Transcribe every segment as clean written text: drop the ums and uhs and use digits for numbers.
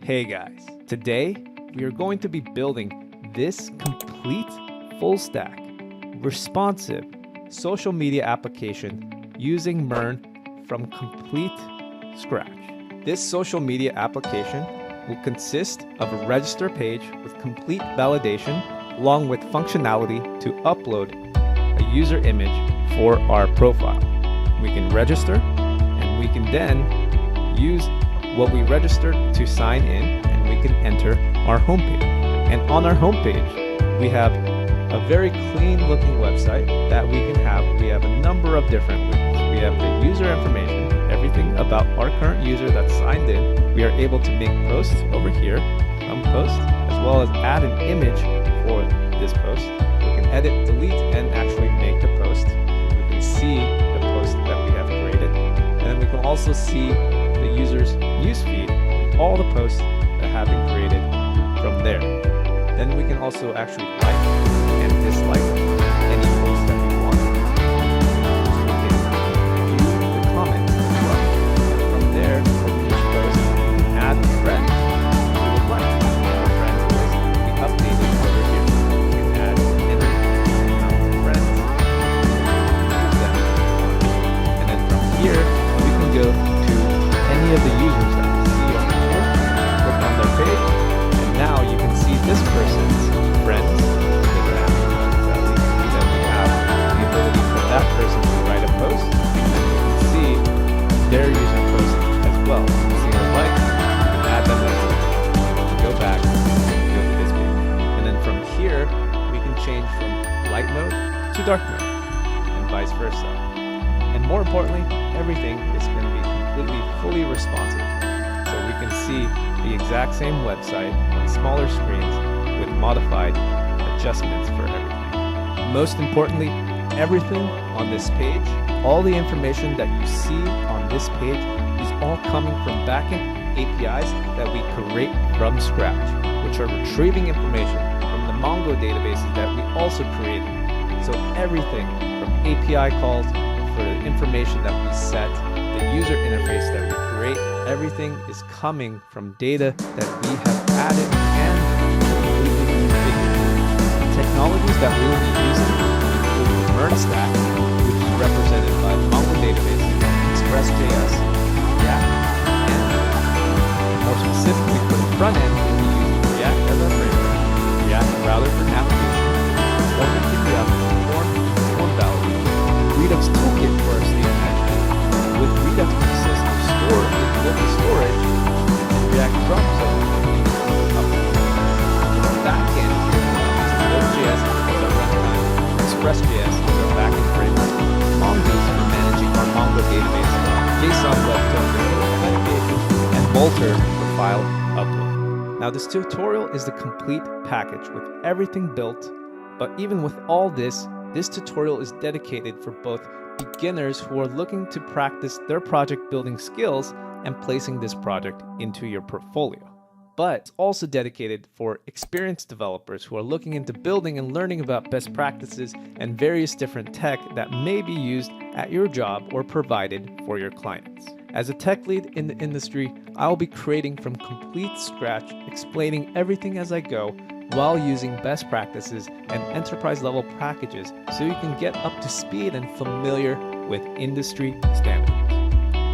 Hey guys, today we are going to be building this complete full stack, responsive social media application using MERN from complete scratch. This social media application will consist of a register page with complete validation along with functionality to upload a user image for our profile. We can register and we can then use what we registered to sign in, and we can enter our homepage. And on our homepage, we have a very clean looking website that we can have. We have a number of different widgets. We have the user information, everything about our current user that's signed in. We are able to make posts over here, post, as well as add an image for this post. We can edit, delete, and actually make the post. We can see the post that we have created. And then we can also see the user's newsfeed, all the posts that have been created from there. Then we can also actually like and dislike any post that we want. So we can view the comments as well. And from there, for each post, we can add a friend we would like. Our friends list will be updated over here. We can add any amount of friends, use them, and then from here, we can go to any of the users that we see over here, click on their page, and now you can see this person's friends, then we have the ability for that person to write a post, and then we can see their user post as well. You can see their likes, you can add them as well. Go back, go to this page. And then from here, we can change from light mode to dark mode, and vice versa. And more importantly, everything is going to be completely fully responsive. So we can see the exact same website on smaller screens with modified adjustments for everything. Most importantly, everything on this page, all the information that you see on this page is all coming from backend APIs that we create from scratch, which are retrieving information from the Mongo databases that we also created. So everything from API calls for the information that we set, the user interface that we create, everything is coming from data that we have added and completely configured. Technologies that we will be using include MERN stack, which is represented by Mongo database, Express.js, React, and Node. More specifically for the front end, we'll be using React as our framework, React router for navigation, form validation, Redux Toolkit for our state management. With Redux consists of store in local storage and React drop zone. For the backend, node.js is our runtime, Express.js is our backend framework, Mongoose for managing our Mongo database, JSON web token for authentication, and Bolter for file upload. Now this tutorial is the complete package with everything built, but even with all this tutorial is dedicated for both beginners who are looking to practice their project building skills and placing this project into your portfolio. But it's also dedicated for experienced developers who are looking into building and learning about best practices and various different tech that may be used at your job or provided for your clients. As a tech lead in the industry, I'll be creating from complete scratch, explaining everything as I go, while using best practices and enterprise level packages so you can get up to speed and familiar with industry standards.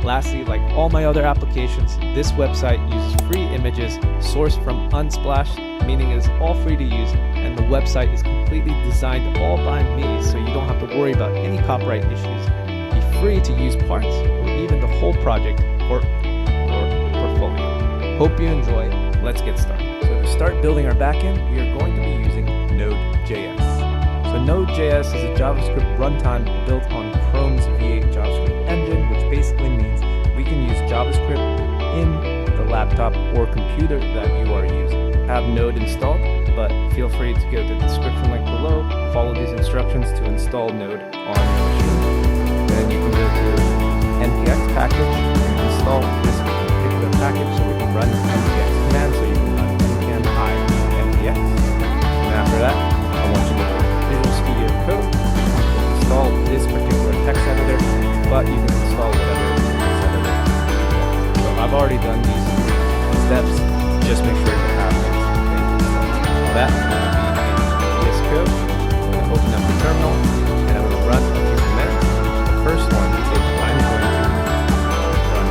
Lastly, like all my other applications, this website uses free images sourced from Unsplash, meaning it's all free to use, and the website is completely designed all by me so you don't have to worry about any copyright issues. Be free to use parts or even the whole project for your portfolio. Hope you enjoy. Let's get started. So to start building our backend, we are going to be using node.js. So node.js is a JavaScript runtime built on Chrome's V8 JavaScript engine, which basically means we can use JavaScript in the laptop or computer that you are using. I have Node installed, but feel free to go to the description link below, follow these instructions to install Node on your machine. Then you can go to npx package and install this particular package so we can run npx command, so you can run npm i npx. And after that, I want you to go to Visual Studio Code, install this particular text editor, but you can install whatever text editor you want. So I've already done these steps just make sure you have that. I'm going to be in VS Code. I'm going to open up the terminal and I'm going to run a few commands. The first one is I'm going to run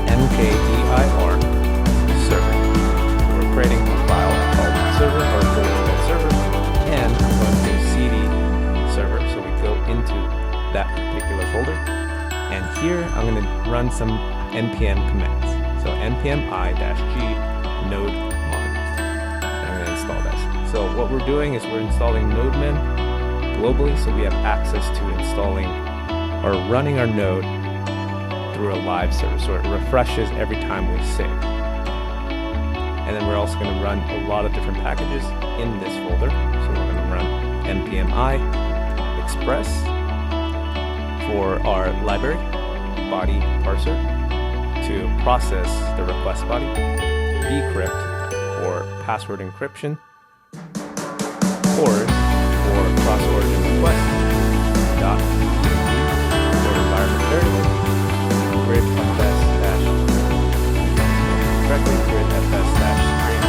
mkdir server. We're creating a file called server or a folder called server, and I'm going to do cd server, so we go into that particular folder. And here I'm going to run some npm commands. So npm i-g node mod. I'm going to install this. So what we're doing is we're installing NodeMen globally, so we have access to installing or running our node through a live server. So it refreshes every time we save. And then we're also going to run a lot of different packages in this folder. So we're going to run npm i express for our library body parser to process the request body, decrypt for password encryption, cores for cross-origin request, dot for environment variables, grid fs dash directly grid fs dash stream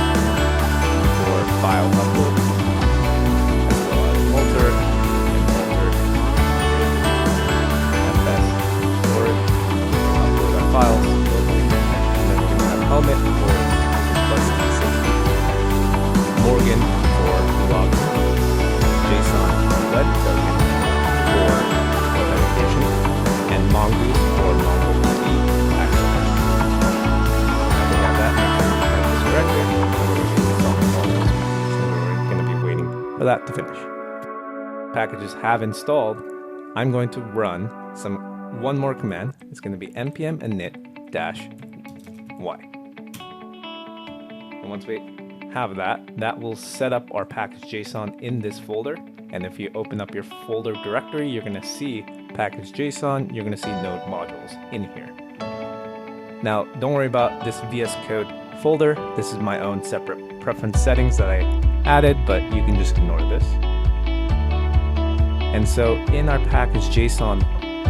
for file upload, as well as multer and multer fs storage, upload our files locally, and then we're going to have helmet for request and safety, Morgan for log, JSON web token for authentication, and Mongoose for MongoDB access. Now we have that, so we're going to be waiting for that to finish. Packages have installed. I'm going to run one more command. It's going to be npm init-y. And once we have that will set up our package.json in this folder. And if you open up your folder directory, you're going to see package.json. You're going to see node modules in here. Now, don't worry about this VS Code folder. This is my own separate preference settings that I added, but you can just ignore this. And so in our package.json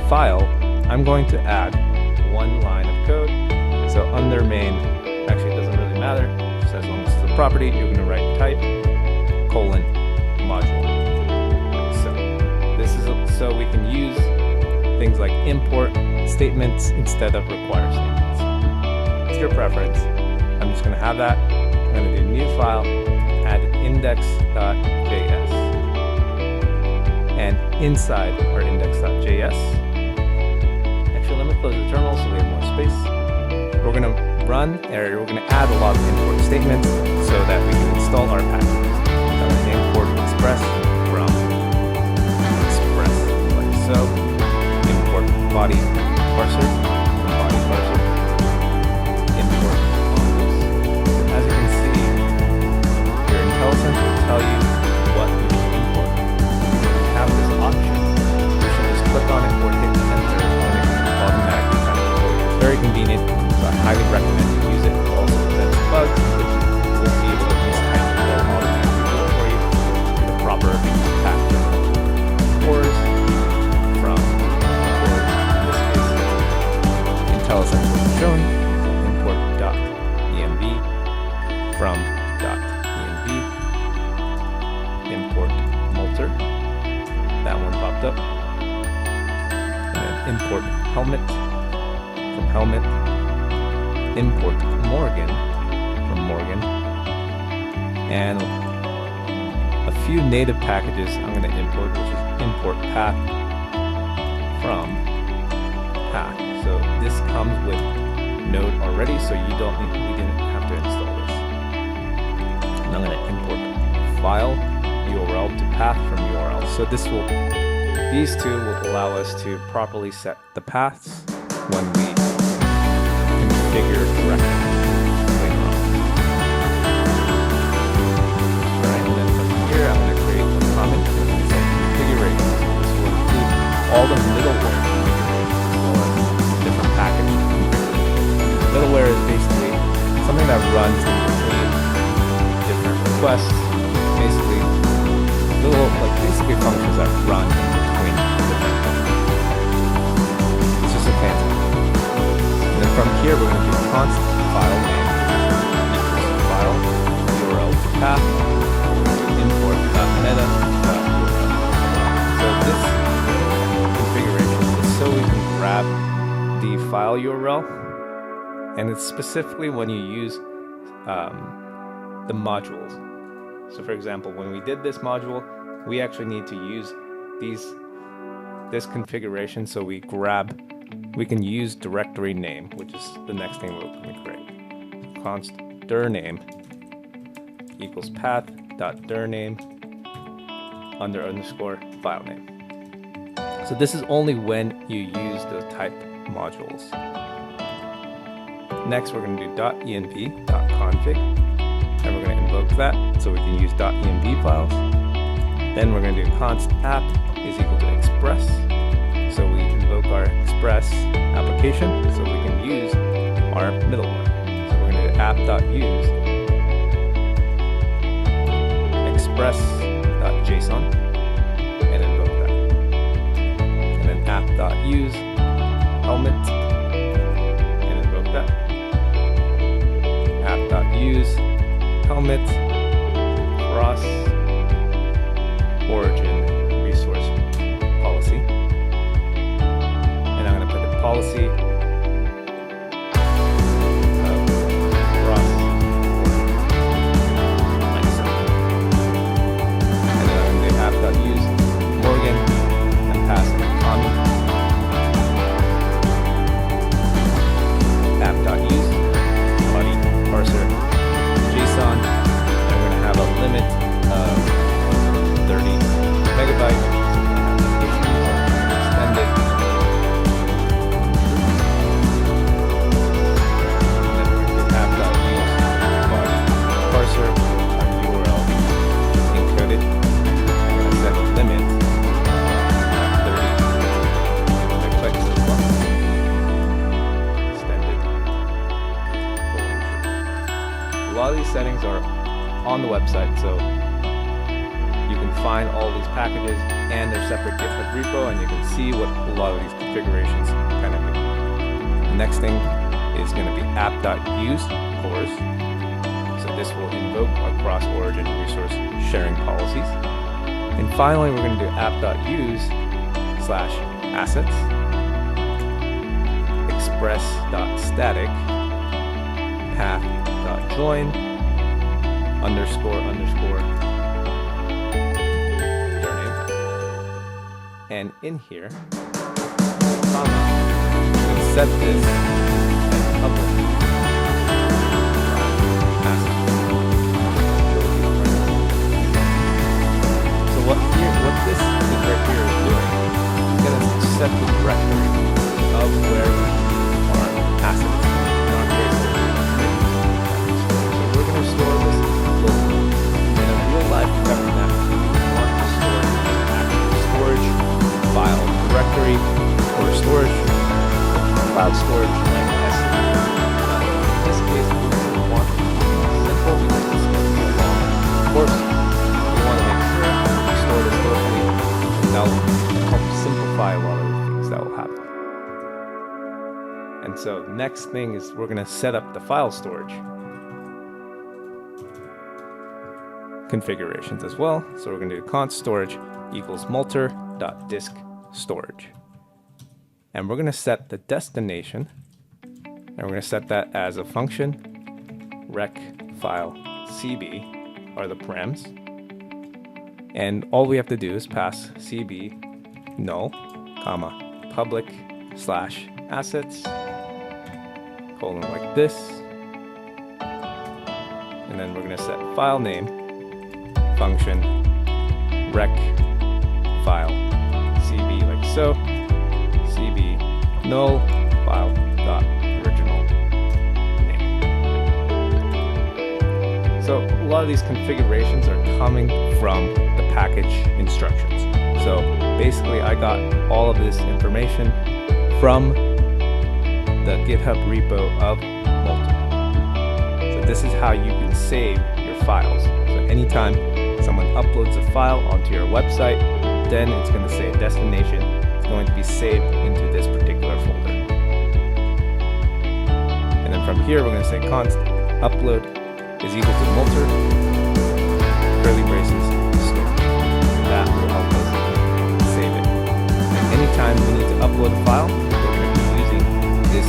file, I'm going to add one line of code. So under main, actually it doesn't really matter, just as long as it's a property, you're going to write type, module. So this is so we can use things like import statements instead of require statements. It's your preference. I'm just going to have that. I'm going to do new file, add index.js. And inside our index.js, actually let me close the terminal so we have more space. We're going to we're going to add a lot of import statements so that we can install our packages. That was import express from express, like so. Import body parser from body parser. Import mongoose. As you can see, your IntelliSense will tell you what you can import. Have this option, you should just click on it or hit enter and it automatically kind of for you. It's very convenient, so I highly recommend you use it. It also prevents bugs, which will be able to mistype it will automatically do it for you to the proper path. Cores from cores, in this case, IntelliSense will be shown, import.env from .env, import multer. That one popped up. And then import helmet from helmet. Import Morgan from Morgan. And a few native packages I'm going to import, which is import path from path. So this comes with Node already, so we didn't have to install this. And I'm going to import file URL to path from URL. So these two will allow us to properly set the paths when we configure correctly later on. Alright, and then from here I'm going to create a comment and say configuration. This will include all the middleware configurations as well as different package configurations. Middleware is basically something that runs in between different requests. Basically functions that run in between different things. It's just a fancy. And then from here we're going to do constant file name equals file URL, and it's specifically when you use the modules. So for example, when we did this module, we actually need to use this configuration, so we can use directory name, which is the next thing we're going to create. Const dir name equals path.dir name __ file name. So this is only when you use the type modules. Next, we're going to do .env.config, and we're going to invoke that so we can use .env files. Then we're going to do const app is equal to express, so we invoke our express application so we can use our middleware. So we're going to do app.use express.json and invoke that. And then app.use helmet and invoke that. App.use helmet cross origin resource policy. And I'm going to put the policy settings are on the website, so you can find all these packages and their separate GitHub repo, and you can see what a lot of these configurations kind of do. The next thing is going to be app.use cores. So this will invoke our cross-origin resource sharing policies. And finally, we're going to do app.use/assets express.static path.join __ dir name. And in here, we'll set this as public assets. So what this is right here is doing, it's going to set the directory of where our assets in our case. So we're going to store this locally. In a real life environment, we want to store it in an actual storage file directory or storage cloud storage like S3. In this case, we want to keep it simple because this is going to be a long course. We want to make sure we store this locally, and that will help simplify a lot of the things that will happen. And so the next thing is we're going to set up the file storage configurations as well. So we're going to do const storage equals multer.disk storage. And we're going to set the destination, and we're going to set that as a function rec file cb are the params. And all we have to do is pass cb null, comma, public/assets, colon like this. And then we're going to set file name function rec file cb like so, cb null file dot original name. So a lot of these configurations are coming from the package instructions. So basically I got all of this information from the GitHub repo of Multer. So this is how you can save your files. So anytime someone uploads a file onto your website, then it's going to say destination. It's going to be saved into this particular folder. And then from here, we're going to say const upload is equal to multer curly braces store. That will help us save it. And anytime we need to upload a file, we're going to be using this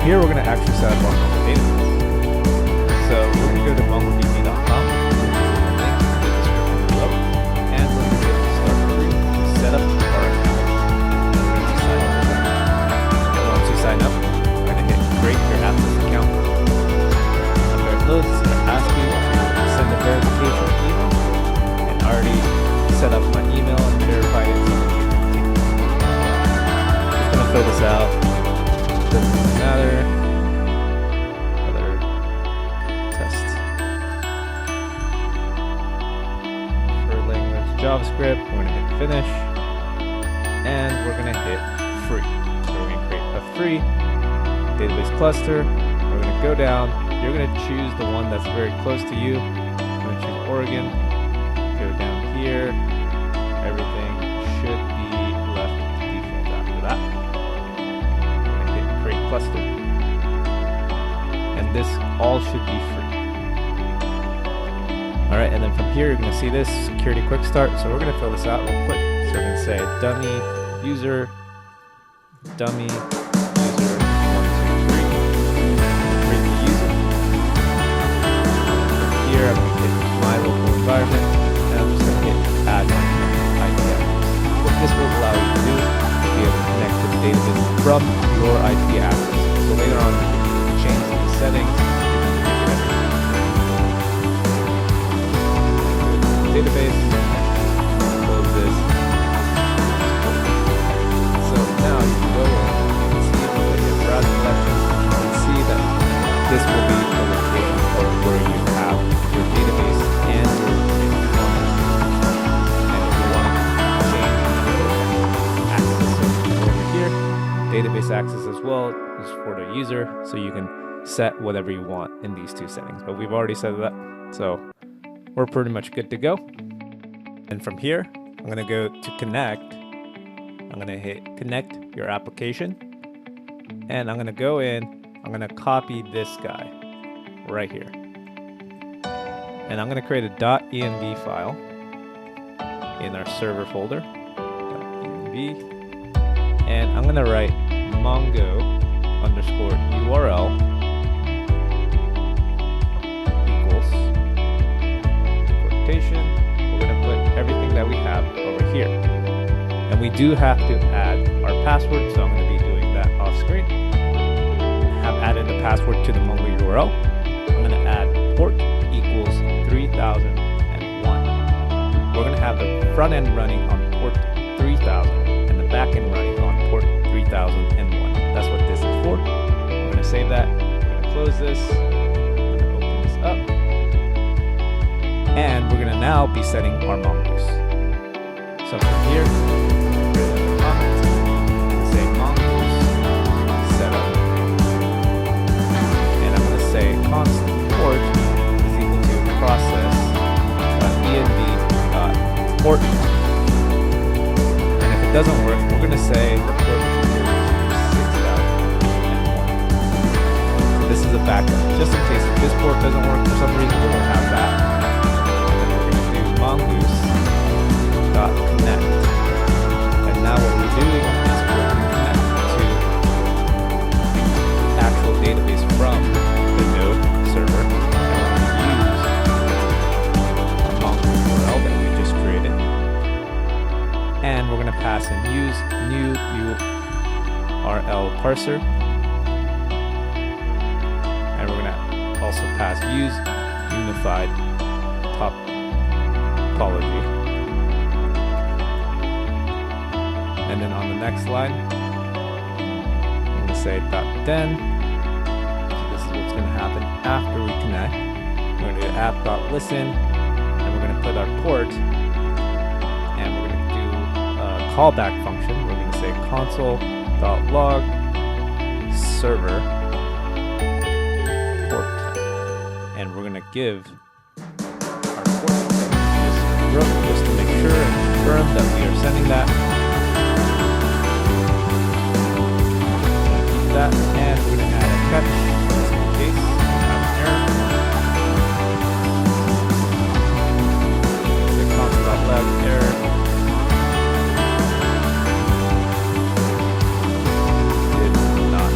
here, we're going to actually set up our Mongo database. So we're going to go to MongoDB.com, and we're going to go to start free, set up our account. Once you sign up, we're going to hit create your access account. After it loads, it's going to ask you to send a verification email, and I already set up my email and verified it. Just going to fill this out. Doesn't matter. Other test. For language JavaScript, we're going to hit finish, and we're going to hit free. So we're going to create a free database cluster. We're going to go down. You're going to choose the one that's very close to you. I'm going to choose Oregon. Go down here. Everything should be left default after that. Cluster, and this all should be free. All right, and then from here you're going to see this security quick start. So we're going to fill this out real quick. So we're going to say dummy user 1, 2, 3. Create the user. From here I'm going to hit my local environment, and I'm just going to hit add my IP address. What this will allow you to do is be able to connect to the database from your IP address. So later on, you can change the settings. Database. Close this. So now you can go in and see if you get browser collections. You can see that this will be the location where you have your database and your content. And if you want to change access over here, database access as well is for the user, so you can set whatever you want in these two settings. But we've already set it up, so we're pretty much good to go. And from here, I'm going to go to connect. I'm going to hit connect your application, and I'm going to go in. I'm going to copy this guy right here, and I'm going to create a .env file in our server folder. .env, and I'm going to write Mongo_URL equals quotation. We're going to put everything that we have over here, and we do have to add our password, so I'm going to be doing that off screen. I have added the password to the Mongo URL. I'm going to add port equals 3001. We're going to have the front end running on port 3000 and the back end running on port 3001. That's what this is for. We're going to save that. We're going to close this. We're going to open this up. And we're going to now be setting our mongoose. So from here, create a comment. Say mongoose setup. And I'm going to say constant port is equal to process.env.port. And if it doesn't work, we're going to say the port this is a backup, just in case if this port doesn't work for some reason, we won't have that. And then we're going to do mongoose.connect. And now what we're doing is we're going to connect to the actual database from the node server. And we're going to use our Mongo URL that we just created. And we're going to pass in use new URL parser. And we're going to also pass use unified topology. And then on the next line, I'm going to say .den. So this is what's going to happen after we connect. We're going to do app.listen, and we're going to put our port, and we're going to do a callback function. We're going to say console.log server port, and we're going to give our port just to make sure and confirm that we are sending that. Keep that, and we're going to add a catch just in case we have an error. The console.log error. Did not.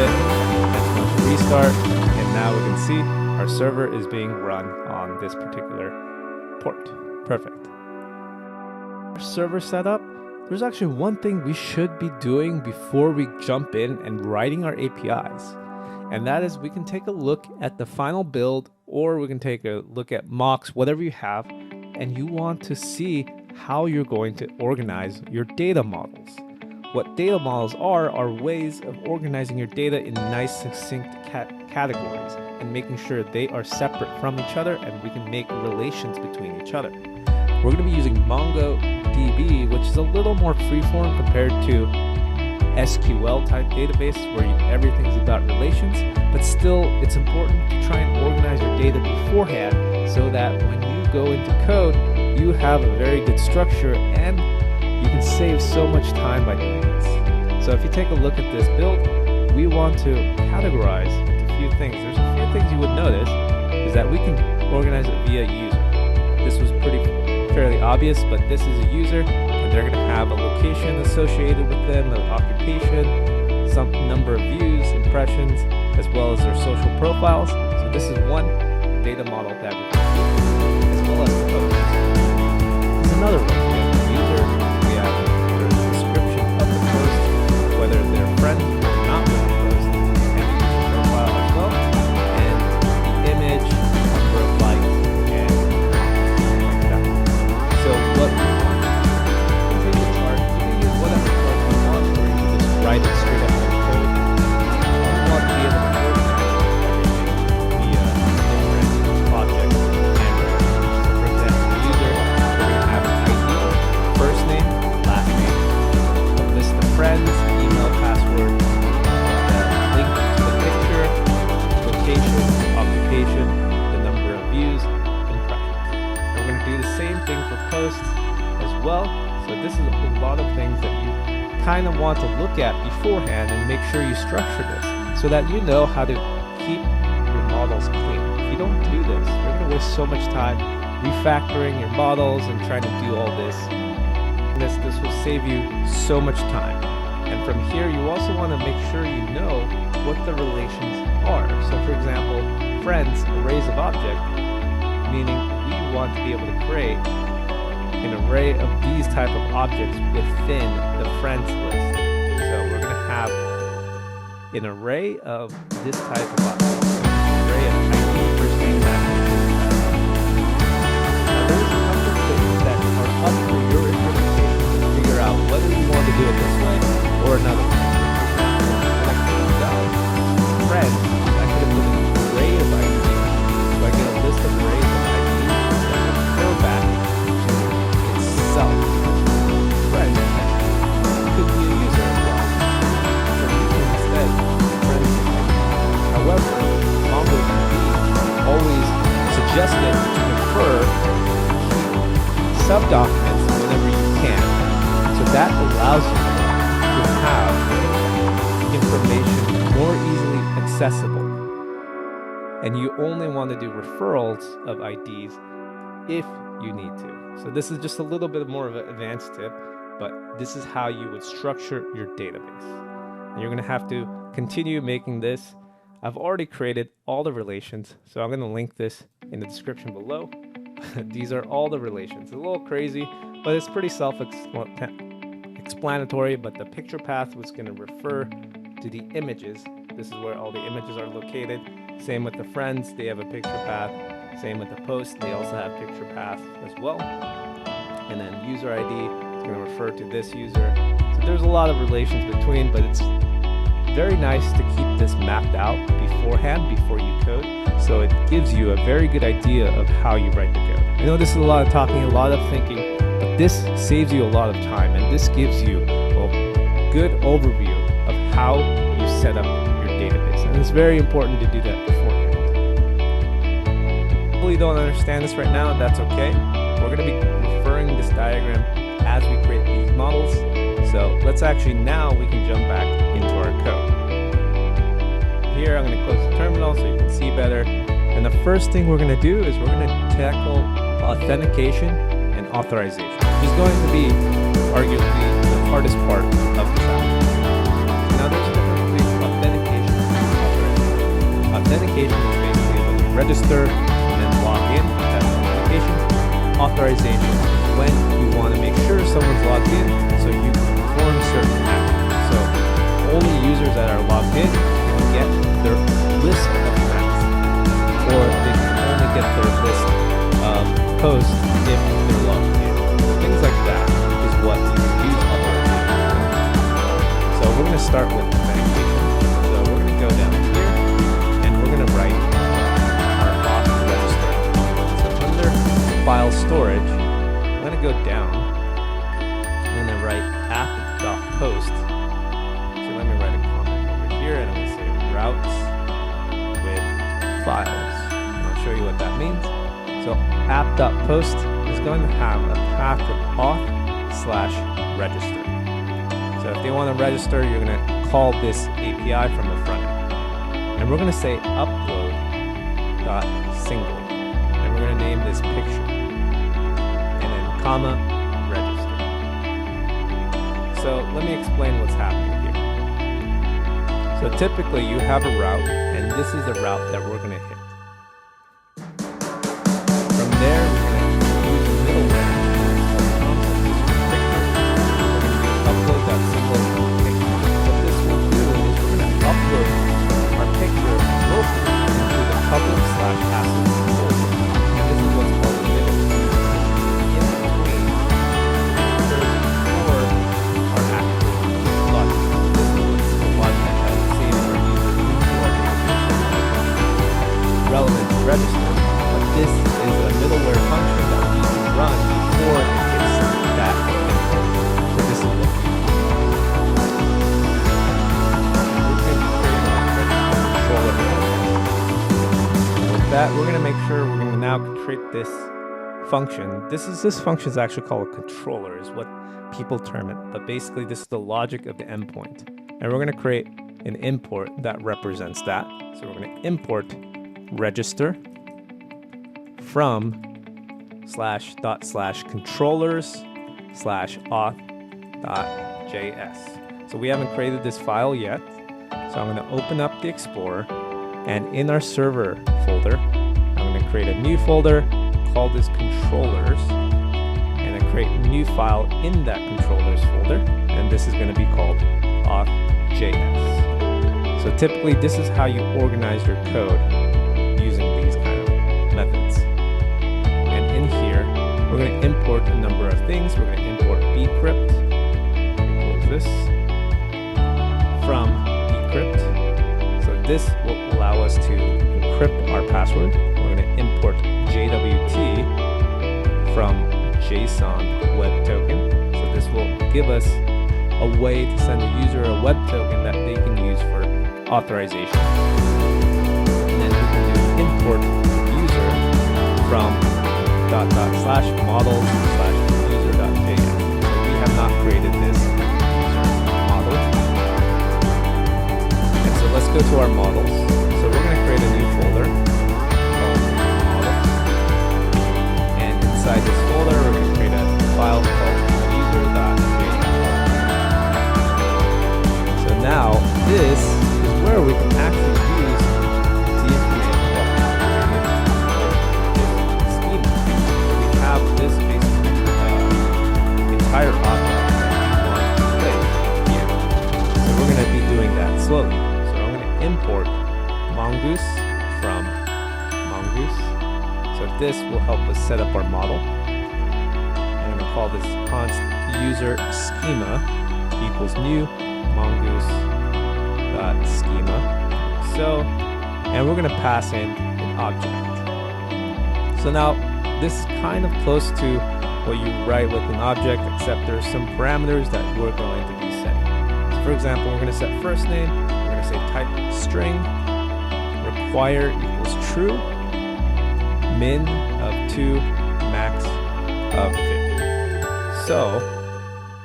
bit. That's going to restart, and now we can see our server is being run on this particular port. Perfect. Our server setup, there's actually one thing we should be doing before we jump in and writing our APIs. And that is we can take a look at the final build, or we can take a look at mocks, whatever you have, and you want to see how you're going to organize your data models. What data models are ways of organizing your data in nice succinct categories and making sure they are separate from each other and we can make relations between each other. We're going to be using MongoDB, which is a little more freeform compared to SQL type database where everything is about relations, but still it's important to try and organize your data beforehand so that when you go into code, you have a very good structure and you can save so much time by doing this. So if you take a look at this build, we want to categorize into a few things. There's a few things you would notice is that we can organize it via user. This was fairly obvious, but this is a user and they're going to have a location associated with them, an occupation, some number of views, impressions, as well as their social profiles. So this is one data model that we have, as well as the posts. There's another one. We have the user, we have the description of the post, whether they're friends or not with the post, and the user profile as well, and the image, number of likes, and like that. So what we want to take a chart, you can use whatever chart you want, or you can just write it straight up in the code. We want to be able to organize everything via different projects and roles. For example, the user, we're going to have an ID, first name, last name, a list of friends, email, password, link to the picture, location, occupation, the number of views, impressions. We're going to do the same thing for posts as well. So this is a lot of things that you kind of want to look at beforehand and make sure you structure this so that you know how to keep your models clean. If you don't do this, you're going to waste so much time refactoring your models and trying to do all this. This will save you so much time. And from here, you also want to make sure you know what the relations are. So for example, friends, arrays of object, meaning we want to be able to create an array of these type of objects within the friends list. So we're going to have an array of this type of object. An array of ID, first name, last name. Now there's a couple of things that are up for your interpretation to figure out whether you want to do it this way or another way. When I could have done friends, I could have put an array of IDs. So I get a list of arrays of IDs that refer back itself. Friends could be a user as well. So you can instead friends. However, MongoDB always suggested to prefer subdocuments whenever you can. So that allows you to have information more easily accessible. And you only want to do referrals of IDs if you need to. So this is just a little bit more of an advanced tip, but this is how you would structure your database. And you're going to have to continue making this. I've already created all the relations, so I'm going to link this in the description below. These are all the relations. It's a little crazy, but it's pretty self-explanatory, but the picture path was going to refer to the images. This is where all the images are located. Same with the friends, they have a picture path. Same with the post, they also have picture path as well. And then user ID is going to refer to this user. So there's a lot of relations between, but it's very nice to keep this mapped out beforehand before you code. So it gives you a very good idea of how you write the code. I know this is a lot of talking, a lot of thinking, but this saves you a lot of time and this gives you a good overview of how you set up your database. And it's very important to do that beforehand. You don't understand this right now, that's okay. We're going to be referring this diagram as we create these models. So let's actually, now we can jump back into our code. Here I'm going to close the terminal so you can see better. And the first thing we're going to do is we're going to tackle authentication and authorization, which is going to be arguably the hardest part of the chapter. Now there's a difference between authentication register and then log in. That's authentication. Authorization, when you want to make sure someone's logged in so you can perform certain actions. So only users that are logged in can get their list of friends, or they can only get their list of posts if they're logged in. So things like that is what you can use authorization for. So we're going to start with authentication. So we're going to go down here and we're going to write our auth register. So under file storage, I'm going to go down. I'm going to write app.post. So let me write a comment over here and I'm going to say routes with files. And I'll show you what that means. So app.post is going to have a path of auth/register. So if they want to register, you're going to call this API from the front end. And we're going to say upload.single. And we're going to name this picture. And then comma register. So let me explain what's happening here. So typically you have a route, and this is the route that we're going to hit. From there, we're going to use the middleware upload.single picture. What this will do is we're going to upload our picture locally into the public/passive folder. And this is what's called the middleware. In between, there's for our actual logic. This is what's the logic that has saved our user into our database relevant to register. But this is a middleware function that we can run before it hits that input. So this is what we do. With that, we're going to make sure we're going to now create this function. This function is actually called a controller, is what people term it. But basically, this is the logic of the endpoint. And we're going to create an import that represents that. So we're going to import register from /controllers/auth.js. So we haven't created this file yet. So I'm going to open up the Explorer, and in our server folder, I'm going to create a new folder, call this controllers, and then create a new file in that controllers folder, and this is going to be called auth.js. So typically, this is how you organize your code using these kind of methods. And in here, we're going to import a number of things. We're going to import bcrypt, close this, from bcrypt. So this will allow us to encrypt our password. We're going to import JWT from JSON web token. So this will give us a way to send a user a web token that they can use for authorization. And then we can do import user from /models/user.js. So we have not created this user model. And so let's go to our models. So we're going to create a new folder called models. And inside this folder, we're going to create a file called user.js. So now this is where we can actually use the information that we created with this schema. So we have this basically entire object that we want to play here. So we're going to be doing that slowly. So I'm going to import mongoose from mongoose. So this will help us set up our model. I'm going to call this const user schema equals new mongoose schema. So, and we're going to pass in an object. So now this is kind of close to what you write with an object, except there's some parameters that we're going to be setting. So for example, we're going to set first name. We're going to say type string, require equals true, min of 2, max of 50. So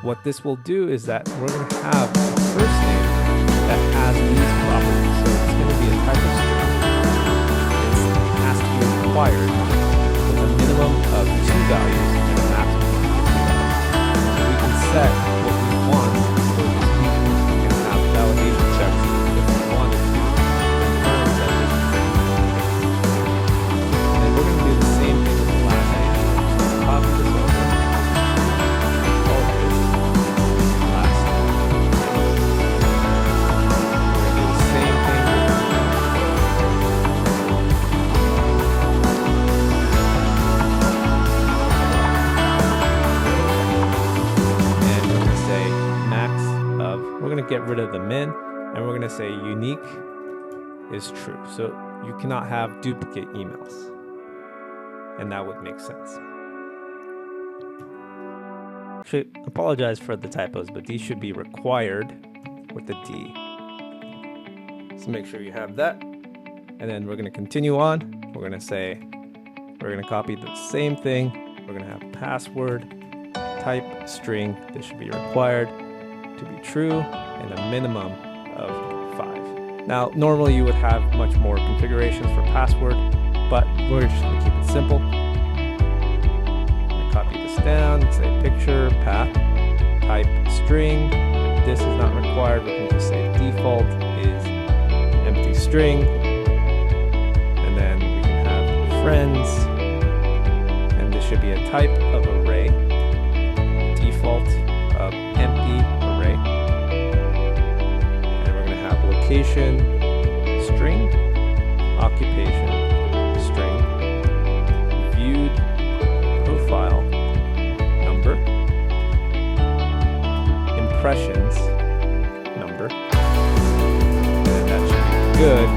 what this will do is that we're going to have a first name that has these properties. So it's going to be a type of string. It has to be required with a minimum of 2 values and a maximum of 50 values. So we can set what we want for this user. We can have validation checks if we wanted to confirm that this string. rid of the min, and we're going to say unique is true. So you cannot have duplicate emails. And that would make sense. Actually, apologize for the typos, but these should be required with the D. So make sure you have that. And then we're going to continue on. We're going to say, we're going to copy the same thing. We're going to have password, type, string. This should be required to be true and a minimum of 5. Now, normally you would have much more configurations for password, but we're just going to keep it simple. I'm going to copy this down, say picture, path, type, string. This is not required. We can just say default is empty string. And then we can have friends. And this should be a type of array. Default of empty array. And we're going to have location, string, occupation, string, viewed profile, number, impressions, number, and that should be good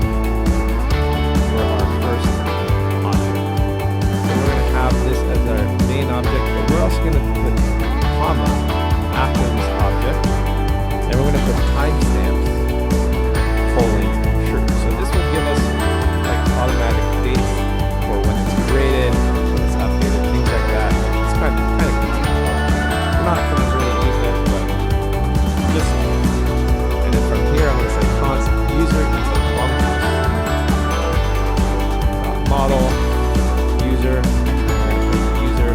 for our first object. So we're going to have this as our main object, but we're also going to put comma after this object, and we're going to put timestamps, colon, true. So this will give us like automatic dates for when it's created, when it's updated, things like that. It's kind of confusing. We're not going to really use it, but just, and then from here I'm going to say const user equals model user, user.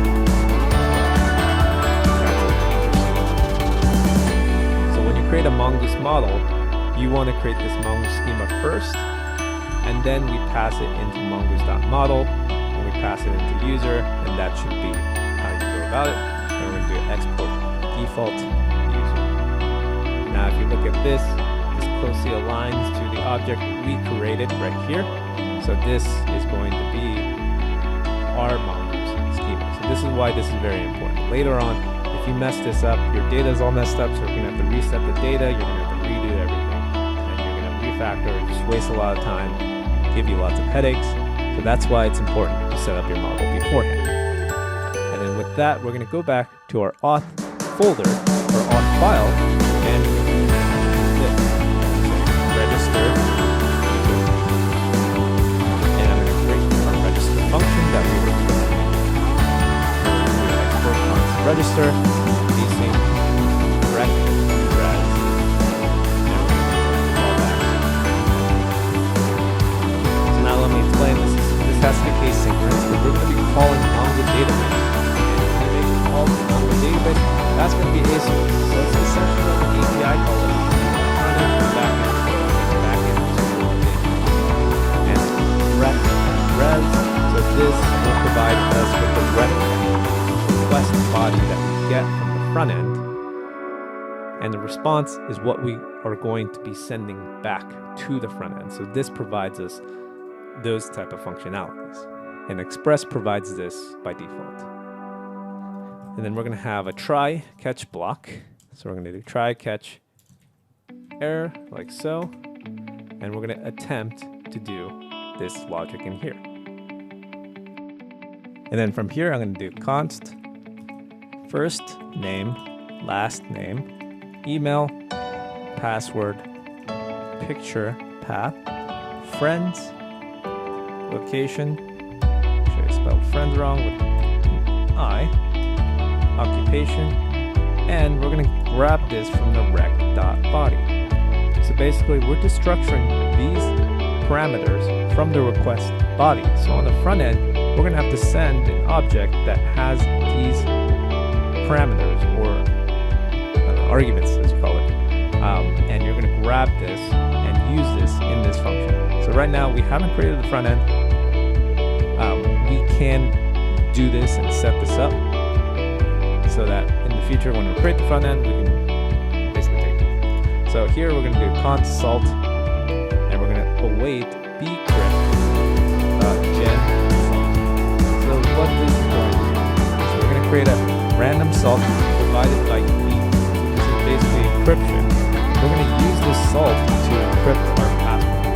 So when you create a mongoose model, you want to create this mongoose schema first, and then we pass it into mongoose.model, and we pass it into user, and that should be how you go about it. And we're going to do export default user. Now if you look at this closely aligns to the object we created right here. So this is going to be our mongoose schema. So this is why this is very important. Later on, if you mess this up, your data is all messed up, so you're going to have to reset the data, you're going to have to redo everything, and you're going to refactor, just waste a lot of time, give you lots of headaches. So that's why it's important to set up your model beforehand. And then with that, we're going to go back to our auth folder, or auth file, and we're going to do this. Register. And I'm going to create our register function that we were creating. Export const register, using rec res, and we're going to call back. So now let me explain this. This has to be asynchronous, but we're going to be calling Mongo database. And when they call the Mongo database, that's going to be asynchronous. So it's essentially like an API call that front end and backend, and rec res. So this will provide us with the request body that we get from the front end, and the response is what we are going to be sending back to the front end. So this provides us those type of functionalities, and Express provides this by default. And then we're going to have a try catch block. So we're going to do try catch error like so, and we're going to attempt to do this logic in here. And then from here I'm going to do const first name, last name, email, password, picture, path, friends, location, should I spell friends wrong with an I, occupation, and we're going to grab this from the rec.body. So basically we're destructuring these parameters from the request body. So on the front end, we're going to have to send an object that has these parameters, or arguments as you call it, and you're going to grab this and use this in this function. So right now we haven't created the front end. We can do this and set this up so that in the future when we create the front end, we can basically take it. So here we're going to do consult, and we're going to await bcrypt gen. So what this is going to do is we're going to create a random salt provided by key. So this is basically encryption. we're going to use this salt to encrypt our password.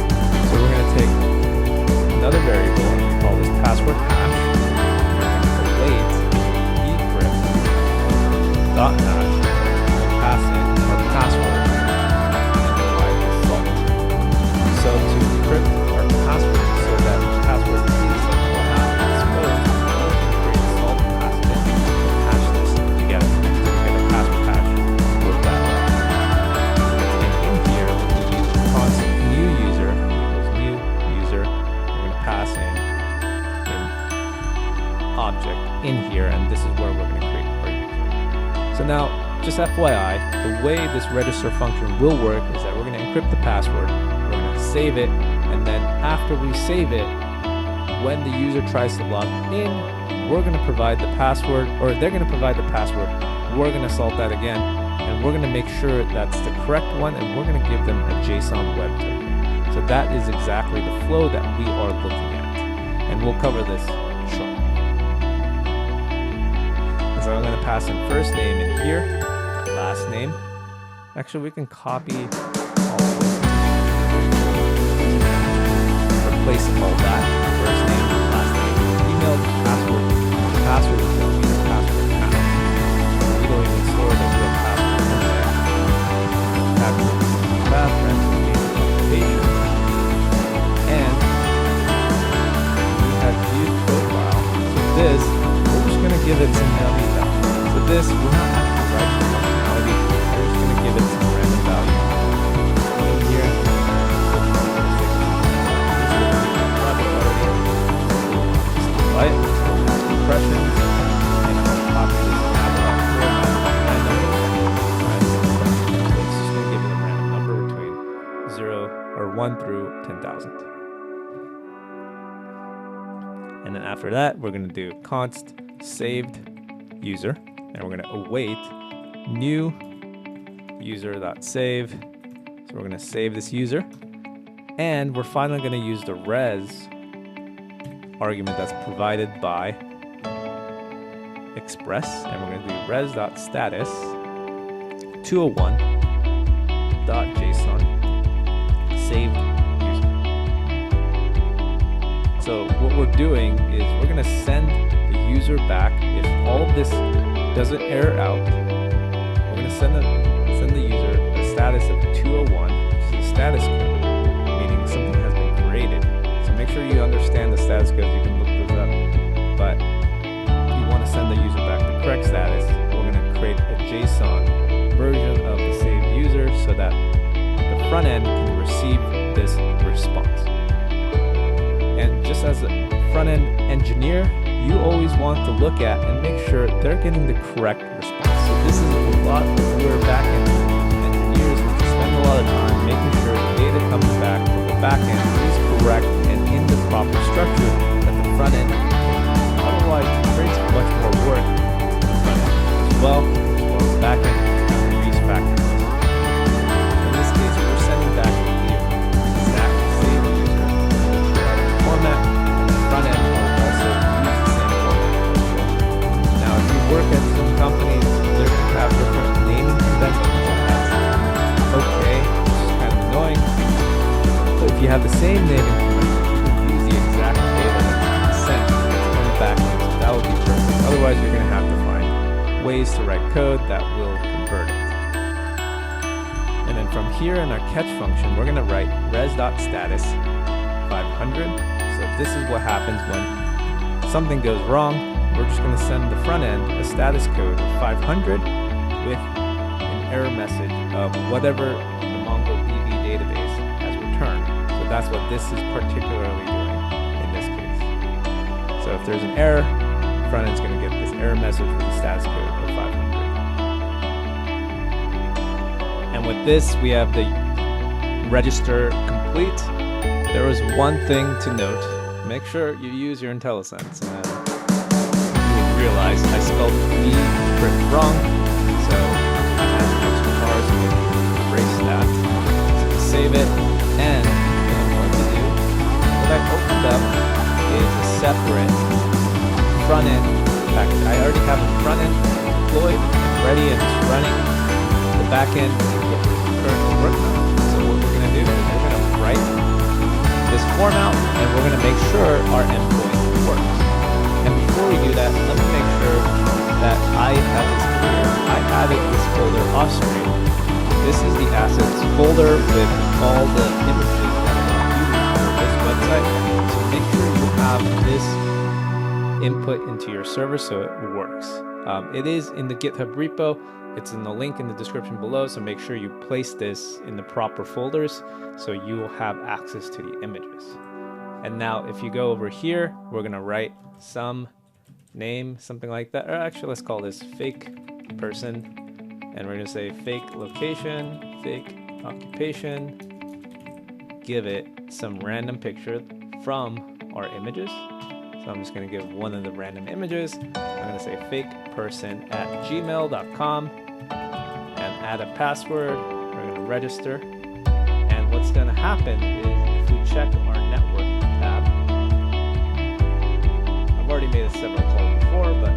So we're going to take another variable and we call this password hash. We're going to await decrypt dot hash, pass in our password, and provide the salt. So to encrypt our password so that the password is not exposed, we can create a salt and pass it in and hash this together to get a password hash with that way. And in here, we're going to use constant new user equals new user. We're going to pass in an object in here, and this is where we're going to create our user. So now, just FYI, the way this register function will work is that we're going to encrypt the password, we're going to save it, and then after we save it, when the user tries to log in, we're going to provide the password, or they're going to provide the password, we're going to salt that again, and we're going to make sure that's the correct one, and we're going to give them a JSON web token. So that is exactly the flow that we are looking at, and we'll cover this shortly. So I'm going to pass in first name in here, last name. Actually, we can copy all of this. Replace all that. First name, last name, email, password. Password is going to be the password hash. We don't even store the real password in there. Password, authentication. And we have viewed profile. So this, we're just going to give it some value. So this, we're not actually writing the functionality. We're just going to give it some random value. In here, right? Impressions, and I'm going to copy this Navbar format random. So it's just going to give it a random number between 1 through 10,000. And then after that, we're going to do const saved user, and we're going to await new user.save. So we're going to save this user, and we're finally going to use the res argument that's provided by Express, and we're going to do res.status 201.json saved user. So what we're doing is we're going to send the user back. If all of this doesn't error out, we're going to send the user a status of 201, which is a status code, meaning something has been created. So make sure you understand the status codes. You can look those up. But you want to send the user back the correct status. We're going to create a JSON version of the saved user so that the front end can receive this response. And just as a front end engineer, you always want to look at and make sure they're getting the correct response. So this is a lot where backend engineers need to spend a lot of time making sure the data comes back from the backend is correct and in the proper structure that the front end can. Otherwise, it creates much more work for the front end as well as the backend and these factors. In this case, we're sending back the exact same user format, and the front end will also use the same format. Now, if you work at some companies, they're going to have different naming conventions, and that's okay, which is kind of annoying. But if you have the same naming convention, you can use the exact data that's sent from the backend. So that would be perfect. Otherwise, you're going to have to find ways to write code that will convert it. And then from here in our catch function, we're going to write res.status 500. So this is what happens when something goes wrong. We're just going to send the front end a status code of 500 with an error message of whatever the MongoDB database has returned. So that's what this is particularly doing in this case. So if there's an error, the front end is going to get this error message with the status code of 500. And with this, we have the register complete. There was one thing to note. Make sure you use your IntelliSense. And you will realize I spelled decrypt wrong. So I have extra bars, so we can erase that. So save it. And what I'm going to do, what I've opened up is a separate front end package. I already have a front end deployed, ready, and it's running. The back end is what we're currently format, and we're going to make sure our endpoint works. And before we do that, let me make sure that I have this clear. I added this folder off screen. This is the assets folder with all the images that I'm using for this website. So make sure you have this input into your server so it works. It is in the GitHub repo. It's in the link in the description below, so make sure you place this in the proper folders so you will have access to the images. And now if you go over here, we're gonna write some name, something like that, or actually let's call this fake person, and we're gonna say fake location, fake occupation, give it some random picture from our images. So I'm just going to give one of the random images. I'm going to say fakeperson@gmail.com and add a password. We're going to register. And what's going to happen is if we check our network tab, I've already made several calls before, but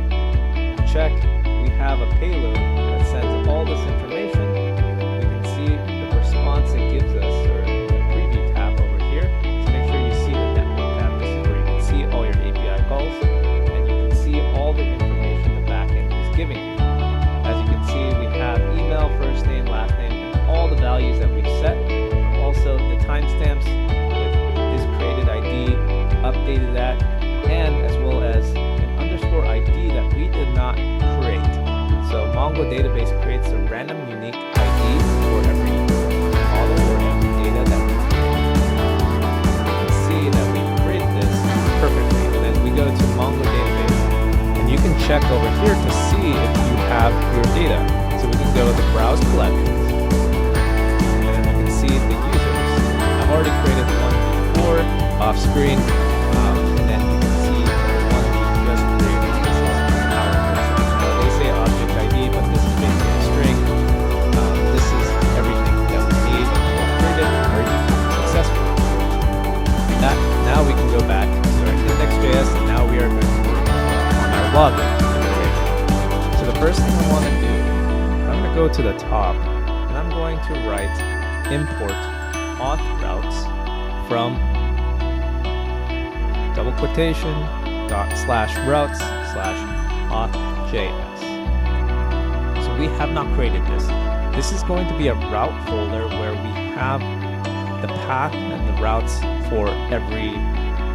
check, we have a payload that sends all this information. We can see the response it gives us, or the preview tab over here. So make sure you see the network tab. This is where you can see all your calls, and you can see all the information the backend is giving you. As you can see, we have email, first name, last name, and all the values that we've set. Also, the timestamps with this created ID, updated that, and as well as an underscore ID that we did not create. So Mongo database creates a random unique ID for every model or every data that we create. You can see that we created this perfectly. We go to Mongo database, and you can check over here to see if you have your data. So we can go to browse collections, and then we can see the users. I've already created one before off screen, and then you can see the one we just created. This is our person. They say object ID, but this is basically a string. This is everything that we need or created or successful. Now we can go back to our index.js, and now we are going to work on our login integration. So the first thing I want to do, I'm going to go to the top, and I'm going to write import auth routes from double quotation /routes/auth.js. So we have not created this. This is going to be a route folder where we have the path and the routes for every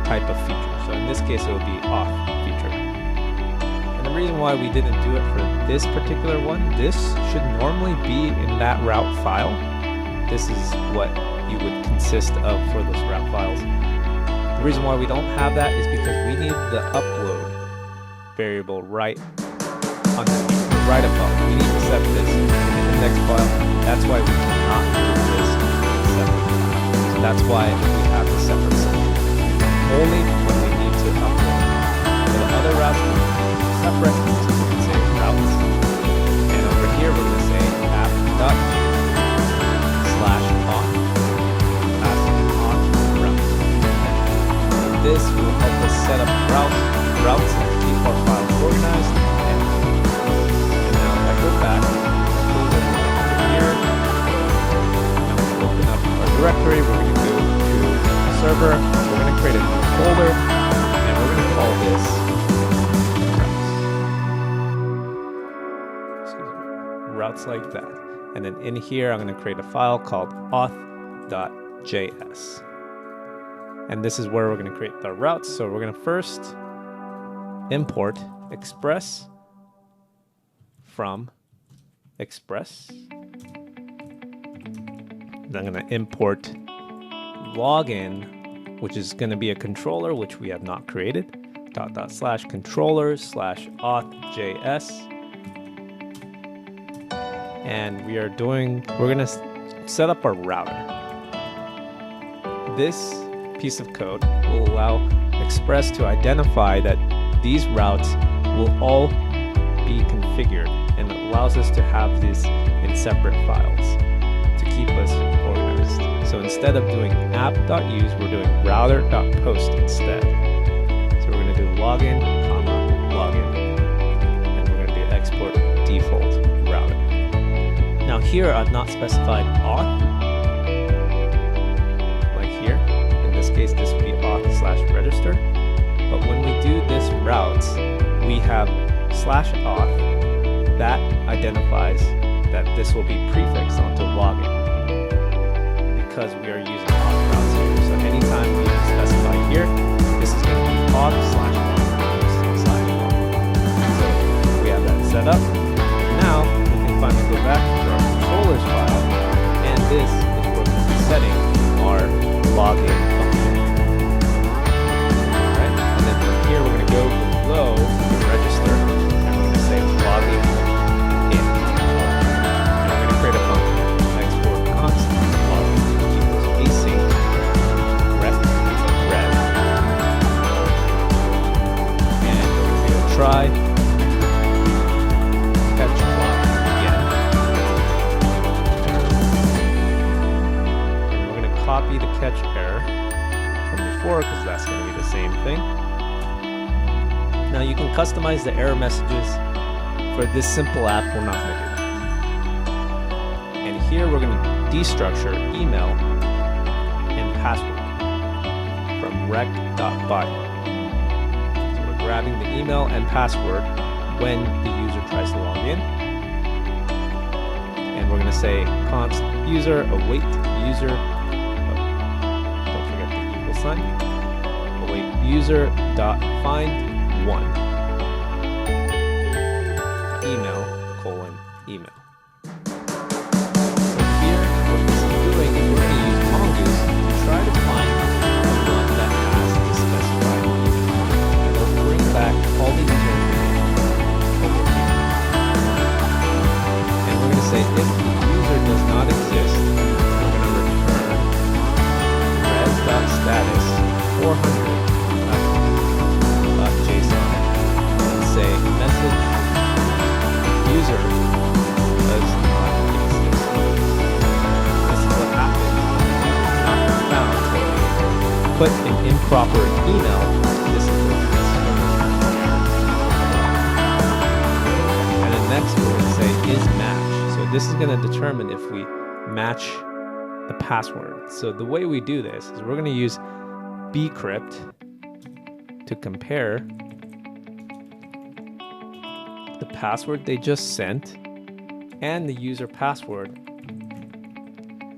type of feature. So in this case, it will be auth feature. And the reason why we didn't do it for this particular one, this should normally be in that route file. This is what you would consist of for those route files. The reason why we don't have that is because we need the upload variable right underneath, right above. We need to set this in the index file. That's why we cannot move this separately. So that's why we have the separate section. Only when we need to upload. For the other routes, we separate, so we can say routes. And over here, we're going to say app.auth/auth. This will help us set up routes and keep our files organized. And now if I go back, close everything over here. Now we're going to open up our directory. We're going to go to the server. We're going to create a new folder, and we're going to call this routes like that. And then in here, I'm going to create a file called auth.js. And this is where we're going to create the routes. So we're going to first import express from express. Then I'm going to import login, which is going to be a controller, which we have not created. /controllers/auth.js. And we're going to set up our router. This piece of code will allow Express to identify that these routes will all be configured, and it allows us to have these in separate files to keep us organized. So instead of doing app.use, we're doing router.post instead. So we're going to do login, login, and we're going to do export default router. Now here I've not specified auth. Like here, in this case, this would be register. But when we do this routes, we have /auth that identifies that this will be prefixed onto login because we are using auth routes here. So anytime we specify here, this is going to be auth/login. So we have that set up. Now we can finally go back to our controllers file, and this is where we're going to be setting our login function. Alright, and then from here we're going to go below the register, and we're going to say login in. And we're going to create a function, export const login equals async ref rev. And we're going to do a try catch login again. And we're going to copy the catch error from before because that's going to be the same thing. Now you can customize the error messages. For this simple app, we're not going to do that. And here we're going to destructure email and password from rec.bio. So we're grabbing the email and password when the user tries to log in. And we're going to say const user await user. Don't forget the equal sign. Await user dot find one email email. So here, what this is doing is we're going to use Mongoose to try to find the one that has the specified email. And we'll bring back all the user information over here. And we're going to say if the user does not exist, we're going to return res.status 400.json and say message user does not exist. This is what happens when the user cannot be found. So if we put an improper email, this is what this is. And then next we're going to say is match. So this is going to determine if we match the password. So the way we do this is we're going to use bcrypt to compare the password they just sent and the user password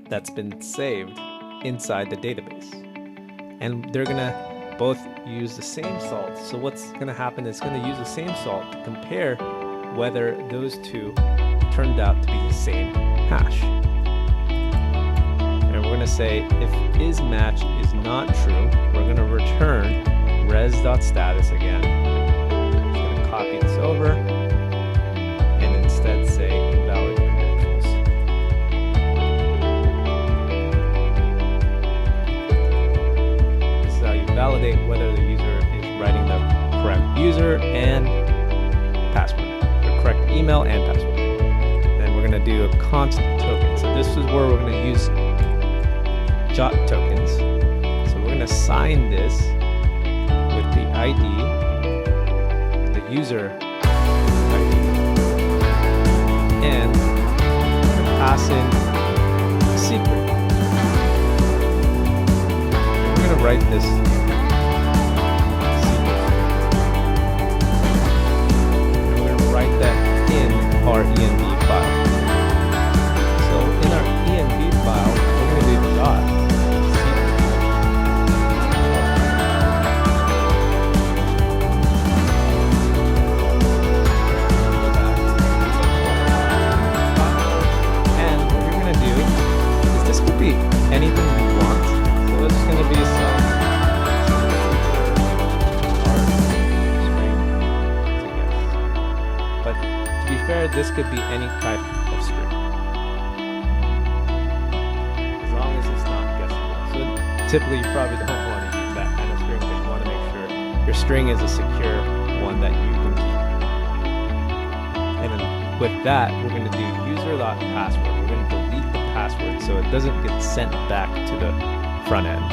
that's been saved inside the database. And they're going to both use the same salt. So what's going to happen is it's going to use the same salt to compare whether those two turned out to be the same hash. And we're going to say if isMatch is not true, we're going to return res.status again. I'm going to copy this over and instead say invalid credentials. This is how you validate whether the user is writing the correct user and password, the correct email and password. Then we're going to do a const token. So this is where we're going to use jot tokens. So we're going to assign this with the ID, the user ID, and we're going to pass in a secret. We're going to write this secret. And we're going to write that in our env file. So in our env file, we're going to do dot anything you want. So it's going to be some but to be fair, this could be any type of string as long as it's not guessable. So typically you probably don't want to use that kind of string, but you want to make sure your string is a secure one that you can keep. And then with that, we're going to do user.password. We're going to delete the password so it doesn't get sent back to the front end.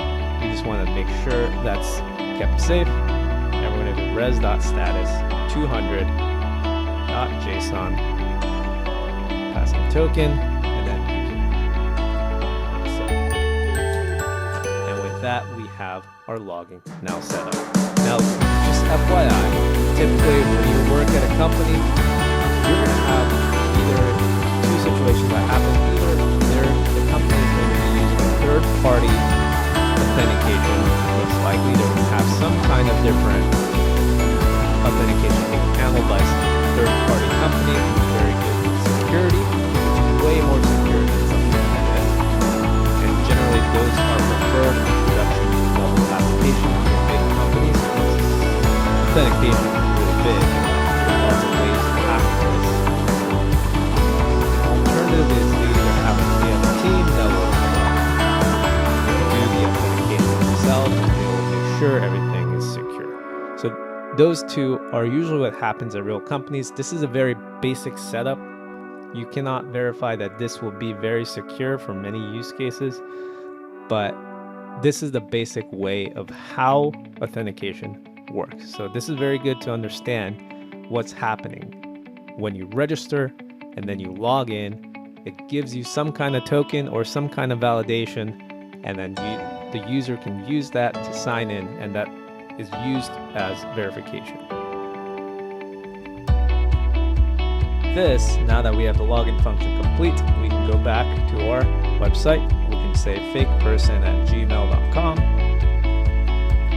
We just want to make sure that's kept safe. And we're going to do res.status 200.json, pass in token, and then user. So, and with that, we have our logging now set up. Now, just FYI, typically when you work at a company, you're going to have either two situations that happen. Either the company is going to be using a third-party authentication. Most likely they're going to have some kind of different authentication being handled by a third-party company who's very good with security, which is way more secure than something like this. And generally those are preferred in production level applications for big companies because authentication is really big and there are lots of ways to hack this. The alternative is they either have a team that will do the authentication themselves and they will make sure everything is secure. So those two are usually what happens at real companies. This is a very basic setup. You cannot verify that this will be very secure for many use cases, but this is the basic way of how authentication works. So this is very good to understand what's happening when you register and then you log in. It gives you some kind of token or some kind of validation, and then the user can use that to sign in, and that is used as verification. This, now that we have the login function complete, we can go back to our website. We can say fakeperson@gmail.com,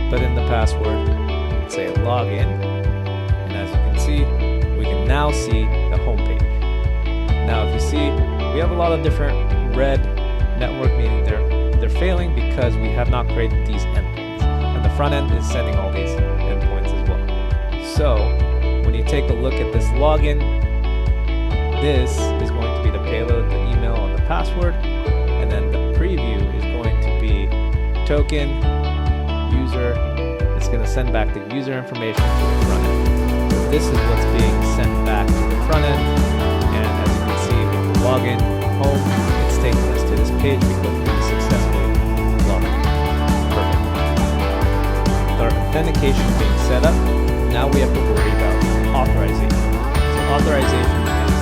put in the password, say login, and as you can see, we can now see the home page. Now if you see, we have a lot of different red network, meaning they're failing because we have not created these endpoints, and the front end is sending all these endpoints as well. So when you take a look at this login, this is going to be the payload, the email, and the password, and then the preview is going to be token, user. It's going to send back the user information to the front end. This is what's being sent back to the front end, and as you can see with the login home, it's taking us to this page because we successfully logged in. Perfect. With our authentication being set up, now we have to worry about authorization. So authorization is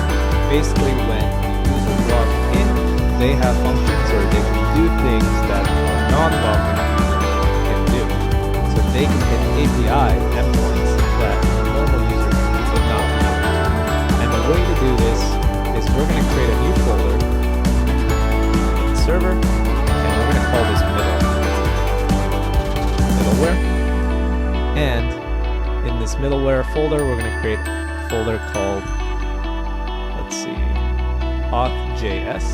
basically when the user logs in, they have functions or they can do things that a non-logged in user can do. So they can hit API endpoints that a normal user would not be able to. And the way to do this is we're going to create a new folder in the server, and we're going to call this middleware. And in this middleware folder, we're going to create a folder called, let's see, Auth.js.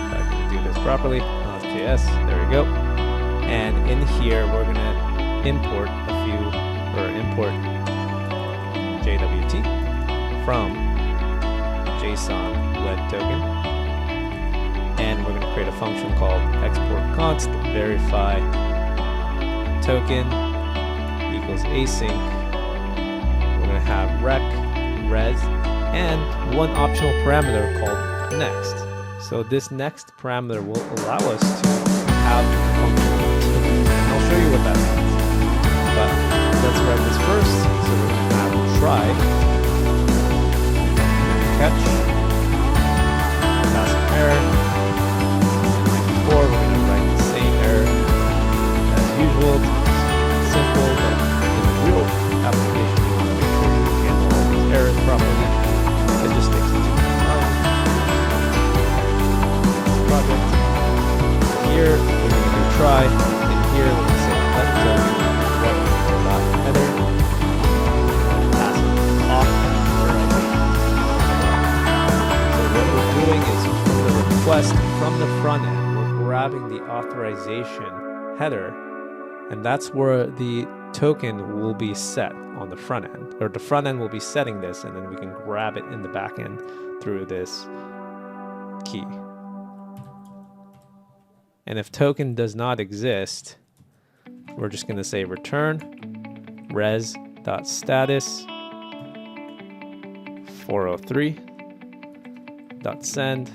If I can do this properly, Auth.js, there we go. And in here, we're going to import JWT from JSON led token. And we're going to create a function called export const verify token equals async. We're going to have rec, res, and one optional parameter called next. So this next parameter will allow us to have functional. I'll show you what that means. But let's write this first. So we're going to have try, catch, pass an error. Like before, we're going to write the same error as usual. Simple, but in the real application, you want to make sure you handle all these errors properly. It just takes too much time. Project. Here, we're going to do try. Here we're going to say let token rep.header pass authorization. So what we're doing is from the request from the front end, we're grabbing the authorization header, and that's where the token will be set on the front end, or the front end will be setting this, and then we can grab it in the back end through this key. And if token does not exist, we're just going to say return res.status 403.send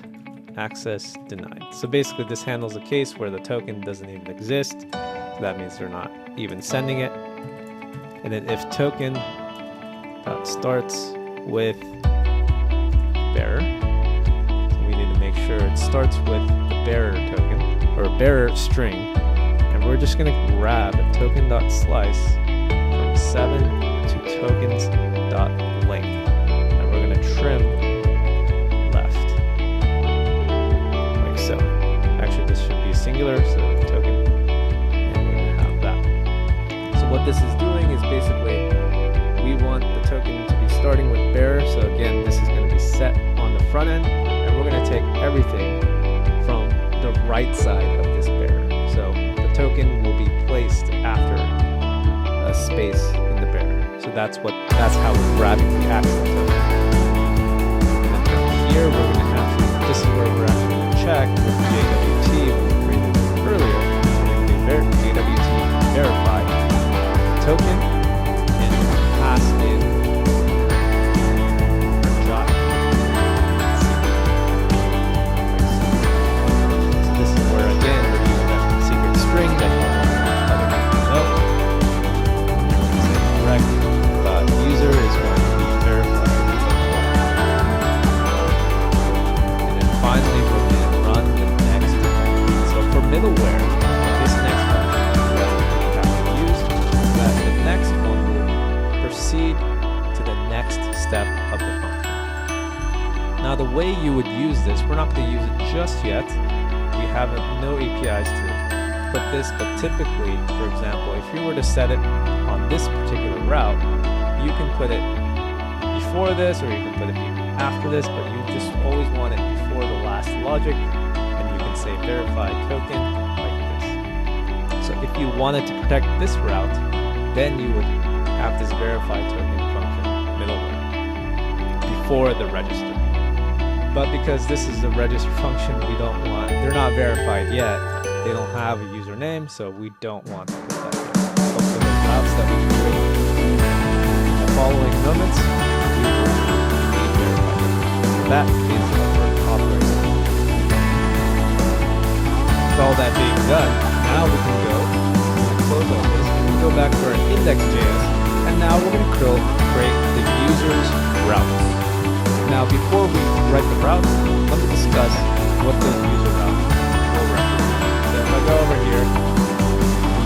access denied. So basically this handles a case where the token doesn't even exist. So that means they're not even sending it. And then if token starts with bearer, so we need to make sure it starts with the bearer token. or a bearer string, and we're just going to grab token.slice from 7 to tokens.length, and we're going to trim left, like so. Actually, this should be singular, so token, and we're going to have that. So what this is doing is basically we want the token to be starting with bearer. So again, this is going to be set on the front end, and we're going to take everything from the right side of this bearer. So the token will be placed after a space in the bearer. So that's how we're grabbing the actual token. And then from here, we're going to actually, this is where we're actually going to check with JWT when we created it earlier. We're going to do JWT verify token and pass in our job. So this is where again we're using that secret string that other people know. And we say correct user is going to be verified. And then finally we're going to run the next. So for middleware, this next function that we have to use, that the next one will proceed to the next step of the function. Now the way you would use this, we're not going to use it just yet. We have no APIs to put this, but typically, for example, if you were to set it on this particular route, you can put it before this or you can put it after this, but you just always want it before the last logic, and you can say verify token like this. So if you wanted to protect this route, then you would have this verify token function middleware before the register. But because this is a register function, we don't want, they're not verified yet, they don't have a username, so we don't want to put that there. But for the routes that we create in the following moments, we will be verified. So that is what we're operating. With all that being done, now we can go close all this, we can go back to our index.js, and now we're going to create the user's routes. Now before we write the routes, let me discuss what those user routes will represent. So if I go over here,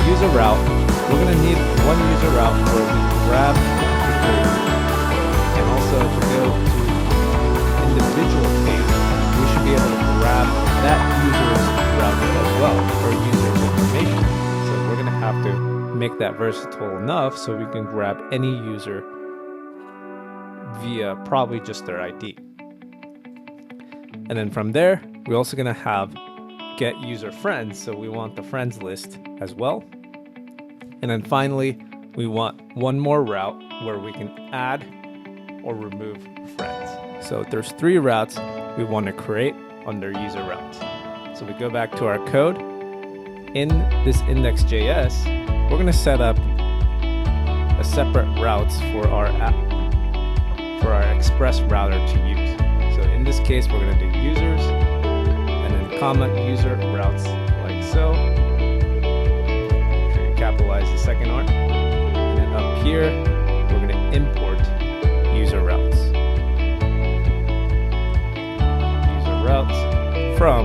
user route, we're going to need one user route where we grab the code. And also if we go to individual page, we should be able to grab that user's route as well, or user's information. So we're going to have to make that versatile enough so we can grab any user via probably just their ID. And then from there, we're also going to have get user friends. So we want the friends list as well. And then finally, we want one more route where we can add or remove friends. So there's 3 routes we want to create under user routes. So we go back to our code. In this index.js, we're going to set up a separate routes for our app, for our express router to use. So in this case, we're going to do users and then comma user routes like so. Make sure you capitalize the second R. And then up here, we're going to import user routes. User routes from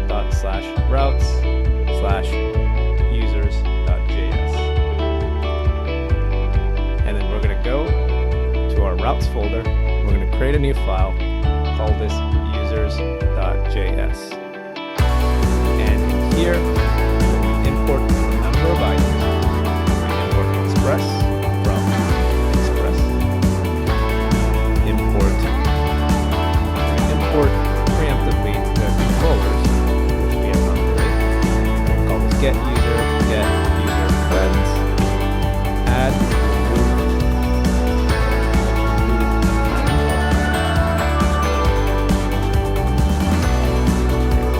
./routes/users.js. And then we're going to go to our routes folder. We're going to create a new file, call this users.js. And here, we import the number of items. We import express from express. Import preemptively the controllers, which we have not created. We call this get user friends, add, remove,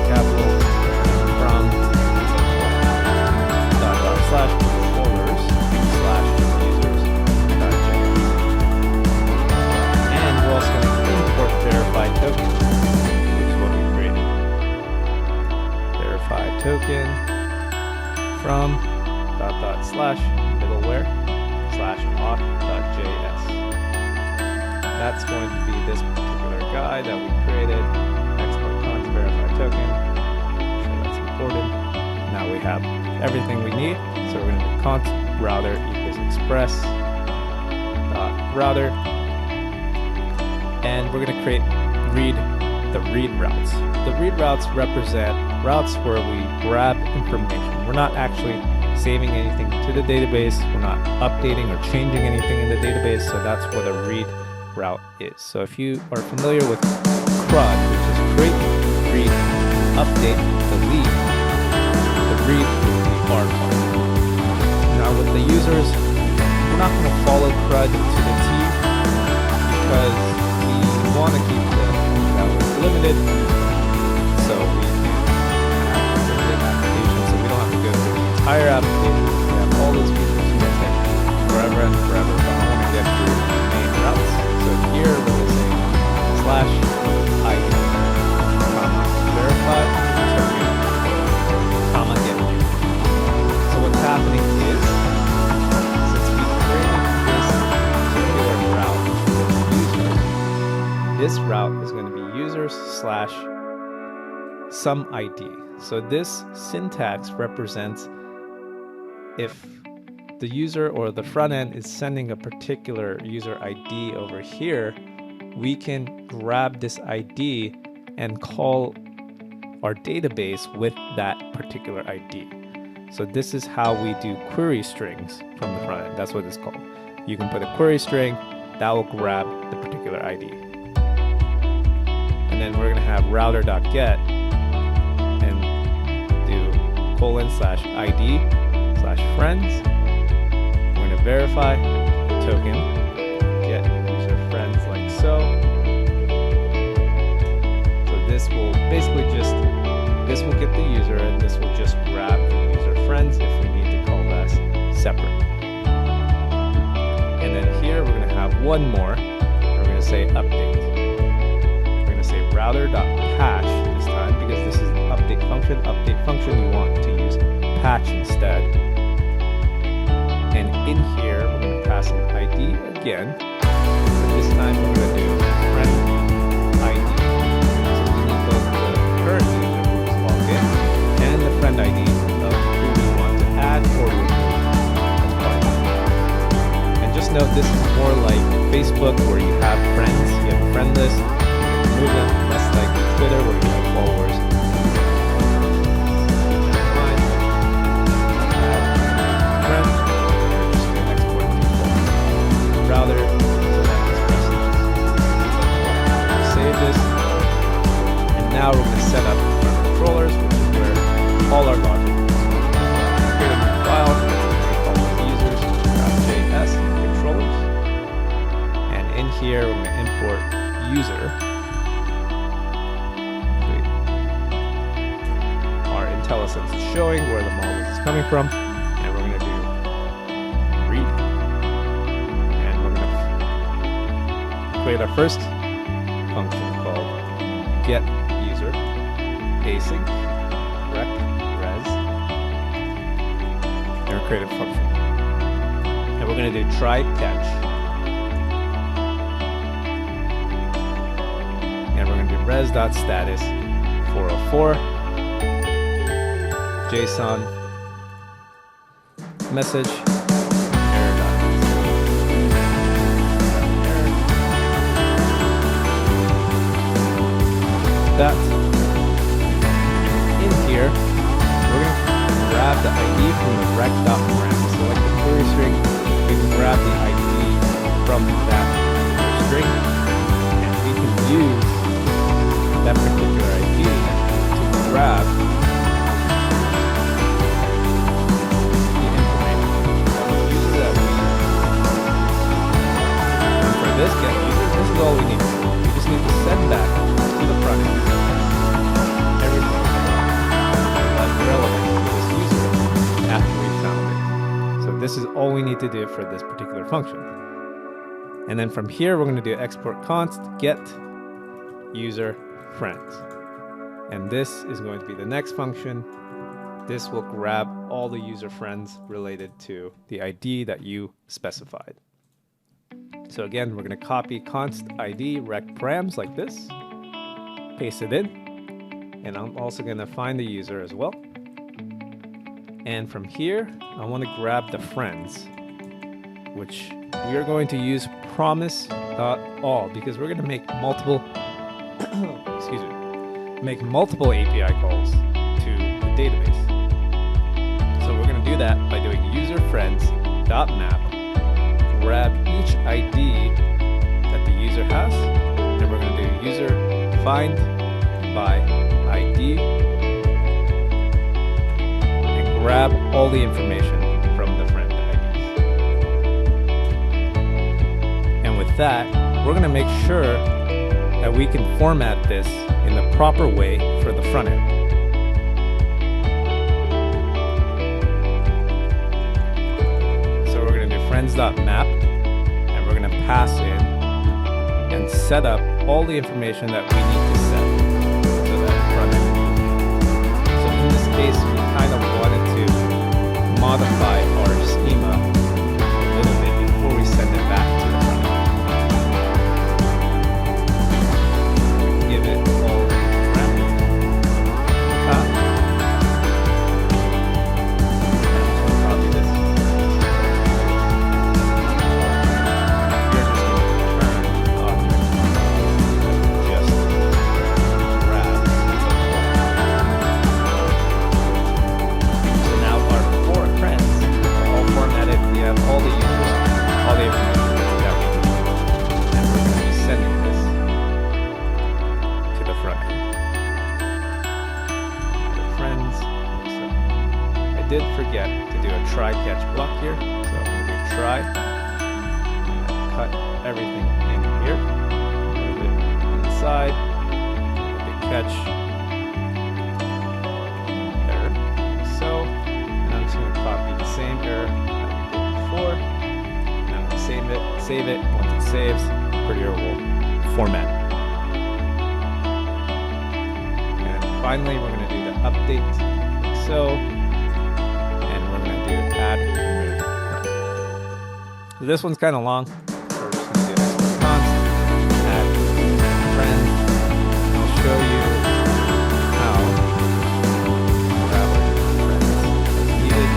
capital from /controllers/users.js. And we're also going to import verified token, which is what we created. Verified token from /middleware/auth.js. That's going to be this particular guy that we created. Export cons verified token. Make sure that's exported. Now we have everything we need. So we're going to do const router equals express dot router, and we're going to create the read routes. The read routes represent routes where we grab information. We're not actually saving anything to the database. We're not updating or changing anything in the database. So that's what a read route is. So if you are familiar with CRUD, which is create, read, update, delete, the read is the R part. Now with the users, we're not going to follow CRUD to the T because we want to keep the values limited. So we have limited applications, so we don't have to go through the entire application. We have all those features going to take forever and forever, but I want to get through the main routes. So here we're going to say /ID, comma, verify, token, comma, get user. So what's happening is, since we created this particular route with users, this route is going to be users / some ID. So this syntax represents if the user or the front end is sending a particular user ID over here, we can grab this ID and call our database with that particular ID. So this is how we do query strings from the front end. That's what it's called. You can put a query string that will grab the particular ID. And then we're going to have router.get and do :/ID/friends. We're going to verify token, get user friends like so. So this will basically this will get the user, and this will just grab the user friends if we need to call this separate. And then here we're going to have one more. We're going to say update. We're going to say router.patch this time because this is an update function. Update function, we want to use patch instead. And in here, we're going to pass an ID again. But this time we're going to do friend ID. So we need both the current user who's logged in and the friend ID of who we want to add or remove as part. And just note, this is more like Facebook where you have friends, you have a friend list, remove them, less like Twitter where you have followers. Router, save this, and now we're going to set up our controllers, which is where all our logic is. Create a new file, call it users.js controllers, and in here we're going to import user. Our IntelliSense is showing where the model is coming from, and we're going to do read. Create our first function called get user async rec res, and we'll create a function. And we're going to do try catch, and we're going to do res.status 404 JSON message. That in here, we're going to grab the ID from the rec.param. So like the query string, we can grab the ID from that string, and we can use that particular ID to grab the information of the user that we use. And for this get user, this is all we need. We just need to send that to the front end. Everything that's relevant to this user after we found it. So this is all we need to do for this particular function. And then from here, we're going to do export const get user friends. And this is going to be the next function. This will grab all the user friends related to the ID that you specified. So again, we're going to copy const ID rec params like this. Paste it in, and I'm also going to find the user as well. And from here, I want to grab the friends, which we are going to use promise.all because we're going to make multiple multiple API calls to the database. So we're going to do that by doing user friends.map, grab each ID that the user has, and we're going to do user find by ID and grab all the information from the friend IDs. And with that, we're going to make sure that we can format this in the proper way for the front end. So we're going to do friends.map, and we're going to pass in and set up all the information that we need to set to that front end. So in this case, we kind of wanted to modify our schema a little bit before we send it back to the front end. Give it all the parameters. Copy this. We're just going to return object just grab. So now our four friends are all formatted. We have all the users, all the information that we need, and we're going to be sending this to the front end. The friends. So I did forget to do a try catch block here, so I'm going to do try. Cut everything in here. Move it inside. The catch. Error. Like so. And I'm just going to copy the same error that I did before. And I'm going to save it. Once it saves, Prettier will format. And finally, we're going to do the update like so. And we're going to do add remove. So this one's kind of long. So we're just going to do this response, add friend. I'll show you how to grab our friends as needed.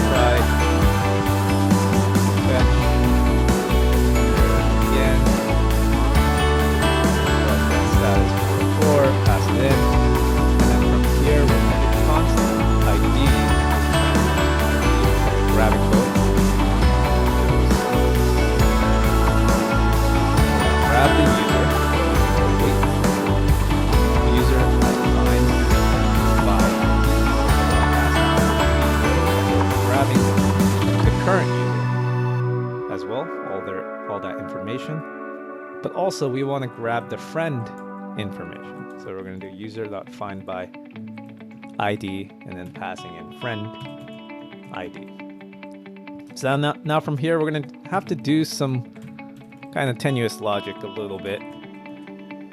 Try. Fetch. Again. Status 4, pass it in. And then from here, we're going to do constant ID. Grab a code. Grab the user. Wait. User has defined by grabbing the current user as well, all that information. But also we want to grab the friend information. So we're going to do user.find by ID and then passing in friend ID. So now from here, we're going to have to do some kind of tenuous logic a little bit,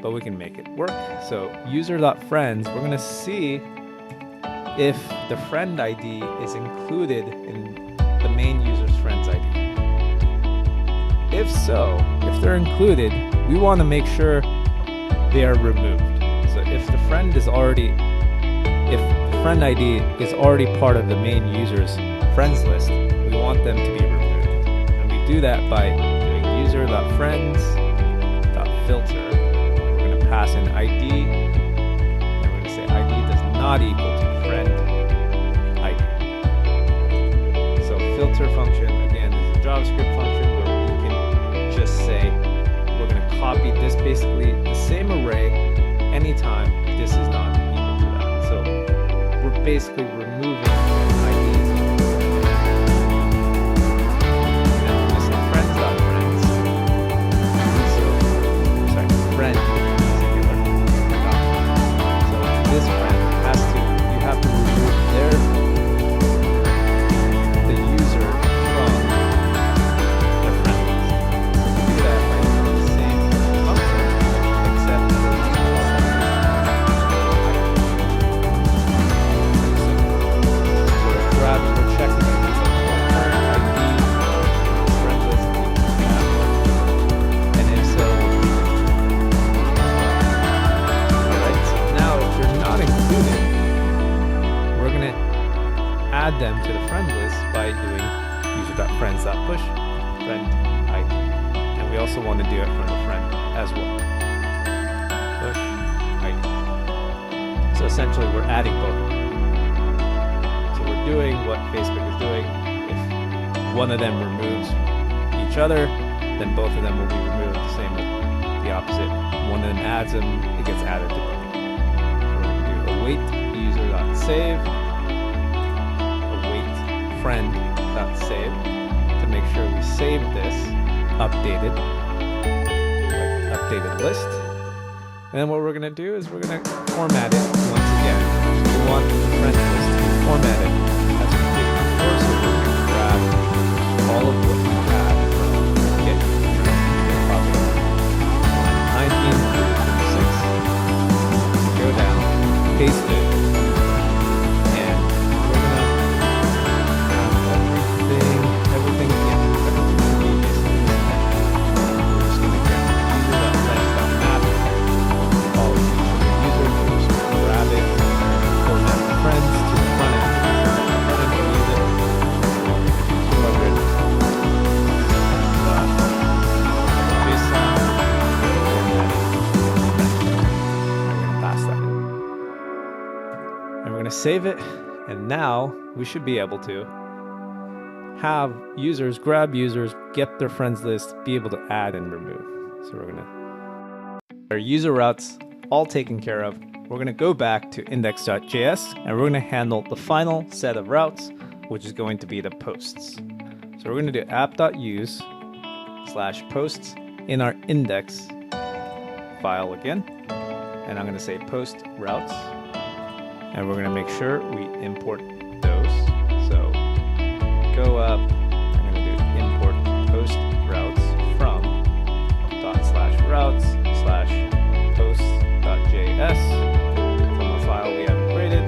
but we can make it work. So user.friends, we're going to see if the friend ID is included in the main user's friends ID. If so, if they're included, we want to make sure they are removed. So if the friend ID is already part of the main user's friends list, we want them to be removed. And we do that by doing user.friends.filter. We're going to pass in ID, and we're going to say ID does not equal to friend ID. So filter function, again, is a JavaScript function where we can just say we're going to copy this, basically the same array anytime this is not equal to that. So we're basically removing IDs. And then we're missing friends.friends. So, sorry, friend singular. So this friend you have to remove the user from their friend list. So we do that by using the same function, except for add them to the friend list by doing user.friends.push friend ID. And we also want to do it from the friend as well. Push ID. So essentially we're adding both. So we're doing what Facebook is doing. If one of them removes each other, then both of them will be removed. The same with the opposite. One of them adds them, it gets added to both. So we're going to do await user.save, await friend.save to make sure we save this updated, like updated list. And then what we're going to do is we're going to format it once again. So we want the friend list to be formatted as we did before, so we're going to grab all of what we had from get line 19 through 26. Go down, paste it, and we're going to have everything we need basically. We're just going to get user.friends.map, all of each of the users, we're just going to grab it, format the friends to the front end. The front end can use it. 200. Save it, and now we should be able to have users grab users, get their friends list, be able to add and remove. So we're gonna our user routes all taken care of. We're gonna go back to index.js and we're gonna handle the final set of routes, which is going to be the posts. So we're gonna do app.use/posts in our index file again, and I'm gonna say post routes. And we're going to make sure we import those. So go up, I'm going to do import post routes from ./routes/posts.js from a file we haven't created.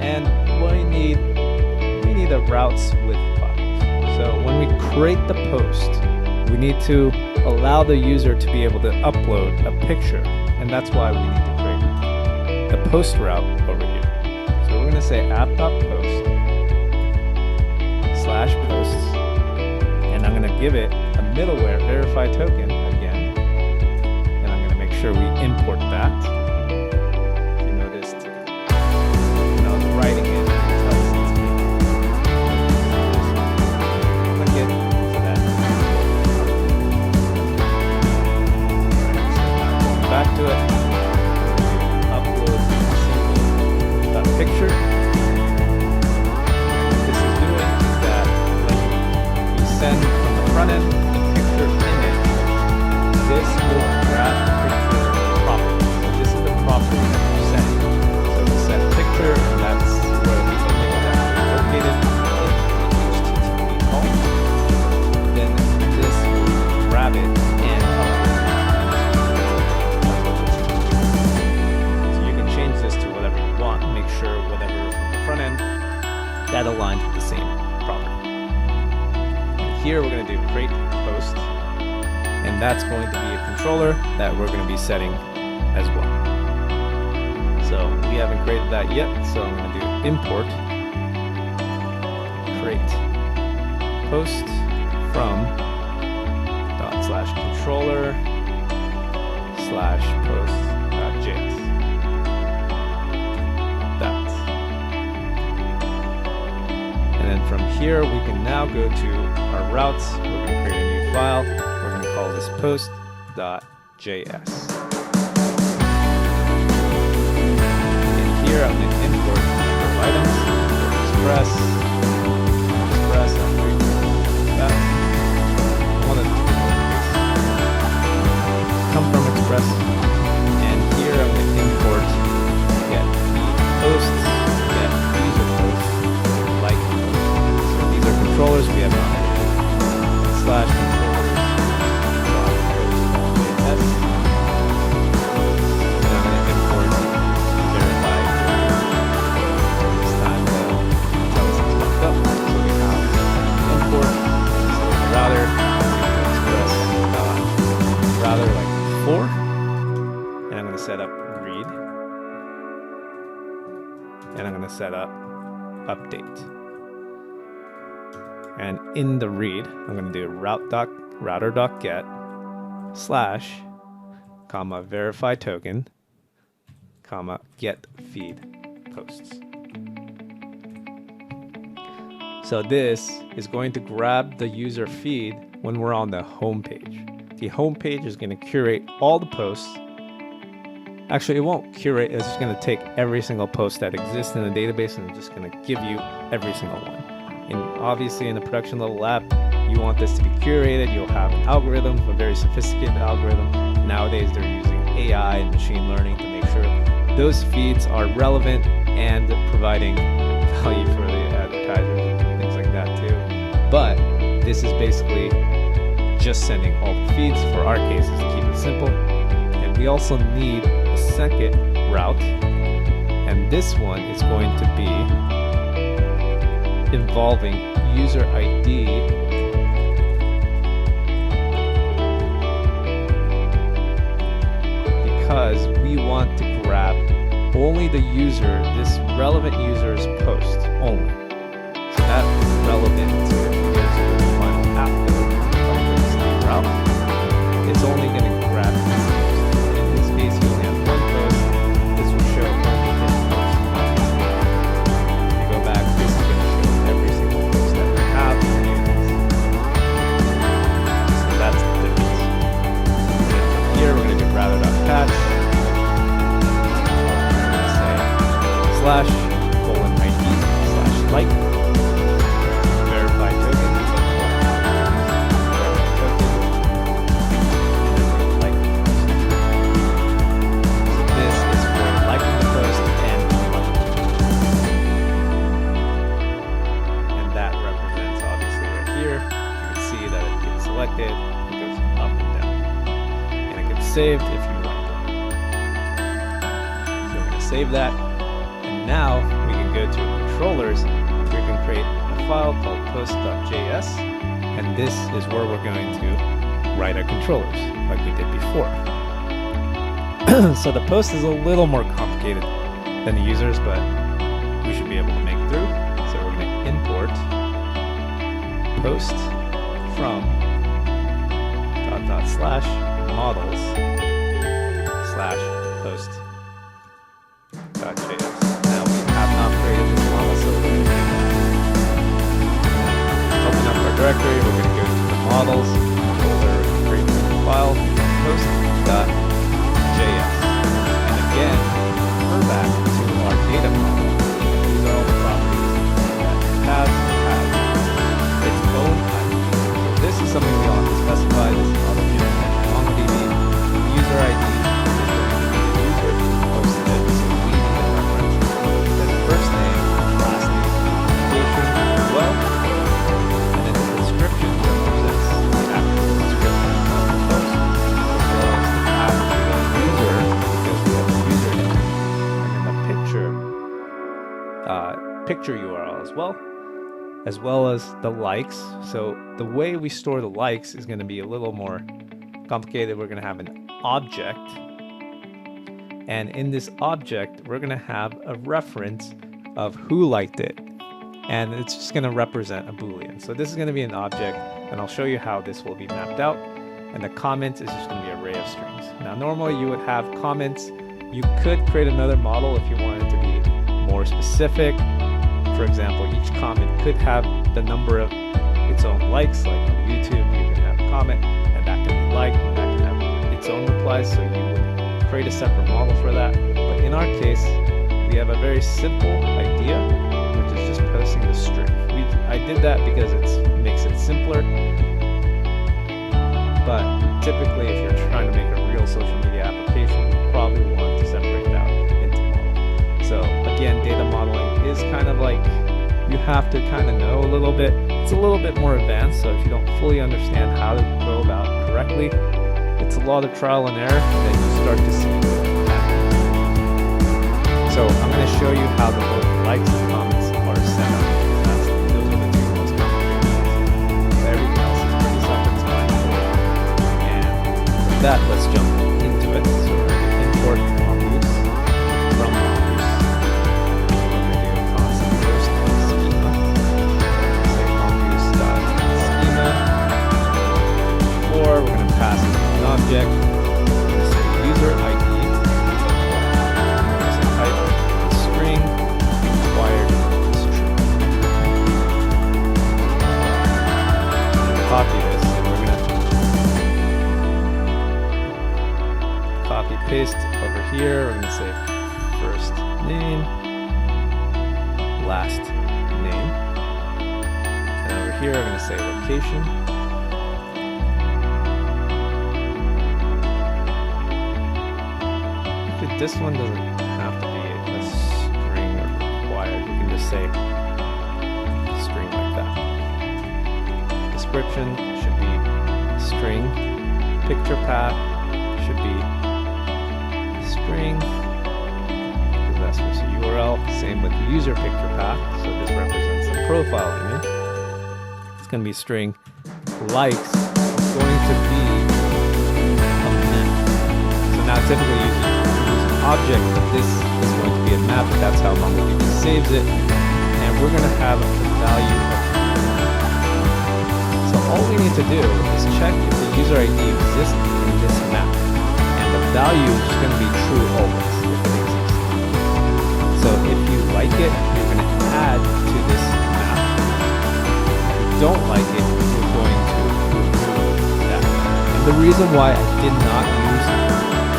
And we need a routes with files. So when we create the post, we need to allow the user to be able to upload a picture. And that's why we need to create the post route over here. So we're going to say app.post/posts, and I'm going to give it a middleware verify token again, and I'm going to make sure we import that. If you noticed, when I was writing it, it tells it to me. Click it, so that back to it. Picture. What this is doing is that when we send from the front end the picture image, this will grab the picture property. So this is the property that we're sending. So we send picture, and that's where the image is actually located in the HTTP call. Then this will grab it and upload it. So you can change this to whatever you want. Make sure whatever from the front end that aligns with the same property. And here we're going to do create post, and that's going to be a controller that we're going to be setting as well. So we haven't created that yet, so I'm going to do import create post from ./controller/post.js. And then from here, we can now go to our routes. We're going to create a new file. We're going to call this post.js. And here, I'm going to import a number of items. Express, that. One of the come from Express. And here, I'm going to import get the posts, get user posts. Controllers we have not edited. /controllers.post.js. And I'm going to import verify. This time they'll tell us it's fucked up. So we have import router express router like before. And I'm going to set up read. And I'm going to set up update. And in the read, I'm going to do router.get slash, comma, verify token, comma, get feed posts. So this is going to grab the user feed when we're on the home page. The home page is going to curate all the posts. Actually, it won't curate. It's just going to take every single post that exists in the database and just going to give you every single one. And obviously in the production level app, you want this to be curated. You'll have an algorithm, a very sophisticated algorithm. Nowadays, they're using AI and machine learning to make sure those feeds are relevant and providing value for the advertisers and things like that too. But this is basically just sending all the feeds for our cases to keep it simple. And we also need a second route. And this one is going to be involving user ID because we want to grab only the user, this relevant user's post only. So that's relevant to the final app code of this route. It's only going to grab this post. In this case, you only have one post. This will show only this post. If you go back, this is going to show every single post that we have. So that's the difference. And from here, we're going to do router.catch. Slash :ID slash like verify token like. This is for liking the post and that represents obviously right here. You can see that it gets selected, it goes up and down, and it gets saved if you like it. So we're going to save that. Now we can go to controllers. We can create a file called post.js, and this is where we're going to write our controllers like we did before. So the post is a little more complicated than the users, but we should be able to make it through. So we're going to import post from /models /post.js. Directory, we're going to go to the models folder, create a file, post.js. And again, refer back to our data model. These are all the properties that have its own ID. So this is something we all have to specify. This is not a MongoDB user ID. User posted it, so we need a reference. Then first name, last name, location as well. Picture URL as well as the likes. So the way we store the likes is going to be a little more complicated. We're going to have an object, and in this object we're going to have a reference of who liked it, and it's just going to represent a boolean. So this is going to be an object, and I'll show you how this will be mapped out. And the comments is just going to be an array of strings. Now normally you would have comments. You could create another model if you wanted to be more specific. For example, each comment could have the number of its own likes, like on YouTube, you can have a comment, and that can be liked, and that can have its own replies, so you would create a separate model for that. But in our case, we have a very simple idea, which is just posting the string. I did that because it makes it simpler, but typically if you're trying to make a real social media application, you probably want to separate that into models. So again, data modeling is kind of like, you have to kind of know a little bit. It's a little bit more advanced, so if you don't fully understand how to go about it correctly, it's a lot of trial and error, and then you start to see patterns. So I'm going to show you how the both likes and comments are set up. Those are the two most complicated things. Everything else is pretty self-explanatory. And with that, let's jump into it. So we're going to import mongoose from mongoose. We're going to do a constant first schema. Say mongoose.get last name. And over here, I'm going to say location. Actually, this one doesn't have to be a string or required. You can just say string like that. Description should be string. Picture path should be string. That's just a URL. Same with user picture path. So this represents the profile image. It's going to be string. Likes is going to be a map. So now typically you use an object, but this is going to be a map. That's how MongoDB saves it. And we're going to have the value of. So all we need to do is check if the user ID exists in this map. And the value is just going to be true always if it exists. So if you like it, you're going to add to this map. If you don't like it, you're going to remove that. And the reason why I did not use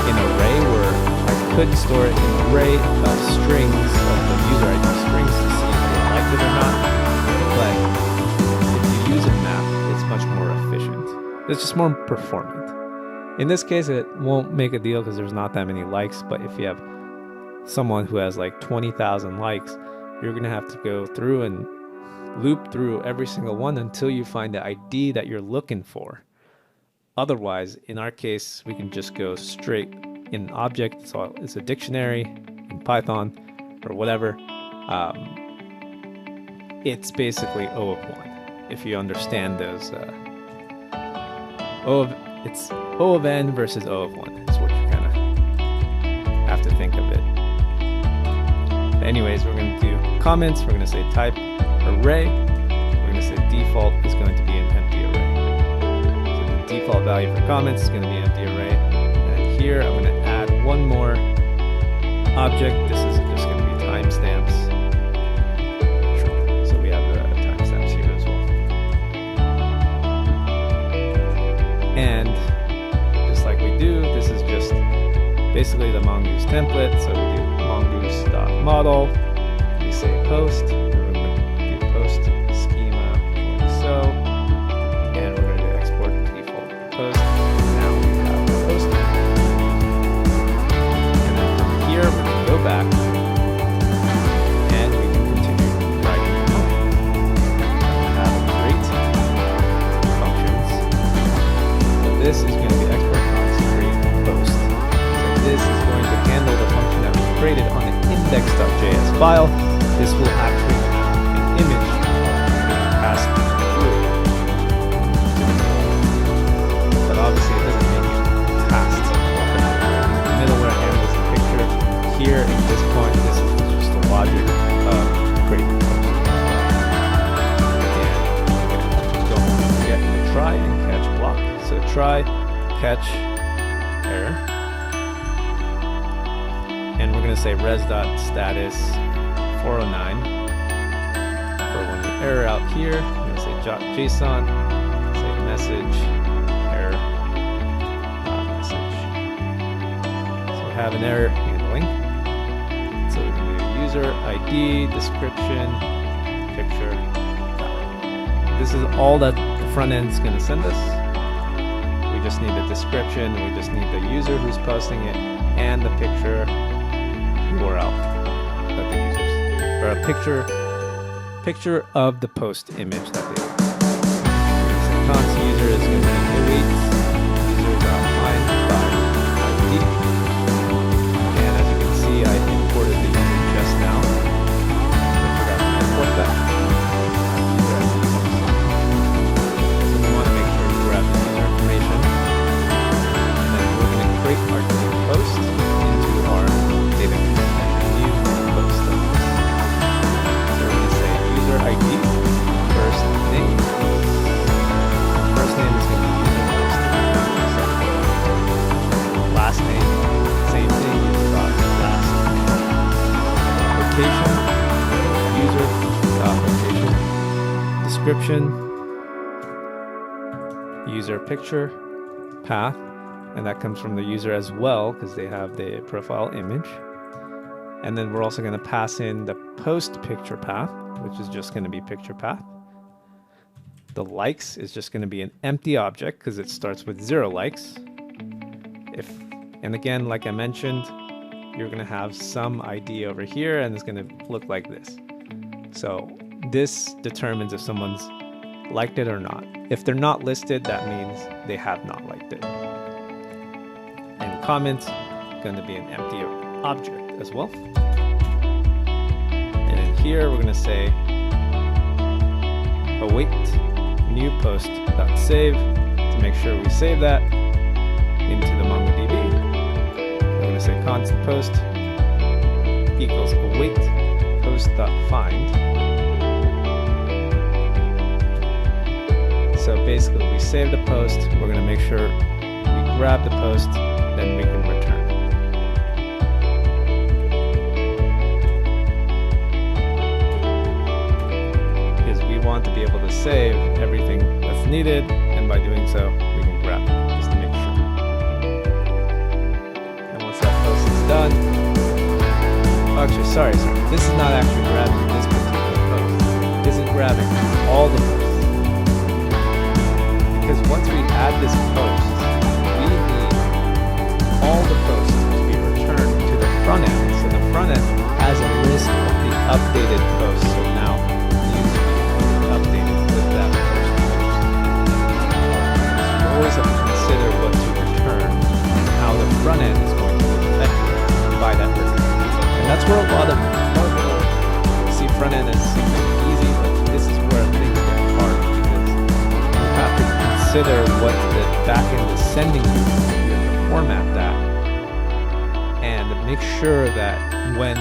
an array where I could store it in an array of strings, of the user ID strings to see if they liked it or not. But if you use a map, it's much more efficient. It's just more performant. In this case, it won't make a deal because there's not that many likes, but if you have someone who has like 20,000 likes, you're going to have to go through and loop through every single one until you find the ID that you're looking for. Otherwise, in our case, we can just go straight in an object. So it's a dictionary in Python or whatever. It's basically O of 1. If you understand those, it's O of n versus O of 1. That's what you kind of have to think of it. Anyways, we're going to do comments. We're going to say type array. We're going to say default is going to be an empty array. So the default value for comments is going to be an empty array. And here I'm going to add one more object. This is just going to be timestamps. So we have the timestamps here as well. And just like we do, this is just basically the Mongoose template. So we do mongoose.model, we say post, and we're going to do post schema like so, and we're going to do export default post. Now we have the post, and then from here we're going to go back, and we can continue writing code. We have great functions. So this is going to be export create post. So this is going to handle the function that we created on the index.js file. This will actually have an image passed through. But obviously it doesn't make it fast. The middleware handles the picture. Here at this point, this is just the logic of creating functions. And don't forget the try and catch block. So try, catch, error. And we're going to say res.status 409 for when we error out here. I'm going to say JSON, say message, error, message. So we have an error handling. So we can do user ID, description, picture. This is all that the front end is going to send us. We just need the description, we just need the user who's posting it, and the picture URL that they use, or a picture of the post image that they use. So const user is going to be await user.find by ID. And as you can see, I imported the user just now. I forgot to import that. So we want to make sure we grab the user information. And then we're going to create our new post into our database. ID, first name. First name is going to be user first name. Last name, same thing, user.last name. Location, user.location. Description, user picture, path, and that comes from the user as well because they have the profile image. And then we're also going to pass in the post picture path, which is just going to be picture path. The likes is just going to be an empty object because it starts with 0 likes. And again, like I mentioned, you're going to have some ID over here and it's going to look like this. So this determines if someone's liked it or not. If they're not listed, that means they have not liked it. And comment going to be an empty object as well. And then here we're going to say await new post.save to make sure we save that into the MongoDB. We're going to say const post equals await post.find. So basically we save the post, we're going to make sure we grab the post, then we can return. Because we want to be able to save everything that's needed, and by doing so, we can grab it, just to make sure. And once that post is done, actually, sorry, this is not actually grabbing this particular post. This is grabbing all the posts. Because once we add this post, we need all the posts to be returned to the front end. So the front end has a list of the updated posts. So now the user will be updated with that post. So you always have to consider what to return and how the front end is going to be affected by that return. And that's where a lot of Mongo, see front end as something easy, but this is where things get hard because you have to consider what the backend is sending you. You have to format that and make sure that when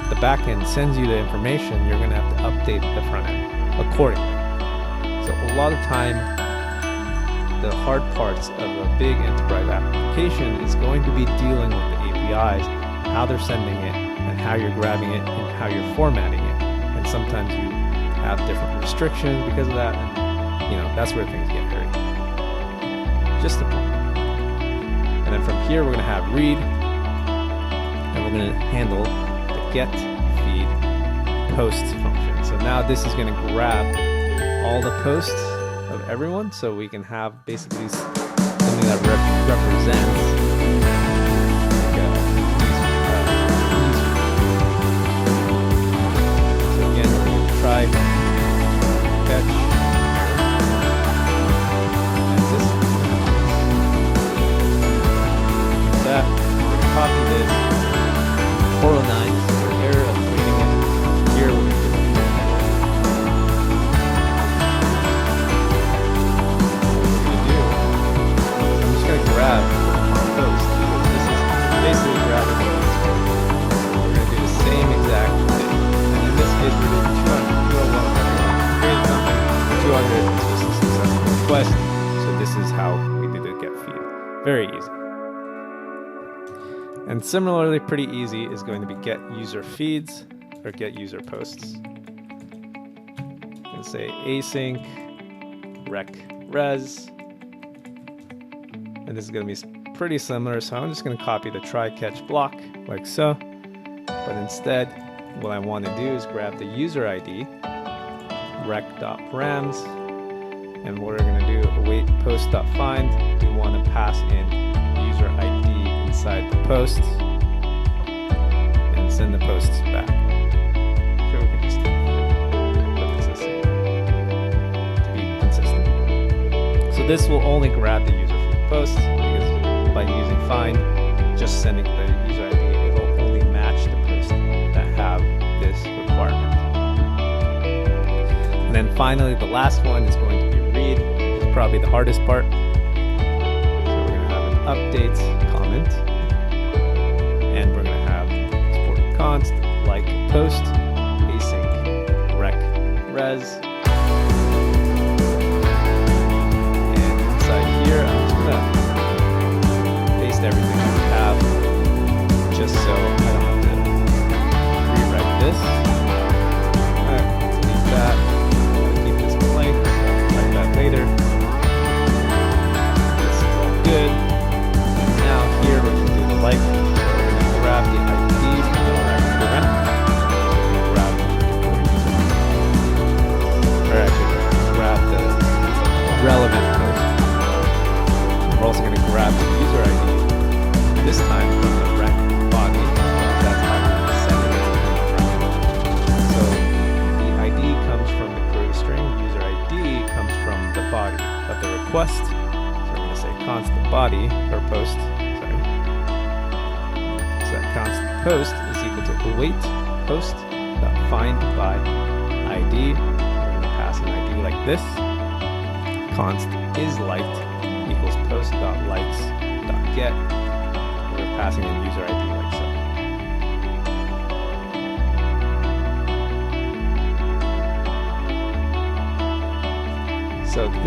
the backend sends you the information, you're going to have to update the front end accordingly. So a lot of time, the hard parts of a big enterprise application is going to be dealing with the APIs, how they're sending it, and how you're grabbing it, and how you're formatting it. And sometimes you have different restrictions because of that. And, that's where things get hairy. Just a point. And then from here, we're going to have read, and we're going to handle the get, feed, post function. So now this is going to grab all the posts of everyone, so we can have basically something that represents So again, we're going to try catch. That we're going to copy this 409 for error of reading it. Here we're going to do it. What we're going to do, I'm just going to grab our post. This is basically grabbing the post. We're going to do the same exact thing. And in this case, we're doing 200, create something, 200, it's just a successful request. So this is how we do the get feed. Very easy. And similarly, pretty easy is going to be get user feeds or get user posts. You can say async rec res. And this is going to be pretty similar. So I'm just going to copy the try catch block like so. But instead, what I want to do is grab the user ID rec.params. And what we're going to do, await post.find. We want to pass in user ID inside the posts and send the posts back. So we can just put this as to be consistent. So this will only grab the user feed posts because by using find, just sending the user ID, it will only match the posts that have this requirement. And then finally, the last one is going to be read, which is probably the hardest part. So we're going to have an update comment. And we're going to have export const like post async rec res. And inside here, I'm just going to paste everything that we have just so I don't have to rewrite this. Alright, delete that. I'm going to keep this blank. I'll write that later. This is all good. Now here we're going to do the like. Grab the ID from the rec request. So we're going to say const body or post. Sorry. So that const post is equal to await post dot find by ID. We're going to pass an ID like this. Const is liked equals post dot likes dot get. We're passing in user ID like so. So what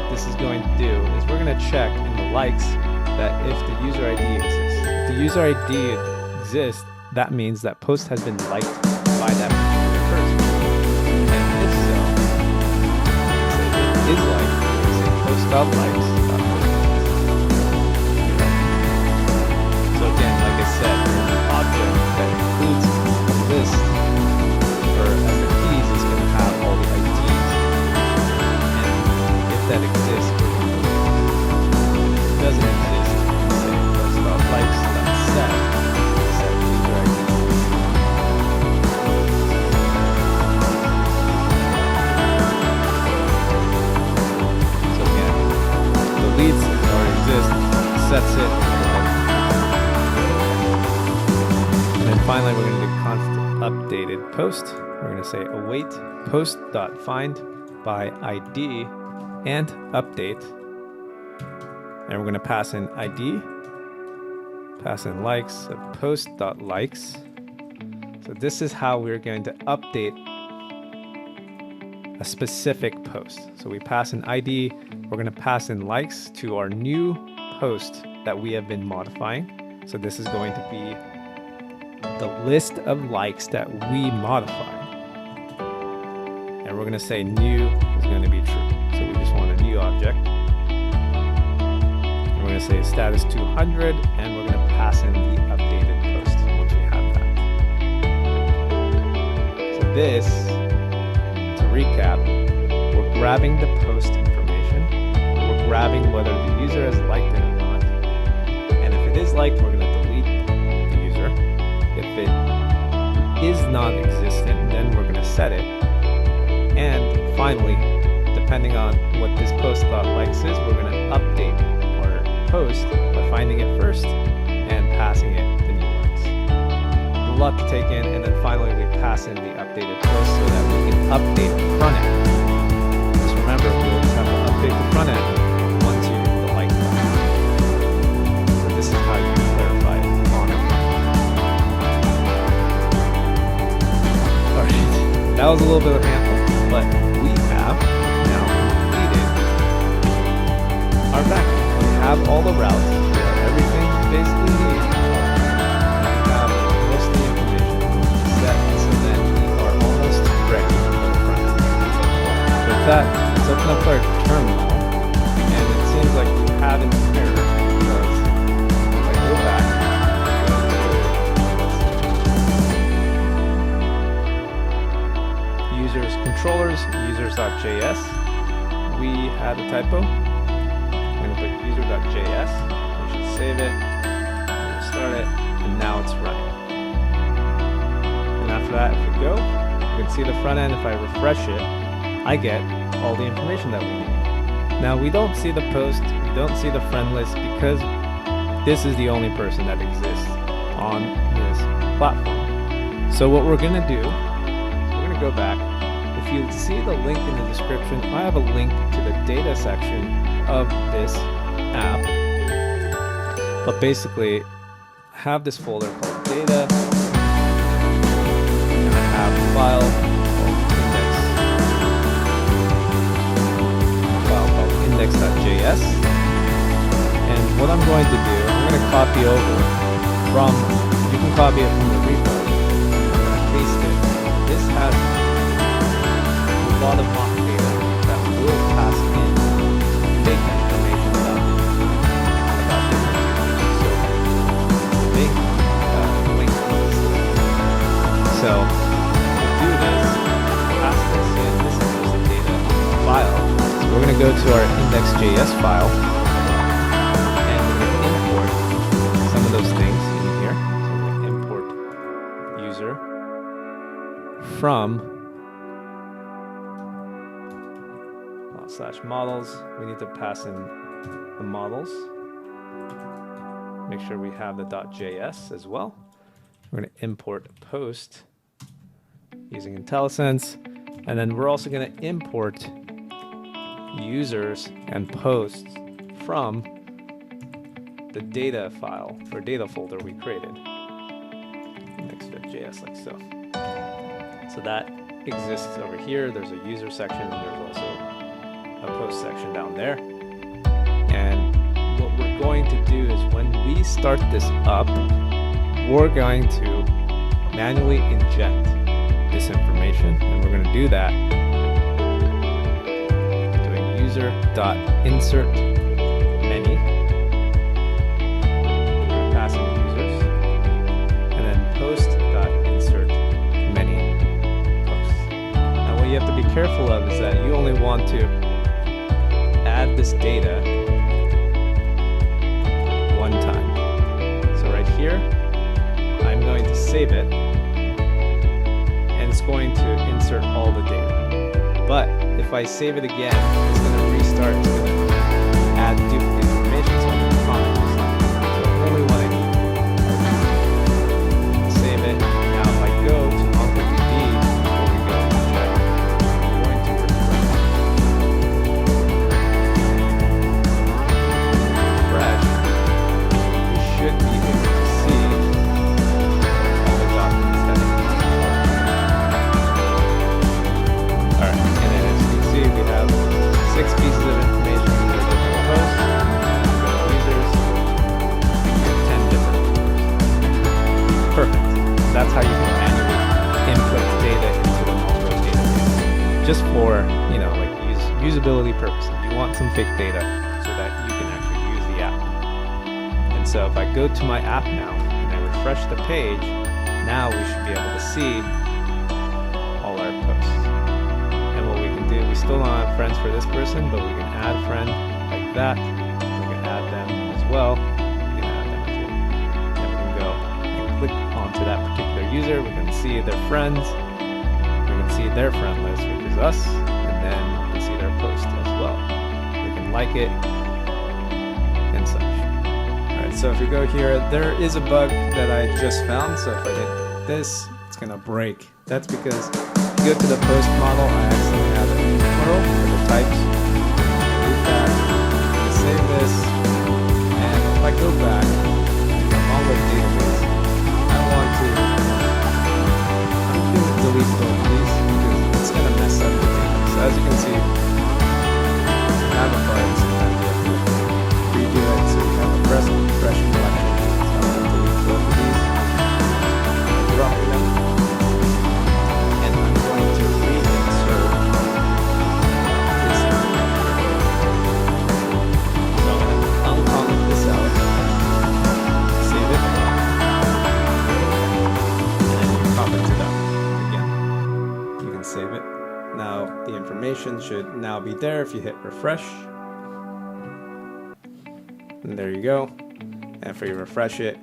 this is going to do is we're going to check in the likes that if the user ID exists. If the user ID exists, that means that post has been liked by that particular person. And if so, say it is liked, we say post.likes. So again, like I said, there's an object that includes a list for as the keys is going to have all the IDs. That exists, if it doesn't exist, say post.likes set user ID. So again, deletes if it already exists, sets it, and then finally we're going to do const updated post. We're going to say await post.find by ID and update, and we're going to pass in ID, pass in likes, post.likes. So this is how we're going to update a specific post. So we pass in ID, we're going to pass in likes to our new post that we have been modifying. So this is going to be the list of likes that we modified, and we're going to say new is going to be true. So we just want a new object. And we're going to say status 200, and we're going to pass in the updated post once we have that. So this, to recap, we're grabbing the post information. We're grabbing whether the user has liked it or not. And if it is liked, we're going to delete the user. If it is not existent, then we're going to set it. And finally, depending on what this post.likes is, we're going to update our post by finding it first and passing it the new likes. A lot to take in, and then finally we pass in the updated post so that we can update the front end. Just remember, we always have to update the front end once you the like button. So this is how you can clarify it on it. Alright, that was a little bit of a handful, but we have our backend. We have all the routes, we have everything we basically need. We have most of the information set, so then we are almost ready for the front end. With that, let's open up our terminal, and it seems like we have an error, because if I go back, users controllers, users.js, we had a typo. I'm going to put user.js, we should save it, we'll start it, and now it's running. And after that, if we go, you can see the front end. If I refresh it, I get all the information that we need. Now we don't see the post, we don't see the friend list, because this is the only person that exists on this platform. So what we're going to do is we're going to go back. If you see the link in the description, I have a link to the data section of this app. But basically, I have this folder called data, and I have a file called index.js. And what I'm going to do, I'm going to copy over from, you can copy it from the repo, I'm going to paste it. This has a lot of mock data that will pass in fake information about different users. So big link to this. So to do this, pass this in. This is just a data file. So we're going to go to our index.js file, and we're going to import some of those things in here. So we're going to import user from import/models. We need to pass in the models. Make sure we have the .js as well. We're going to import post using IntelliSense, and then we're also going to import users and posts from the data file or data folder we created next.js, like so. So that exists over here. There's a user section, and there's also a post section down there. And what we're going to do is when we start this up, we're going to manually inject this information, and we're going to do that doing user.insert many. We're going to pass in users, and then post.insert many posts. Now what you have to be careful of is that you only want to add this data one time. So right here, I'm going to save it, and it's going to insert all the data. But if I save it again, it's going to restart, it's going to add duplicate information, so I'm going to comment this. So only one I need. Save it. Now if I go to MongoDB, before we go and check, I'm going to refresh. We should be able to see all the documents that it needs. Alright, and then as you can see, we have 6 pieces of information. These are different posts, users, we have 10 different users. Perfect. That's how you can manually input data into the Mongo database. Just for, like usability purposes. You want some fake data so that you can actually use the app. And so if I go to my app now and I refresh the page, now we should be able to see all our posts. And what we can do, we still don't have friends for this person, but we can add a friend like that. We can add them as well. We can add them as well. And we can go and click onto that particular user. We can see their friends. We can see their friend list, which is us. And then we can see their post as well. We can like it and such. Alright, so if we go here, there is a bug that I just found. So if I hit this, it's going to break. That's because if you go to the post model, I actually have a plural for the types. Delete that. I'm going to save this. And if I go back to the Mongo database, I want to delete both of these because it's going to mess up the data. So as you can see, I have a bug. Sometimes you have to redo it so you have a fresh collection. So I'm going to delete both of these. Drop them. And I'm going to reinsert this out. So I'm going to uncomment this out. Save it. And then you comment it out again. You can save it. Now the information should now be there if you hit refresh. And there you go. And if you refresh it,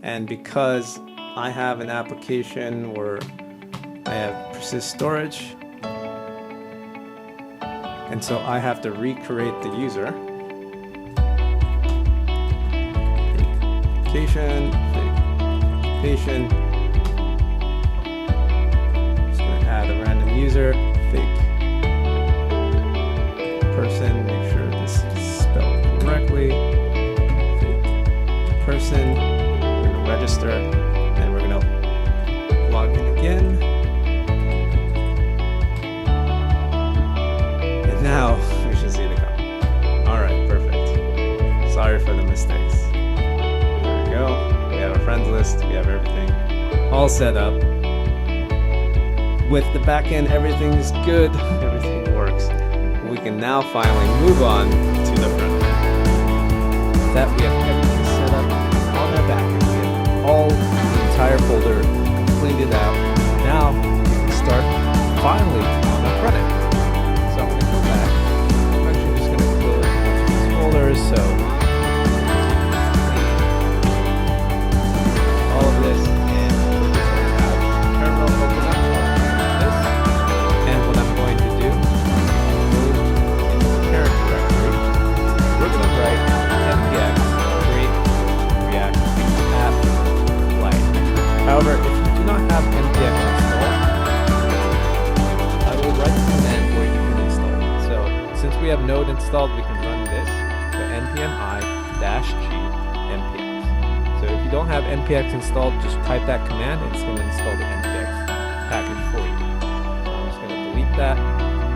and because I have an application where I have persist storage, and so I have to recreate the user. Authentication, fake authentication. Just gonna add a random user, fake person, make sure this is spelled correctly. Fake person. Register, and we're going to log in again. And now we should see the comment. Alright, perfect. Sorry for the mistakes. There we go. We have a friends list. We have everything all set up. With the backend, everything is good. Everything works. We can now finally move on to the front end. With that, we have everything set up on our backend. All the entire folder completed out. Now you can start finally on the front end. So I'm going to go back. I'm actually just going to close these folders. So all of this and installed, we can run this, the npm i-g npx. So if you don't have npx installed, just type that command and it's going to install the npx package for you. So I'm just going to delete that,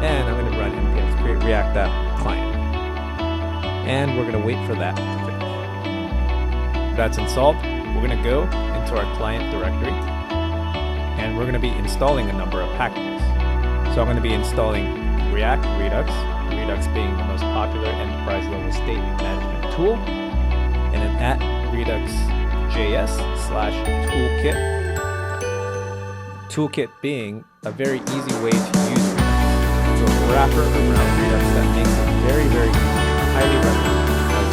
and I'm going to run npx create react app client. And we're going to wait for that to finish. That's installed. We're going to go into our client directory, and we're going to be installing a number of packages. So I'm going to be installing React Redux, Redux being the most popular enterprise level state management tool, and then at redux.js/toolkit. Toolkit being a very easy way to use Redux. It's a wrapper around Redux that makes it very, very easy. Highly recommend because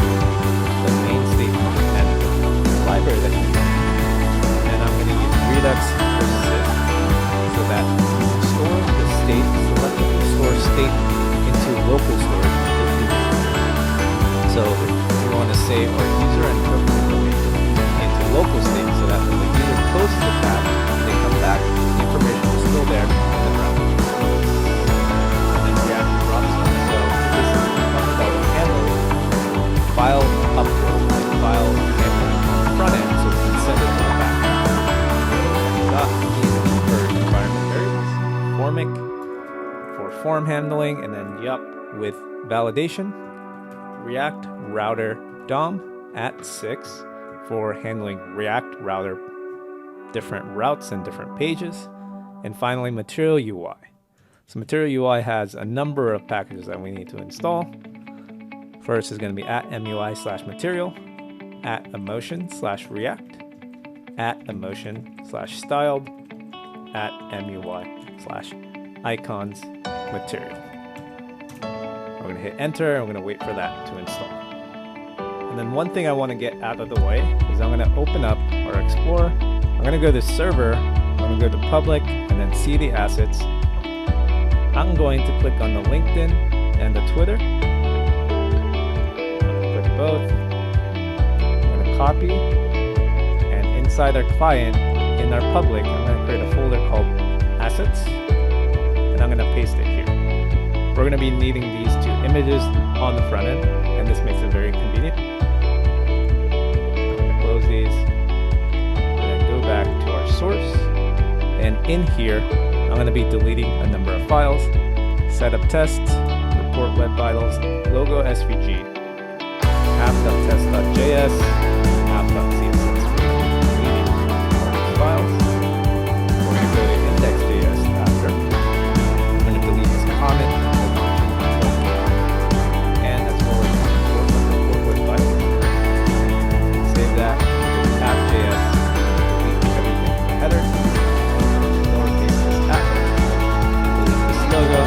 the main state management library that you use. And I'm going to use Redux persist so that you can store the state, selectively store state into local storage if you need. So if you want to save our user and cookie information into local state so that when the user closes the tab, they come back, the information is still there in the browser. And then React drops them. So this is the function that will handle file upload and file handling on the front end so we can send it to the back end. For environment variables, formic for form handling, and then yup with validation. React router DOM at 6 for handling React router different routes and different pages. And finally, Material UI. So Material UI has a number of packages that we need to install. First is going to be at MUI/material, at emotion/react, at emotion/styled, at MUI/icons material. We're going to hit enter and we're going to wait for that to install. And then one thing I want to get out of the way is I'm going to open up our Explorer. I'm going to go to server, I'm going to go to public, and then see the assets. I'm going to click on the LinkedIn and the Twitter. I'm going to click both. I'm going to copy, and inside our client, in our public, I'm going to create a folder called assets, and I'm going to paste it here. We're going to be needing these two images on the front end, and this makes it very convenient. I'm going to close these, and then go back to our source. And in here, I'm going to be deleting a number of files: setup tests, report web vitals, logo SVG, app.test.js, app.css. Deleting all these files. We're going to go to index.js after. I'm going to delete this comment. That app.js, delete everything in the header, lowercase this app, delete this logo,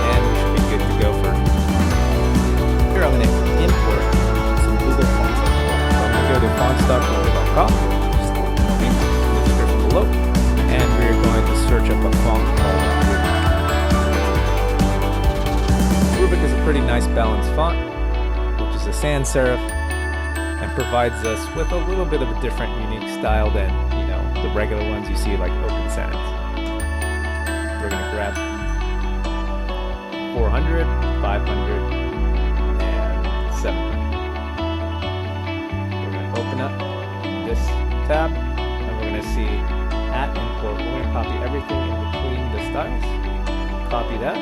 and we should be good to go for here. I'm going to import some Google fonts. So I'm going to go to fonts.google.com, just link in the description below, and we're going to search up a font called Rubik. Rubik is a pretty nice balanced font, which is a sans serif, and provides us with a little bit of a different, unique style than, the regular ones you see like Open Sans. We're going to grab 400, 500, and 700. We're going to open up this tab, and we're going to see at import. We're going to copy everything in between the styles. Copy that.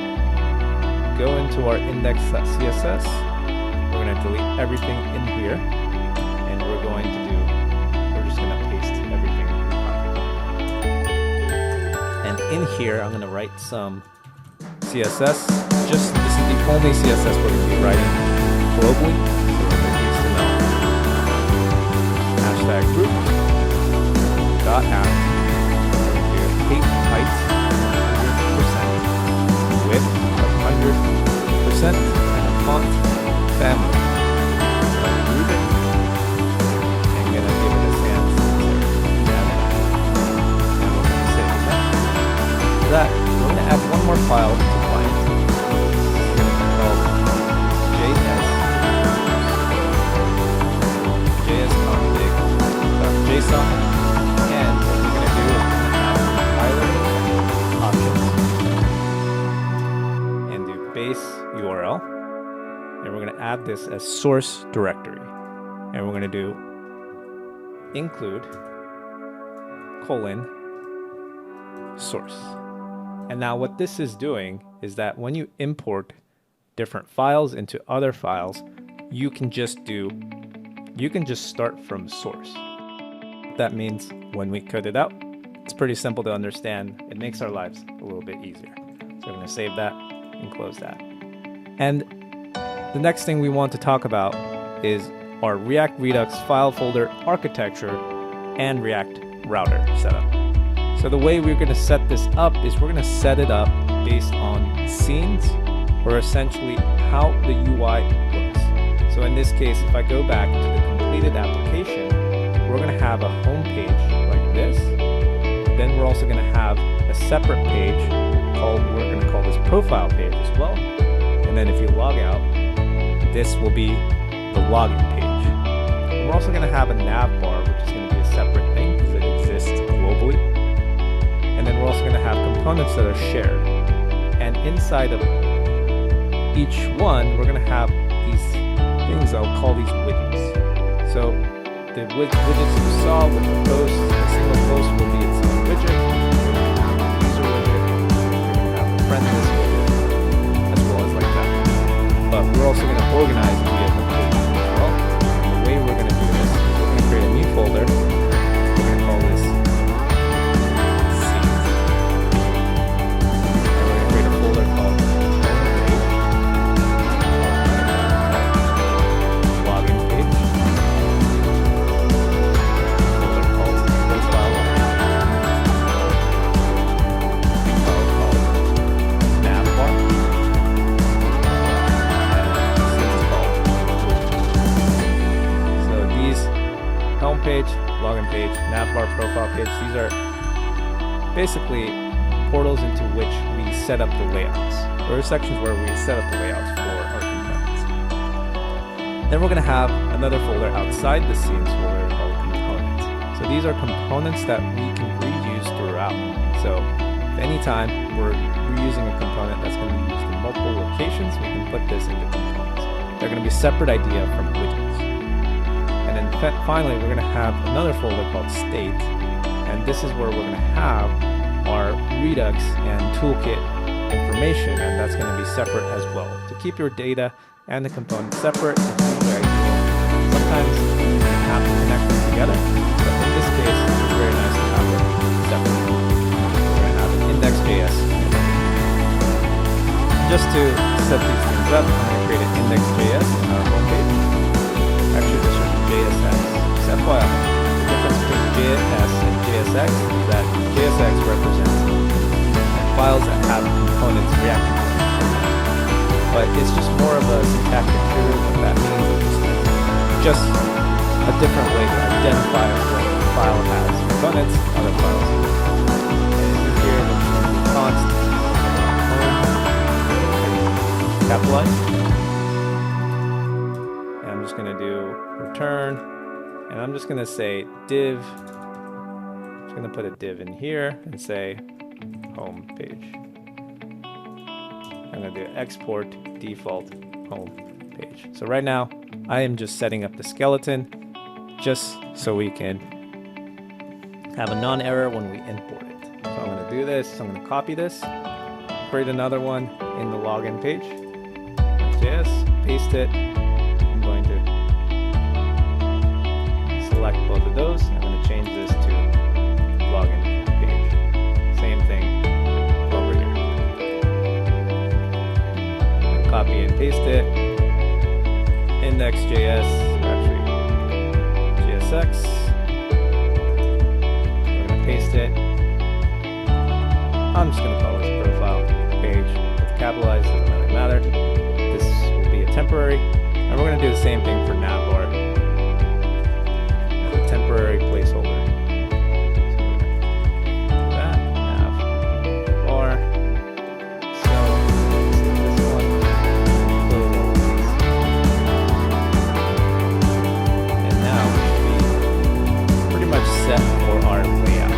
Go into our index.css. We're going to delete everything in here. We're just going to paste everything we copied. And in here, I'm going to write some CSS. This is the only CSS we're going to be writing globally. So we're going to use hashtag group dot app. We're going to do height 100%, width of 100%, and a font family. That we're going to add one more file to client. It's going to be called JS add this as source directory. And we're going to do include colon source. And now what this is doing is that when you import different files into other files, you can just start from source. That means when we code it out, it's pretty simple to understand. It makes our lives a little bit easier. So we're going to save that and close that. And the next thing we want to talk about is our React Redux file folder architecture and React router setup. So the way we're going to set this up is we're going to set it up based on scenes, or essentially how the UI looks. So in this case, if I go back to the completed application, we're going to have a home page like this. Then we're also going to have a separate page we're going to call this profile page as well. And then if you log out, this will be the login page. And we're also going to have a navbar, which is going to be a separate thing because it exists globally. And then we're also going to have components that are shared. And inside of each one, we're going to have these things I'll call these widgets. So the widgets you saw with the post, a single post will be its own widget. User widget, we're going to have a friend list widget, as well as like that. But we're also going to organize via the page as well. The way we're going to do this, we're going to create a new folder. We're going to call this scenes. And we're going to create a folder called login page. Folder called profile. File called navbar. Page, login page, navbar profile page. These are basically portals into which we set up the layouts, or sections where we set up the layouts for our components. Then we're going to have another folder outside the scenes folder called components. So these are components that we can reuse throughout. So if anytime we're reusing a component that's going to be used in multiple locations, we can put this into components. They're going to be a separate idea from widgets. And then finally, we're going to have another folder called state, and this is where we're going to have our Redux and Toolkit information, and that's going to be separate as well. To keep your data and the components separate, it's very cool. Sometimes you can have to connect them together, but in this case, it's very nice to have them separate. We're going to have an index.js. Just to set these things up, I'm going to create an index.js on our homepage. Actually, this should be JSX. So FYI, the difference between JS and JSX is that JSX represents files that have components reacting to each other. But it's just more of a syntactic trigger. What that means is just a different way to identify when a file has components, other files. And in here, there's going to be const home, capitalized. I'm just going to do return, and I'm just going to say div. I'm just going to put a div in here and say home page. I'm going to do export default home page. So right now, I am just setting up the skeleton just so we can have a non-error when we import it. So I'm going to do this. I'm going to copy this, create another one in the login page, JS, paste it. I'm going to select both of those. I'm going to change this to login page. Same thing over here. I'm going to copy and paste it. Index.js, actually JSX. I'm going to paste it. I'm just going to call this profile page with capitalized, doesn't really matter. This will be a temporary. And we're going to do the same thing for navbar as a temporary placeholder. So we're going to do that, navbar. So this one, close all of these. And now we should be pretty much set for our layout.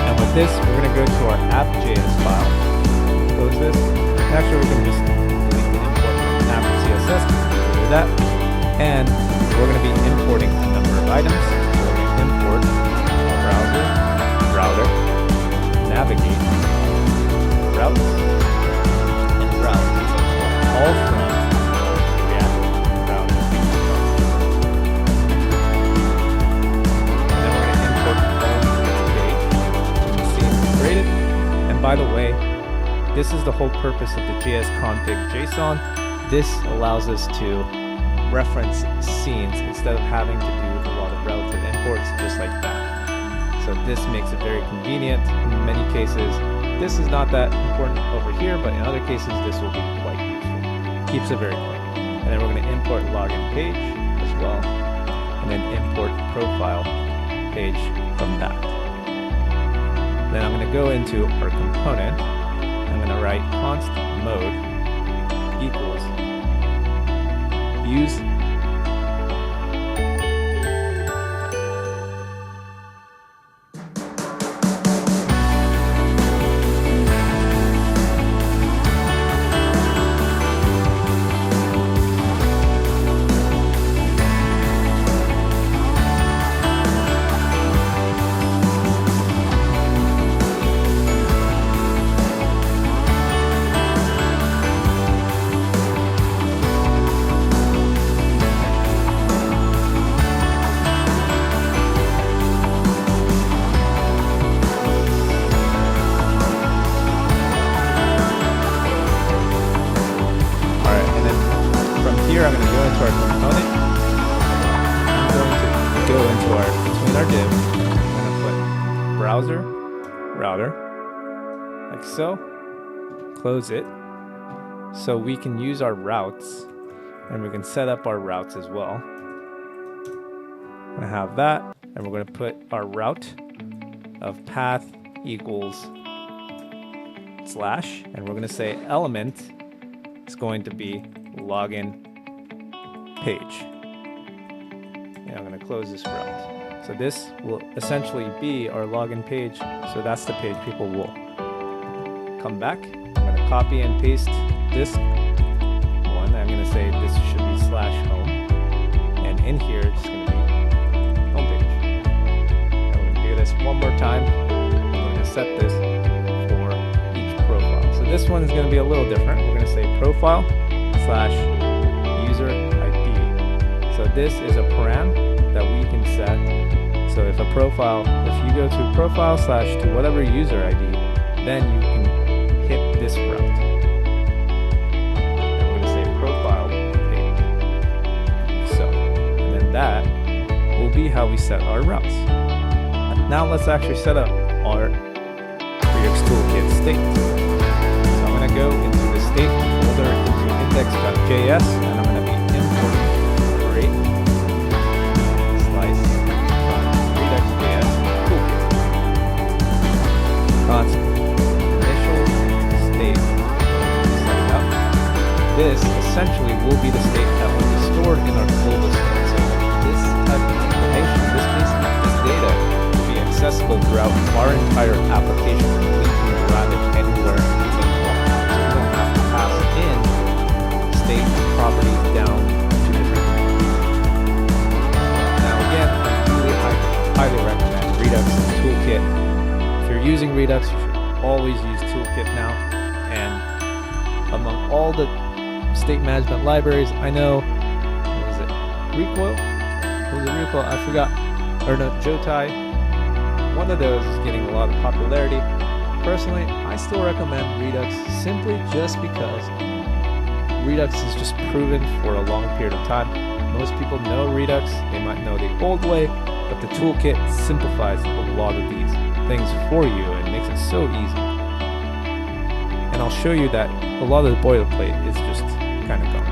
And with this, we're going to go to our app.js file. Close this. Actually, we can just delete the import from app.css. just do that. And we're going to be importing a number of items. So we're going to import browser, router, navigate, routes, and browse. All from React router. And then we're going to import home page from the scene created. And by the way, this is the whole purpose of the JS config JSON. This allows us to reference scenes instead of having to do a lot of relative imports just like that. So this makes it very convenient. In many cases, this is not that important over here, but in other cases, this will be quite useful. Keeps it very quick. And then we're going to import login page as well, and then import profile page from that. Then I'm going to go into our component. I'm going to write const mode equals use here. I'm going to go into our component. I'm going to go into between our div. I'm going to put browser, router, like so. Close it. So we can use our routes, and we can set up our routes as well. I'm going to have that, and we're going to put our route of path equals slash, and we're going to say element is going to be login page. And I'm going to close this route. So this will essentially be our login page. So that's the page people will come back. I'm going to copy and paste this one. I'm going to say this should be slash home. And in here, it's going to be homepage. And we're going to do this one more time. I'm going to set this for each profile. So this one is going to be a little different. We're going to say profile slash user ID. So this is a param that we can set. So if a profile, if you go to profile slash to whatever user ID, then you can hit this route. And we're going to say profile page. So, and then that will be how we set our routes. Now let's actually set up our Redux Toolkit state. So I'm going to go into the state folder into index.js, and I'm going to be importing create slice Redux.js toolkit. Constant initial state setting up. This essentially will be the state that will be stored in our global state. So this type of information, this data will be accessible throughout our entire application. We can grab it anywhere we want. So we don't have to pass in state properties down to different components. Now again, I really highly recommend Redux and Toolkit. If you're using Redux, you should always use Toolkit now. And among all the state management libraries, I know, what was it? Recoil? Was it Recoil? I forgot. Or no, Jotai. One of those is getting a lot of popularity. Personally, I still recommend Redux simply just because Redux is just proven for a long period of time. Most people know Redux, they might know the old way, but the toolkit simplifies a lot of these things for you and makes it so easy. And I'll show you that a lot of the boilerplate is just kind of gone.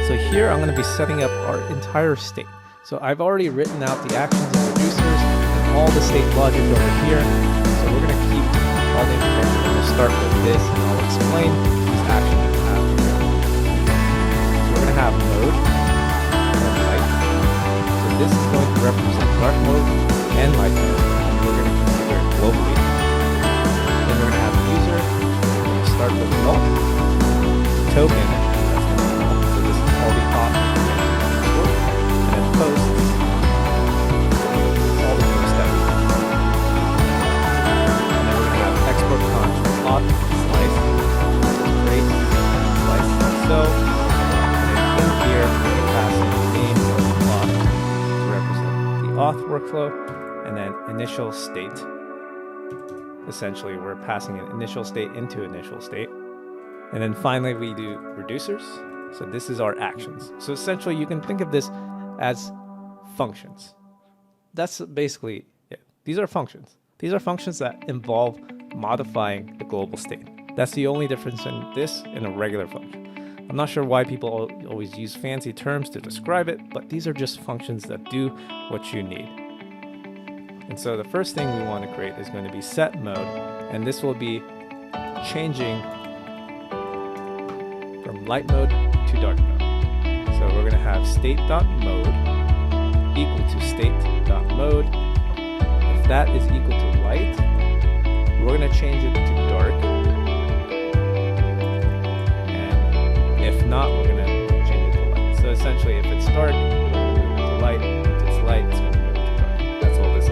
So here I'm going to be setting up our entire state. So I've already written out the actions and reducers and all the state logic over here. So we're going to keep all the information. We're going to start with this, and I'll explain these actions we have here. So we're going to have mode and light. So this is going to represent dark mode and light mode, and we're going to configure it globally. Then we're going to have user. We're going to start with null. Token, that's going to be the auth and then post all the posts that we do. And then we're going to have export const auth slice, great slice like so. And in here, we're passing the name of auth to represent the auth workflow, and then initial state. Essentially, we're passing an initial state into initial state. And then finally, we do reducers. So this is our actions. So essentially, you can think of this as functions. That's basically it. These are functions. These are functions that involve modifying the global state. That's the only difference in this and a regular function. I'm not sure why people always use fancy terms to describe it, but these are just functions that do what you need. And so the first thing we want to create is going to be set mode, and this will be changing from light mode to dark mode. So we're going to have state.mode equal to state.mode. If that is equal to light, we're going to change it to dark. And if not, we're going to change it to light. So essentially, if it's dark, we're going to move it to light. If it's light, it's going to move it to dark. That's all this is.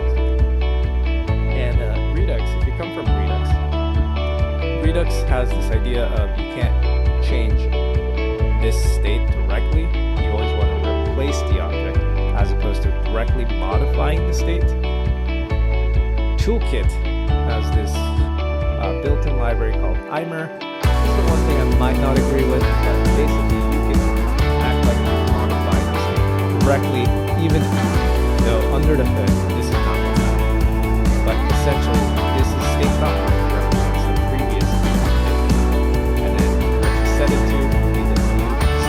And Redux, if you come from Redux, Redux has this idea of you can't change this state directly. You always want to replace the object as opposed to directly modifying the state. Toolkit has this built-in library called MERN. This is the one thing I might not agree with, that basically you can act like you're modifying the state directly, even though under the hood this is not what's happening. But essentially, this is state.mode represents the previous state. And then set it to be the new state.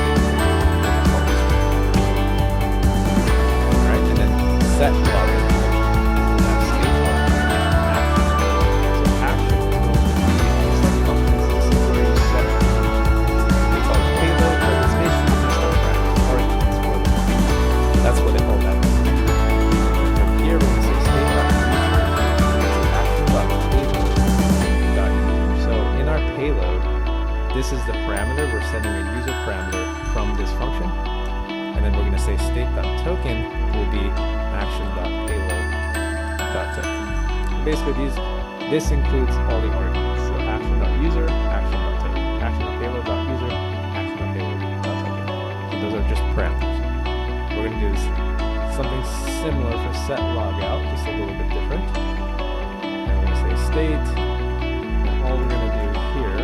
Alright, and then set login. That's state login. So action is going to be set functions. This is where you set it. It's called payload, but it's basically just a arguments for the function. That's what they call that. From here, we're going to say state.action.payload.user. So in our payload, this is the parameter. We're sending a user parameter from this function. And then we're going to say state.token will be action.payload.token. Basically, this includes all the arguments. So action.user, action.token, action.payload.user, action.payload.token. So those are just parameters. We're going to do something similar for set logout, just a little bit different. And we're going to say state. And all we're going to do here,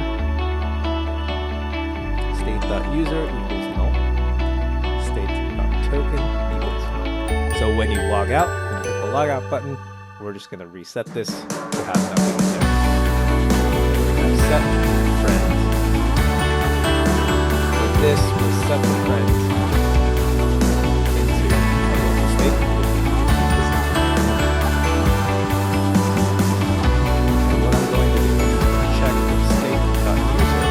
state.user equals null, state.token equals null. So when you log out, when you hit the logout button, we're just going to reset this to have nothing in there. We're going to set friends. With this, we'll set the friends into a local state. And what I'm going to do is check if state.user.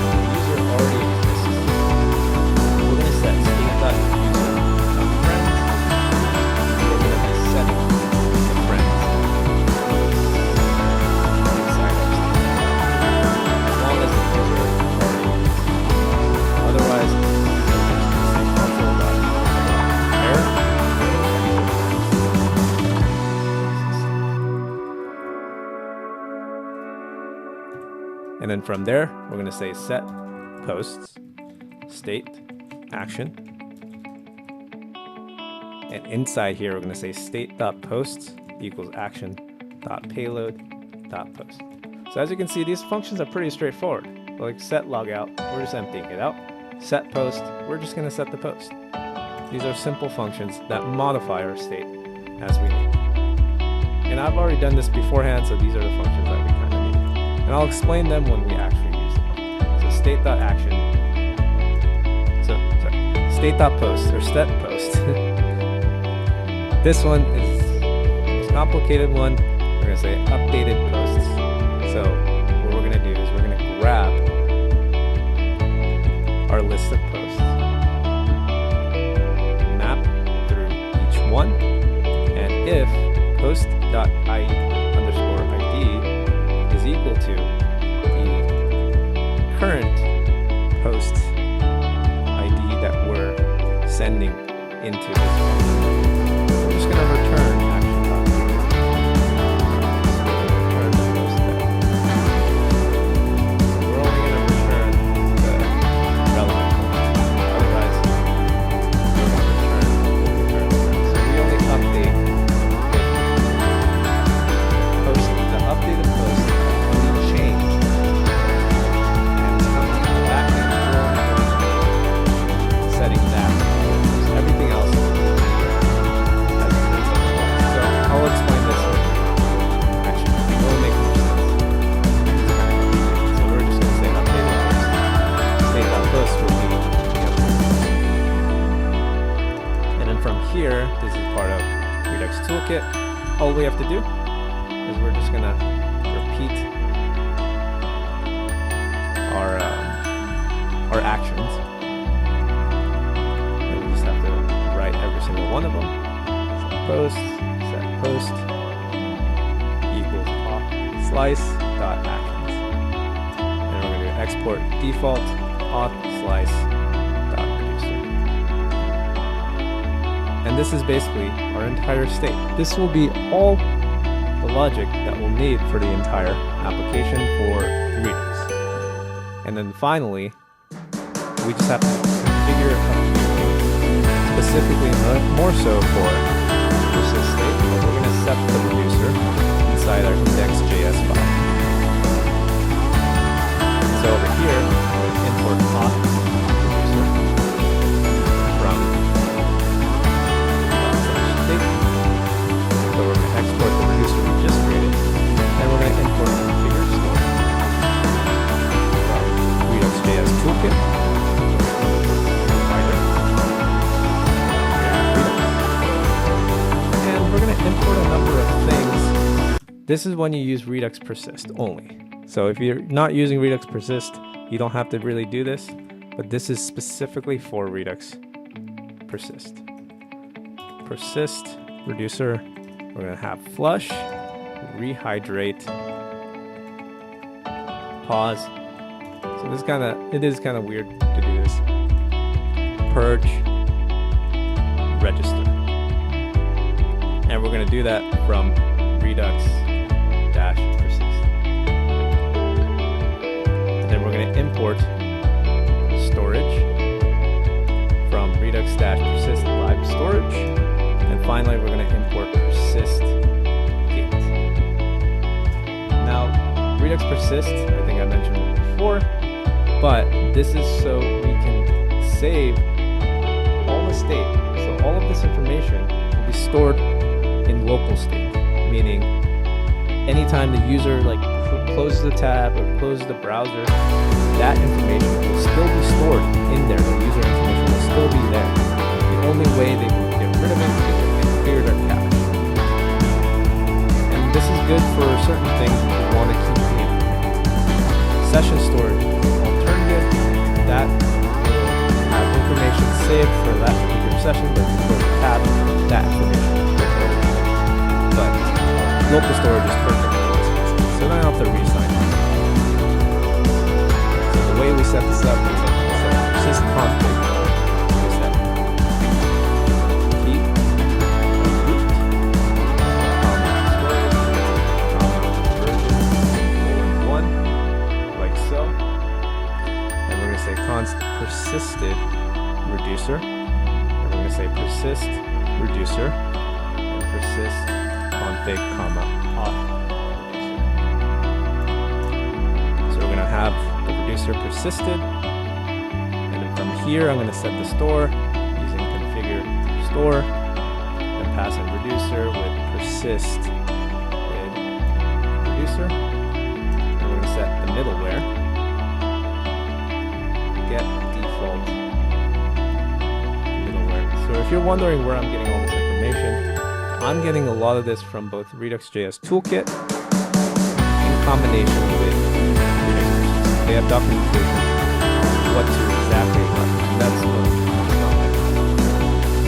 The user already exists. We're going to set state.user.friends. We're going to be setting the friends inside our state. As long as the user already exists. Otherwise, error. And then from there, we're going to say set posts, state, action. And inside here, we're going to say state.posts equals action.payload.post. So as you can see, these functions are pretty straightforward. Like set logout, we're just emptying it out. Set post, we're just going to set the post. These are simple functions that modify our state as we need. And I've already done this beforehand, so these are the functions that we kind of need. And I'll explain them when we actually use them. So state.action, state.post or set post. This one is the most complicated one. We're going to say updated posts. So what we're going to do is we're going to grab our list of posts, map through each one, and if post.id is equal to the current post that we're sending into this function. We're just going to return action.here. Return the post step. So we're only going to return the relevant function. Otherwise, we're going to return. So we only update the updated post only change, and it's coming from the backend setting that. Everything else has been set. So I'll explain this one. Actually, it will make more sense. So we're just going to say updated post. State.post will be the updated. And then from here, this is part of Redux Toolkit. All we have to do is we're just going to repeat our actions. And we just have to write every single one of them. Set post equals auth slice dot actions. And we're going to export default auth slice dot producer. And this is basically our entire state. This will be all the logic that we'll need for the entire application for Redux. And then finally, we just have to configure a few things, specifically more so for persist state. We're going to set the reducer inside our index.js file. So over here, we're going to import auth reducer from state. So we're going to export the reducer we just created, and we're going to import the configure store from Redux.js Toolkit. And we're going to import a number of things. This is when you use Redux persist only. So if you're not using Redux persist, you don't have to really do this, but this is specifically for Redux persist. Persist reducer. We're going to have flush, rehydrate, pause. So this it is kind of weird to do this. Purge, register. And we're going to do that from Redux-persist. And then we're going to import storage from Redux-persist live storage. And finally, we're going to import persist gate. Now, Redux persist, I think I mentioned it before, but this is so we can save all the state. So all of this information will be stored in local state, meaning anytime the user closes the tab or closes the browser, that information will still be stored in there. The user information will still be there. The only way they will get rid of it is if they clear their cache. And this is good for certain things if you want to keep the session storage alternative. That will have information saved for that particular session, but if you close the tab, that information will be stored. But local storage is perfect for this case. So now I don't have to re-sign it. So the way we set this up is that we set persist config. We set keep root, version, 1, like so. And we're going to say const persisted reducer. And we're going to say persist reducer and persist config, auth reducer. So we're going to have the reducer persisted, and then from here I'm going to set the store using configure store and pass in reducer with persist with reducer. And we're going to set the middleware get default middleware. So if you're wondering where I'm getting all this information, I'm getting a lot of this from both Redux.js Toolkit in combination with Redux. They have documentation on what to exactly run. That's not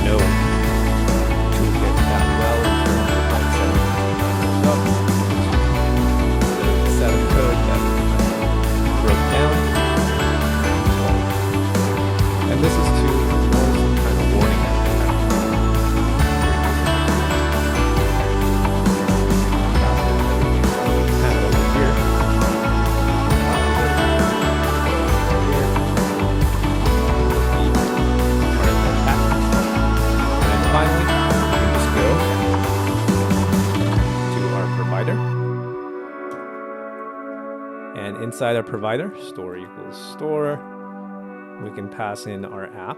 no toolkit that well in terms of setting up. The set of code that broke down. And this is to inside our provider, store equals store, we can pass in our app.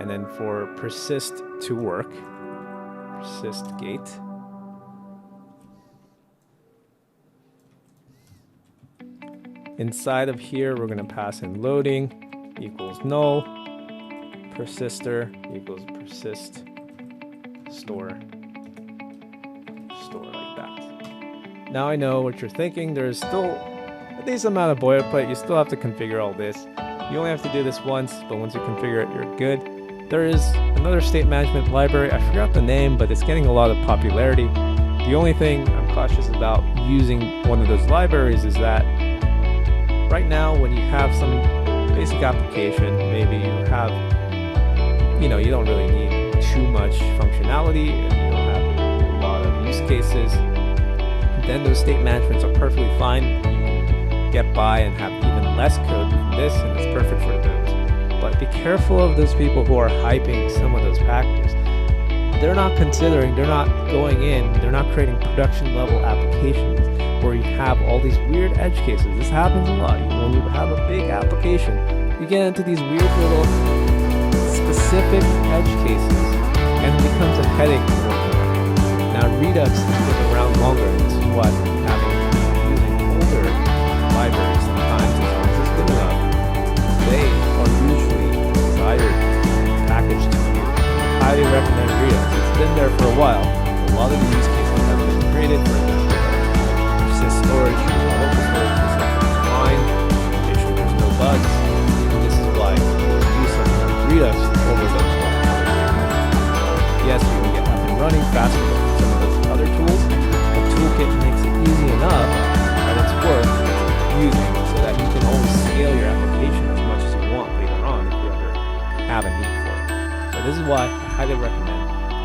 And then for persist to work, persist gate. Inside of here, we're going to pass in loading equals null, persister equals persist store like that. Now I know what you're thinking. There's still a decent amount of boilerplate. You still have to configure all this. You only have to do this once, but once you configure it, you're good. There is another state management library. I forgot the name, but it's getting a lot of popularity. The only thing I'm cautious about using one of those libraries is that right now, when you have some basic application, maybe you have, you don't really need too much functionality and you don't have a lot of use cases, then those state managements are perfectly fine. You can get by and have even less code than this, and it's perfect for those. But be careful of those people who are hyping some of those packages. They're not going in, they're not creating production level applications where you have all these weird edge cases. This happens a lot. When you have a big application, you get into these weird little specific edge cases, and it becomes a headache to work on. Now, Redux has been around longer, and this is what using older libraries sometimes, as long as it's good enough, they are usually desired packaged to you. I highly recommend Redux. It's been there for a while. A lot of the use cases have been created for it. Storage, local storage is fine. Make sure there's no bugs. And this is why we'll use something like Redux over those ones. Yes, you can get up and running faster than some of those other tools, but Toolkit makes it easy enough that it's worth using so that you can always scale your application as much as you want later on if you ever have a need for it. So this is why I highly recommend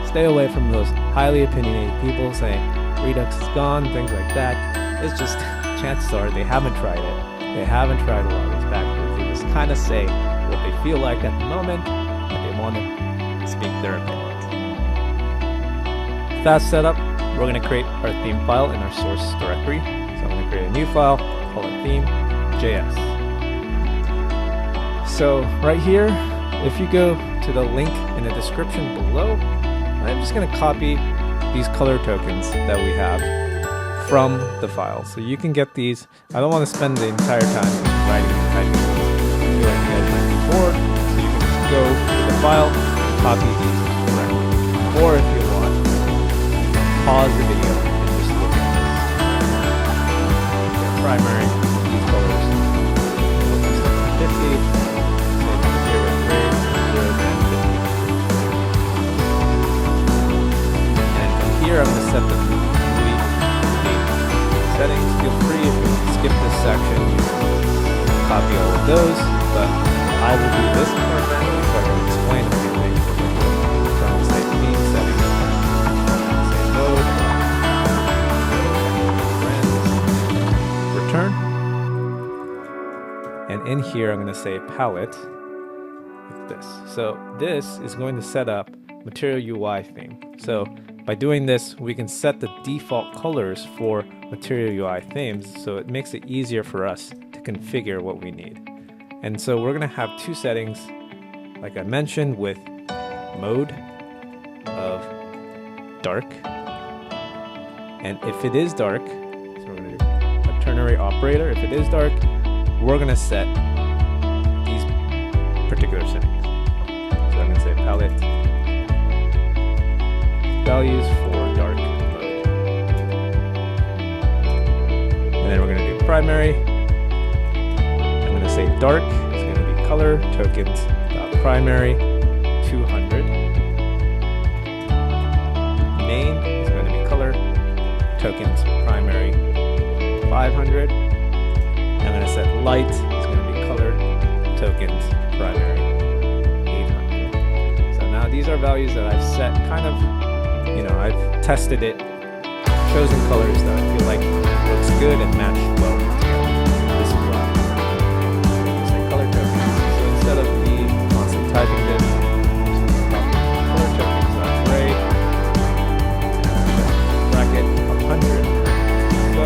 stay away from those highly opinionated people saying Redux is gone, things like that. It's just, chances are they haven't tried it. They haven't tried a lot of these packages. They just kind of say what they feel like at the moment, and they want to speak their opinions. Fast setup, we're going to create our theme file in our source directory. So I'm going to create a new file, call it theme.js. So right here, if you go to the link in the description below, I'm just going to copy these color tokens that we have from the file. So you can get these. I don't want to spend the entire time just writing and typing. I feel like you guys might be bored. So you can just go to the file, copy these directly. Or if you want, pause the video and just look at this. Primary, these colors. 50, say 0 and gray, 0 and 50. And from here I'm going to set the settings. Feel free if you skip this section, you can copy all of those, but I will do this part manually so I can explain everything. So I'm going to say theme settings, say load, friends, return, and in here I'm going to say palette like this. So this is going to set up Material UI theme. So by doing this, we can set the default colors for Material UI themes, so it makes it easier for us to configure what we need. And so we're going to have two settings, like I mentioned, with mode of dark. And if it is dark, so we're going to do a ternary operator. If it is dark, we're going to set these particular settings. So I'm going to say palette values for dark mode. And then we're going to do primary. I'm going to say dark is going to be color tokens primary 200. Main is going to be color tokens primary 500. I'm going to set light is going to be color tokens primary 800. So now these are values that I've set kind of, I've tested it, chosen colors that I feel like looks good and match well together. This is why I say color tokens. So instead of me constantly typing this, I'm just going to copy color tokens gray and bracket 100. So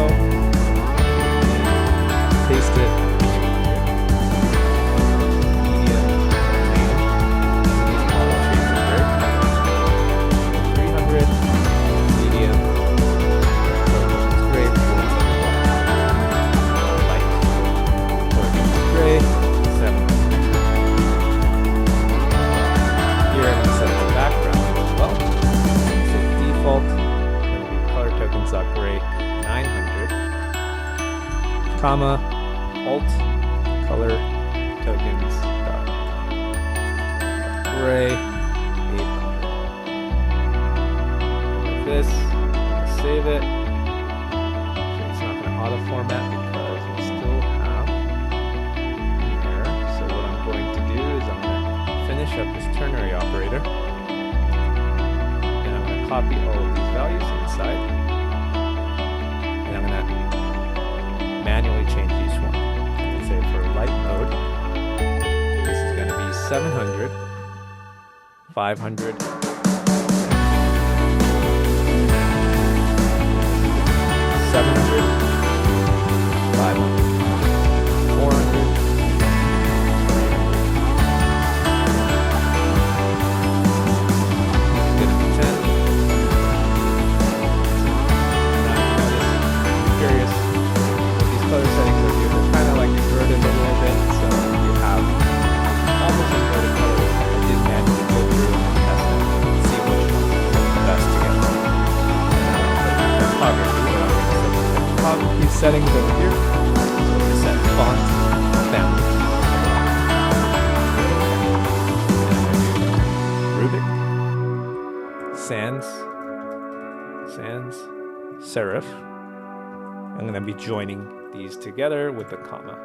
comma, alt, color, tokens, dot, gray, 800. Like this, I'm gonna save it. Actually, it's not gonna auto format because we still have an error. So what I'm going to do is I'm gonna finish up this ternary operator, and I'm gonna copy all of these values inside, and I'm gonna manually change each one. Let's say for light mode, this is going to be 700, 500, 700, 500, 400, 300. This is going to be 10. Now you notice, I'm curious. Color settings are here. They're kind of like inverted a little bit, so you have almost inverted colors. I did manually go through and test them and see which one is best together. Typography settings over here. So we're going to set font family. Rubik, Sans, Serif. I'm going to be joining these together with the comma.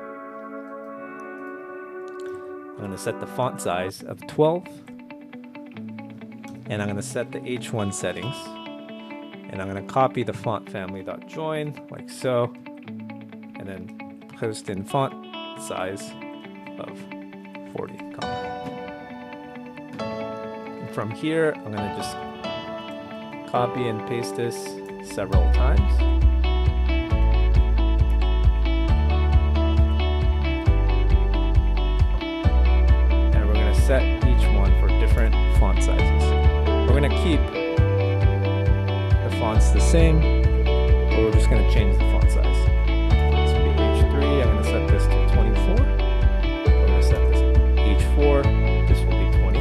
I'm going to set the font size of 12, and I'm going to set the H1 settings, and I'm going to copy the font family.join like so, and then post in font size of 40, comma. And from here, I'm going to just copy and paste this several times. Set each one for different font sizes. We're going to keep the fonts the same, but we're just going to change the font size. This will be H3. I'm going to set this to 24. We're going to set this H4. This will be 20.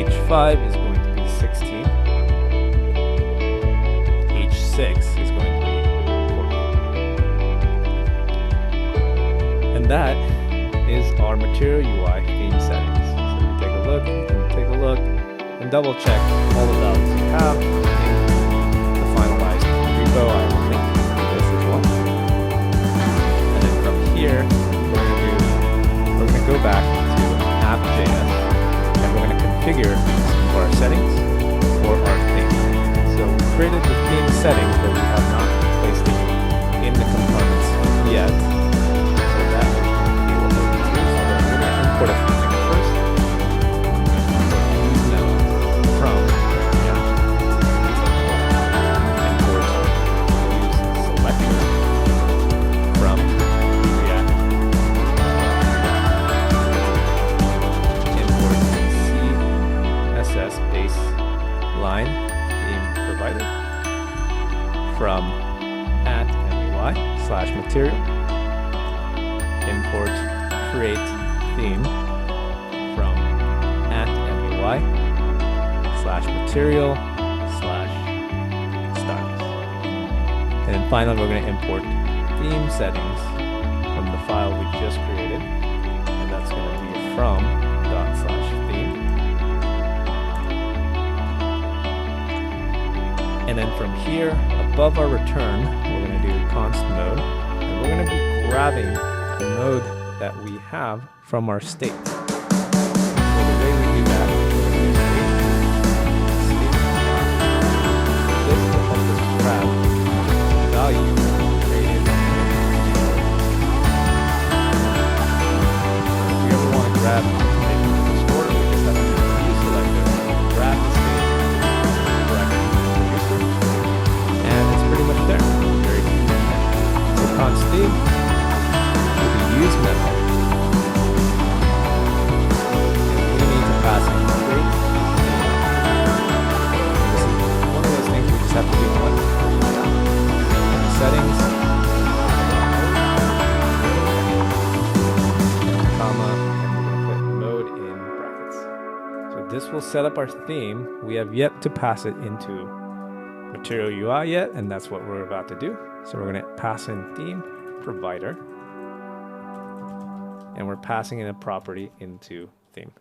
H5 is going to be 16. H6 is going to be 14. And that is our Material UI theme settings. So you take a look, and double check all the values you have in the finalized repo. I will link to this as well. And then from here, we're going to go back to app.js, and we're going to configure some of our settings for our theme. So we created the theme settings, but we have not placed it in the components yet. Import a few things first. Use them from React. Import use selector from React. Import CSS baseline theme provided from @MUI/material. Import create theme from @MUI/material/styles. And then finally, we're going to import theme settings from the file we just created, and that's going to be from ./theme. And then from here, above our return, we're going to do const mode, and we're going to be grabbing the mode that we have from our state. So the way we do that, we're going to use state. This will help us grab the value created. If we ever want to grab information from the store, we just have to use the selector, grab the state, correct the producer, and it's pretty much there. Very easy. So const theme will be use method. Have to do one settings, comma, and we're going to put mode in brackets. So this will set up our theme. We have yet to pass it into Material UI yet, and that's what we're about to do. So we're going to pass in theme provider, and we're passing in a property into theme.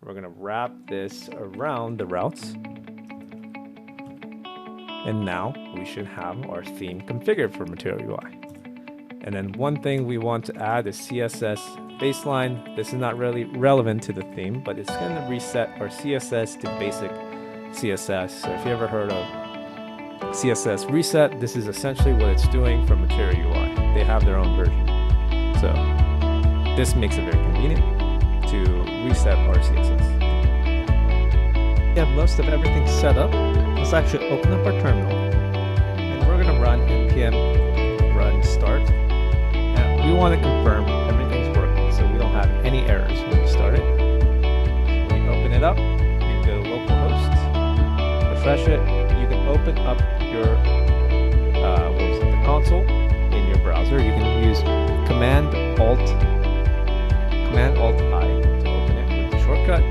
We're going to wrap this around the routes. And now we should have our theme configured for Material UI. And then one thing we want to add is CSS baseline. This is not really relevant to the theme, but it's going to reset our CSS to basic CSS. So if you ever heard of CSS reset, this is essentially what it's doing for Material UI. They have their own version. So this makes it very convenient to reset our CSS. We have most of everything set up. Let's actually open up our terminal, and we're going to run npm run start. And we want to confirm everything's working so we don't have any errors when we start it. So when you open it up, you can go to localhost, refresh it. You can open up your the console in your browser. You can use Command Alt I to open it with the shortcut.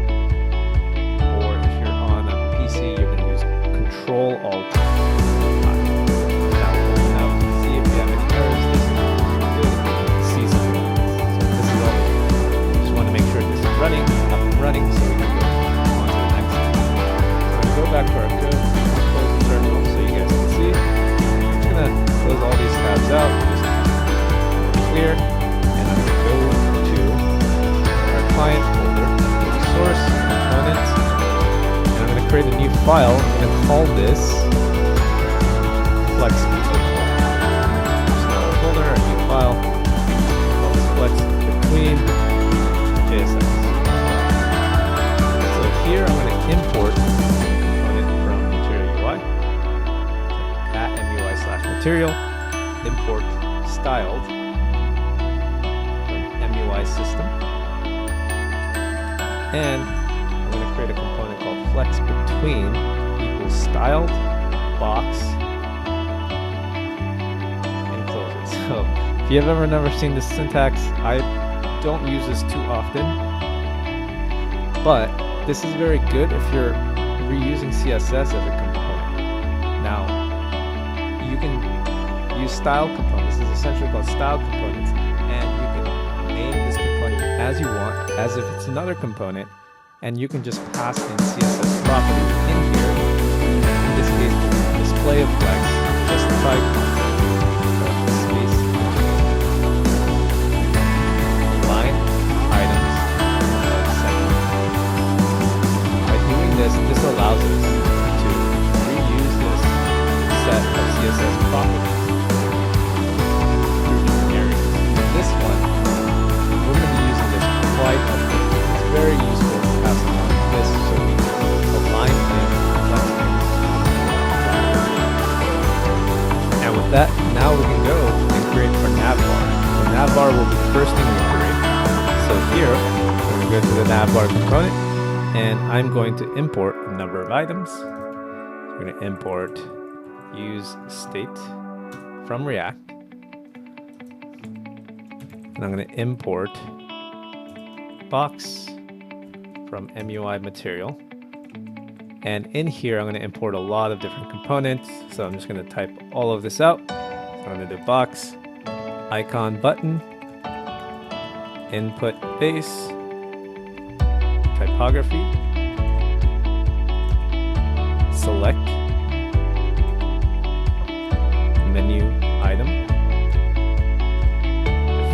Or if you're on a PC, you can use Control Alt I. That will open up, see if you have any errors. This is good. See something. So this is all. You just want to make sure this is running, up and running, so we can go on to the next. So I'm going to go back to our code, close the terminal so you guys can see. I'm just going to close all these tabs out, just clear, and I'm going to go to our client folder, go to source, components, and I'm going to create a new file. I'm going to call this flex between. So a folder, a new file, call this flex between JSX. So here I'm going to import a component from Material UI. At MUI/material, import styled from MUI system. And I'm going to create a component called flex between equals styled box and close it. So if you have ever never seen this syntax, I don't use this too often, but this is very good if you're reusing CSS as a component. Now you can use style components. This is essentially called style components, and you can name this component as you want, as if it's another component, and you can just pass in CSS properties in here. In this case, display of flex, just type space line items second. By doing this allows us to reuse this set of CSS properties through different areas. This one, we're going to be using this quite a bit. It's very useful to pass along this so we can align things, flex things. And with that, now we can go and create our Navbar. So Navbar will be the first thing we create. So here, we're going to go to the Navbar component, and I'm going to import a number of items. We're going to import use state from React. And I'm going to import box from MUI material. And in here, I'm going to import a lot of different components. So I'm just going to type all of this out. So I'm going to do box, icon button, input base, typography, select, menu item,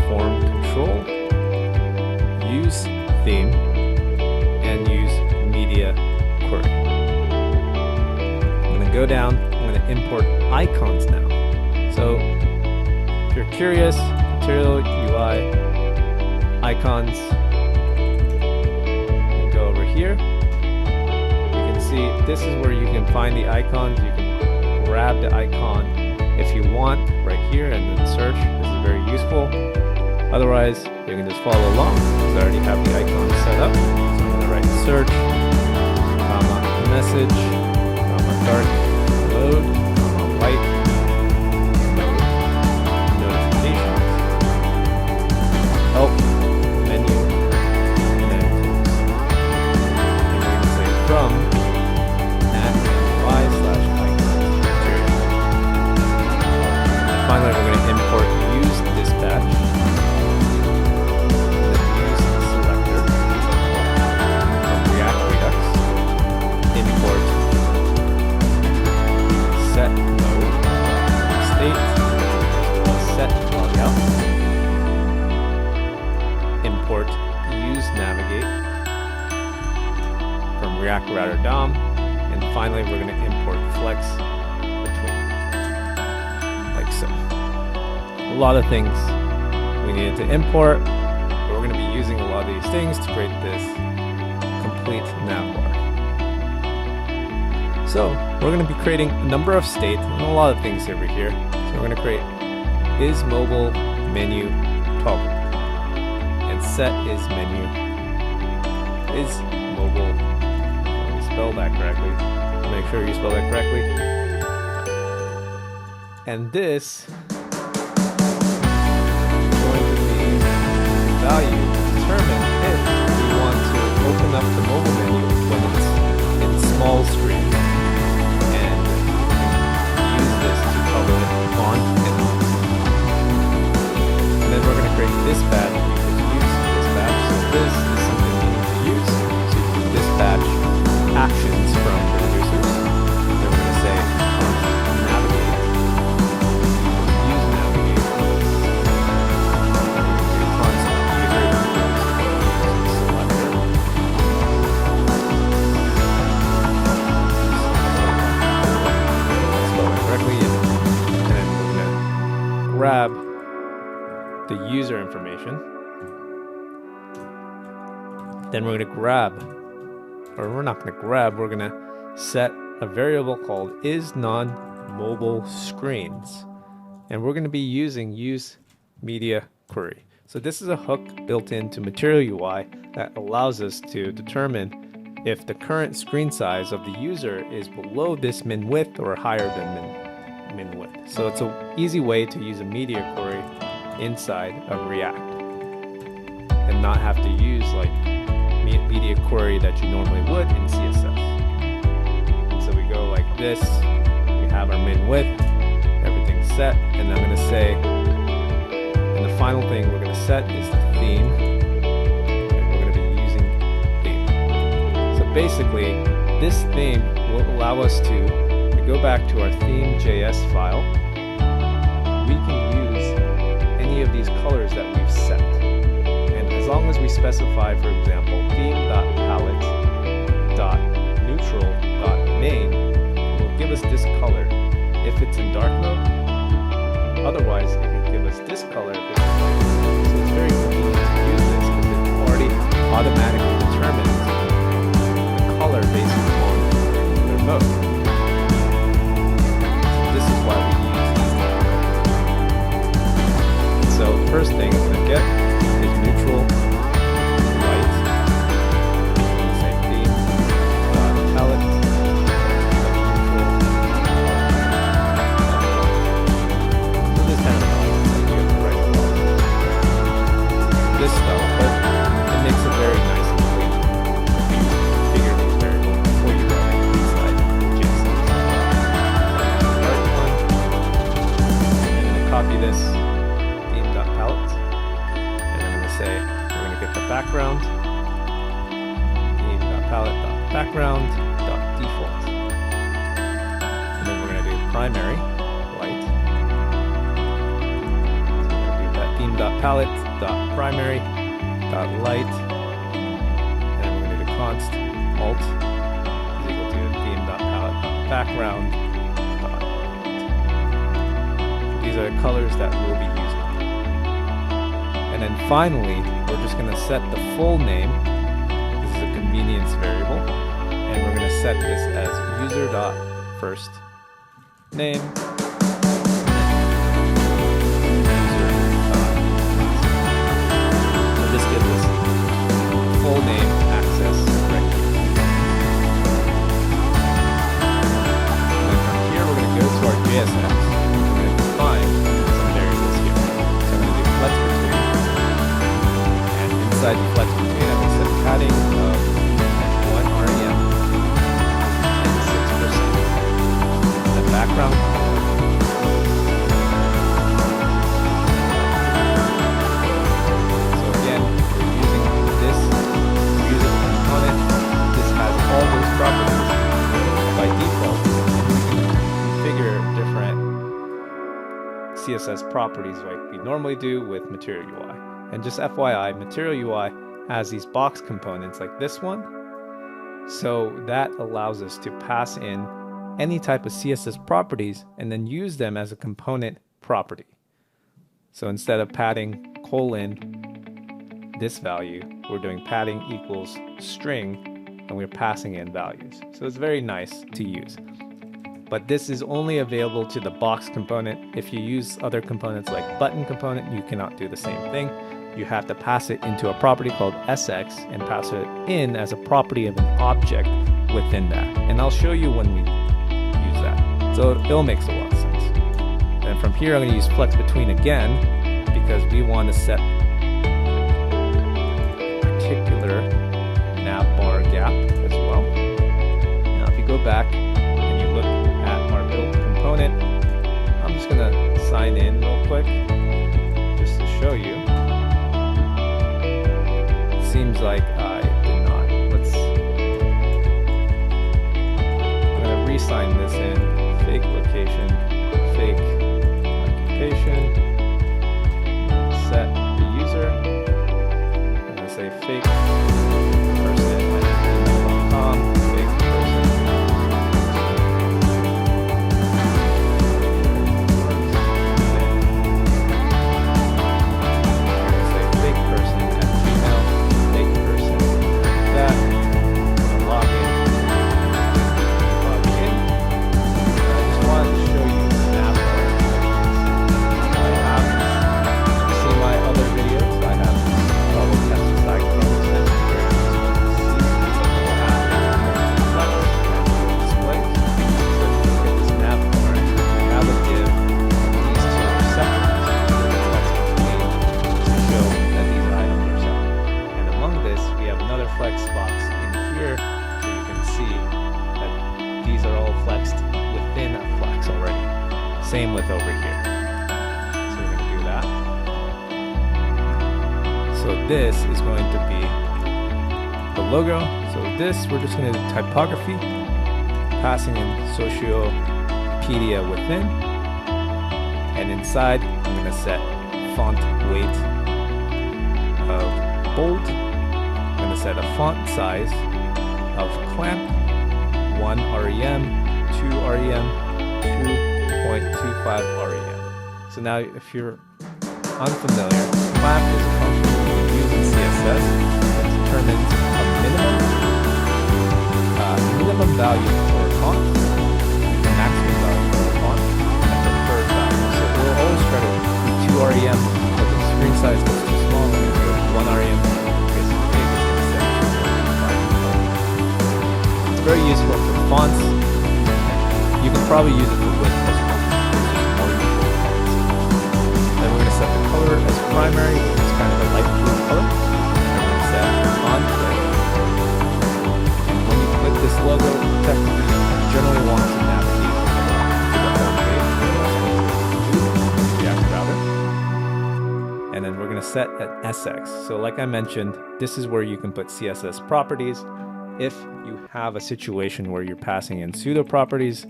form control, use theme, and use media query. I'm going to go down, I'm going to import icons now. So if you're curious, Material UI, icons, and go over here. You can see this is where you can find the icons. You can grab the icon if you want right here and then search. This is very useful. Otherwise, you can just follow along because I already have the icon set up. So I'm going to write search, comma, message, comma, dark, load, comma, light, node, notifications, help, menu, and then tools. And we're going to say from @UI/icons material. finally, we're going to import use dispatch. Then use selector from React Redux. Import set node state set logout. Import use navigate from React Router DOM. And finally, we're going to import flex between, like so. A lot of things we needed to import, but we're going to be using a lot of these things to create this complete navbar. So we're going to be creating a number of state and a lot of things over here. So we're going to create is mobile menu toggle and set is menu is mobile. Let me spell that correctly. Make sure you spell that correctly. And this is going to be the value to determine if we want to open up the mobile menu when it's in small screen and use this to toggle it on and off. And then we're going to create dispatch equals use dispatch. So this is something we need to use to dispatch actions from the reducers. Then we're going to say navigate, use navigate, constant user selector. Spell it correctly, and then we're going to grab the user information. Then we're going to grab, or we're not going to grab, we're going to set a variable called isNonMobile screens. And we're going to be using use media query. So this is a hook built into Material UI that allows us to determine if the current screen size of the user is below this min width or higher than min width. So it's an easy way to use a media query inside of React and not have to use like media query that you normally would in CSS. And so we go like this, we have our min width, everything's set, and I'm going to say, and the final thing we're going to set is the theme, and we're going to be using theme. So basically, this theme will allow us to go back to our theme.js file. We can use any of these colors that we've set. As long as we specify, for example, theme.palette.neutral.main will give us this color if it's in dark mode. Otherwise, it will give us this color if it's in light mode. So it's very convenient to use this because it already automatically determines the color based on their mode. This is why we use these. So the first thing I'm going to get is neutral, light, same theme, palette, neutral. So this kind of annoying that you have to write this stuff, but it makes it very nice and clean if you figure these variables before you run it inside JSON. Start one, I'm going to copy this theme.palette. Say we're going to get the background, theme.palette.background.default, and then we're going to do primary light. So we're going to do that theme.palette.primary.light, and we're going to do const alt is equal to theme.palette.background. These are the colors that we'll be using. And then finally, we're just going to set the full name. This is a convenience variable. And we're going to set this as user.firstName. So this gives us full name access right here. And then from here, we're going to go to our JSX. We're going to define some variables here. So I'm going to do flex between. Inside the flex between, I'm going to set padding of 1 rem and 6%. The background color CSS properties like we normally do with Material UI. And just FYI, Material UI has these box components like this one. So that allows us to pass in any type of CSS properties and then use them as a component property. So instead of padding colon this value, we're doing padding equals string, and we're passing in values. So it's very nice to use. But this is only available to the box component. If you use other components like button component, you cannot do the same thing. You have to pass it into a property called SX and pass it in as a property of an object within that. And I'll show you when we use that. So it makes a lot of sense. And from here, I'm going to use flex between again because we want to set a particular navbar gap as well. Now, if you go back and you look at our build component, I'm just going to sign in real quick just to show you. Seems like I did not. I'm going to re-sign this in. Fake location, fake occupation, set the user. I'm going to say fake person at gmail.com, fake person. Same with over here. So we're going to do that. So this is going to be the logo. So this, we're just going to do typography, passing in Sociopedia within. And inside, I'm going to set font weight of bold. I'm going to set a font size of clamp, 1 rem, 2 rem, 2.25 rem. So now if you're unfamiliar, clamp is a function we use in CSS that determines a minimum value for a font, a maximum value for a font, and a preferred value. So we'll always try to do 2 rem, but the screen size looks too small, we're going to do 1 rem because it's big, it's going to set 2.5. It's very useful for fonts. You can probably use it for width as well. Then we're going to set the color as primary, which is kind of a light blue color. We're going to set on click. And when you click this logo, technically you generally want to navigate to the home page. React Router. And then we're going to set an SX. So like I mentioned, this is where you can put CSS properties. If you have a situation where you're passing in pseudo properties,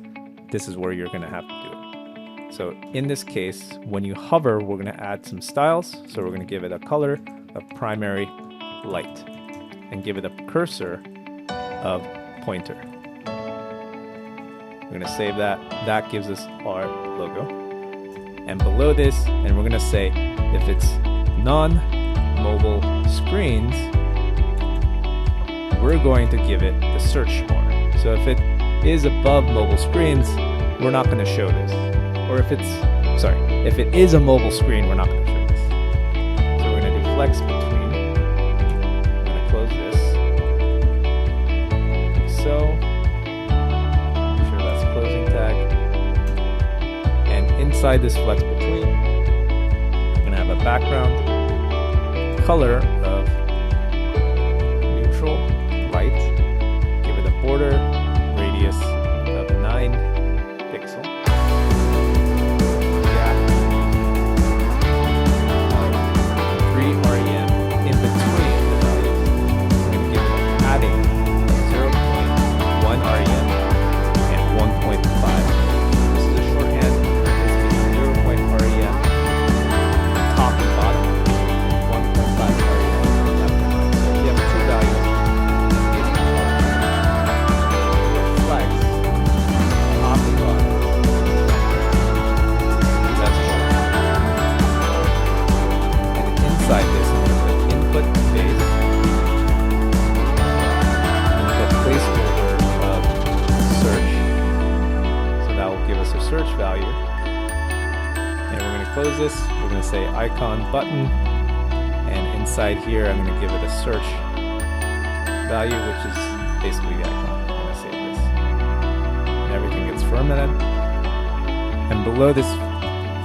this is where you're going to have to do it. So in this case, when you hover, we're going to add some styles. So we're going to give it a color of primary light and give it a cursor of pointer. We're going to save that. That gives us our logo. And below this, and we're going to say if it's non-mobile screens, we're going to give it the search bar. So if it is above mobile screens, we're not going to show this. Or if it is a mobile screen, we're not going to show this. So we're going to do flex between. I'm going to close this. Like so. Make sure that's closing tag. And inside this flex between, we're going to have a background color of neutral light. Give it a border radius of 9 pixel. Gap of 3 rem in between the values. We're going to give it a padding of 0.1 rem and 1.5. This is a shorthand. This means 0.1 rem search value. And we're going to close this. We're going to say icon button. And inside here, I'm going to give it a search value, which is basically the icon. I'm going to save this. And everything gets formatted. And below this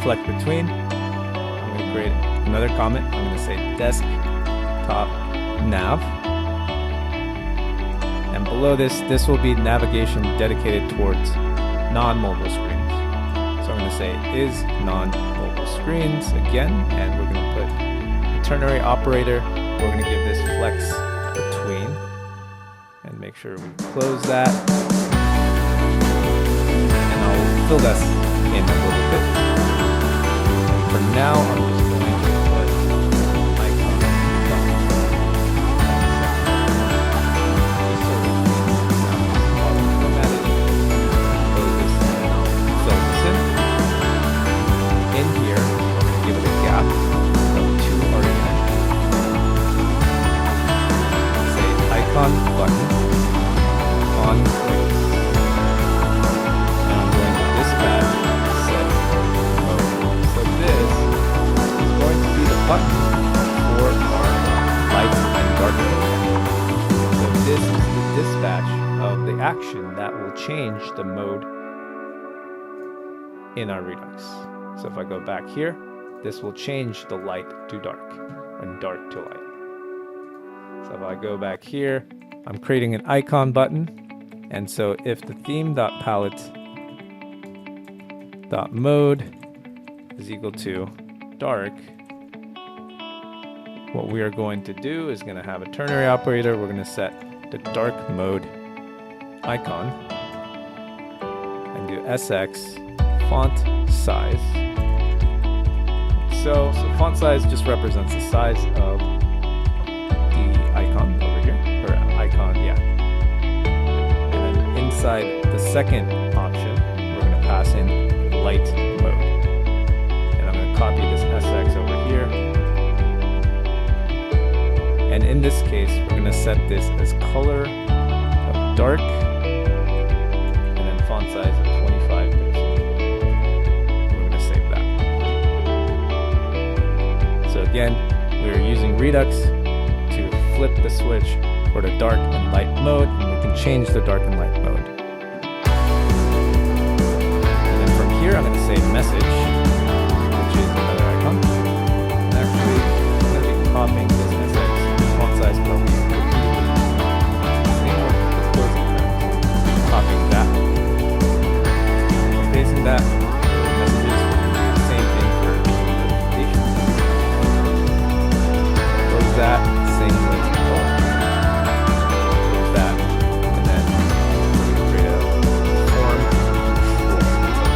flex between, I'm going to create another comment. I'm going to say desktop nav. And below this will be navigation dedicated towards non-mobile screens. So I'm going to say is non-mobile screens again, and we're going to put a ternary operator. We're going to give this flex between, and make sure we close that. And I'll fill this in a little bit. And for now, I'm just going to put icon button. Close this, and I'll fill this in. In here, I'm going to give it a gap of 2 REM. Say icon button on click. And I'm going to dispatch set mode. So this is going to be the button for our light and dark mode. So this is the dispatch of the action that will change the mode in our Redux. So if I go back here, this will change the light to dark and dark to light. So if I go back here, I'm creating an icon button. And so if the theme.palette.mode is equal to dark, what we are going to do is going to have a ternary operator. We're going to set the dark mode icon and do SX font size. So font size just represents the size of the icon over here, or icon, yeah. And then inside the second option, we're going to pass in light mode. And I'm going to copy this SX over here. And in this case, we're going to set this as color of dark, and then font size of 25 pixels. We're going to save that. So again, we're using Redux to flip the switch for the dark and light mode, and we can change the dark and light mode. And then from here, I'm going to say message, which is another icon. And actually, I'm going to be copying this SX font size mode. Same with the closing curves. Copying that, pasting that. Messages, same thing for notifications. Close that, same with close that, and then we're going to create a form control.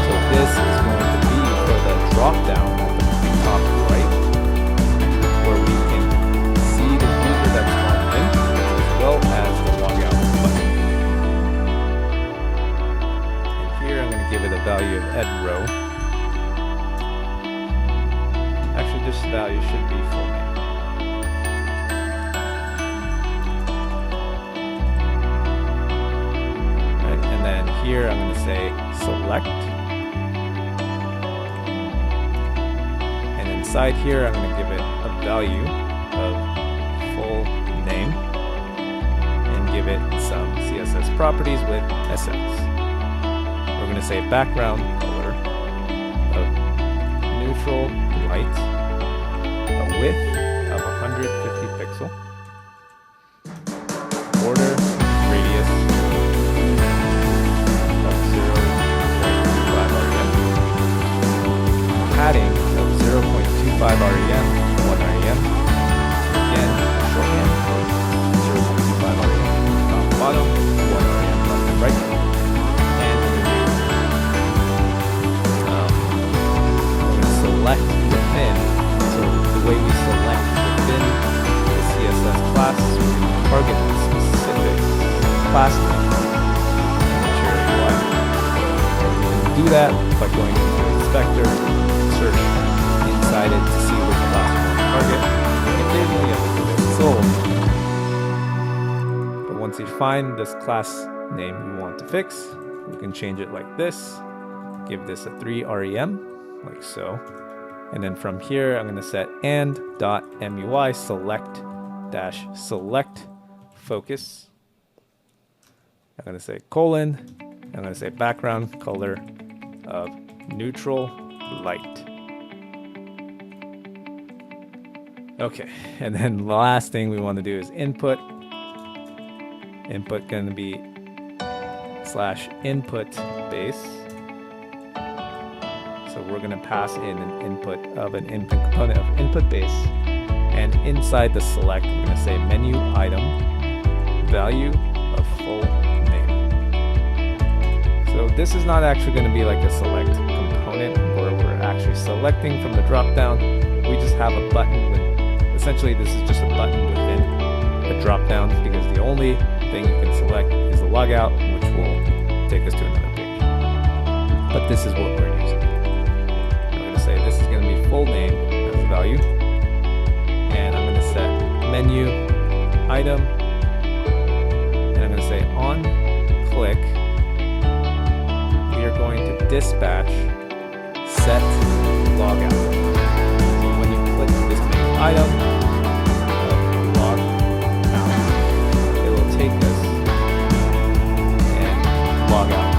So this is going to be for the drop down at the top right, where we can see the user that's logged in, as well as the logout button. And here I'm going to give it a value of EdRoh. Actually, this value should be full name. Right, and then here I'm going to say select. And inside here I'm going to give it a value of full name and give it some CSS properties with SX. We're going to say background color of neutral white, a width of 150 pixel, border radius of 0.25 rem, padding of 0.25 rem, 1 rem, again shorthand for 0.25 rem, top and bottom, 1 rem left and right. Select within, so the way we select within the CSS class, we target a specific class name in your UI. You can do that by going into the inspector, search inside it to see which class you want to target, and occasionally you have to do it. But once you find this class name you want to fix, you can change it like this. give this a 3 rem, like so. And then from here, I'm going to set and.mui select focus. I'm going to say colon. I'm going to say background color of neutral light. Okay, and then the last thing we want to do is input. Input going to be /input base. So we're going to pass in an input of an input component of input base, and inside the select, we're going to say menu item value of full name. So this is not actually going to be like a select component where we're actually selecting from the drop down. We just have a button with, essentially this is just a button within a drop down, because the only thing you can select is the logout, which will take us to another page. But this is what we're using. Say this is going to be full name as the value, and I'm going to set menu item, and I'm going to say on click we are going to dispatch set logout. So when you click this menu item log out, it will take us and log out.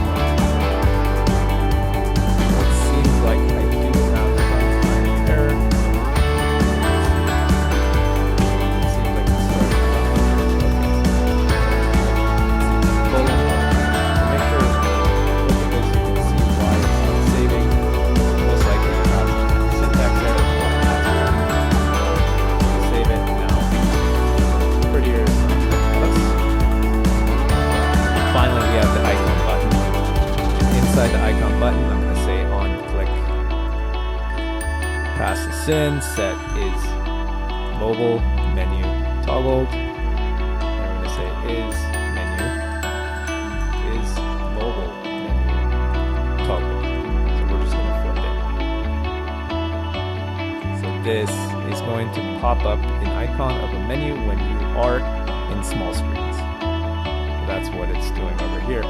In set is mobile menu toggled, and we're going to say is menu is mobile menu toggled. So we're just going to flip it. So this is going to pop up an icon of a menu when you are in small screens. So that's what it's doing over here.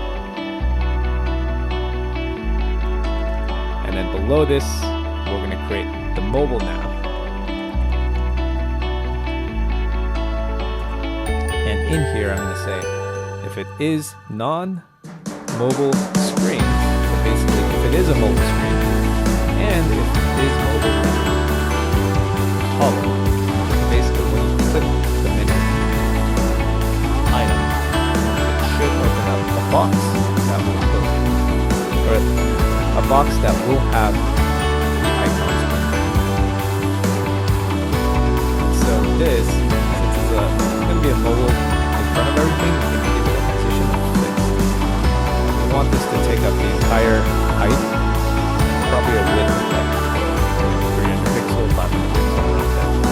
And then below this, we're going to create the mobile nav. And in here, I'm going to say if it is non-mobile screen, so basically if it is a mobile screen, and if it is mobile toggle, so basically when you click the menu item, it should open up a box that will close, or a box that will have the icons. This, since it's going to be a mobile in front of everything, we can give it a position of 6. We want this to take up the entire height, probably a width of like 300 pixels, 500 pixels, like that. So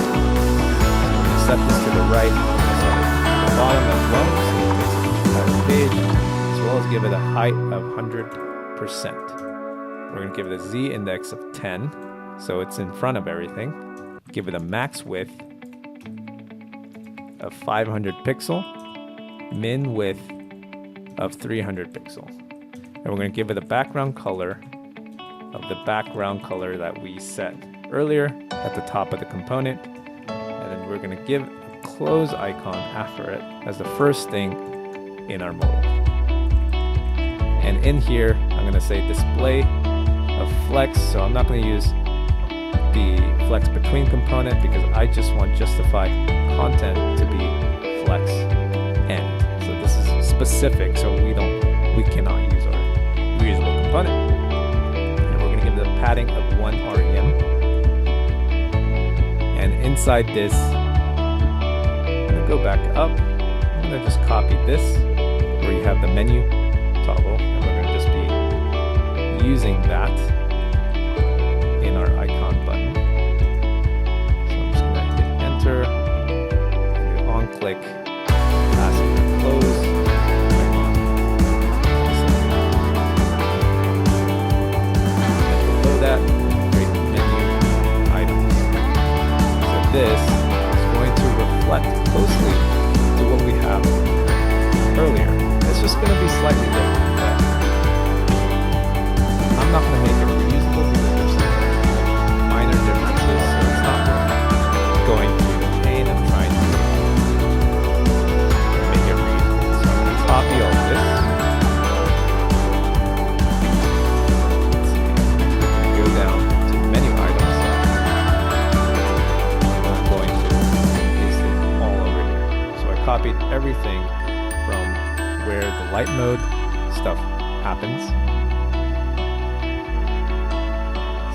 we're going to set this to the right, the bottom as well, so it takes up the entire page, as well as give it a height of 100%. We're going to give it a Z index of 10, so it's in front of everything. Give it a max width of 500 pixel, min width of 300 pixel. And we're going to give it a background color of the background color that we set earlier at the top of the component. And then we're going to give a close icon after it as the first thing in our mode. And in here, I'm going to say display of flex. So I'm not going to use the flex between component because I just want justified content to be flex end. So this is specific, so we cannot use our reusable component. And we're going to give it a padding of 1 rem. And inside this, I'm going to go back up. I'm going to just copy this where you have the menu toggle, and we're going to just be using that in our icon button. So I'm just going to hit enter, do on click, pass it to close, icon. And below that, create menu items. So this is going to reflect closely to what we have earlier. It's just going to be slightly different, but I'm not going to where the light mode stuff happens.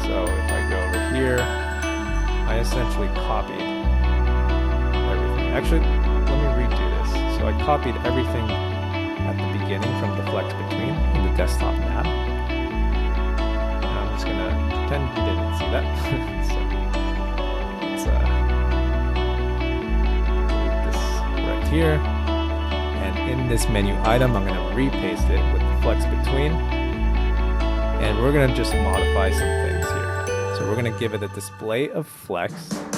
So if I go over here, I essentially copied everything. Actually, let me redo this. So I copied everything at the beginning from the flex between in the desktop nav. And I'm just gonna pretend you didn't see that. So let's delete this right here. And in this menu item, I'm gonna repaste it with the flex between. And we're gonna just modify some things here. So we're gonna give it a display of flex. We're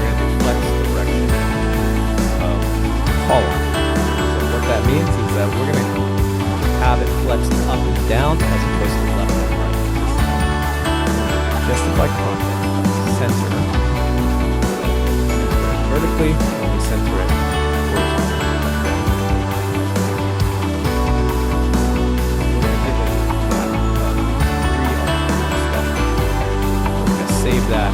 gonna do flex direction of column. So what that means is that we're gonna have it flexed up and down as opposed to left and right. Justify content, center. Vertically, and we center it horizontally. Save that.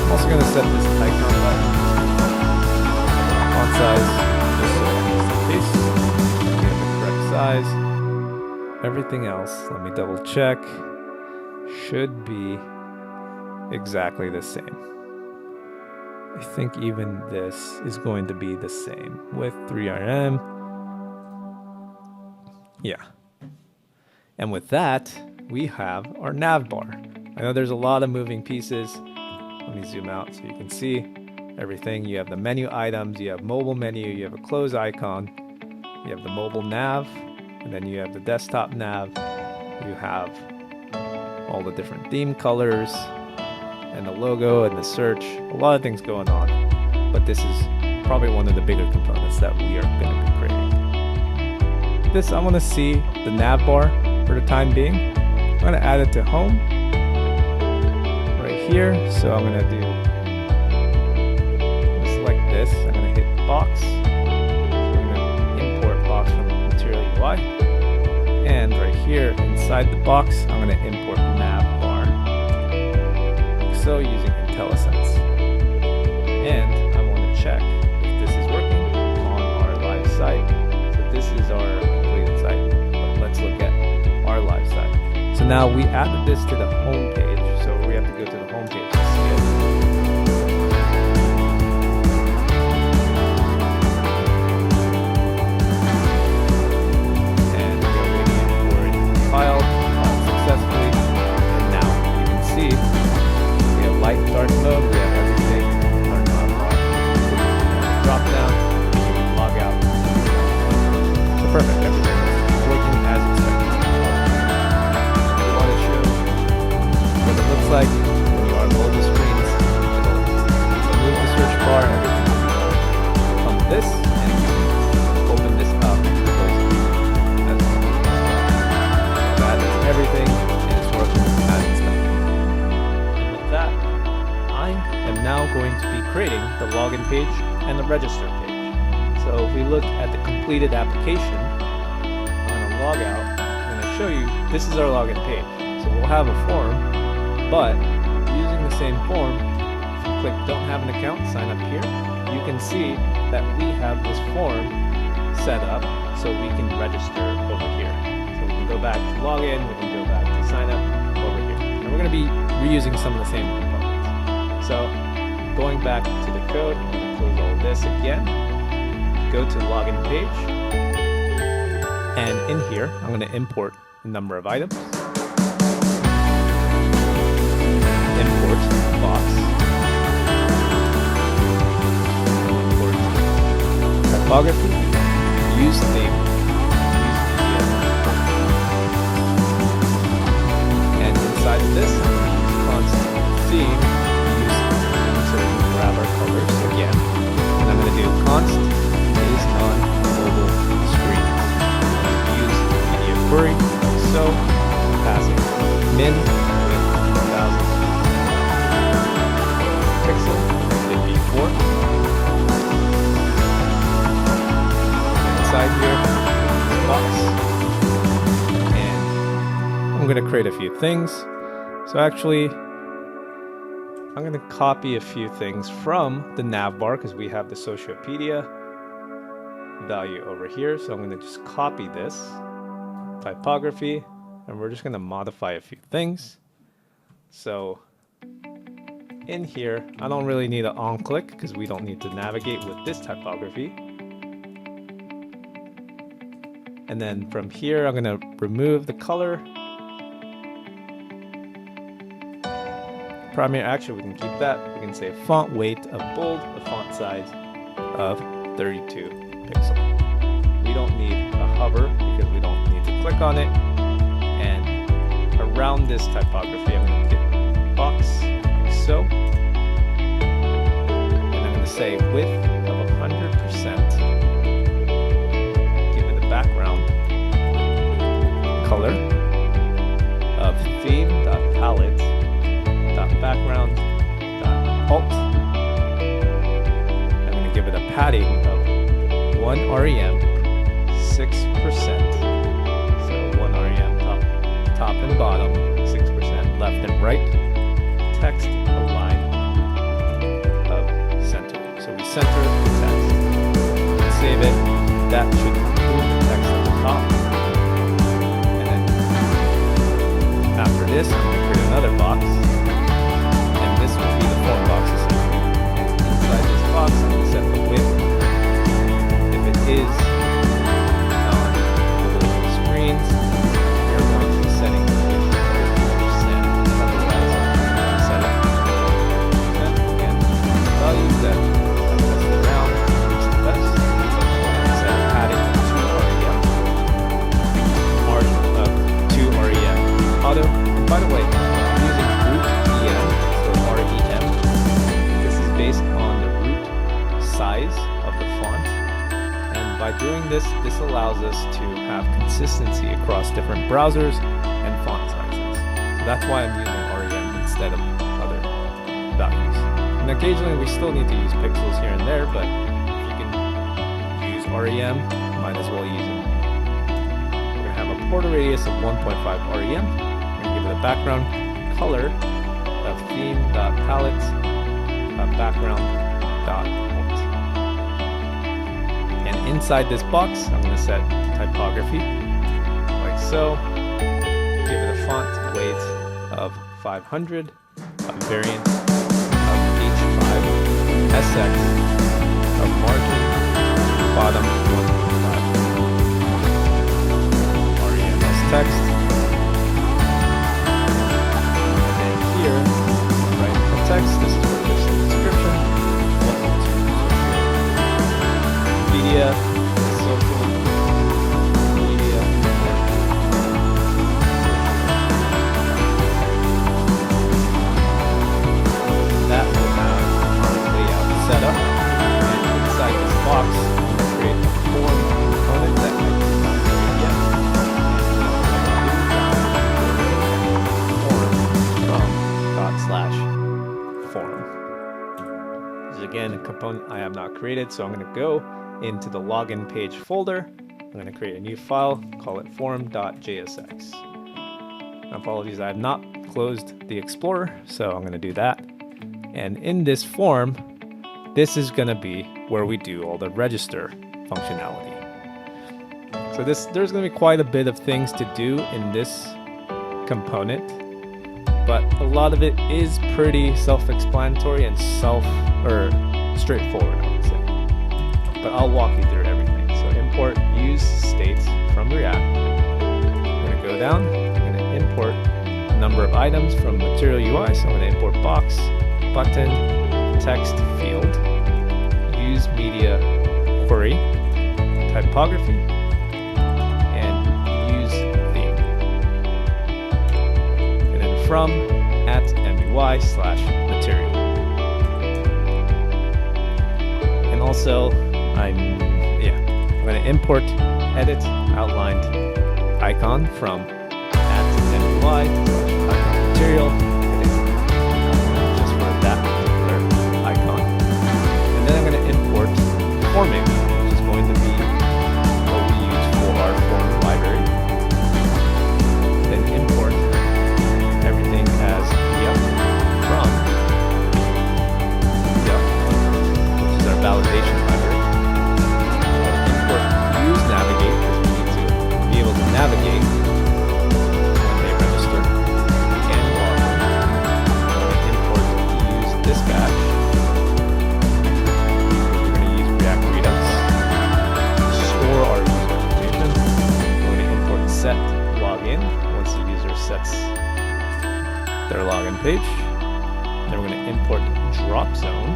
I'm also going to set this icon button font size just so it's the correct size. Everything else, let me double check, should be exactly the same. I think even this is going to be the same with 3RM. Yeah. And with that, we have our navbar. I know there's a lot of moving pieces. Let me zoom out so you can see everything. You have the menu items, you have mobile menu, you have a close icon, you have the mobile nav, and then you have the desktop nav. You have all the different theme colors and the logo and the search. A lot of things going on, but this is probably one of the bigger components that we are going to be creating. This, I want to see the navbar for the time being. I'm going to add it to home right here. So I'm going to do select this. I'm going to hit box. So I'm going to import box from Material UI. And right here inside the box, I'm going to import navbar. Like so, using IntelliSense. And I want to check if this is working on our live site. So this is our let's look at our live site. So now we added this to the home page, so we have to go to the home page to see it. And we are waiting for it to be filed successfully. And now you can see we have light dark mode, we have everything turned on. Drop down, log out. So perfect, everything. As expected. We want to show what it looks like when you are on mobile screens. Remove the search bar, everything will be on this, and open this up and close it. That is everything, and it's working as expected. And with that, I am now going to be creating the login page and the register page. So if we look at the completed application, log out, I'm going to show you, this is our login page. So we'll have a form, but using the same form, if you click don't have an account, sign up here, you can see that we have this form set up so we can register over here. So we can go back to login, we can go back to sign up over here. And we're going to be reusing some of the same components. So going back to the code, I'm going to close all this again, go to login page, and in here, I'm going to import a number of items. Import box. Import typography. Use theme. Use media. And inside of this, I'm going to use constant theme. Use so we can grab our colors again. And I'm going to do const is on mobile screen. Query, so passing min with 1000 pixel, it'd be 4. Inside here, box, and I'm going to create a few things. So actually, I'm going to copy a few things from the Navbar because we have the Sociopedia value over here. So I'm going to just copy this typography and we're just going to modify a few things. So in here, I don't really need an on click because we don't need to navigate with this typography. And then from here, I'm going to remove the color. Primary action, we can keep that. We can say font weight of bold, a font size of 32 pixel. We don't need a hover because we don't need to click on it. And around this typography, I'm going to get a box like so. And I'm going to say width of 100%. Give it a background color of theme.palette.background.alt. I'm going to give it a padding of 1 rem, 6%. So 1 rem top and bottom, 6% left and right. Text align of center. So we center the text. Let's save it. That should include the text at the top. After this, I'm going to create another box, and this will be the form box essentially. And inside this box, I'm going to set the width. If it is on the screens, you're going to be setting the width to 30%. Otherwise, I'm set it again. Values that I messed around is the best. Set padding of 2 rem, margin of 2 rem. Auto. By the way, I'm using root EM, so REM. This is based on the root size of the font. And by doing this, this allows us to have consistency across different browsers and font sizes. So that's why I'm using REM instead of other values. And occasionally we still need to use pixels here and there, but if you can use REM, might as well use it. We're going to have a border radius of 1.5 REM. Give it a background color of theme.palette.background.alt. And inside this box, I'm going to set typography like so. Give it a font weight of 500, a variant of H5, SX, of margin, bottom 1.5. REM as text. Write the text. This is where there's the description. Welcome to media, social media. That will have our layout set up. And inside this box, we'll create a form component that I cannot create yet. Form. This is again a component I have not created, so I'm going to go into the login page folder. I'm going to create a new file, call it form.jsx. Apologies, I have not closed the Explorer, so I'm going to do that. And in this form, this is going to be where we do all the register functionality. So there's going to be quite a bit of things to do in this component, but a lot of it is pretty self-explanatory and straightforward, I would say. But I'll walk you through everything. So import use states from React. I'm going to go down. I'm going to import number of items from Material UI. So I'm going to import box, button, text field, use media query, typography, and use theme. And then from @MUI/material. And also, I'm going to import edit outlined icon from @MUI/icon_material. Just for that particular icon. And then I'm going to import forming, which is going to be what we use for our form library. Then import everything as yep from our login page. Then we're going to import drop zone,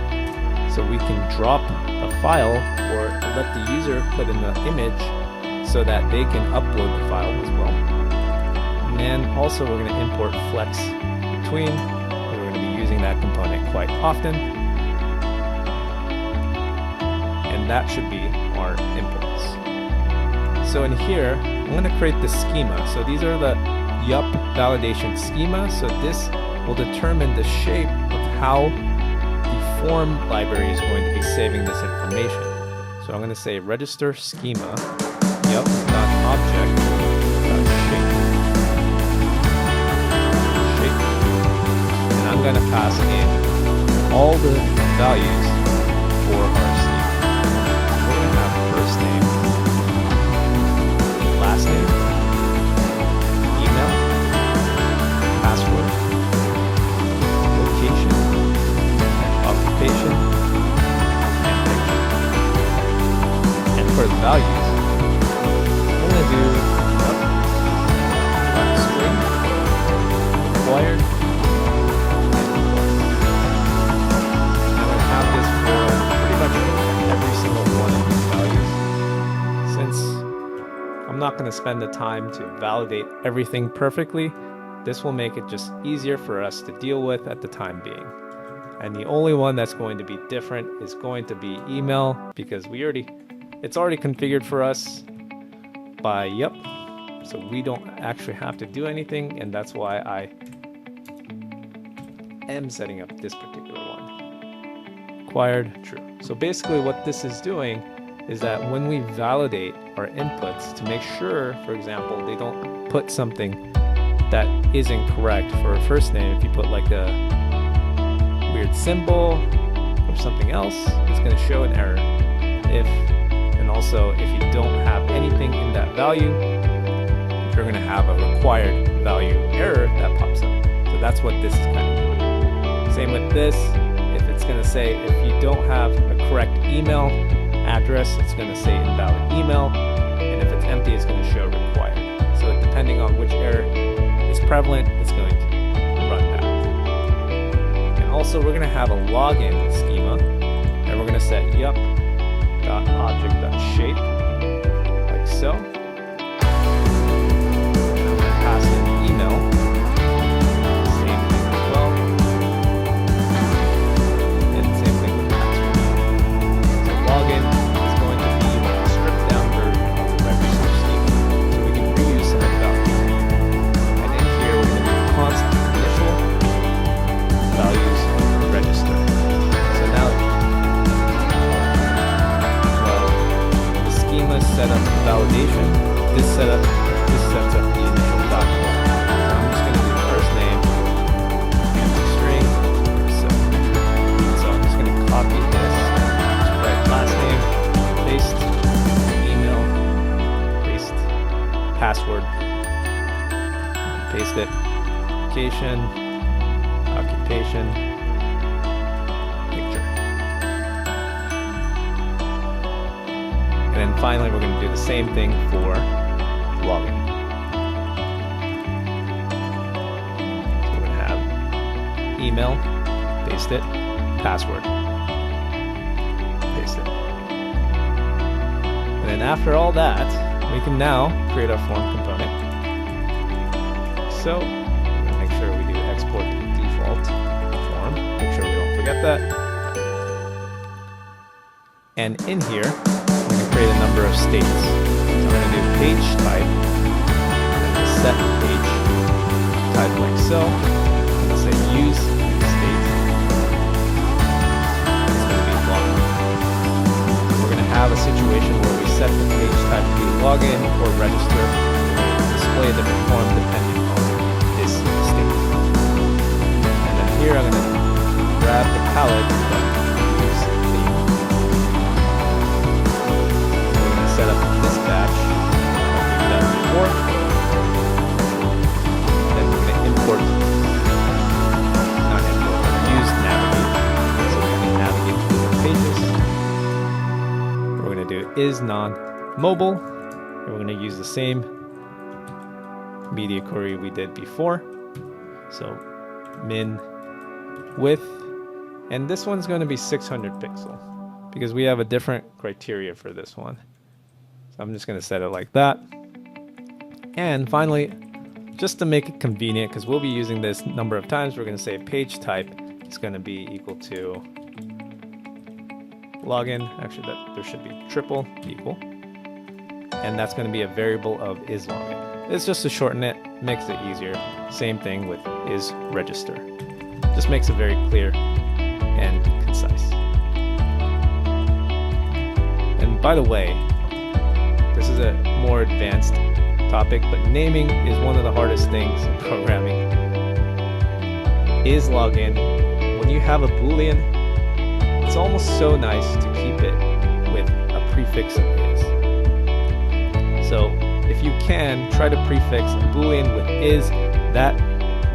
so we can drop a file or let the user put in the image so that they can upload the file as well. And then also we're going to import flex between. We're going to be using that component quite often. And that should be our imports. So in here, I'm going to create the schema. So these are the yup validation schema. So this will determine the shape of how the form library is going to be saving this information. So I'm going to say register schema yup.object.shape. And I'm going to pass in all the values for our schema. We're going to have first name, last name, email, password, location, occupation, and picture. And for the values, I'm going to do string, required, and required. I'm going to have this for pretty much every single one of these values. Since I'm not going to spend the time to validate everything perfectly, this will make it just easier for us to deal with at the time being. And the only one that's going to be different is going to be email, because it's already configured for us by yup. So we don't actually have to do anything, and that's why I am setting up this particular one. Required, true. So basically what this is doing is that when we validate our inputs to make sure, for example, they don't put something that isn't correct for a first name. If you put like a weird symbol or something else, it's going to show an error. And also if you don't have anything in that value, you're going to have a required value error that pops up. So that's what this is kind of doing. Same with this. If it's going to say if you don't have a correct email address, it's going to say invalid email, and if it's empty, it's going to show required. So depending on which error is prevalent, it's going to run that. And also we're going to have a login schema, and we're going to set yup.object.shape like so. And I'm going to pass in email, same thing as well, and same thing with password. So login is going to be like a stripped down version of the register schema, so we can reuse some of the values. And in here we're going to do constant initial values register. So now, well, the schema set up the validation. This sets up the initial document. So I'm just going to do first name and the string. So I'm just going to copy this. Just write last name, paste, email, paste, password, paste it, location, occupation, picture. And then finally we're going to do the same thing for login. So we're going to have email, paste it, password, paste it. And then after all that, we can now create our form component. So we're going to make sure we do export default form. Make sure we don't forget that. And in here, we're going to create a number of states. So I'm going to do page type, and then set page type like so. I'm going to say use state. It's going to be login. We're going to have a situation where we set the page type to be login or register. We're going to display a different form depending on this state. And then here I'm going to grab the palette that use theme. We're going to set up this batch like we've done before. Then we're going to import, not import, but use navigate, so we can navigate through the pages. What we're going to do is non-mobile, and we're going to use the same media query we did before. So min width, and this one's going to be 600 pixel because we have a different criteria for this one. So I'm just going to set it like that. And finally, just to make it convenient, because we'll be using this number of times, we're going to say page type is going to be equal to login. Actually, that there should be triple equal, and that's going to be a variable of is login. It's just to shorten it, makes it easier. Same thing with is register. Just makes it very clear and concise. And by the way, this is a more advanced topic, but naming is one of the hardest things in programming. Is login, when you have a boolean, it's almost so nice to keep it with a prefix of is. So if you can, try to prefix a boolean with is. That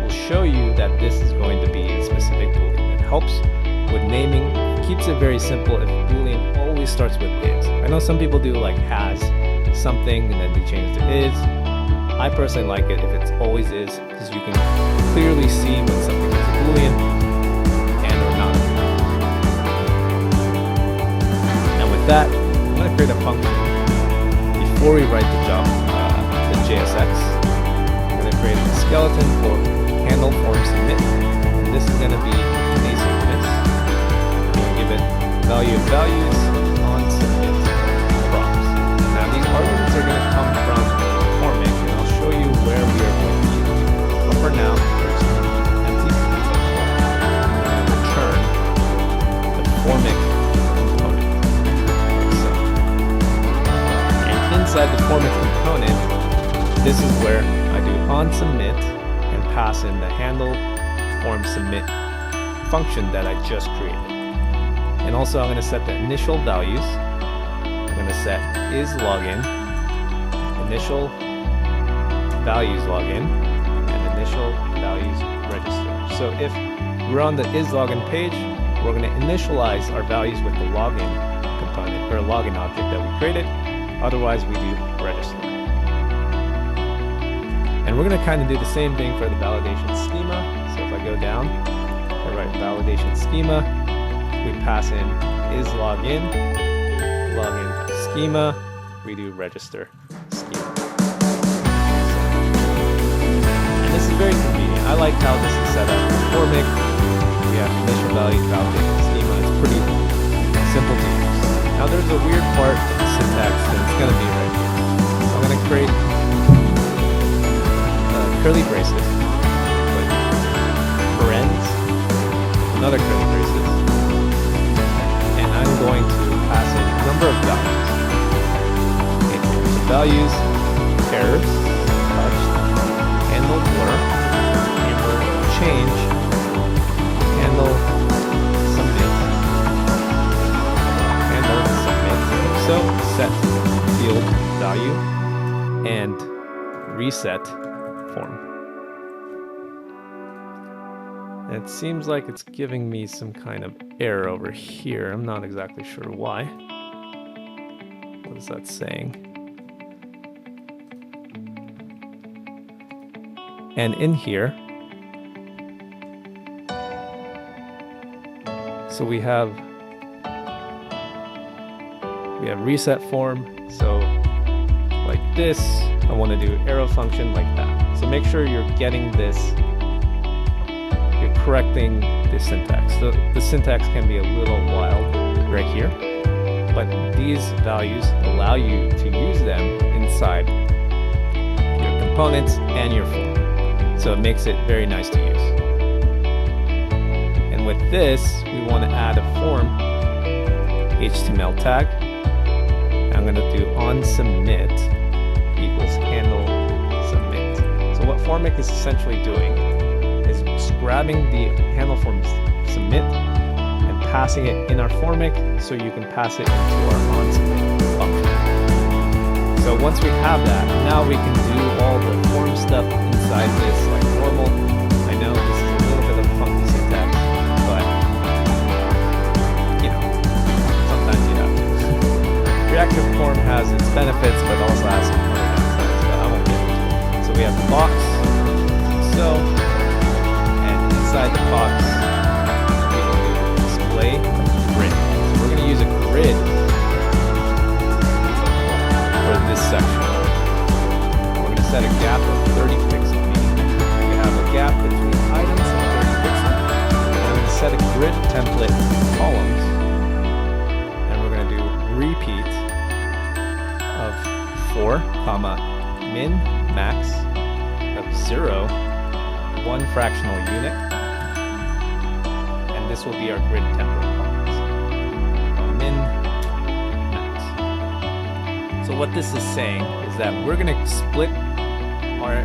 will show you that this is going to be a specific boolean. It helps with naming, keeps it very simple if boolean always starts with is. I know some people do like has something and then they change it to is. I personally like it if it's always is, because you can clearly see when something is a boolean and or not. And with that, I'm going to create a function before we write the JSX. I'm going to create a skeleton for handle form submit. And this is going to be asynchronous. I'm going to give it value of values on submit props. Now these arguments are going to come from formic, and I'll show you where we are going to use it. But for now, we're just going to keep it empty. I'm going to return the formic component. So, and inside the formic component, this is where I do on submit and pass in the handle form submit function that I just created. And also I'm going to set the initial values. I'm going to set is login, initial values login, and initial values register. So if we're on the is login page, we're going to initialize our values with the login component or login object that we created. Otherwise we do register. And we're going to kind of do the same thing for the validation schema. So if I go down, I write validation schema, we pass in is login schema, we do register schema. And this is very convenient. I like how this is set up. Formic, we have initial value, validation schema. It's pretty simple to use. Now there's a weird part of the syntax that it's going to be right here. So I'm going to create curly braces, with parens, another curly braces, and I'm going to pass in a number of values. Okay, so values, errors, touched, handle blur, handle change, handle submit, handle submit. So set field value and reset form. And it seems like it's giving me some kind of error over here. I'm not exactly sure why. What is that saying? And in here, so we have reset form. So like this, I want to do arrow function like that. So make sure you're getting this, you're correcting the syntax. So the syntax can be a little wild right here, but these values allow you to use them inside your components and your form. So it makes it very nice to use. And with this, we want to add a form HTML tag. I'm going to do on submit equals handle submit. So what formic is essentially doing is just grabbing the handle form submit and passing it in our formic so you can pass it into our on submit function. So once we have that, now we can do all the form stuff inside this like normal. I know this is a little bit of funky syntax, but you know, sometimes you have to. Reactive form has its benefits, but also has some other downsides, but I won't get into it. So we have the box, so, and inside columns, and we're going to do repeat of 4, comma, min, max of 0, 1 fractional unit, and this will be our grid template columns. Min, max. So what this is saying is that we're going to split our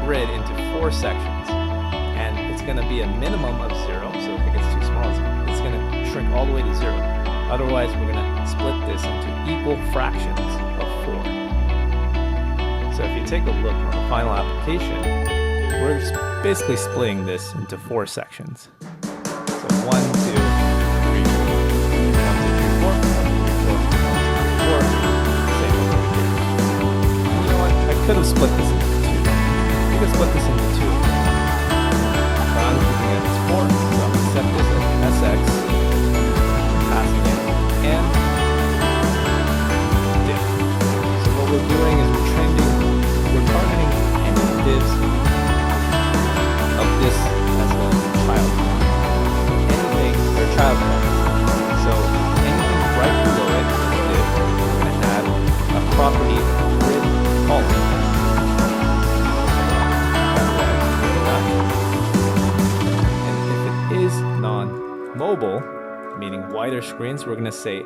grid into 4 sections, and it's going to be a minimum of 0, so if it gets too small, it's going to shrink all the way to 0. Otherwise, we're going to split this into equal fractions of 4. So if you take a look on the final application, we're basically splitting this into 4 sections. So 1, 2, 3, 4. 1, 2, 3, 4. 1, 2, 3, 4. 1, 2, 3, 4. Same over here. You know what? I could have split this into 2. You could split this into 2. But I'm keeping it as 4, so I'm going to set this as SX, passing it, and div. So what we're doing is we're targeting any divs of this as a child. Anything or child column. So anything right below it in the div, we're going to add a property grid column. And if it is non-mobile, meaning wider screens, we're going to say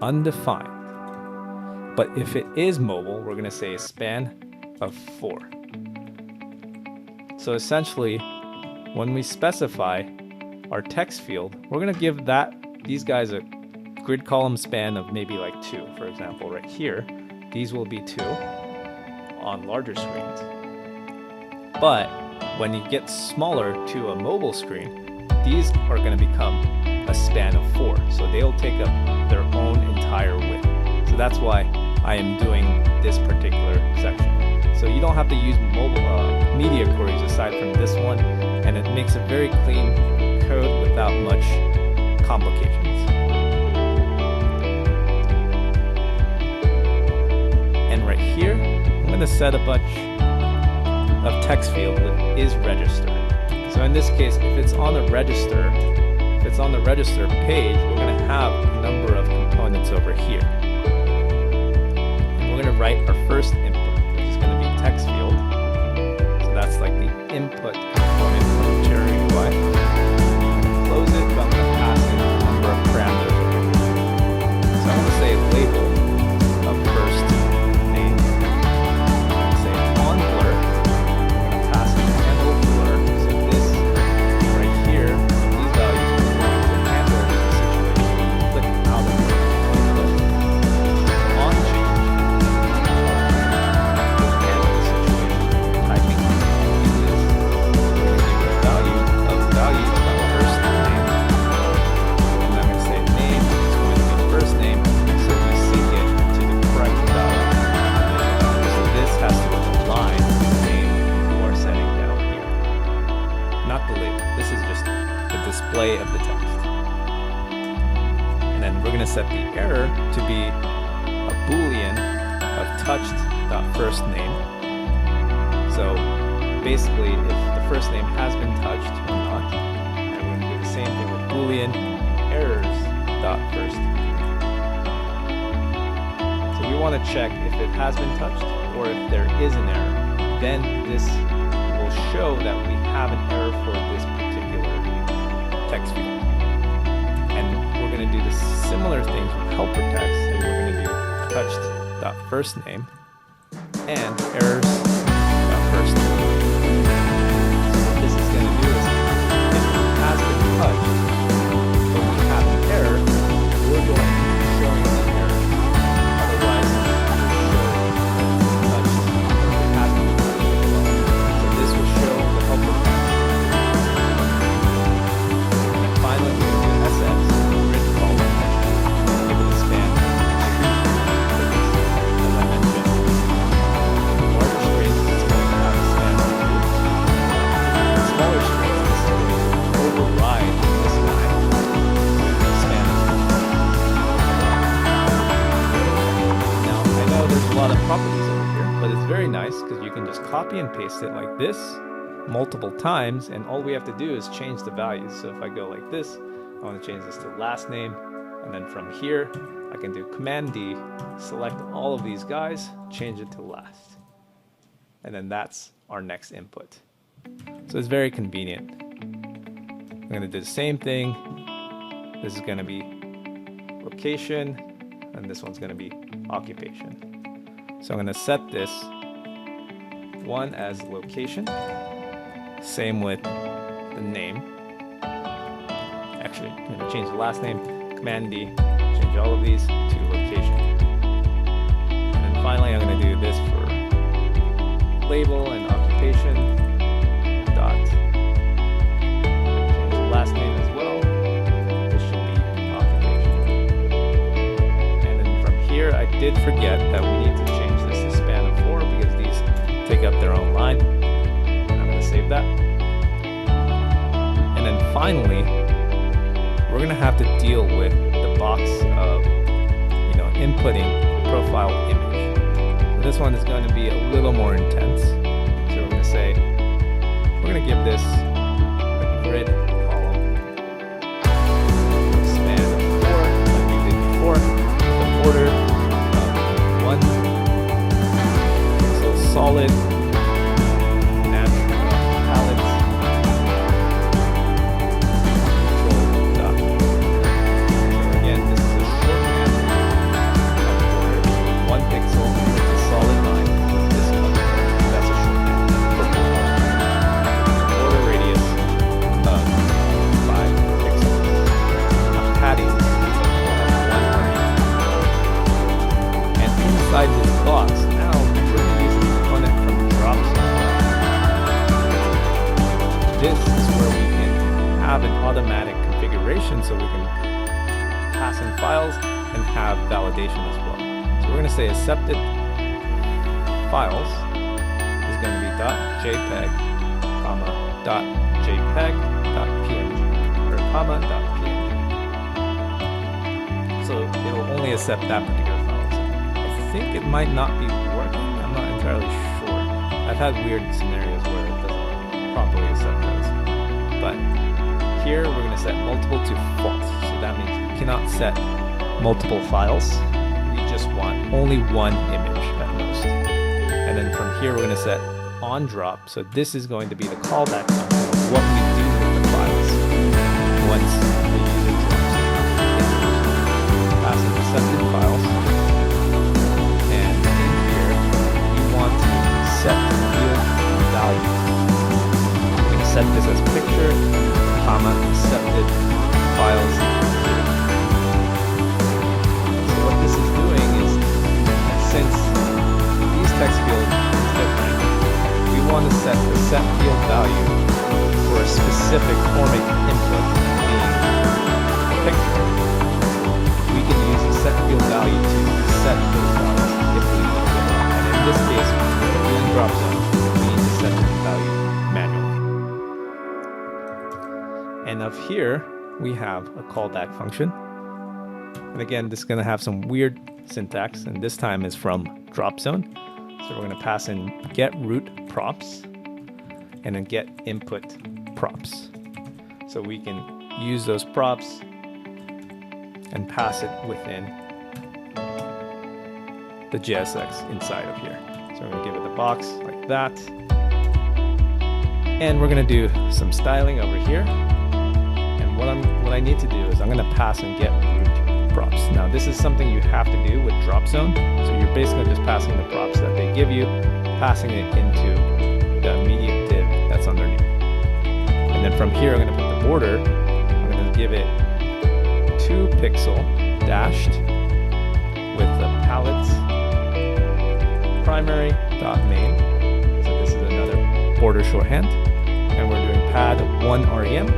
undefined. But if it is mobile, we're going to say a span of 4. So essentially, when we specify our text field, we're going to give these guys a grid column span of maybe like 2. For example, right here, these will be 2 on larger screens. But when you get smaller to a mobile screen, these are going to become a span of 4. So they'll take up their own entire width. So that's why I am doing this particular section. So you don't have to use mobile media queries aside from this one, and it makes a very clean code without much complications. And right here, I'm going to set a bunch of text field with is register. So in this case, if it's on the register page, we're going to have a number of components over here. And we're going to write our first input, which is going to be text field. So that's like the input component from Cherry UI. Close it, but I'm going to pass in a number of parameters over here. So I'm going to say label of first name. I'm going to say on blur. I'm going to pass in handle blur. So this right here, these values are going to handle the situation. Click out of it. On change. Handle the situation. Typing is we're going to give a value of our first name. And I'm going to say name is going to be the first name, so we sync it to the correct value. So this has to align with the name you are setting down here. Not the label. This is just the display of the text. And then we're going to set the error to be a boolean of touched.firstName. So basically, if the first name has been touched or not, and we're going to do the same thing with boolean errors.first. So we want to check if it has been touched or if there is an error. Then this will show that we have an error for this particular text field. And we're going to do the similar things with helper text, and we're going to do touched.firstName and errors.firstName. So what this is going to do is, if it has been touched, but we have an error, we're going to be showing the error. Otherwise, it will show that it's touched, or if it hasn't been touched as well. So this will show the helper text. And then finally, we're going to do SX, grid column, give it a span of 2. As I mentioned, in larger screens, it's going to have a span of 2. In smaller screens, this is going to override this guy, span of 2. Now, I know there's a lot of properties over here, but it's very nice because you can just copy and paste it like this multiple times, and all we have to do is change the values. So if I go like this, I want to change this to last name. And then from here, I can do Command D, select all of these guys, change it to last. And then that's our next input. So it's very convenient. I'm going to do the same thing. This is going to be location, and this one's going to be occupation. So I'm going to set this one as location. Same with the name. Actually, I'm going to change the last name, Command D, change all of these to location. And then finally, I'm going to do this for label and occupation. Dot. Change the last name as well. This should be occupation. And then from here, I did forget that we need to change this to span of 4 because these take up their own line. I'm going to save that. And then finally, we're going to have to deal with the box of, inputting profile image. So this one is going to be a little more intense. So we're going to say, we're going to give this a grid column, span of 4, like we did before, the border of 1, so solid, natural palette, neutral dot. So again, this is a shorthand of border, 1 pixel, it's a solid line. This one, that's a shorthand for border. Border radius of 5 pixels. A padding of 1 RE. And inside this box, now we're going to use a component from Dropzone. This is where we can have an automatic configuration so we can pass in files and have validation as well. So we're going to say accepted files is going to be .jpeg, .jpeg, .png, or .png. So it will only accept that particular file. So I think it might not be working. I'm not entirely sure. I've had weird scenarios where it doesn't properly accept those. But here we're going to set multiple to false. So that means we cannot set multiple files. We just want only one image at most. And then from here we're going to set on drop. So this is going to be the callback function of what we do with the files once the user drops it. Pass in accepted files. And in here we want to set the field value. We're going to set this as picture, comma, accepted files. So what this is doing is, since these text fields is different, we want to set the set field value for a specific format input, being a picture. We can use the set field value to set those values if we need to. And in this case, using Dropzone, we need to set the value manually. And up here, we have a callback function. And again, this is going to have some weird syntax, and this time is from Dropzone. So we're going to pass in get root props and then get input props. So we can use those props and pass it within the JSX inside of here. So we're going to give it the box like that. And we're going to do some styling over here. And what I need to do is I'm going to pass and get root props. Now this is something you have to do with Dropzone. So you're basically just passing the props that they give you, passing it into the immediate div that's underneath. And then from here, I'm going to put the border. I'm going to give it 2 pixel dashed with the palette primary.main. So this is another border shorthand. And we're doing pad 1 rem,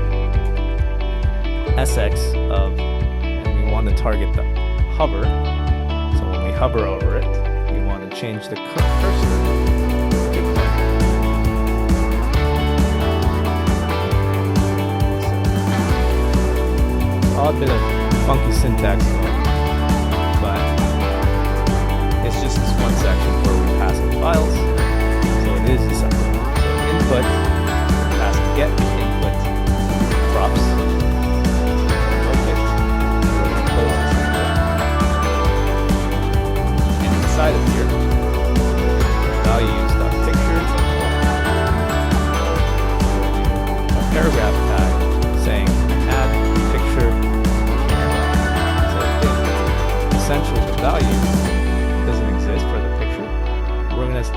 SX of, and we want to target the hover. So when we hover over it, we want to change the cursor to click. Odd bit of funky syntax going, but it's just this one section where we pass in files. So it is acceptable. So input, pass get input props.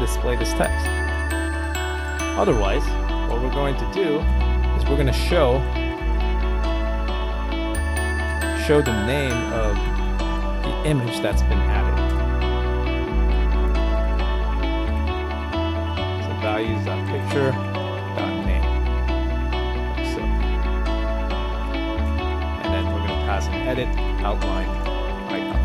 display this text. Otherwise, what we're going to do is we're going to show the name of the image that's been added. So values.picture.name. So, and then we're going to pass an edit outline icon.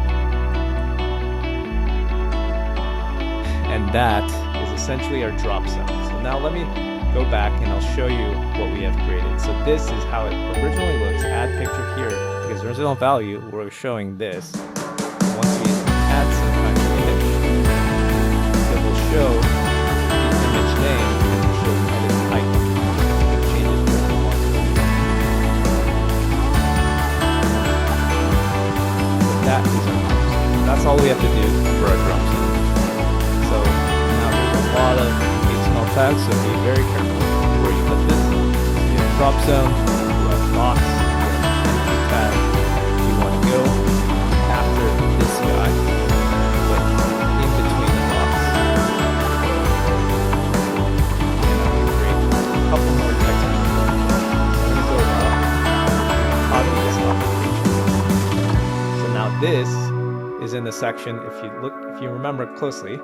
And that is essentially our drop zone. So now let me go back and I'll show you what we have created. So this is how it originally looks. Add picture here, because there's no value, we're showing this. Once we add some kind of image, it will show the image name and it will show the edit icon. It changes what we want. So that is our drop zone. That's all we have to do for our drop zone. So now there's a lot of HTML tags, so be very careful where you put this. You have drop zone, you have box, you have tag. You want to go after this guy, but in between the box. And I'm going to create a couple more text. So I'm going to go copy this application. So now this is in the section. If you remember closely,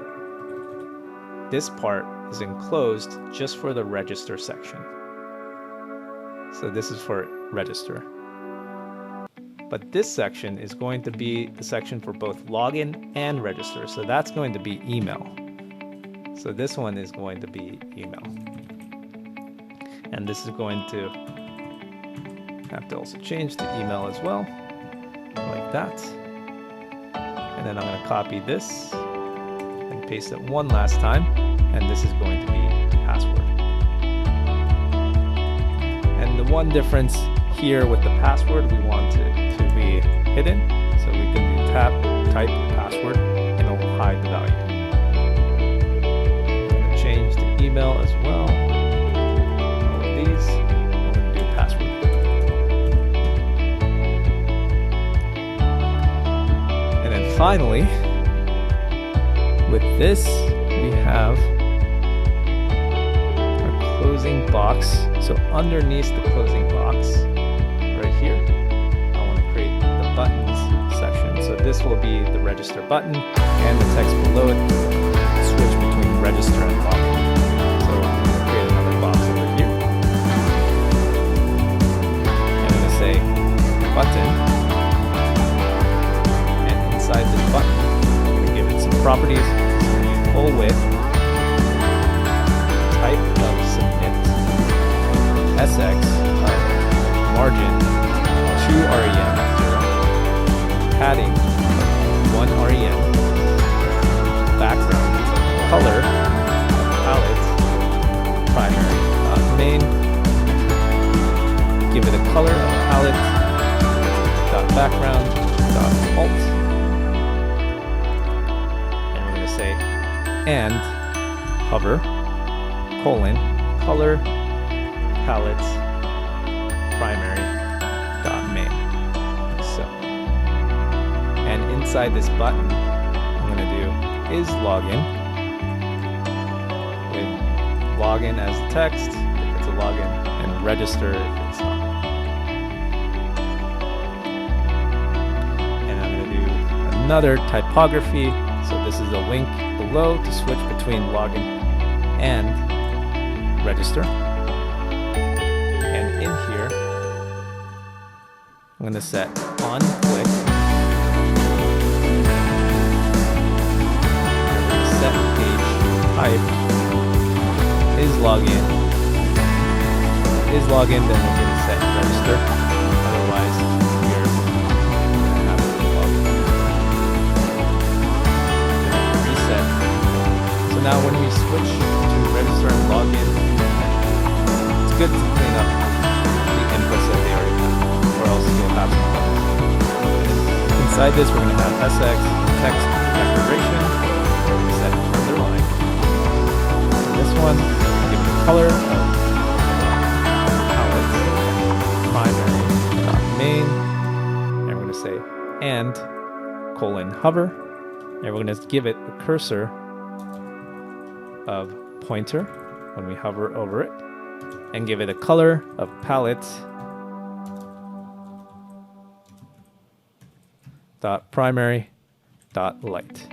this part is enclosed just for the register section. So this is for register. But this section is going to be the section for both login and register. So that's going to be email. So this one is going to be email. And this is going to have to also change the email as well, like that. And then I'm going to copy this and paste it one last time, and this is going to be password. And the one difference here with the password, we want it to be hidden, so we can do type password and it'll hide the value. I'm going to change the email as well. All of these, I'm going to do password. And then finally, with this, we have our closing box. So underneath the closing box, right here, I want to create the buttons section. So this will be the register button and the text below it, switch between register and login. So I'm going to create another box over here. I'm going to say button. And inside this button, I'm going to give it some properties. Full width, type of submit, SX of margin 2 REM, 0, padding 1 REM, background, color, palette, primary, main, give it a color of palette, background, alt, and we're going to say and hover, colon, color, palette, primary, main. So, and inside this button, I'm going to do is login, with login as the text, if it's a login, and register if it's not. And I'm going to do another typography. So this is a link below to switch between login and register. And in here, I'm going to set on click. I'm going to set page type is login. Is login, then we're going to set register. Otherwise, we're going to have it login. So now when we switch to register and login, it's good to clean up the inputs that they already have, or else you'll have some bugs. Inside this, we're going to have SX, text declaration, we're going to set underline. So this one, we're going to give it a color of palette, primary, main, and we're going to say and, colon, hover, and we're going to give it a cursor of pointer when we hover over it, and give it a color of palette dot primary dot light.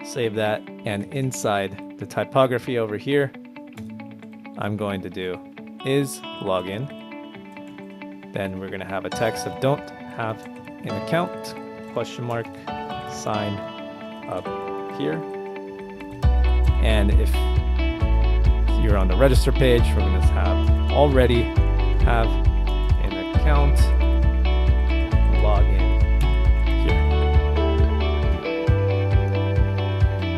Save that, and inside the typography over here, I'm going to do is login. Then we're going to have a text of don't have an account, question mark, sign up here. And if you're on the register page, we're going to have already have an account, login here.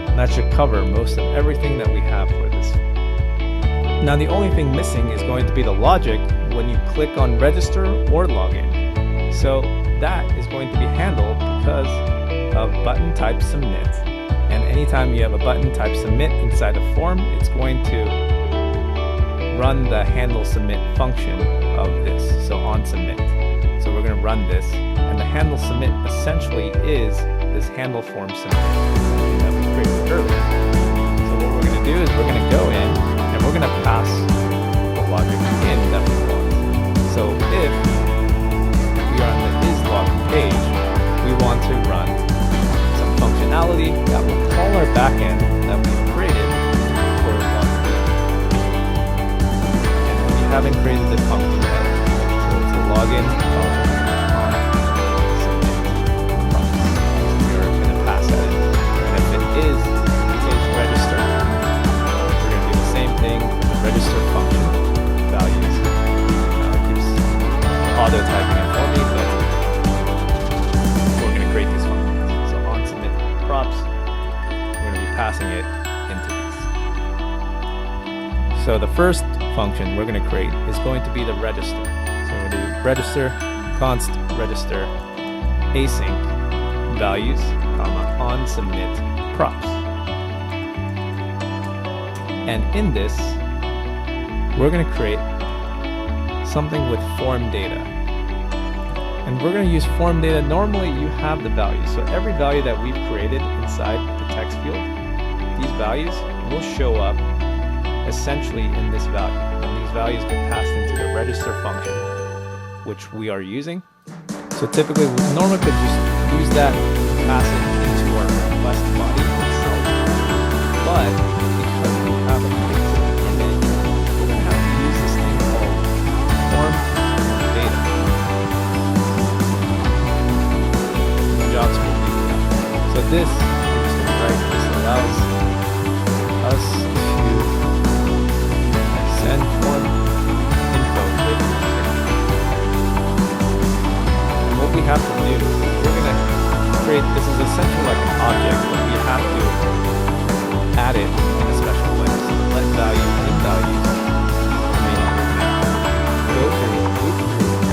And that should cover most of everything that we have for this. Now the only thing missing is going to be the logic when you click on register or login. So that is going to be handled because of button type submit. And anytime you have a button type submit inside a form, it's going to run the handle submit function of this, so on submit. So we're going to run this, and the handle submit essentially is this handle form submit that we created earlier. So what we're going to do is we're going to go in and we're going to pass the logic in that we want. So if we are on the isLogin page, we want to run some functionality that will call our backend that we've created for login. And we haven't created the function yet, so it's a login on submit prompts. We're going to pass that in. And if it is register, we're going to do the same thing with the register function values. It keeps auto typing it for me, but we're going to create these functions. So on submit props, we're going to be passing it into these. So the first function we're going to create is going to be the register. So we're going to do register const register async values, comma, on submit props. And in this, we're going to create something with form data. And we're going to use form data. Normally, you have the values. So every value that we've created inside the text field, these values will show up essentially in this value. And these values get passed into the register function, which we are using. So typically, we normally could just use that, pass it into our request body itself. But because we have a fixed image, we're going to have to use this thing called form data. So this, this allows us to send form info with. And what we have to do, we're going to create, this is essentially like an object, but we have to add it in a special way. So let value in values go through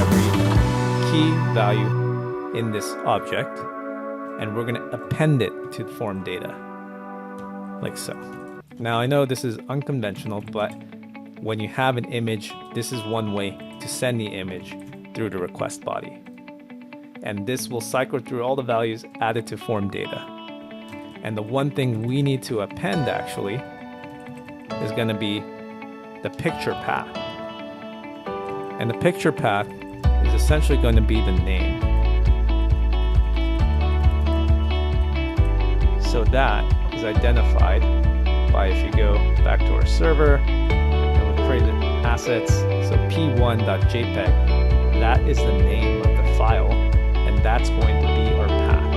every key value in this object, and we're going to append it to the form data, like so. Now I know this is unconventional, but when you have an image, this is one way to send the image through the request body. And this will cycle through all the values added to form data. And the one thing we need to append actually is going to be the picture path. And the picture path is essentially going to be the name. So that is identified by, if you go back to our server and we create assets, so p1.jpg, that is the name of the file, and that's going to be our path.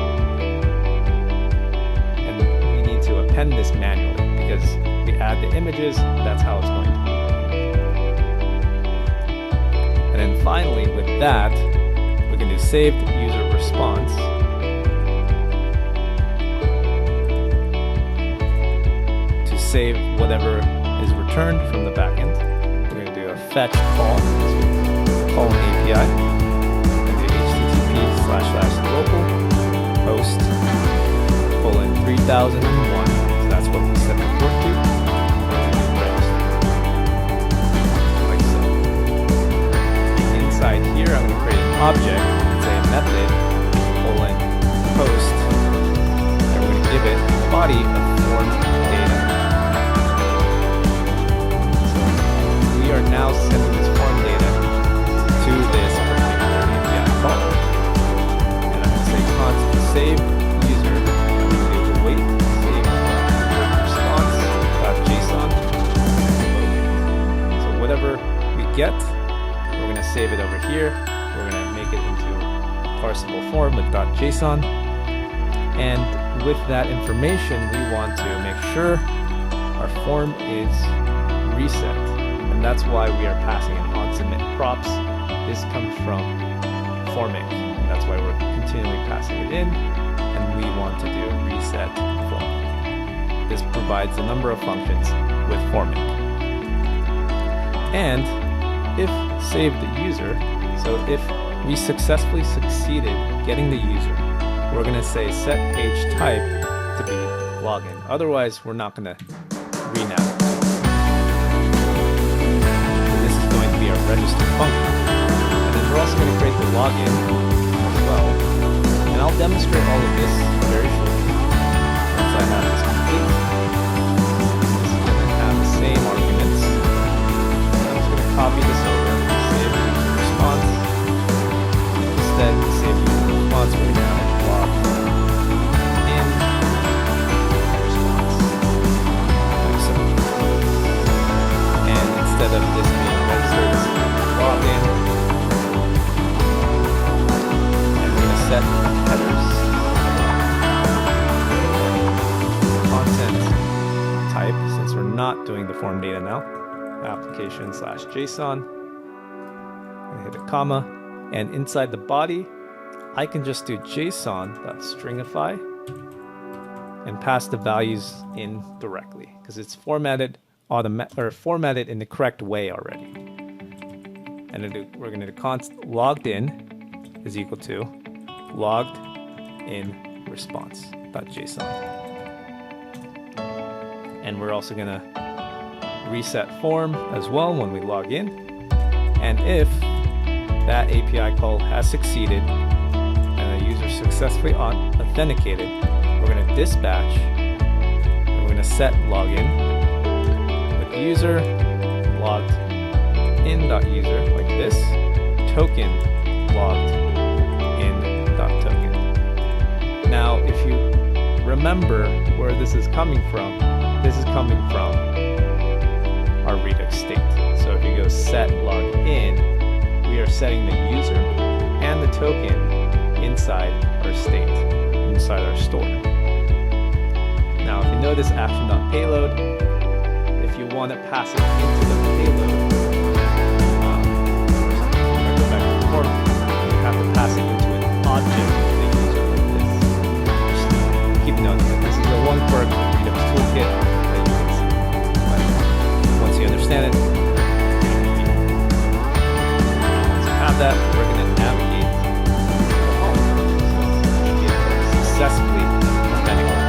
And we need to append this manually because we add the images, that's how it's going to be. And then finally, with that, we can do saved user response. Save whatever is returned from the backend. We're going to do a fetch call, call an API. We're going to do http://local host :3001. So that's what we set the port to. And register. Like so. Inside here, I'm going to create an object and say method :post. give it body of form data. So we are now sending this form data to this particular API call. And I'm going to say const save user. I'm going to do await save response.json. So whatever we get, we're going to save it over here. We're going to make it into a parsable form with .json. And with that information, we want to make sure our form is reset. And that's why we are passing in onSubmit props. This comes from forming. And that's why we're continually passing it in. And we want to do reset form. This provides a number of functions with forming. And if save the user, so if we successfully succeeded getting the user, we're going to say set page type to be login. Otherwise, we're not going to renavigate. So this is going to be our register function. And then we're also going to create the login as well. And I'll demonstrate all of this very shortly once I have this complete. This is going to have the same arguments. I'm just going to copy this over, save user response. Instead, save user response, we're going to have log in response. Like so. And instead of this being registered, this is going to be log in. And we're going to set headers. Content type, since we're not doing the form data now. Application/JSON. I'm going to hit a comma. And inside the body, I can just do JSON.stringify and pass the values in directly because it's formatted formatted in the correct way already. And we're going to do const logged in is equal to logged in response.json. And we're also going to reset form as well when we log in. And if that API call has succeeded and the user successfully authenticated, we're going to dispatch and we're going to set login with user logged in.user like this, token logged in.token. Now, if you remember where this is coming from our Redux state. So if you go set login, we are setting the user and the token inside our state, inside our store. Now, if you notice action.payload, if you want to pass it into the payload, go back to the form, you have to pass it into an object of the user like this. Just keep noting that this is the one quirk Redux Toolkit that you can see. But once you understand it, that we're going to navigate home. So it successfully authenticated.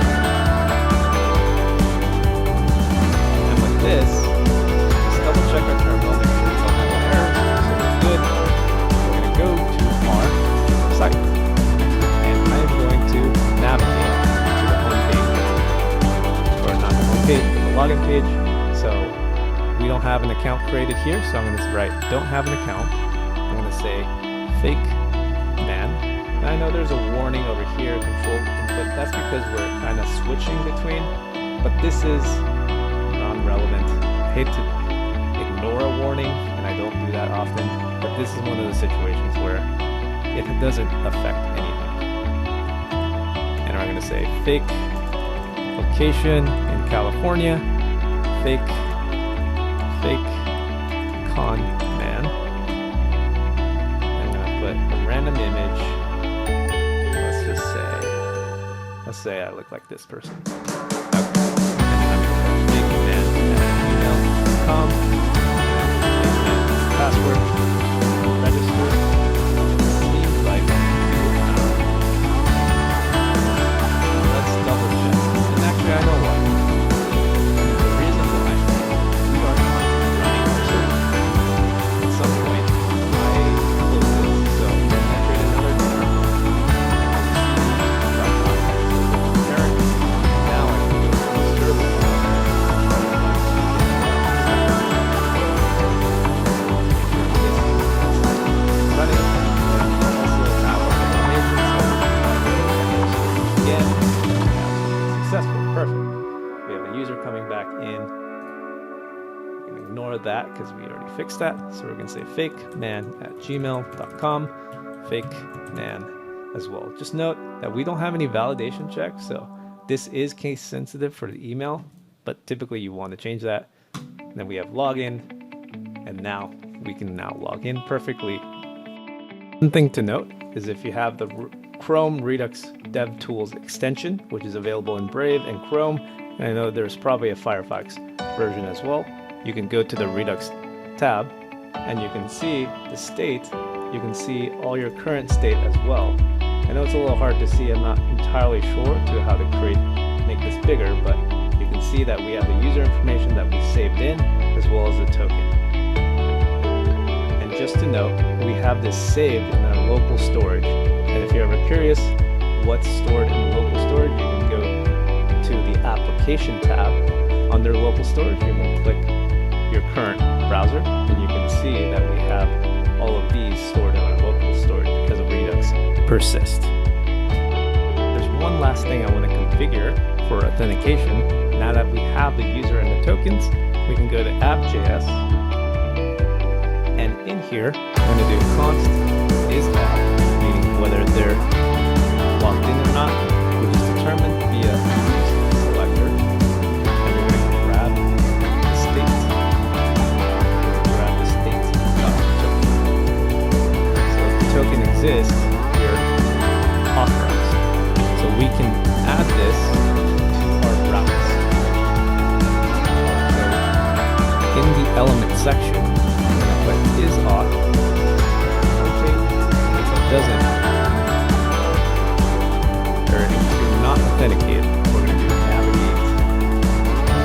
And with this, let's double check our terminal, make sure we don't have an error. So we're good. We're going to go to our site. And I am going to navigate to the home page. Or not the home page, but the login page. So we don't have an account created here, so I'm going to write don't have an account. I'm going to say fake man. And I know there's a warning over here, control input. That's because we're kind of switching between, but this is non-relevant. I hate to ignore a warning, and I don't do that often, but this is one of the situations where it doesn't affect anything. And I'm going to say fake location in California, fake con man. A random image. Let's say I look like this person. Okay. And then I'm going to put bigman@gmail.com. Bigman password. Register. It seems like let's double check. And actually, I know why. The reason why we are not running our server. At some point, that because we already fixed that. So we're going to say fakeman@gmail.com, fakeman as well. Just note that we don't have any validation checks, so this is case sensitive for the email, but typically you want to change that. And then we have login, and now we can now log in perfectly. One thing to note is if you have the Chrome Redux DevTools extension, which is available in Brave and Chrome, and I know there's probably a Firefox version as well, you can go to the Redux tab and you can see the state. You can see all your current state as well. I know it's a little hard to see. I'm not entirely sure to how to make this bigger, but you can see that we have the user information that we saved in as well as the token. And just to note, we have this saved in our local storage. And if you're ever curious what's stored in the local storage, you can go to the application tab under local storage. You can click your current browser and you can see that we have all of these stored in our local storage because of Redux persist. There's one last thing I want to configure for authentication. Now that we have the user and the tokens, we can go to app.js, and in here I'm going to do const is auth, meaning whether they're logged in or not, which is determined via selector, and we're going to grab the state. So if the token exists, we're authorized. So we can add this to our routes. So in the element section, I'm going to put is auth. Okay, if it doesn't, or if you're not authenticated, we're going to do navigate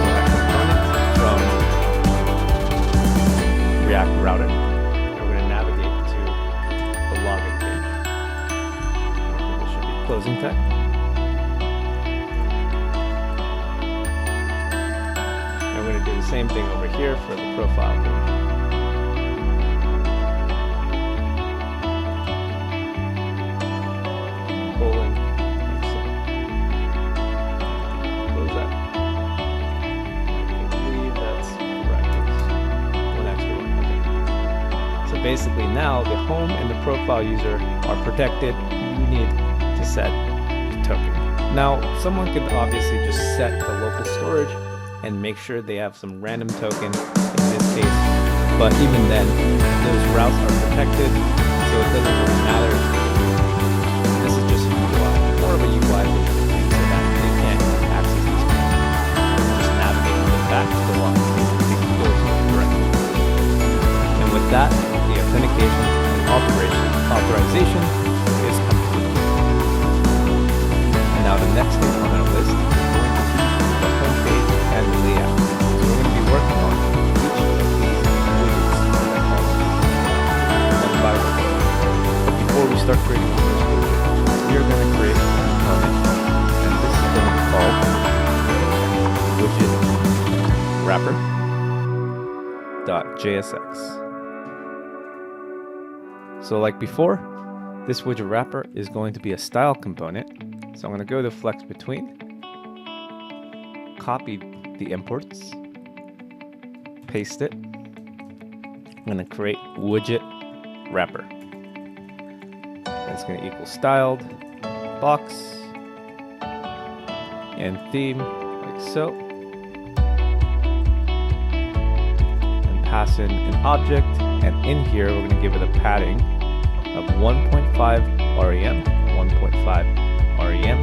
that component from React router. And we're going to navigate to the login page. This should be closing tag. And we're going to do the same thing over here for the profile page. Colon. Close that. I believe that's correct. One extra one. Okay. So basically now the home and the profile user are protected. You need to set the token. Now someone could obviously just set the local storage and make sure they have some random token in this case, but even then those routes are protected, so it doesn't really matter. This is just more of a UI thing so that they can't access these points. Just navigate them back to the login page. They can go to it directly. And with that, the authentication and authorization is complete. And now the next thing on our list is going to be the home page and layout. So we're going to be working on each of these widgets that I call them, one by one. But before we start creating the first widget, we are going to create a component, and this is going to be called widget wrapper.jsx. So like before, this widget wrapper is going to be a style component. So I'm going to go to flex between, copy the imports, paste it. I'm going to create widget wrapper. It's going to equal styled box and theme like so, and pass in an object, and in here we're going to give it a padding of 1.5 rem, 1.5 rem,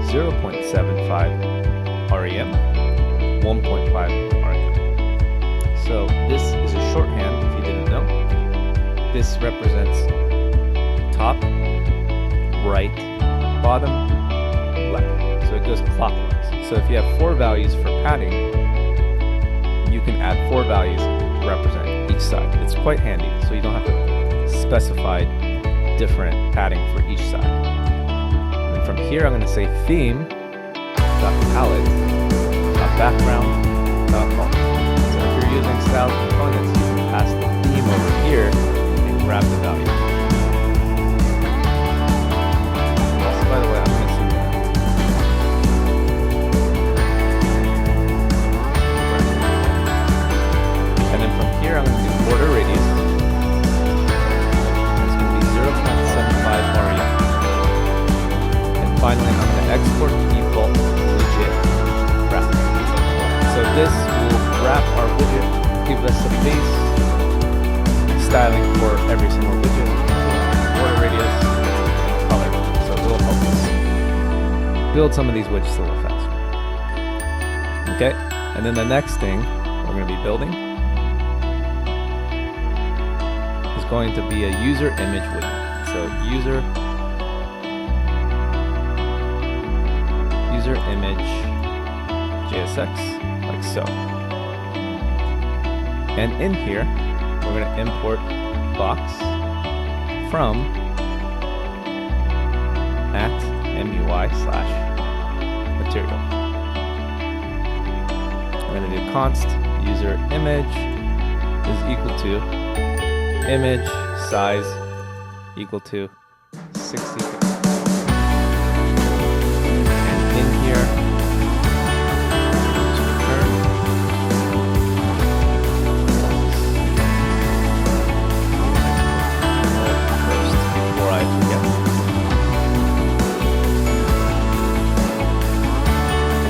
0.75 rem, 1.5 rem. So this is a shorthand if you didn't know. This represents top, right, bottom, left. So it goes clockwise. So if you have 4 values for padding, you can add 4 values to represent each side. It's quite handy, so you don't have to specify different padding for each side. And from here, I'm going to say theme.palette.background.home. So if you're using style components, you can pass the theme over here and grab the value. Also, by the way, I'm missing that. And then build some of these widgets a little faster. Okay, and then the next thing we're going to be building is going to be a user image widget. So user image JSX, like so. And in here, we're going to import box from @MUI/material. We're going to do const user image is equal to image size equal to 60 pixels. And in here, just return first before I forget.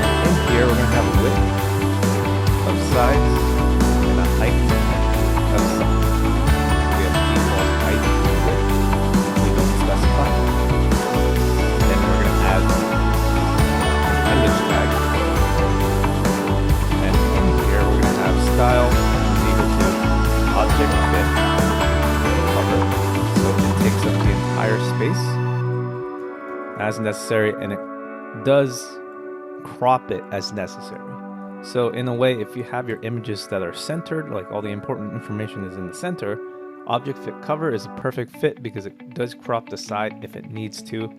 And in here, we're going to have a width of size and a height of size. We have default height and width. We don't specify. Then we're going to add an image tag. And in here we're going to have style is equal to object fit cover. So it takes up the entire space as necessary, and it does crop it as necessary. So in a way, if you have your images that are centered, like all the important information is in the center, object fit cover is a perfect fit because it does crop the side if it needs to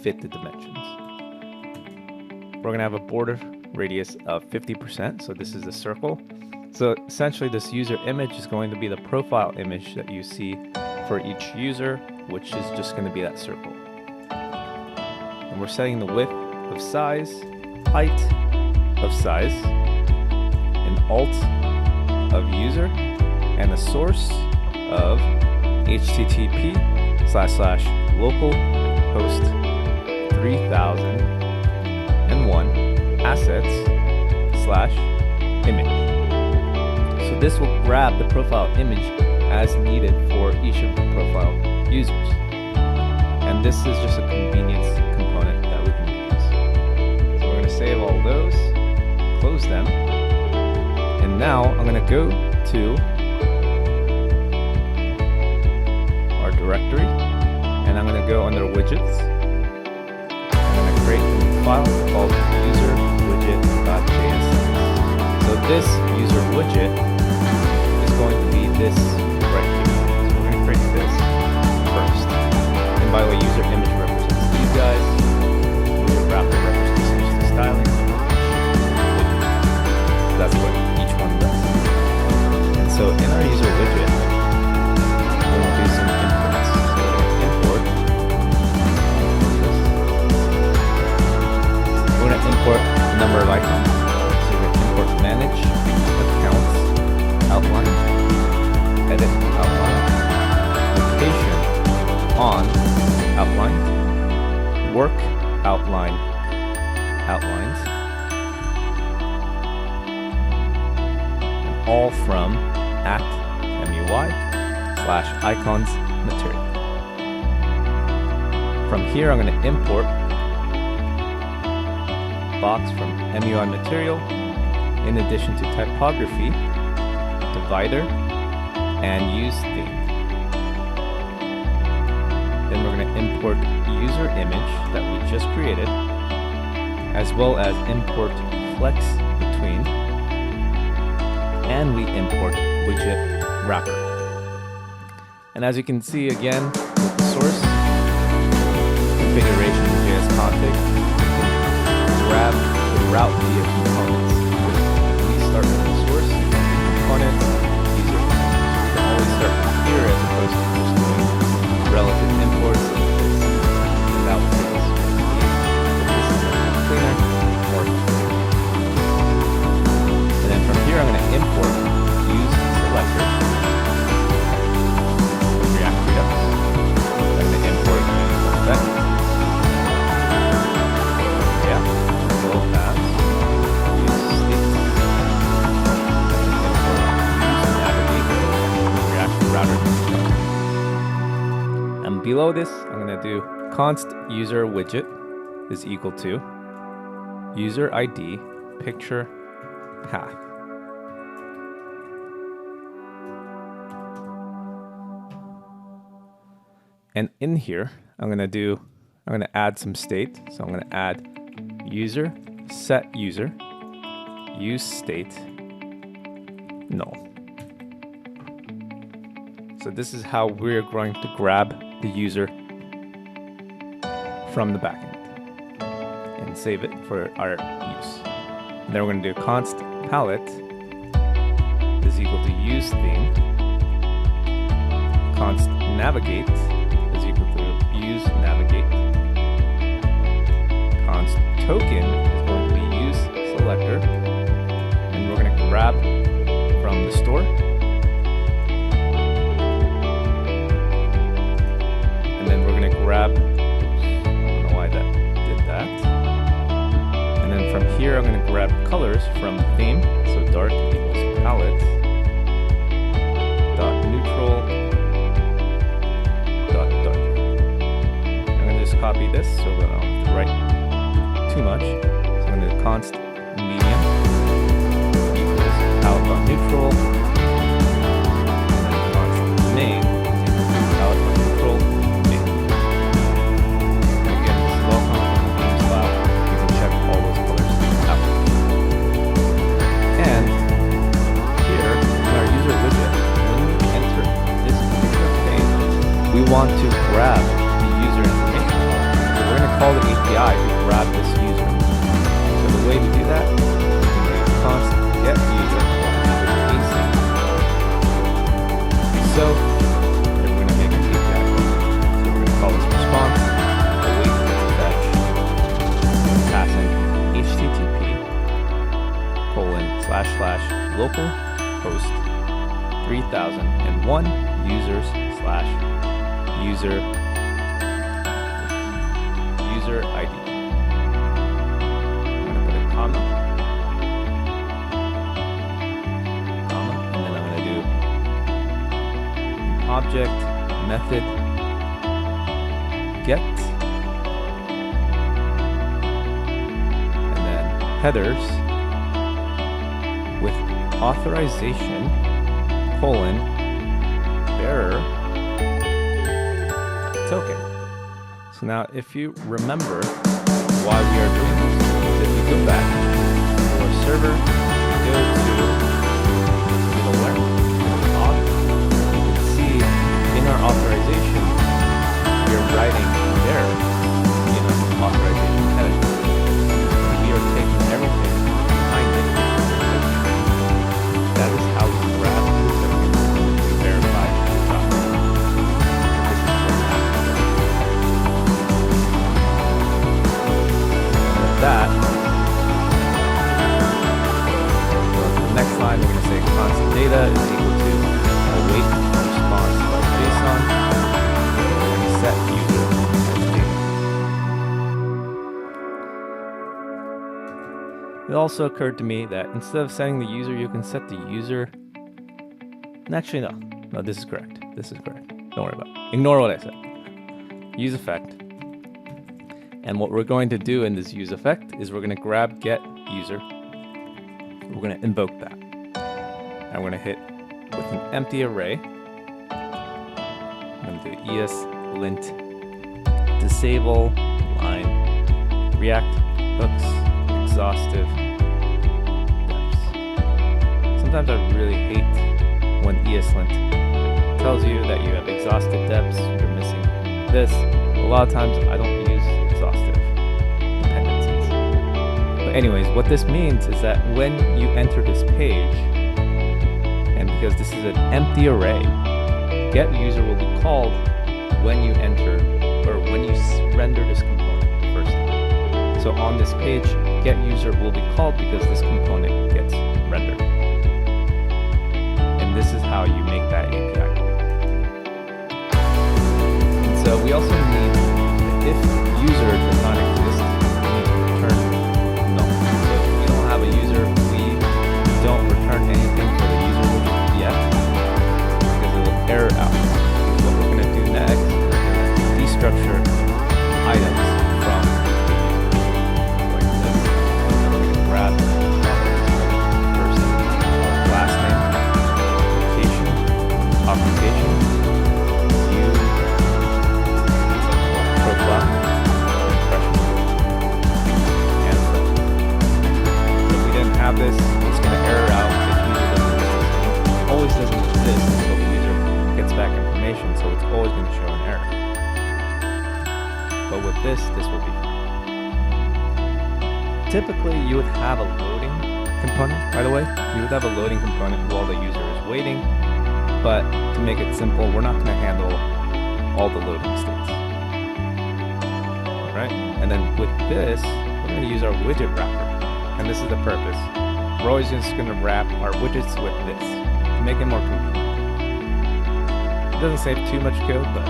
fit the dimensions. We're going to have a border radius of 50%, so this is a circle. So essentially this user image is going to be the profile image that you see for each user, which is just going to be that circle. And we're setting the width of size, height of size, an alt of user, and a source of http://localhost 3001 assets/image. So this will grab the profile image as needed for each of the profile users. And this is just a convenience component that we can use. So we're going to save all those, close them, and now I'm going to go to our directory, and I'm going to go under widgets. I'm going to create a new file called user-widget.js. So this user widget is going to be this right here. So we're going to create this first. And by the way, user image represents these guys. User wrapper represents the styling. That's what each one does. And so in our user widget, we're going to do some imports. So we're going to import. We're going to import a number of icons. So we're going to import manage, accounts, outline, edit outline, location on outline, work outline, outlines, and all from @MUI/icons material. From here, I'm going to import box from MUI material, in addition to typography, divider, and use theme. Then we're going to import user image that we just created, as well as import flex between, and we import widget wrapper. And as you can see again with the source configuration JS config, we can grab the route via components. We start from the source components user. So we can always start from here as opposed to just doing relative imports like this. And that will take us to this is cleaner, more. And then from here I'm going to import use selector from React Redux. I'm going to import effect. Yeah, will have use state. And below this, I'm going to do const user widget is equal to user ID picture path. And in here, I'm gonna add some state. So I'm gonna add user set user use state null. So this is how we're going to grab the user from the backend and save it for our use. And then we're going to do const palette is equal to use theme. Const navigate is equal to use navigate. Const token is going to be use selector. And we're going to grab from the store. And then we're going to grab, oops, I don't know why that did that. And then from here, I'm going to grab colors from the theme. So dark equals palette dot neutral dot dark. I'm going to just copy this so that I don't have to write too much. So I'm going to do const medium equals palette dot neutral, and then const name is equal to palette dot neutral name. And again, this is all coming from the themes file. You can check all those colors out. And here in our user widget, when we enter this particular page, we want to grab the user information. So we're going to call the API to grab this user. So the way to do that is to do const get user with async. So we're going to make an API call. So we're going to call this response await fetch passing http ://localhost 3001 users / user ID. I'm going to put a comma, and then I'm going to do object method get, and then headers with authorization bearer token. So now if you remember why we are doing this, if you go back to our server, go to Middleware, Auth, you can see in our authorization, we are writing there in our authorization header. We are taking everything behind it. That is how we grab everything to verify the document. This is what happens. And with that, the next line we're going to say constant data is equal to await response by JSON and set user as data. It also occurred to me that instead of setting the user, you can set the user. Actually, no, this is correct. This is correct. Don't worry about it. Ignore what I said. Use effect. And what we're going to do in this use effect is we're going to grab get user. We're going to invoke that. And we're going to hit with an empty array. I'm going to do ESLint disable line React hooks exhaustive depths. Sometimes I really hate when ESLint tells you that you have exhaustive depths, you're missing this. A lot of times I don't use exhaustive dependencies. But anyways, what this means is that when you enter this page, and because this is an empty array, get user will be called when you enter or when you render this component the first time. So on this page, get user will be called because this component gets rendered. And this is how you make that API call. And so we also need, if user does not exist, we need to return null. So if we don't have a user, we don't return anything for the user widget yet because it will error out. What we're going to do next is destructure items from the user, like this. always going to show an error. But with this will be fine. Typically, you would have a loading component, by the way. You would have a loading component while the user is waiting. But to make it simple, we're not going to handle all the loading states. Right? And then with this, we're going to use our widget wrapper. And this is the purpose. We're always just going to wrap our widgets with this to make it more convenient. It doesn't save too much code, but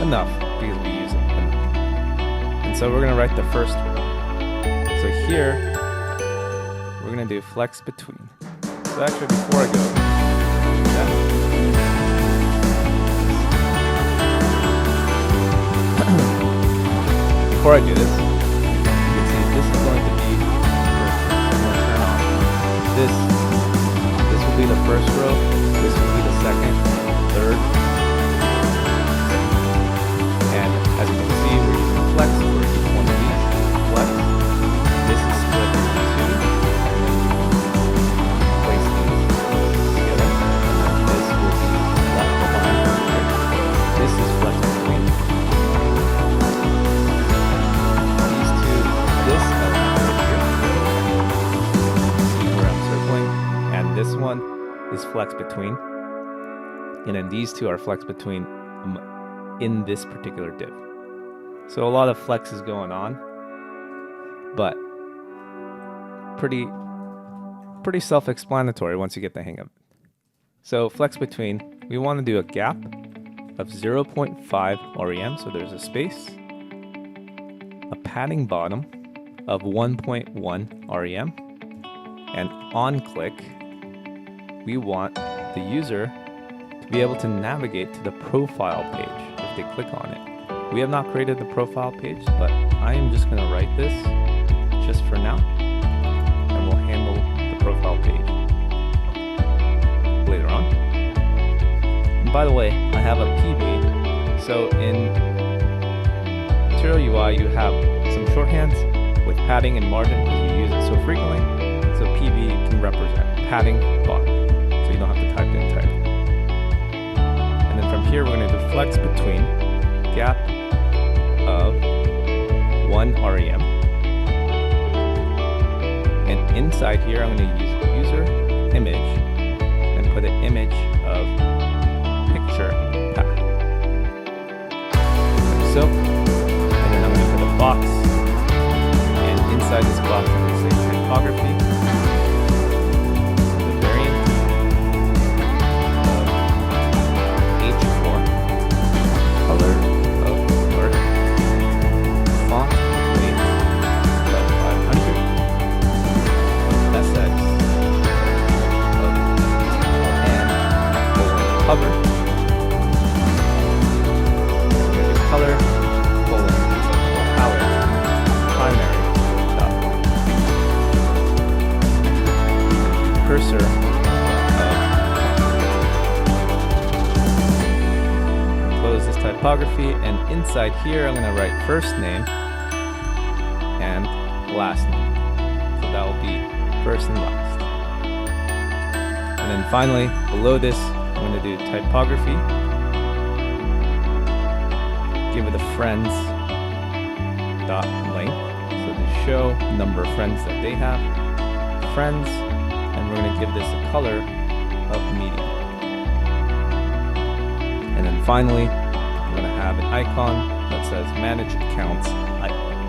enough because we use it enough. And so we're going to write the first row. So here, we're going to do flex between. So actually, before I go, before I do this, you can see this is going to be the first row. I'm going to turn on this. This will be the first row. This will be the second, third. And as you can see, we're using flex for each one of these. Flex. This is split into two. And then you can place these together. And then this will be flex behind. This is flex between. These two, this element right here. See where I'm circling. And this one is flex between. And then these two are flex between in this particular div. So a lot of flex is going on, but pretty self-explanatory once you get the hang of it. So flex between, we want to do a gap of 0.5 REM, so there's a space, a padding bottom of 1.1 REM, and on click, we want the user to be able to navigate to the profile page if they click on it. We have not created the profile page, but I am just going to write this just for now, and we'll handle the profile page later on. And by the way, I have a PV. So in Material UI, you have some shorthands with padding and margin because you use it so frequently. So PV can represent padding bottom, so you don't have to type the entire. And then from here, we're going to do flex between gap of 1 REM. And inside here, I'm going to use user image and put an image of picture path. Like so. And then I'm going to put a box. And inside this box, I'm going to say typography. The variant of H4. Color of word. Font weight of 500. SX of and cover. Color palette primary dot cursor close this typography, and inside here I'm going to write first name and last name. So that will be first and last. And then finally, below this, I'm going to do typography. Give it a friends dot length, so to show number of friends that they have. Friends, and we're going to give this a color of medium. And then finally, we're going to have an icon that says manage accounts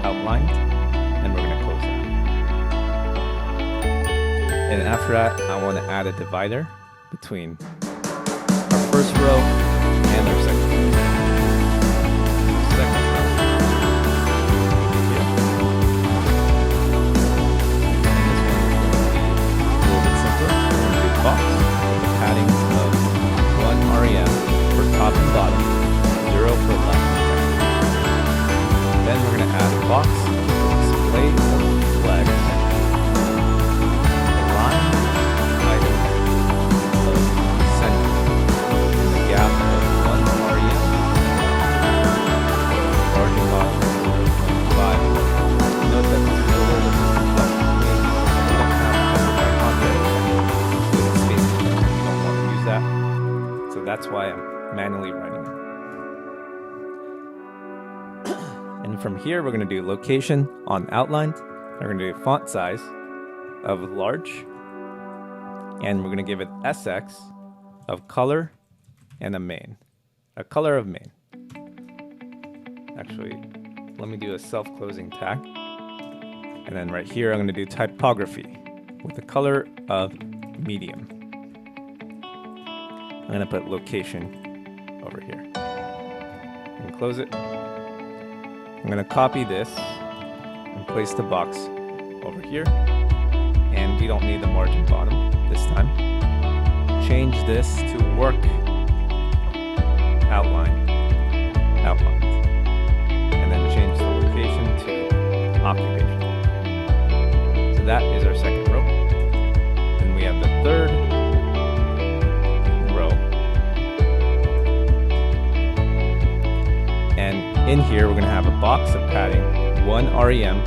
outlined, and we're going to close that. And after that, I want to add a divider between our first row and our second row. Second row. Yeah. And this one is going to be a little bit simpler. We're going to do box with a padding of 1 REM for top and bottom, 0 for left and right. Then we're going to add a box with display of flex. That's why I'm manually manually writing it. And from here, we're going to do location on outlined. We're going to do font size of large. And we're going to give it SX of color and a main. A color of main. Actually, let me do a self-closing tag. And then right here, I'm going to do typography with the color of medium. I'm going to put location over here. And close it. I'm going to copy this and place the box over here. And we don't need the margin bottom this time. Change this to work outline. And then change the location to occupation. So that is our second row. Then we have the third row. And in here, we're going to have a box of padding, 1 rem,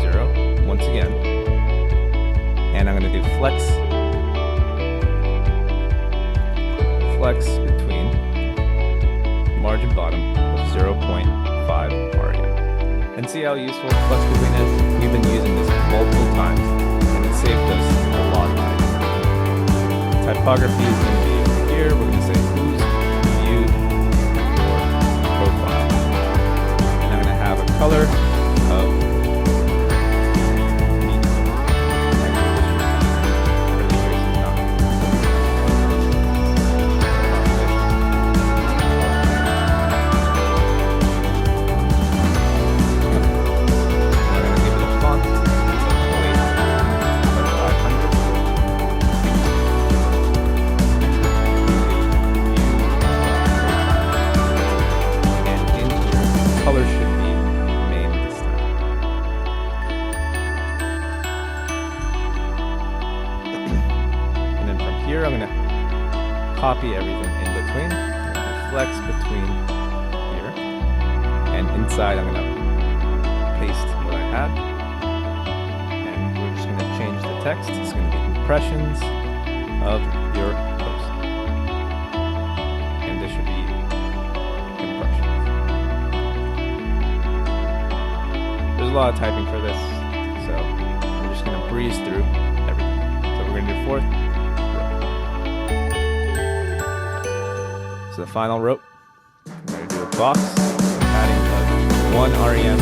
0, once again. And I'm going to do flex between margin bottom of 0.5 rem. And see how useful flex between is? We've been using this multiple times, and it saved us a lot of time. Typography is going to be over here. We're going to say who's viewed your profile. And I'm going to have a color of copy everything in between. I'm going to flex between here. And inside, I'm going to paste what I had. And we're just going to change the text. It's going to be impressions of your post. And this should be impressions. There's a lot of typing for this, so we're just going to breeze through everything. So we're going to do fourth. So the final row, we're going to do a box, padding of 1 rem,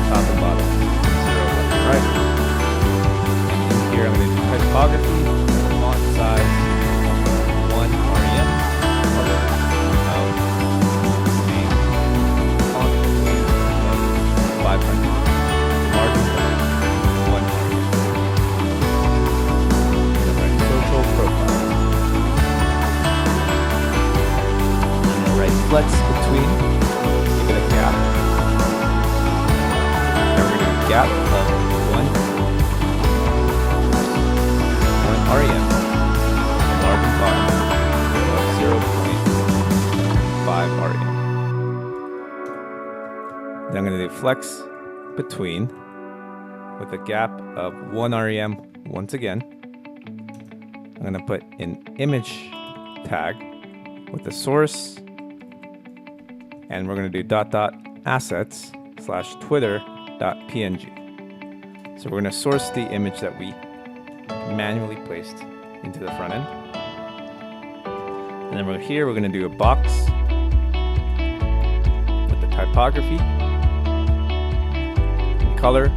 top and bottom, 0 left and right. And in here, I'm going to do typography, font size, 1 rem, color of main, font weight of 500, margin bottom, 1 rem. We're going to write social profile. Flex between, give it a gap. Now we're going to do a gap of 1 rem, a margin bottom of 0.5 rem. Then I'm going to do flex between with a gap of 1 rem once again. I'm going to put an image tag with the source. And we're going to do ..assets / twitter.png. So we're going to source the image that we manually placed into the front end. And then here, we're going to do a box with the typography, and color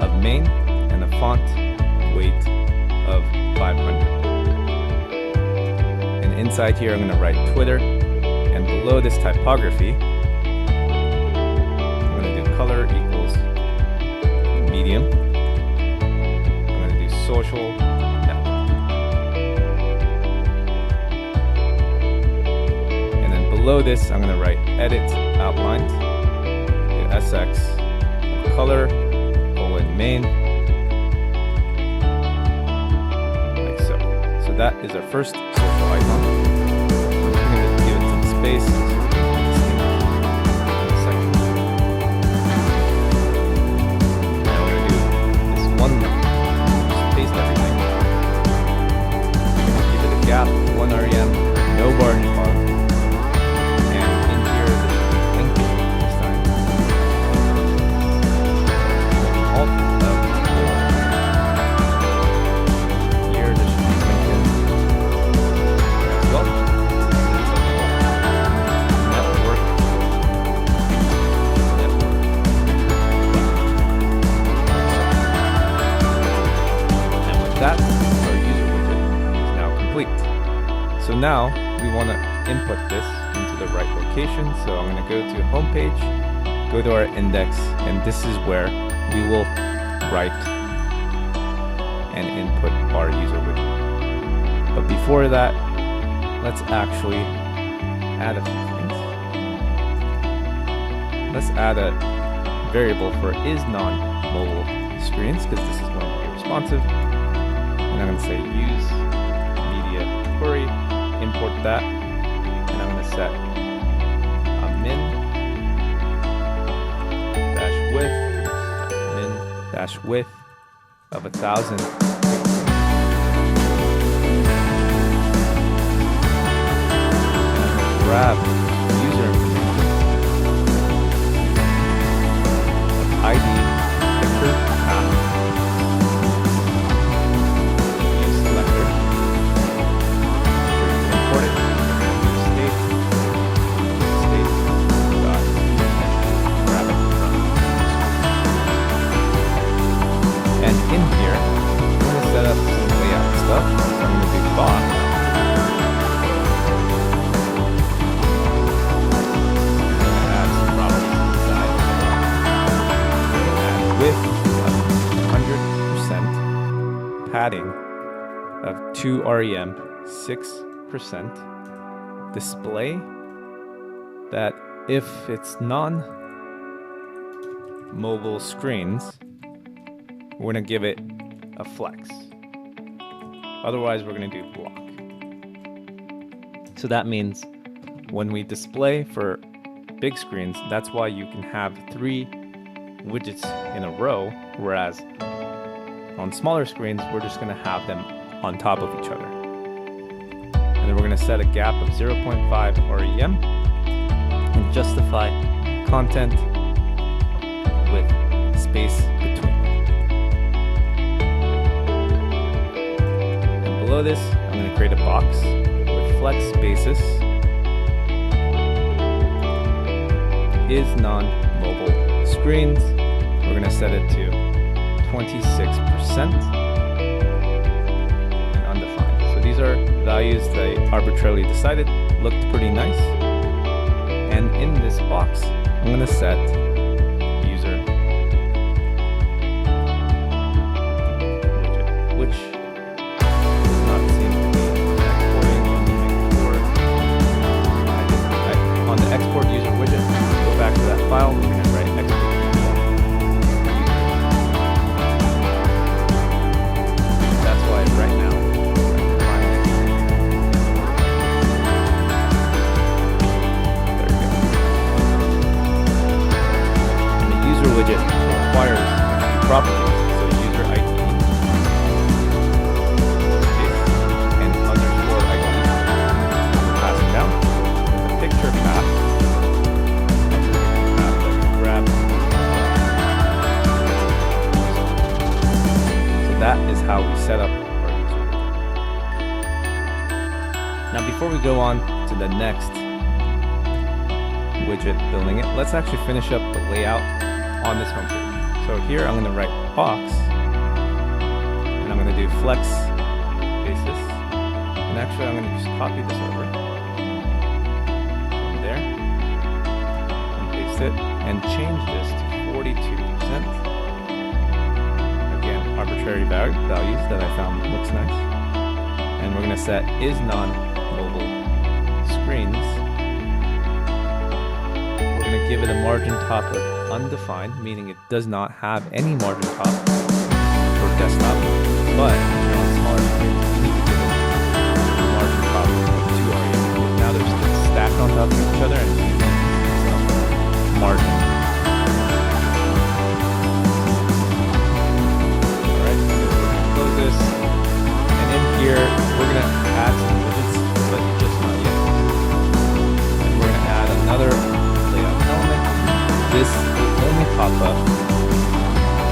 of main, and the font weight of 500. And inside here, I'm going to write Twitter. And below this typography, I'm going to do color equals medium. I'm going to do social network. And then below this, I'm going to write edit outlined, do SX, color, main, like so. So that is our first social icon. Space. Now we're going to do this one row. Just paste everything. Give it a gap, 1 rem, no margin bottom. now we want to input this into the right location. So I'm going to go to homepage, go to our index, and this is where we will write and input our user widget. But before that, let's actually add a few things. Let's add a variable for is non-mobile screens, because this is going to be responsive. And I'm going to say use media query, import that, and I'm going to set a min dash width of 1,000 pixels. Grab user information of ID, picture, path, use selector, import it, state, dot, grab it from. And in here, I'm going to set up some layout stuff. So I'm going to do box. Width of 100%, padding of 2 rem, 6%, display that if it's non-mobile screens, we're going to give it a flex. Otherwise, we're going to do block. So that means when we display for big screens, that's why you can have 3 widgets in a row, whereas on smaller screens, we're just going to have them on top of each other. And then we're going to set a gap of 0.5 rem and justify content with space between. And below this, I'm going to create a box with flex basis is non-mobile screens. We're going to set it to 26% and undefined. So these are values that I arbitrarily decided looked pretty nice. And in this box, I'm going to set user widget, which does not seem to be exporting. Let me make sure. On the export user widget, go back to that file. We're going to write export. Right now, there we go. And the user widget requires properties, so user ID and underscore ID. Passing down the picture path. Grab. So that is how we set up. Now, before we go on to the next widget building it, let's actually finish up the layout on this homepage. So here I'm going to write box, and I'm going to do flex basis. And actually, I'm going to just copy this over from there and paste it and change this to 42%. Again, arbitrary values that I found looks nice. And we're going to set is non-mobile screens. We're going to give it a margin top of undefined, meaning it does not have any margin top for desktop. But if you're on smaller screens, you need to give it a margin top of 2 rem. Now they're stacked on top of each other, and you need some margin. Alright, so we're going to close this. And in here, we're going to add some widgets, but just not yet. And we're going to add another layout element. This will only pop up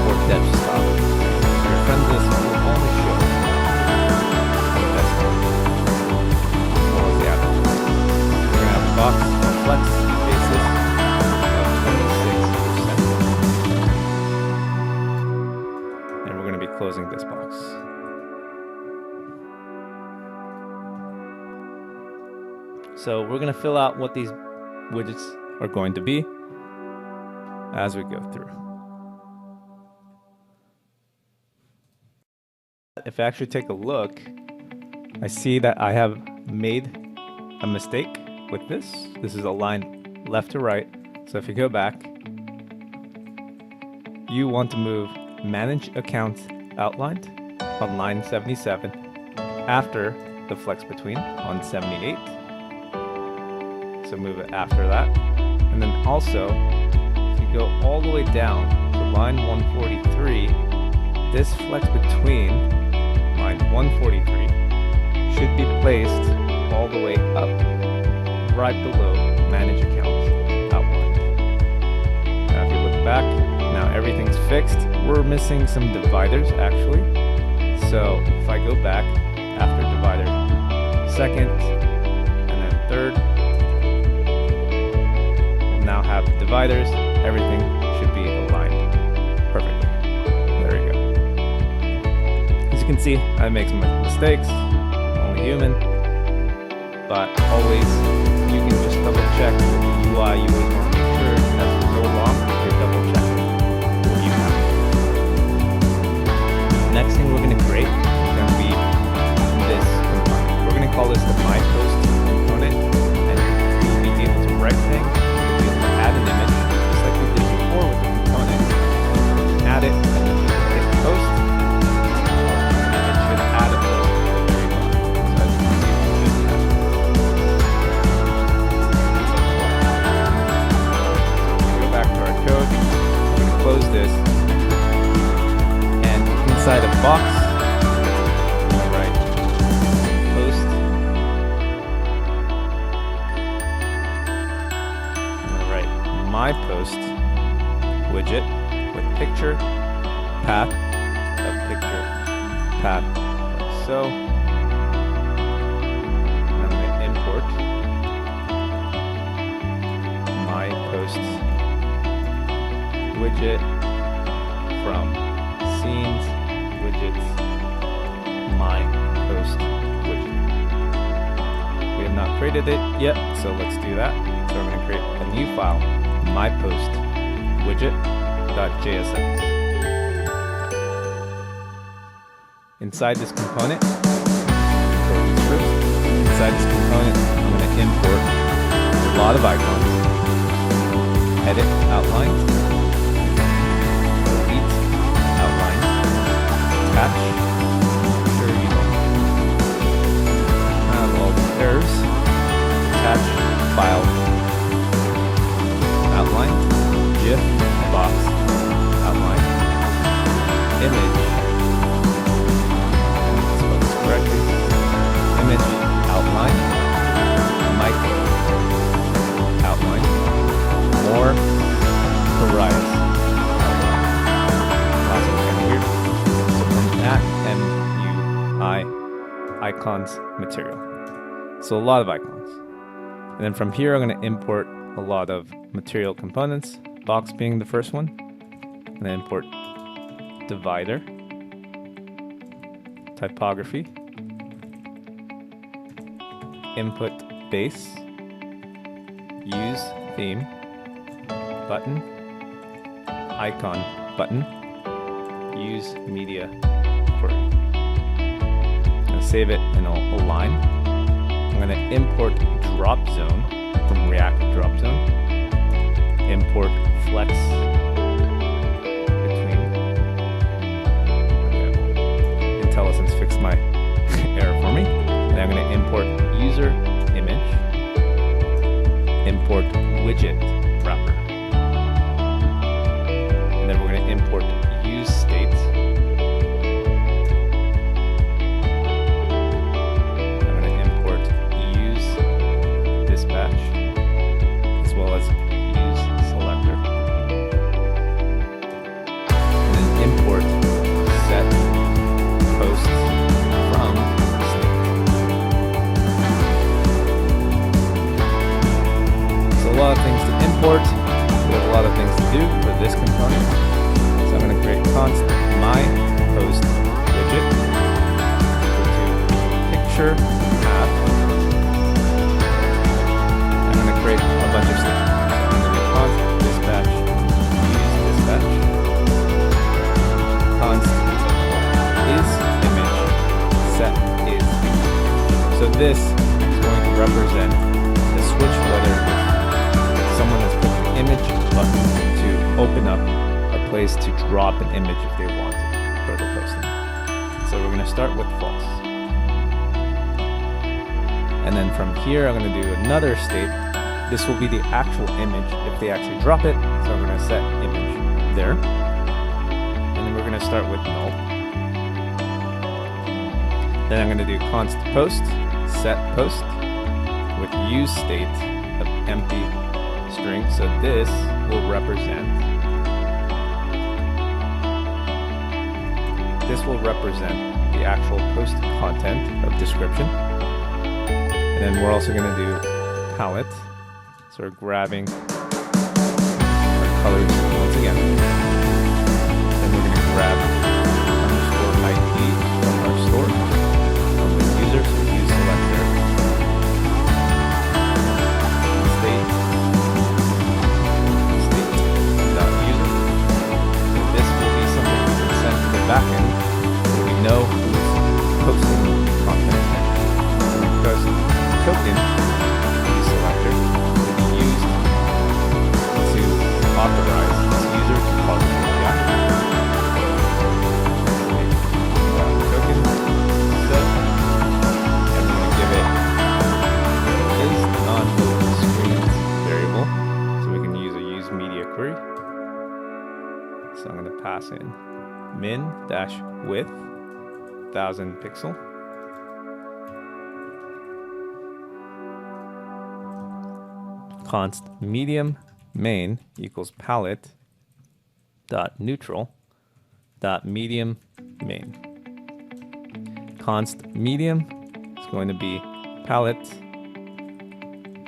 for desktop. So your friend list will only show on desktop as well as the app. We're going to have a box on flex basis of 26%. And we're going to be closing this box. So we're going to fill out what these widgets are going to be as we go through. If I actually take a look, I see that I have made a mistake with this. This is aligned left to right. So if you go back, you want to move Manage Accounts Outlined on line 77 after the flex between on 78. So move it after that. And then also, if you go all the way down to line 143, this flex between line 143 should be placed all the way up right below Manage Accounts Outlined. Now if you look back, now everything's fixed. We're missing some dividers actually. So if I go back after divider second and then third, we'll now have dividers. Everything should be aligned perfectly. There you go. As you can see, I make some mistakes, only human, but always you can just double check the UI. You always want to make sure as you go along, you're double checking what you have. Next thing we're going to create is going to be this component. We're going to call this the MyPost component, and you'll be able to right thing, you'll be able to add an image, just like we did before with the component. Add it, and then hit post, and it should add a post. There you go. So as you can see, it should have. Go back to our code. We're going to close this, and inside a box, I'm going to write post. I'm going to write my post widget with picture path of picture path like so. And I'm going to import my post widget from scenes widgets my post widget. We have not created it yet, so let's do that. So we're going to create a new file, my post widget.jsx. Inside this component, inside this component, I'm going to import a lot of icons, edit outlines, delete outlines, attach, sure you don't have all the errors, attach file, outline, GIF, box, outline, image, spell this correctly, image, outline, micro, outline, more, horizon, outline. Lots of kind here. So from that, MUI, icons, material. So a lot of icons. And then from here, I'm going to import a lot of material components, box being the first one. I'm going to import divider, typography, input base, use theme, button, icon button, use media query. I'm going to save it in a line. I'm going to import drop zone from React drop zone. Import flex between. Okay. IntelliSense fixed my error for me. And I'm going to import user image. Import widget wrapper. And then we're going to import use state. I'm going to import use dispatch as well as use selector. And then import set posts from state. So a lot of things to import. We have a lot of things to do for this component. So I'm going to create const my post widget equal to picture path create a bunch of statements. So I'm going to do const dispatch, use dispatch, const is image, set is image. So this is going to represent the switch whether if someone has clicked the image button to open up a place to drop an image if they want to for the posting. So we're going to start with false. And then from here, I'm going to do another state. This will be the actual image if they actually drop it. So I'm going to set image there. And then we're going to start with null. Then I'm going to do const post, set post with use state of empty string. So this will represent the actual post content of description. And then we're also going to do palette. So we're grabbing our colors once again. And we're going to grab underscore ID from our store, from the user, so use selector, state, user. So this will be something we can send to the backend so we know who's posting content. Because token selector will be used to authorize this user to call the API. Token set, and we're going to give it is non-local screens variable, so we can use a use media query. So I'm going to pass in min-width 1000 pixel. Const medium main equals palette dot neutral dot medium main. Const medium is going to be palette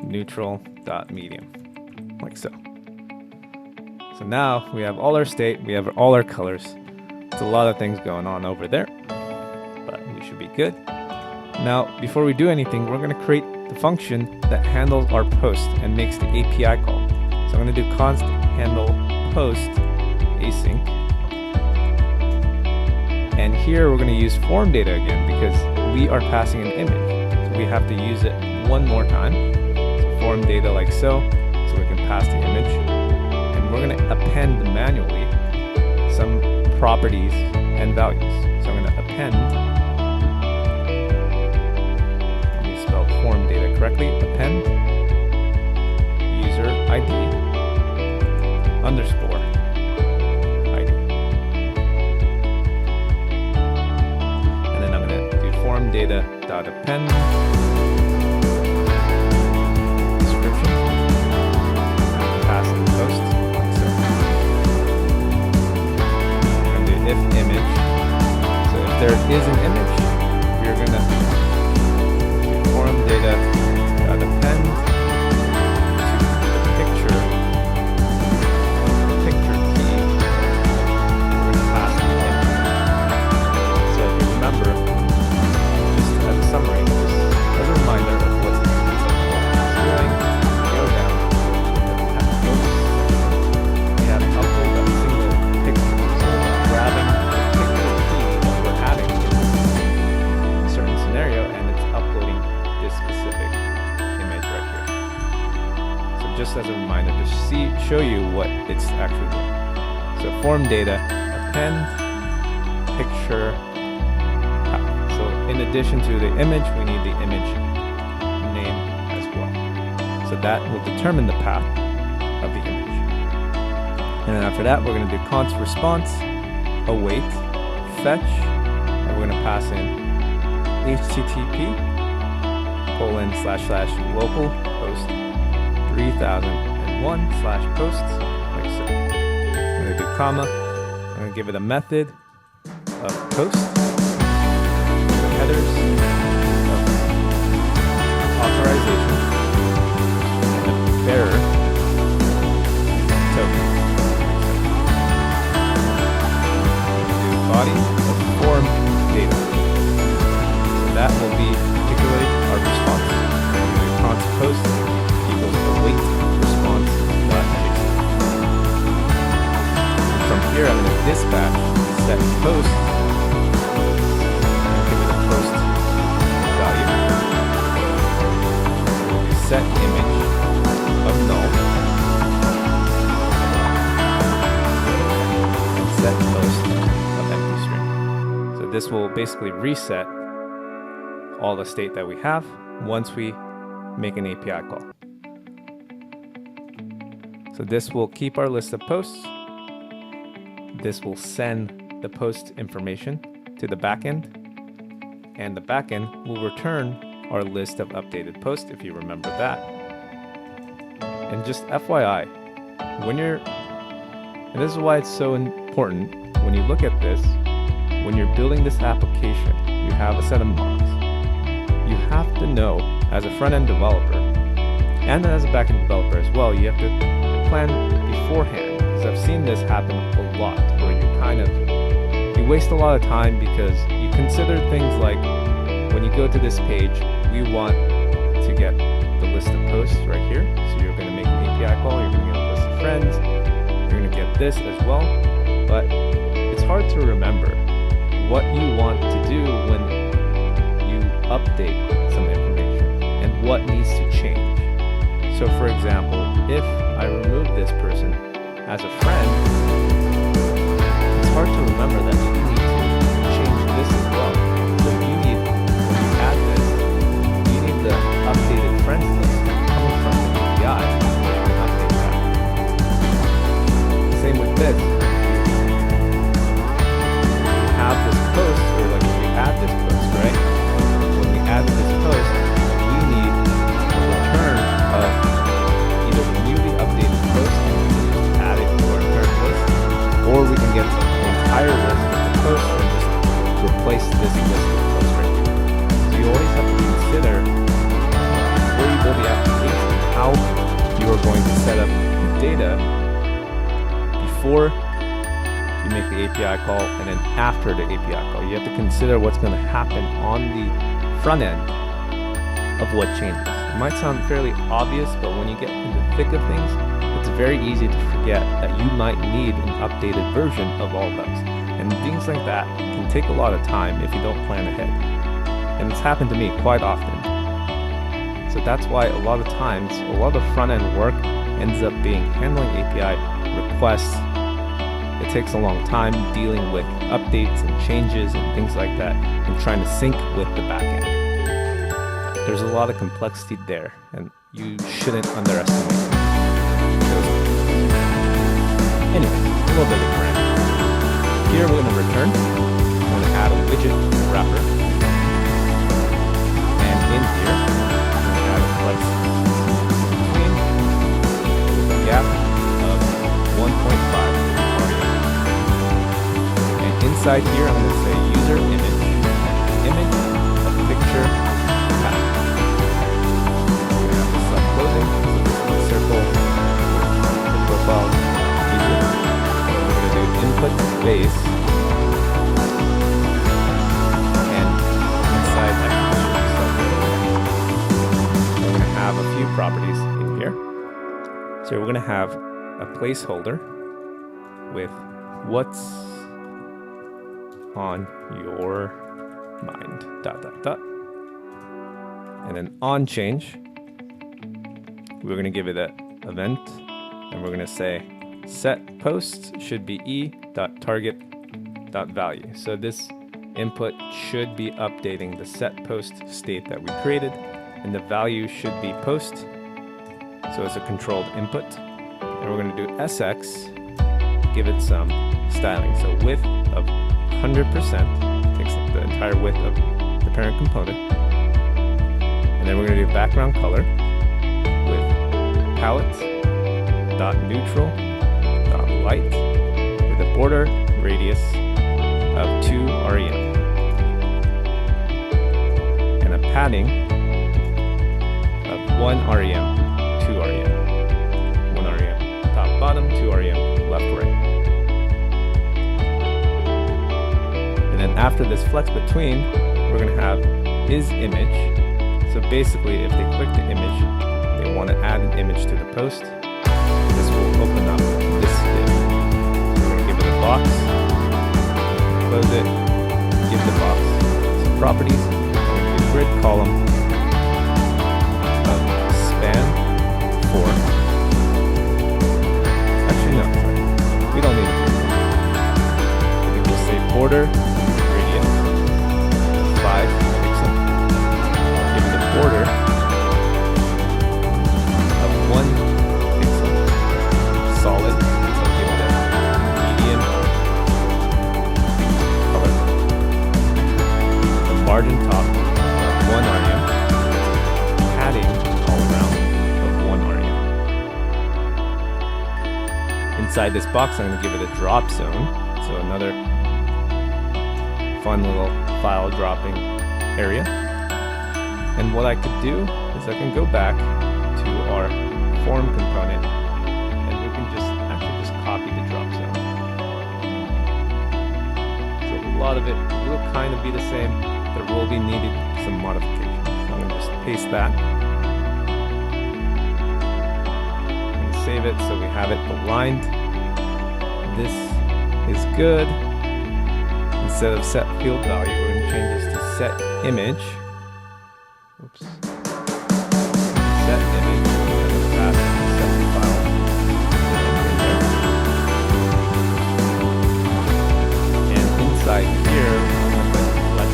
neutral dot medium, like so. So now we have all our state, we have all our colors. It's a lot of things going on over there, but we should be good. Now, before we do anything, we're going to create the function that handles our post and makes the API call. So I'm going to do const handle post async. And here we're going to use form data again because we are passing an image. So we have to use it one more time. So form data like so we can pass the image. And we're going to append manually some properties and values. So I'm going to append, form data correctly, append user ID underscore ID. And then I'm going to do form data dot append description. Pass in post. So I'm going to do if image. So if there is an image, we're going to form data append to the picture key. We're going to pass the image. So if you remember, just as a summary, just as a reminder of what's doing, go down to the post. We have upload a single picture. So we're grabbing the picture key that we're adding in a certain scenario, and it's uploading this specific image right here. So just as a reminder, just show you what it's actually doing. So form data, append, picture, path. So in addition to the image, we need the image name as well. So that will determine the path of the image. And then after that, we're going to do const response, await, fetch, and we're going to pass in http://local host 3001/posts, like so. I'm going to do comma. I'm going to give it a method of post, the headers of authorization, and a bearer token. I'm going to do body of form data. So that will be particularly our response. Const post equals await dash set post, and give it a post value. We'll do set image of null, and set post of empty string. So this will basically reset all the state that we have once we make an API call. So this will keep our list of posts. This will send the post information to the backend, and the backend will return our list of updated posts, if you remember that. And just FYI, and this is why it's so important, when you look at this, when you're building this application, you have a set of mods. You have to know, as a front-end developer, and as a back-end developer as well, you have to plan beforehand. Because I've seen this happen a lot, where you waste a lot of time because you consider things like, when you go to this page, you want to get the list of posts right here. So you're going to make an API call, you're going to get a list of friends, you're going to get this as well. But it's hard to remember what you want to do when you update some information and what needs to change. So for example, if I remove this person as a friend, it's hard to remember that you need to change this as well. So when you add this, you need the updated friends list coming from the API to update that. Same with this. We have this post, or like we add this post, right? When we add this post, we need a return of either the newly updated post and we can just add it to our current list, or we can get the entire list of the posts and just replace this list of posts right here. So you always have to consider, before you build the application, how you are going to set up the data before you make the API call and then after the API call. You have to consider what's going to happen on the front end of what changes. It might sound fairly obvious, but when you get in the thick of things, it's very easy to forget that you might need an updated version of all those. And things like that can take a lot of time if you don't plan ahead. And it's happened to me quite often. So that's why a lot of times, a lot of front-end work ends up being handling API requests. It takes a long time dealing with updates and changes and things like that and trying to sync with the backend. There's a lot of complexity there, and you shouldn't underestimate it. Anyway, a little bit of grammar. Here we're going to return. We're going to add a widget wrapper. And in here, we're going to add a flex between with a gap of 1.5 REM. And inside here, I'm going to say user image, image of picture path. We're going to have the sub-closing, so this is a circle with the profile. Input base, and inside that we're going to have a few properties in here. So we're going to have a placeholder with what's on your mind, ... And then on change, we're going to give it an event, and we're going to say set post should be e.target.value. So this input should be updating the set post state that we created, and the value should be post. So it's a controlled input. And we're going to do sx, give it some styling. So width of 100% takes the entire width of the parent component. And then we're going to do background color with palette.neutral light with a border radius of 2 REM and a padding of 1 REM, 2 REM, 1 REM top bottom, 2 REM left right. And then after this flex between, we're going to have is image. So basically, if they click the image, they want to add an image to the post, this will open up this div. We're going to give it a box close it, give the box some properties. I'm going to do grid column of span 4. Actually, no, sorry. We don't need it. We can just say border radius 5 pixels. Give it a border of 1 pixel solid. So give it a medium color. The margin top of 1 rem. Padding all around of 1 rem. Inside this box, I'm going to give it a drop zone. So another fun little file dropping area. And what I could do is I can go back to our form component and we can just copy the drop zone. So a lot of it will kind of be the same. There will be needed some modifications. So I'm going to just paste that. I'm going to save it so we have it aligned. This is good. Instead of set field value, we're going to change this to set image. Oops. Set image. Set file. And inside here, I'm going to put flex.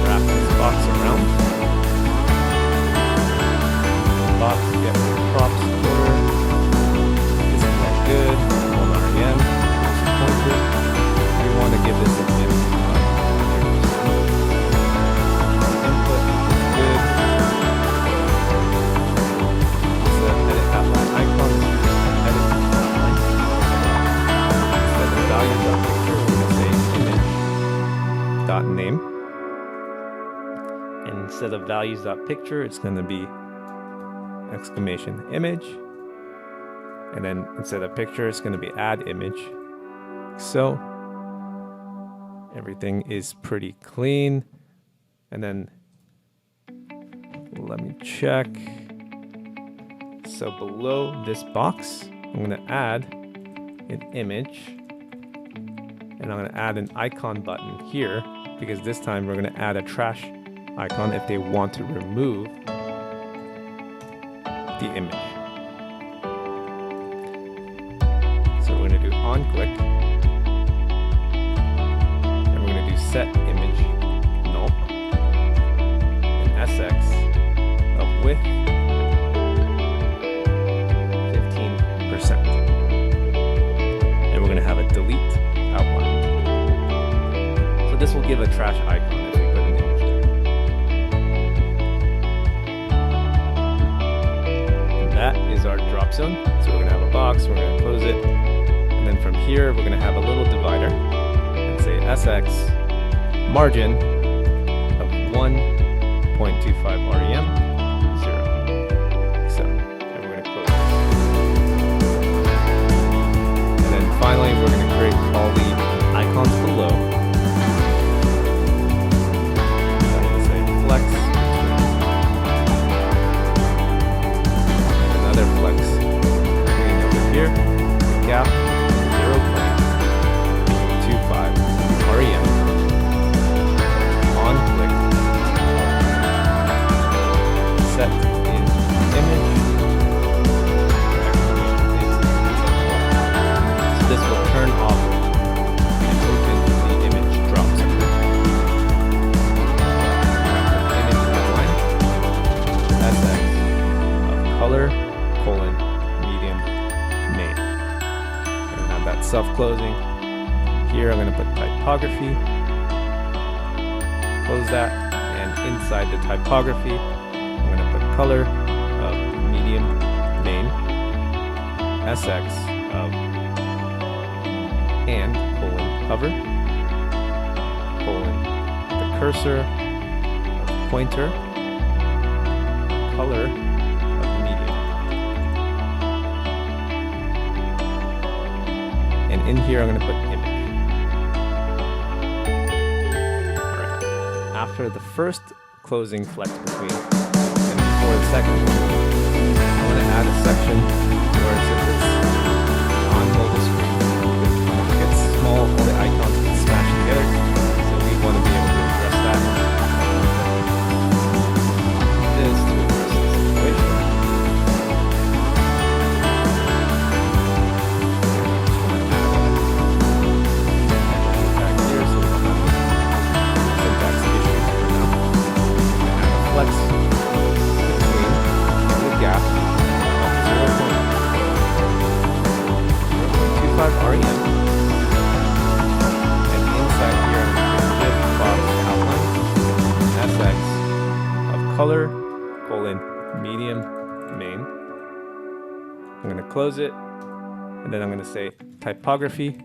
Wrap this box around. Box, get props order. This is not good. 1 rem. Pointer. We want to give this an input. Input is good. Instead of edit outline icons, edit outline. Instead of value.picture, we're going to say image.name. And instead of values.picture, it's going to be exclamation image, and then instead of picture it's going to be add image. So everything is pretty clean. And then let me check. So below this box I'm going to add an image, and I'm going to add an icon button here because this time we're going to add a trash icon if they want to remove the image. So we're going to do on click, and we're going to do set image null, and sx of width 15%, and we're going to have a delete outline. So this will give a trash icon if we put an image there. That is our drop zone. So we're going to have a box, we're going to close it, and then from here we're going to have a little divider and say sx margin of 1.25 rem 0. So, and we're going to close it. And then finally we're going to create all the icons below. So I'm going to say flex. Flex between over here, gap 0.25 rem, on click, set in image, so this will turn off and open the image drop zone. Image outline, sx of color, medium name. I'm going to have that self-closing. Here I'm going to put typography, close that, and inside the typography I'm going to put color of medium name, sx of and cover, the cursor of pointer, color of medium. And in here I'm going to put image. Alright. After the first closing flex between and before the second one, I'm going to add a section where it says mobile screen. Because when it gets small, all the icons get smashed together. So we want to be able to address that. This to address the situation. Flex between the gap of 0.25 REM, and inside here I'm going to div box outline SX of color colon medium main. I'm going to close it, and then I'm going to say typography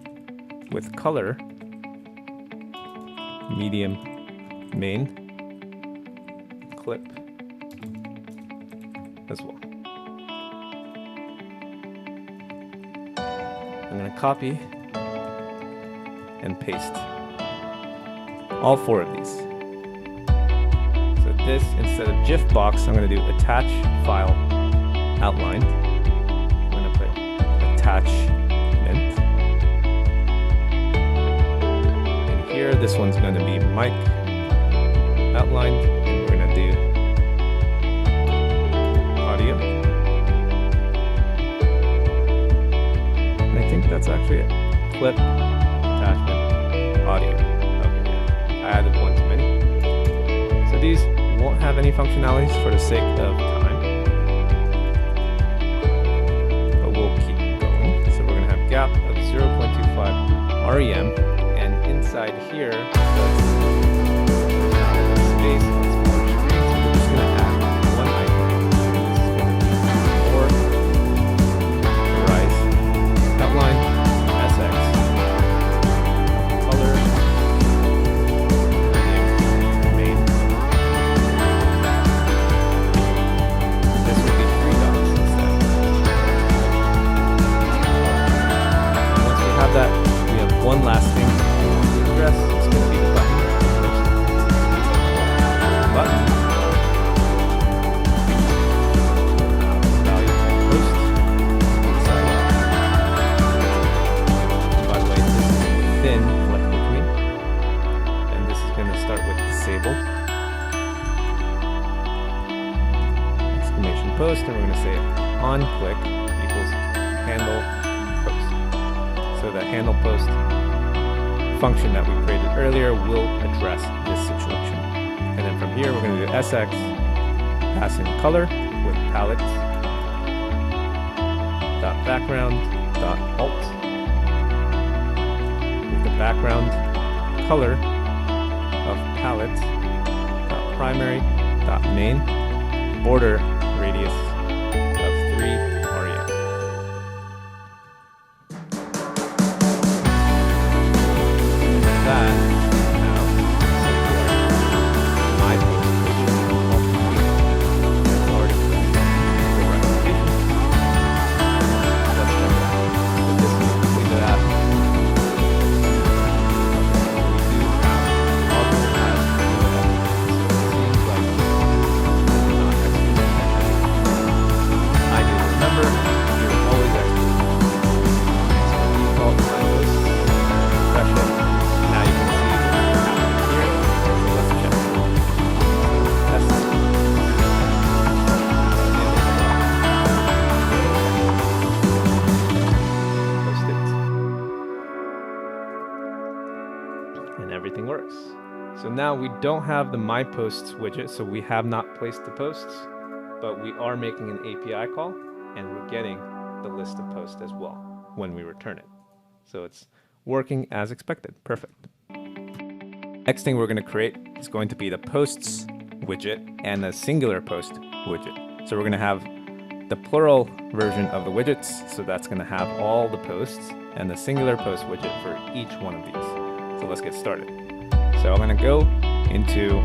with color medium main. Clip as well. I'm going to copy and paste all 4 of these. So this, instead of GIF box, I'm going to do attach file outline. I'm going to put attachment. And here, this one's going to be mic outlined. That's actually it. Clip, attachment, audio. Okay, yeah. I added one too many. So these won't have any functionalities for the sake of time. But we'll keep going. So we're going to have gap of 0.25 REM. And inside here, let's space on smaller screens. We're just going to add one icon. This is going to be or outline. One last thing we want to address is going to be the button. Button. Value post. Inside. By the way, this is within flex between. And this is going to start with disabled. Exclamation post, and we're going to say on click equals handle post. So the handle post function that we created earlier will address this situation. And then from here, we're going to do SX, pass in color with palette, dot background, dot alt, with the background color of palette, dot primary, dot main, border radius of 3 REM. Everything works. So now we don't have the My Posts widget, so we have not placed the posts, but we are making an API call, and we're getting the list of posts as well when we return it. So it's working as expected. Perfect. Next thing we're going to create is going to be the posts widget and the singular post widget. So we're going to have the plural version of the widgets, so that's going to have all the posts, and the singular post widget for each one of these. So let's get started. So I'm going to go into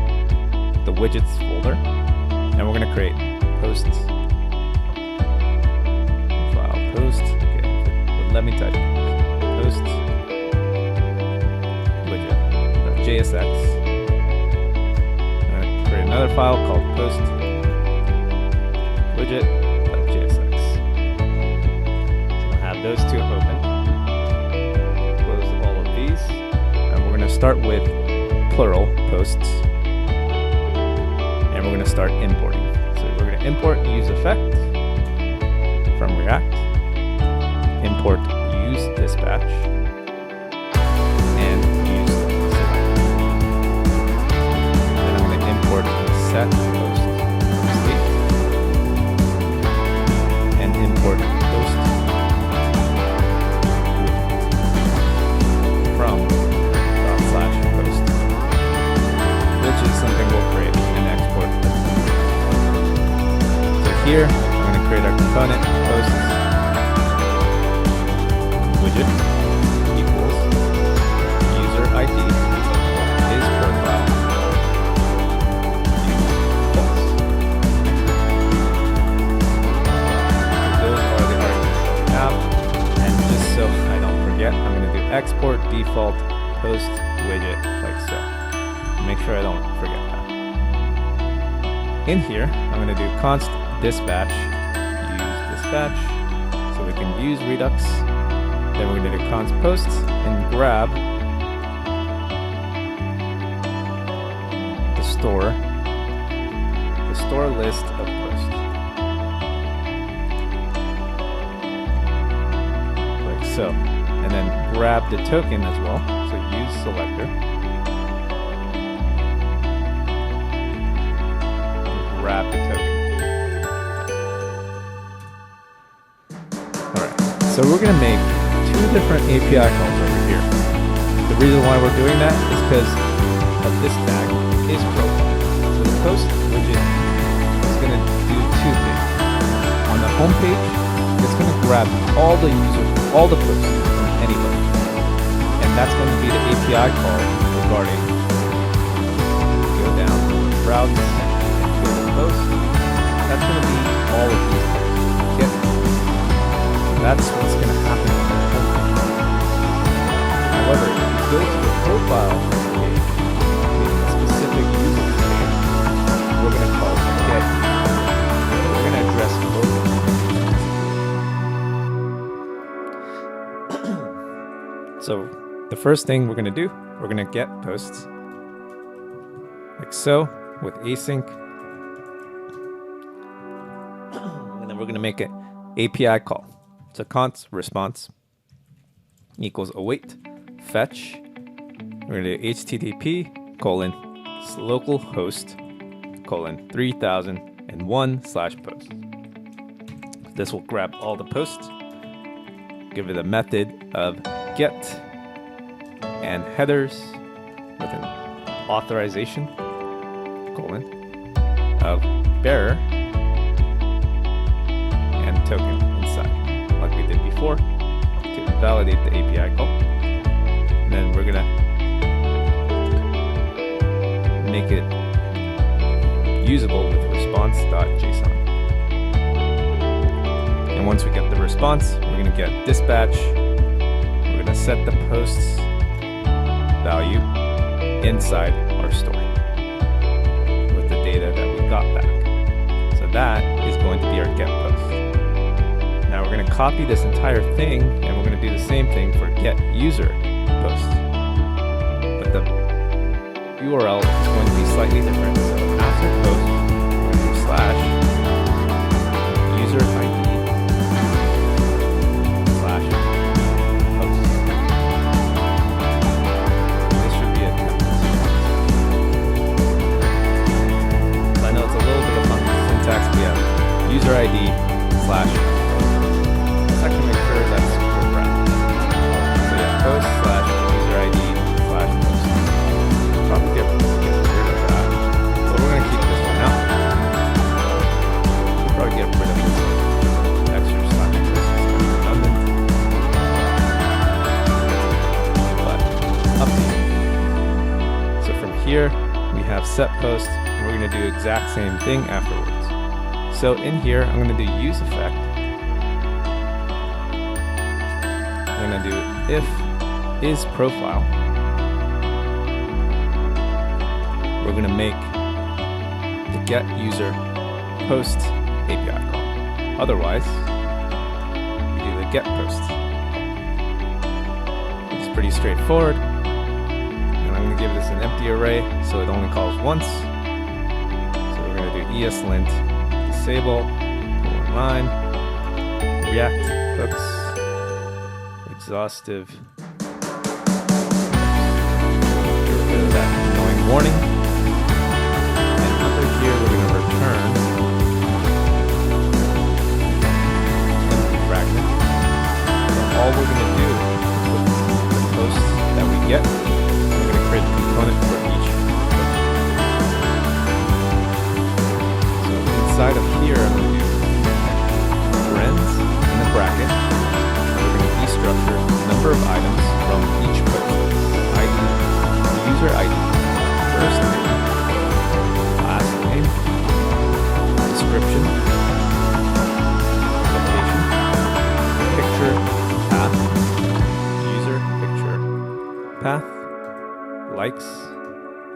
the widgets folder, and we're going to create posts, file post, okay, let me type posts widget.jsx. I'm going to create another file called post widget.jsx. So I'll have those two open. start with plural posts, and we're going to start importing. So we're going to import use effect from React, import use dispatch, and use select. Then I'm going to import set post state and import post from /post, which is something we'll create and export. So here I'm going to create our component posts widget equals user ID is profile false. Those are the arguments that we have, and just so I don't forget, I'm going to do export default post widget like so. Make sure I don't forget that. In here, I'm going to do const dispatch use dispatch, so we can use Redux. Then we're going to do const posts and grab the store list of posts like so, and then grab the token as well. So use selector, and grab the token. All right, so we're going to make two different API calls over here. The reason why we're doing that is because of this tag is profile. So the post widget is going to do two things. On the home page, it's going to grab all the posts from anybody, and that's going to be the API call regarding go down, browse, go to post. That's going to be all of these posts. Get that's what's going to happen on the home page. However, if you go to the profile page, with a specific user page, we're going to call get. We're going to address both of them. So the first thing we're going to do, we're going to get posts like so with async, and then we're going to make an API call. So const response equals await fetch. We're going to do HTTP localhost 3001/post. This will grab all the posts, give it a method of get and headers with an authorization of bearer and token inside, like we did before, to validate the API call. And then we're gonna make it usable with response.json. And once we get the response, we're gonna get dispatch. We're gonna set the posts value inside our store with the data that we got back. So that is going to be our get post. Now we're going to copy this entire thing, and we're going to do the same thing for get user posts. But the URL is going to be slightly different. So after post, we're going to do / user ID / post. This should be a template. I know it's a little bit of funky syntax. We have user ID / I can make sure that's correct. So yeah, post / user ID / post. Probably get rid of that. But we're going to keep this one out. We'll probably get rid of this extra / post. It's redundant. But up to you. So from here, we have set post, and we're going to do the exact same thing afterwards. So in here, I'm going to do use effect. I'm going to do if is profile. We're going to make the get user post API call. Otherwise, we do the get post. It's pretty straightforward. And I'm going to give this an empty array so it only calls once. So we're going to do ESLint disable line React hooks exhaustive. Get rid of that annoying warning. And under here we're going to return empty fragment. So all we're going to do is with the posts that we get, we're going to create a component for each post. So inside of here I'm going to do friends in the bracket. We're going to destructure the number of items from each post. ID, user ID, first name, last name, description, location, picture, path, user, picture, path, likes,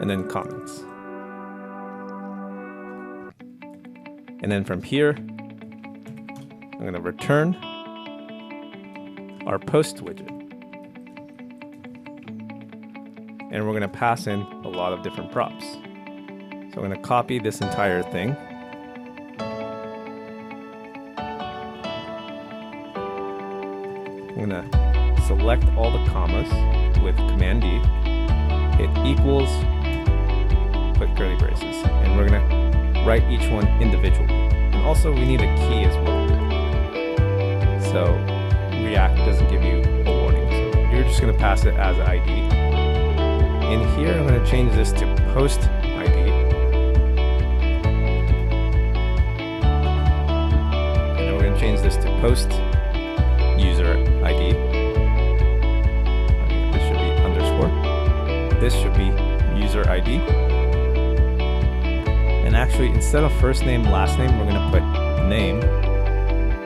and then comments. And then from here, I'm going to return our post widget. And we're going to pass in a lot of different props. So I'm going to copy this entire thing. I'm going to select all the commas with Command D, hit equals, put curly braces, and we're going to write each one individually. And also we need a key as well. So React doesn't give you a warning. So you're just going to pass it as ID. In here, I'm going to change this to post ID. And then we're going to change this to post user ID. This should be underscore. This should be user ID. And actually, instead of first name, last name, we're going to put name.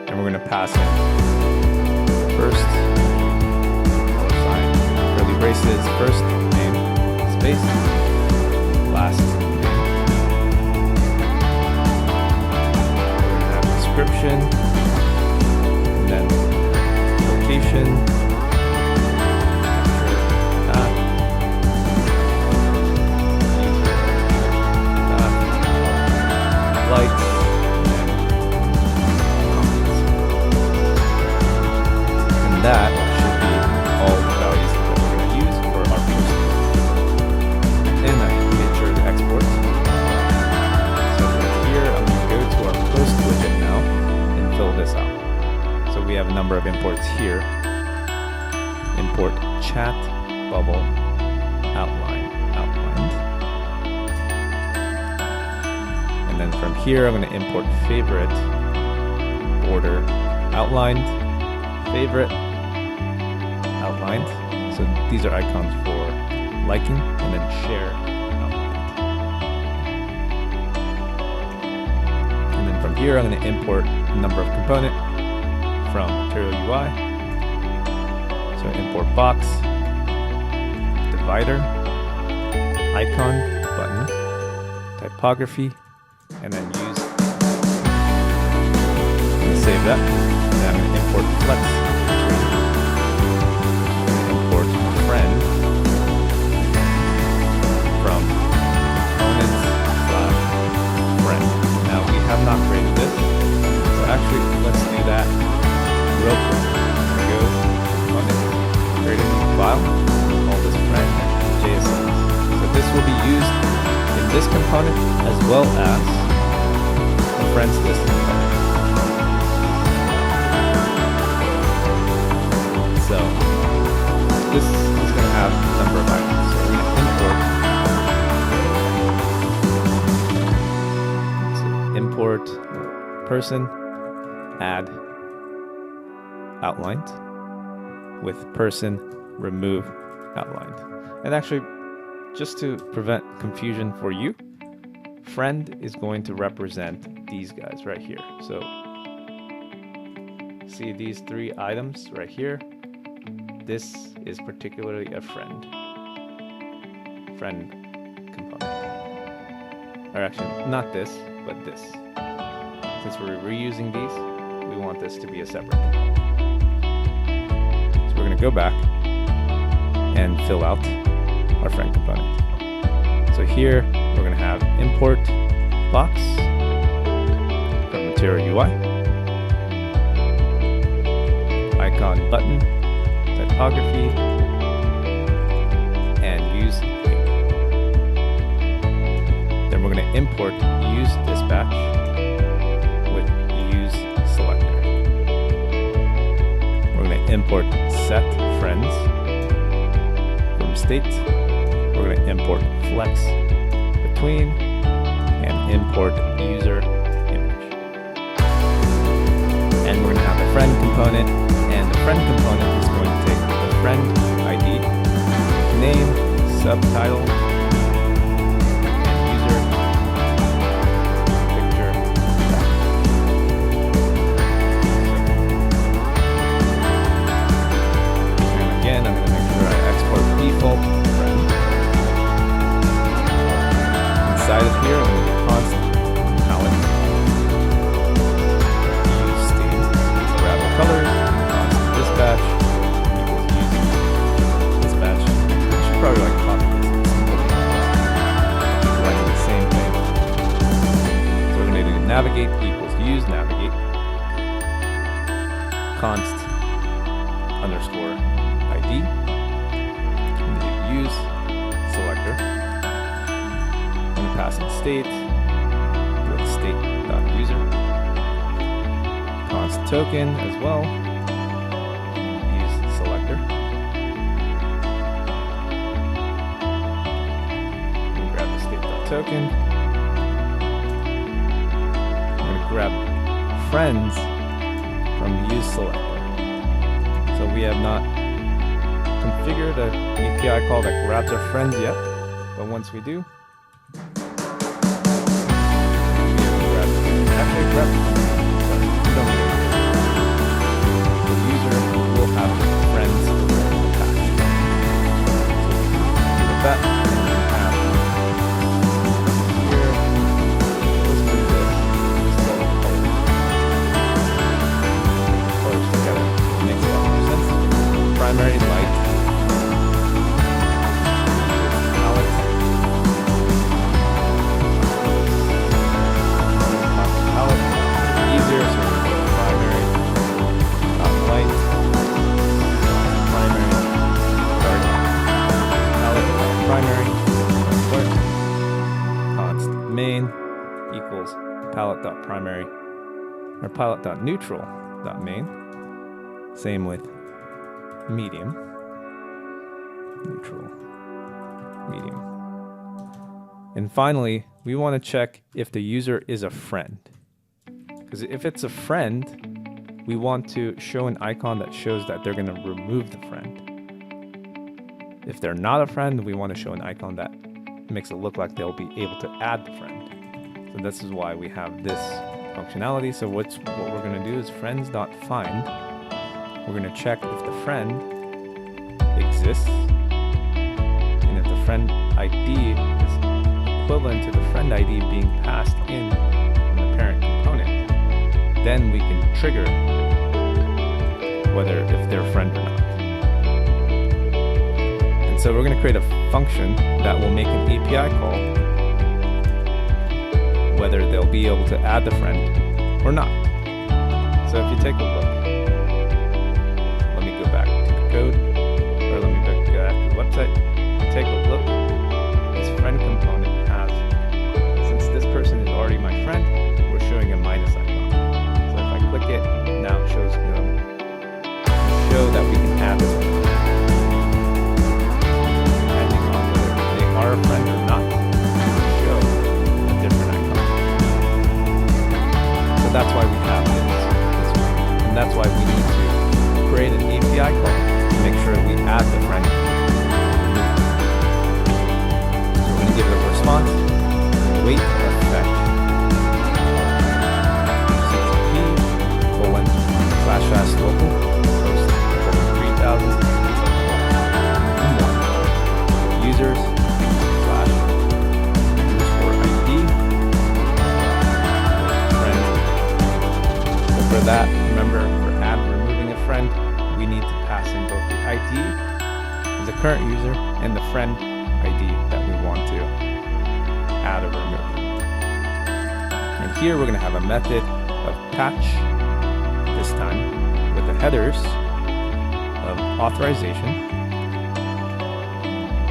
And we're going to pass in first, sign, curly braces, first name, space, last name. We're going to have description, and then location, lights, and that should be all the values that we're going to use for our post. And I made sure to export. So from here, I'm going to go to our post widget now and fill this out. So we have a number of imports here. Import chat bubble outlined. And then from here, I'm going to import favorite border outlined, favorite outlined. So these are icons for liking, and then share outlined. And then from here, I'm going to import number of component from Material UI. So import box, divider, icon, button, typography, and then use, save that, and then I'm going to import flex, import friend from components/friend. Now we have not created this, so actually let's do that real quick. Go component, create a new file, call this friend.js. So this will be used in this component as well as friends list. So this is going to have a number of items. So we're going to import person, add outlined with person, remove outlined. And actually, just to prevent confusion for you, friend is going to represent these guys right here. So see these three items right here. This is particularly a friend component. Or actually, not this, but this. Since we're reusing these, we want this to be a separate component. So we're going to go back and fill out our friend component. So here we're going to have import box from material UI, icon button, typography, and use link. Then we're going to import use dispatch with use selector. We're going to import set friends from state. We're going to import flex between and import user image. And we're going to have the friend component, and the friend component is going to take the friend ID, name, subtitle, and user picture tag. And again, I'm going to make sure I export default friend. Inside of here, I'm going to do constant palette. Use state. Grab the colors. Constant dispatch equals use dispatch. I should probably like copy this. Writing the same thing. So we're going to do navigate equals use navigate. Const underscore ID. I'm going to do use selector. I'm going to pass in state with state.user. Const token as well. Use selector. I'm going to grab the state.token. I'm going to grab friends from use selector. So we have not configured an API call that grabs our friends yet, but once we do, the user will have friends attached. So with that, we have here, let's move this little colors together. It makes a lot more sense. Primary light, palette, easier, so we're going to primary, light, primary, dark, palette, primary, dark, const main equals palette.primary, or palette.neutral.main, same with medium, neutral, medium. And finally, we want to check if the user is a friend. Because if it's a friend, we want to show an icon that shows that they're going to remove the friend. If they're not a friend, we want to show an icon that makes it look like they'll be able to add the friend. So this is why we have this functionality. So what we're going to do is friends.find. We're going to check if the friend exists, and if the friend ID is equivalent to the friend ID being passed in from the parent component, then we can trigger whether if they're a friend or not. And so we're going to create a function that will make an API call whether they'll be able to add the friend or not. So if you take a look, let me go back to the code, or let me go back to the website, take a look. This friend component has, since this person is already my friend, we're showing a minus icon. So if I click it, now it shows show that we can add this one. Depending on whether they are a friend or not, show a different icon. So that's why we have this and that's why we need to create an API call to make sure we add the friend. So we're going to give it a response, wait effect, cp://local, host 3000, users /_ID, friend. So for that, remember, for add removing a friend, we need to pass in both the ID of the current user and the friend add or remove. And here we're going to have a method of patch, this time with the headers of authorization,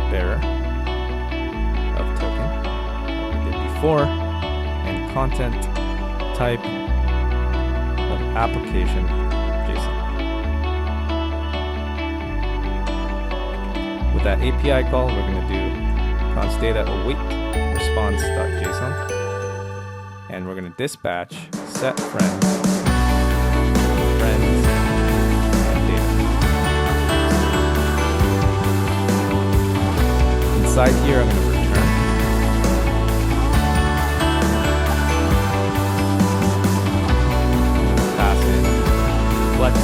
bearer of token, like we did before, and content type of application JSON. With that API call, we're going to do const data await response.json, and we're going to dispatch set friends and data. Inside here, I'm going to return pass in flex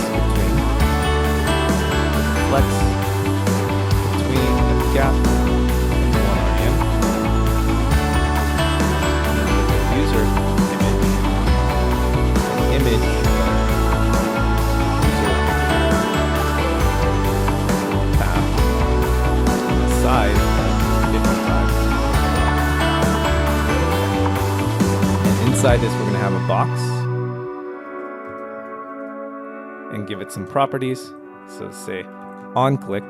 between the gap and 1 REM, and then with the user image user path and the size of 55. And inside this, we're going to have a box and give it some properties. So say on click,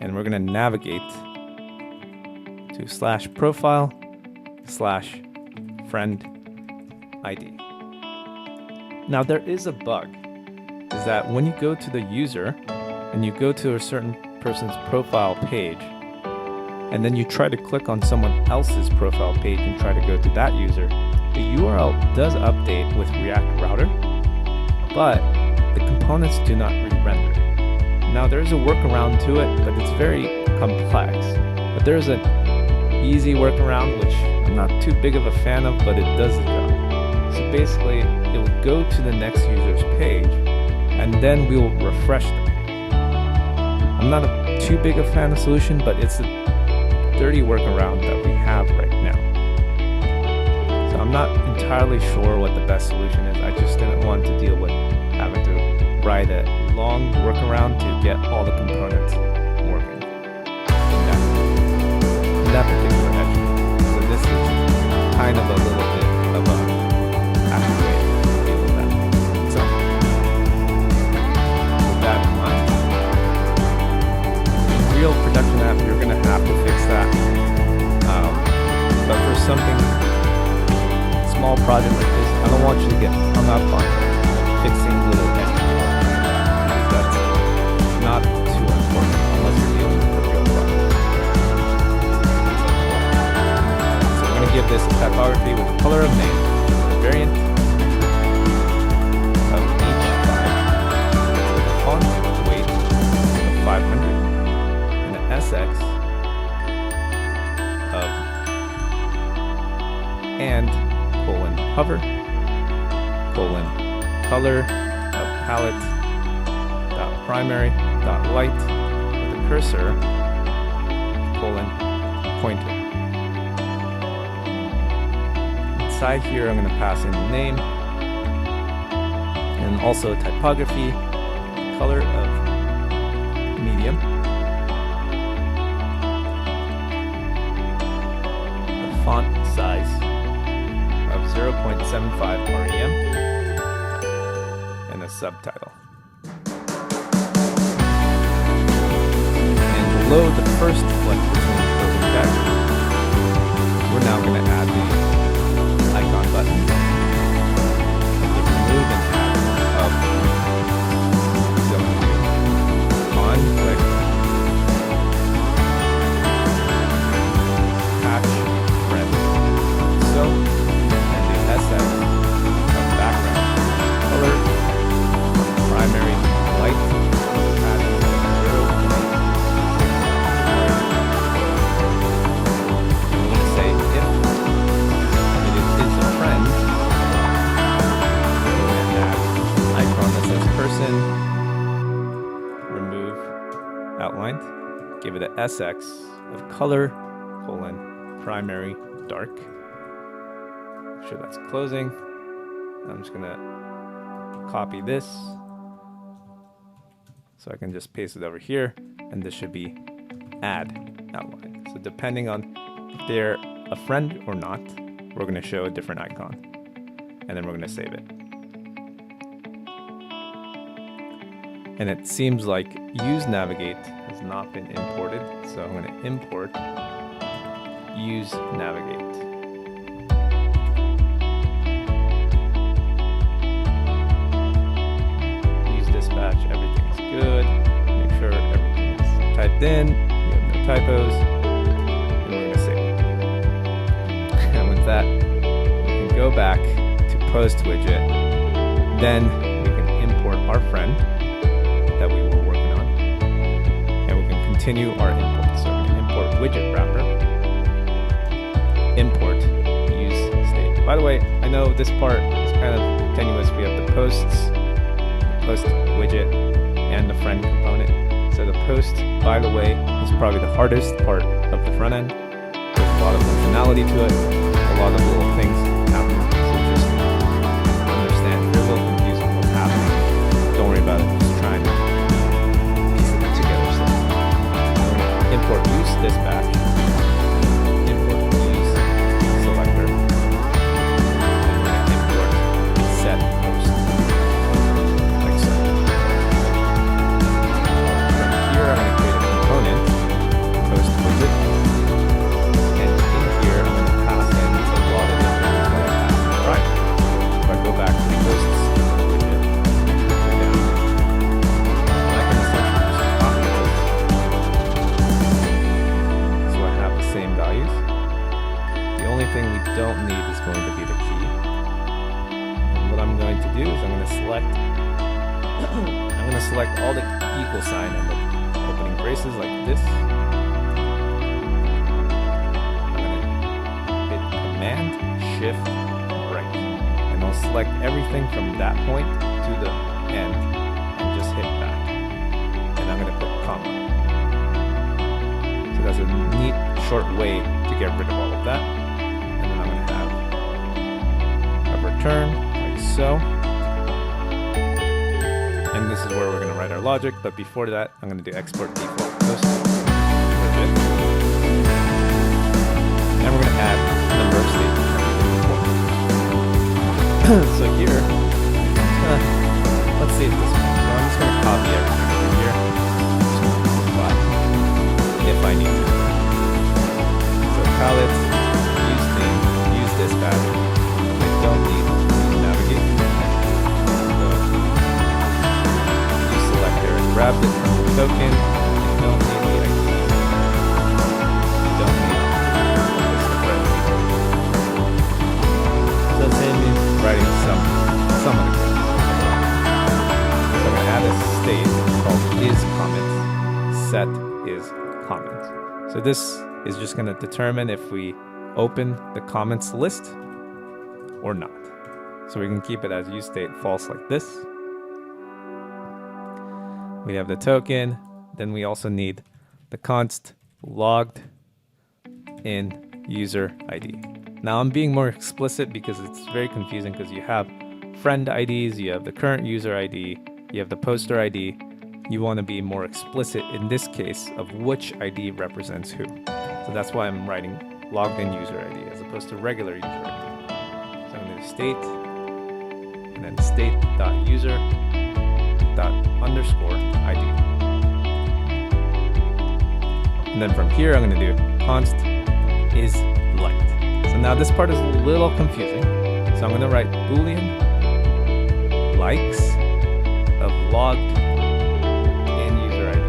and we're going to navigate to /profile/friend ID. Now there is a bug, is that when you go to the user and you go to a certain person's profile page, and then you try to click on someone else's profile page and try to go to that user, the URL does update with React Router, but the components do not re-render. Now there's a workaround to it, but it's very complex. But there's an easy workaround, which I'm not too big of a fan of, but it does the job. So basically, it will go to the next user's page, and then we will refresh the page. I'm not too big a fan of the solution, but it's a dirty workaround that we have right now. So I'm not entirely sure what the best solution is. I just didn't want to deal with having to write a long workaround to get all the components working in that particular edge. So this is kind of a little bit of a happy way to deal with that. So with that in mind, in real production app, you're going to have to fix that. But for something small project like this, I don't want you to get hung up on fixing little edges. Not too important unless you're dealing with a real problem. So we're going to give this a typography with the color of name, the variant of each file, with the font weight of 500, and the SX of and hover color of palette primary light with a cursor pointer. Inside here, I'm going to pass in the name and also typography, color of medium, the font size of 0.75 REM, and a subtitle. Below the first flex between closing tag, we're now going to add the icon button, the remove and add of zone 2, on click, patch friend, so, and the SF of background, color, primary, light, remove outlined, give it a SX of color, primary, dark. Make sure that's closing. I'm just gonna copy this so I can just paste it over here, and this should be add outline. So depending on if they're a friend or not, we're going to show a different icon. And then we're going to save it. And it seems like use navigate has not been imported. So I'm going to import use navigate. Use dispatch, everything's good. Make sure everything's typed in. You have no typos. And we're going to save it. And with that, we can go back to post widget. Then we can import our friend that we were working on, and we can continue our import. So we're going to import widget wrapper, import use state. By the way, I know this part is kind of tenuous. We have the posts, the post widget, and the friend component. So the post, by the way, is probably the hardest part of the front end. There's a lot of functionality to it, a lot of little things happening. So just understand, if you're a little confused on what's happening, don't worry about it. Just try and import use dispatch, import use selector, and we're going to import set post, like so. From here, I'm going to create a component, post widget, and in here, I'm going to pass in a lot of the things that I passed in the right. If I go back to the posts widget, go down, I can essentially just copy this. Same values. The only thing we don't need is going to be the key. And what I'm going to do is I'm going to select all the equal sign and the opening braces like this. I'm going to hit Command Shift right, and I'll select everything from that point to the end and just hit back. And I'm going to put comma. So that's a neat short way to get rid of all of that. And then I'm going to have a return like so. And this is where we're going to write our logic. But before that, I'm going to do export default post widget. And we're going to add a number of statements. So here, let's save this one. So I'm just going to copy everything from here. Just going to apply if I need to. Palettes, use theme, use dispatch. I don't need use navigate. Use selector and grab it from the token. You don't need the ID. You don't need this spread. So the same means writing some of the code. So I'm going to add a state called isComment. Set is comment. So this is just going to determine if we open the comments list or not. So we can keep it as useState false like this. We have the token. Then we also need the const logged in user ID. Now I'm being more explicit because it's very confusing because you have friend IDs, you have the current user ID, you have the poster ID. You want to be more explicit in this case of which ID represents who. So that's why I'm writing logged in user ID as opposed to regular user ID. So I'm going to state and then state.user._ID. And then from here, I'm going to do const is liked. So now this part is a little confusing. So I'm going to write Boolean likes of logged in user ID.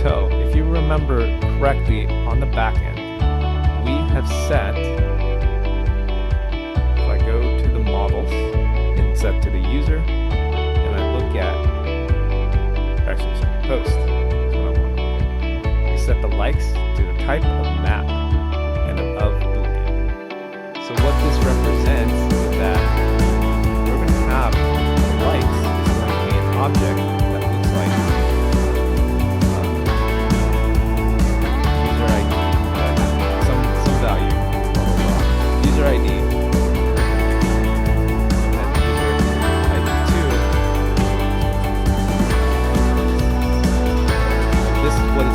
So if you remember correctly on the backend, we have set, if I go to the models and set to the user, and I look at, actually sorry, post, that's what I want to look at. We set the likes to the type of map and of Boolean. So what this represents is that we're going to have the likes is going to be an object that looks like user ID, some value, blah, blah, blah. User ID, and user ID2. This is what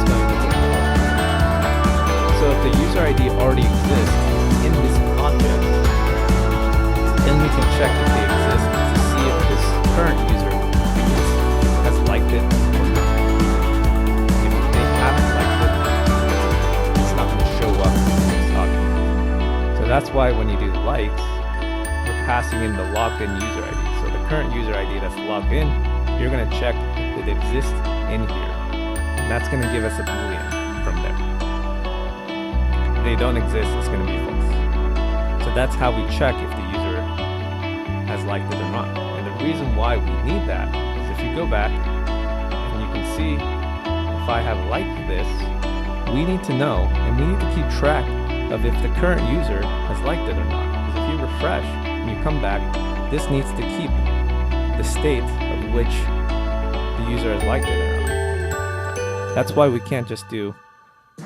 So that's why when you do likes, you're passing in the logged in user ID. So the current user ID that's logged in, you're going to check if it exists in here. And that's going to give us a Boolean from there. If they don't exist, it's going to be false. So that's how we check if the user has liked it or not. And the reason why we need that is if you go back and you can see if I have liked this, we need to know and we need to keep track of if the current user has liked it or not. Because if you refresh and you come back, this needs to keep the state of which the user has liked it or not. That's why we can't just do, we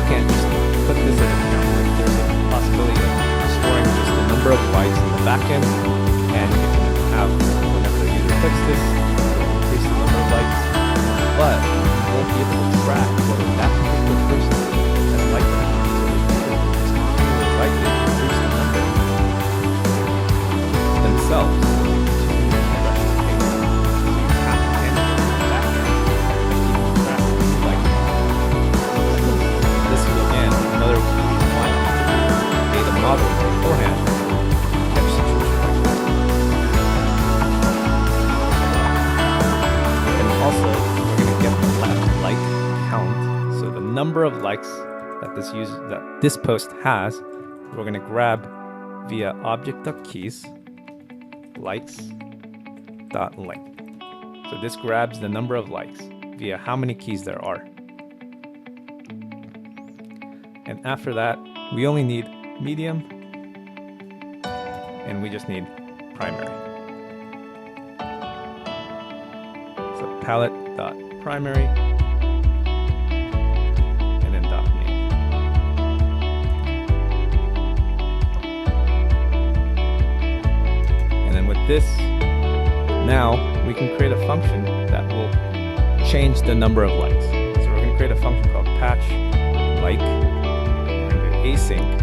can't just put this as a count. Like there's a possibility of storing just the number of likes in the backend, and you can have, whenever the user clicks this, it'll increase the number of likes, but you won't be able to track whether that particular person has liked it. So if you just continually like it, increase the number themselves. Model beforehand catch situations like that. And also we're going to get the like count, so the number of likes that this post has, we're going to grab via object.keys likes.length. So this grabs the number of likes via how many keys there are. And after that, we only need medium, and we just need primary. So palette.primary, and then .name. And then with this, now we can create a function that will change the number of likes. So we're going to create a function called patch like. We're going to do async.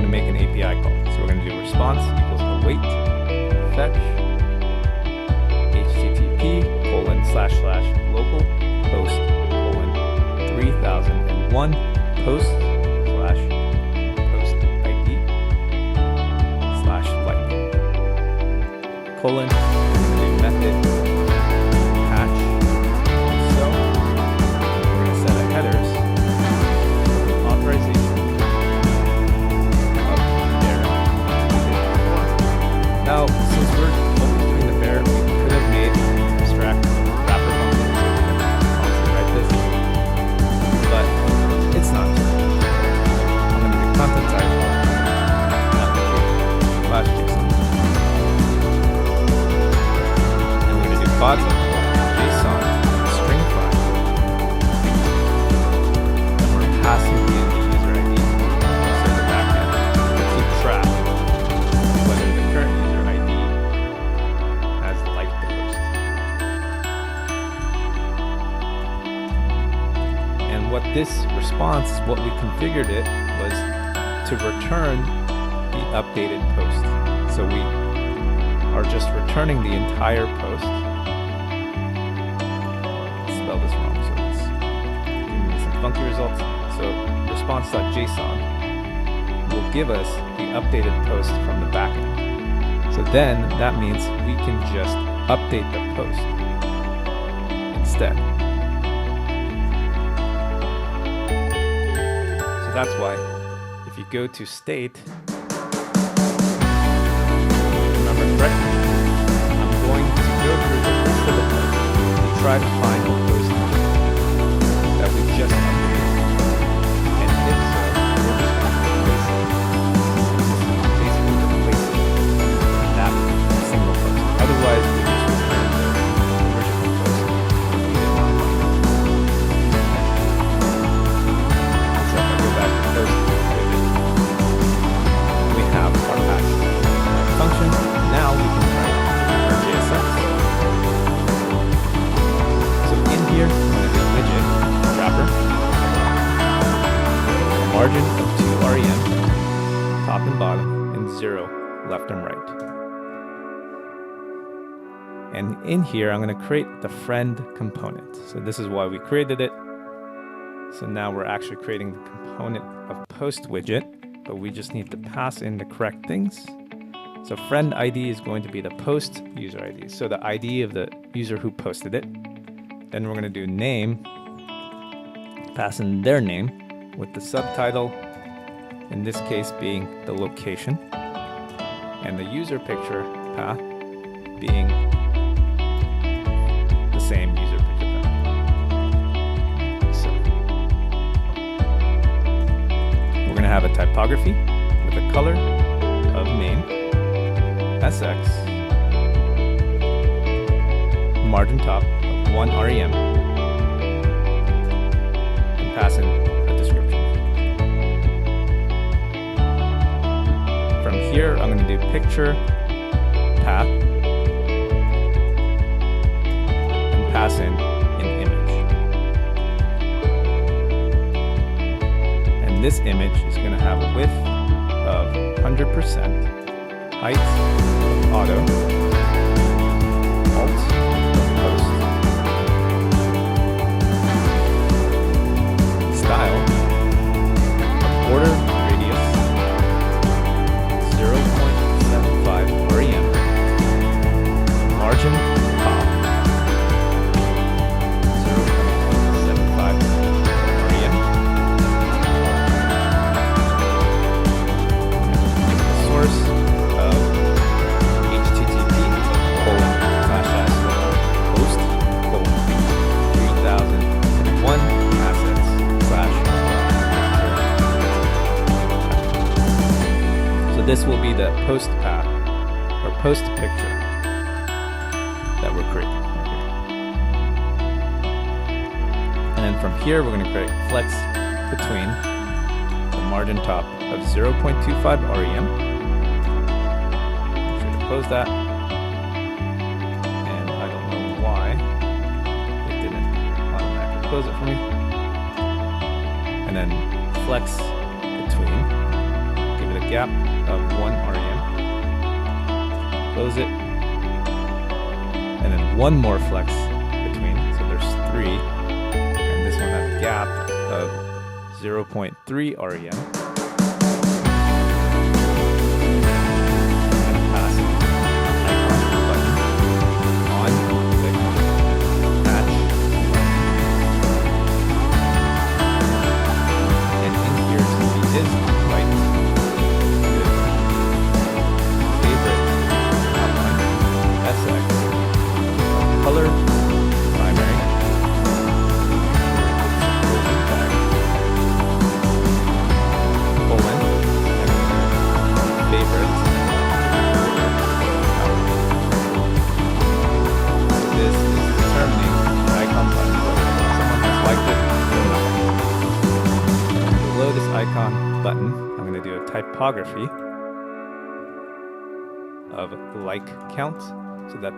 Make an API call. So we're going to do response equals await fetch http://local post 3001 post /post ID /like colon, and then a method patch. So we're going to set a headers authorization. Now, since we're only doing the bare, we could have made abstract wrapper functions to write this, but it's not. I'm going to do content type application /JSON. And we're going to do body JSON string file. And we're passing in the user ID, so the backend to keep track whether the current user has liked the post. And what this response, what we configured it, was to return the updated post. So we are just returning the entire post. Spell this wrong, so it's giving me some funky results. So response.json will give us the updated post from the backend. So then that means we can just update the post instead. So that's why if you go to state, remember correctly, I'm going to go through the list of the posts to try to find the post that we just updated. And if so, we're just going to replace it. Basically replace that single post. Otherwise, we just return the original post if we did not find it. So if I go back to post widget, we have our patch function. Now we can write our JSX. So in here, I'm going to do widget wrapper, margin of 2 rem, top and bottom, and 0 left and right. And in here, I'm going to create the friend component. So this is why we created it. So now we're actually creating the component of post widget, but we just need to pass in the correct things. So friend ID is going to be the post user ID. So the ID of the user who posted it. Then we're going to do name, pass in their name with the subtitle, in this case being the location, and the user picture path being the same user picture path. So we're going to have a typography with a color of main, SX, margin top of 1 REM, and pass in a description. From here, I'm going to do picture, path, and pass in an image. And this image is going to have a width of 100%, height of auto, alt of post, style of border radius 0.75 REM, margin top 0.75 REM, source of http://host:3001 assets/. So this will be the post path or post picture that we're creating right here. And then from here, we're going to create flex between the margin top of 0.25 REM. Make sure to close that. And I don't know why it didn't automatically close it for me. And then flex between, give it a gap of 1 REM. Close it. And then one more flex between, so there's 3. And this one has a gap of 0.3 REM. And pass icon button on, click, patch. And in here, since he is right, favorite outline, SX, color, primary, closing tag, colon, and favorite. This is determining the icon button, whether someone has liked it or not. Below this icon button, I'm going to do a typography of like count so that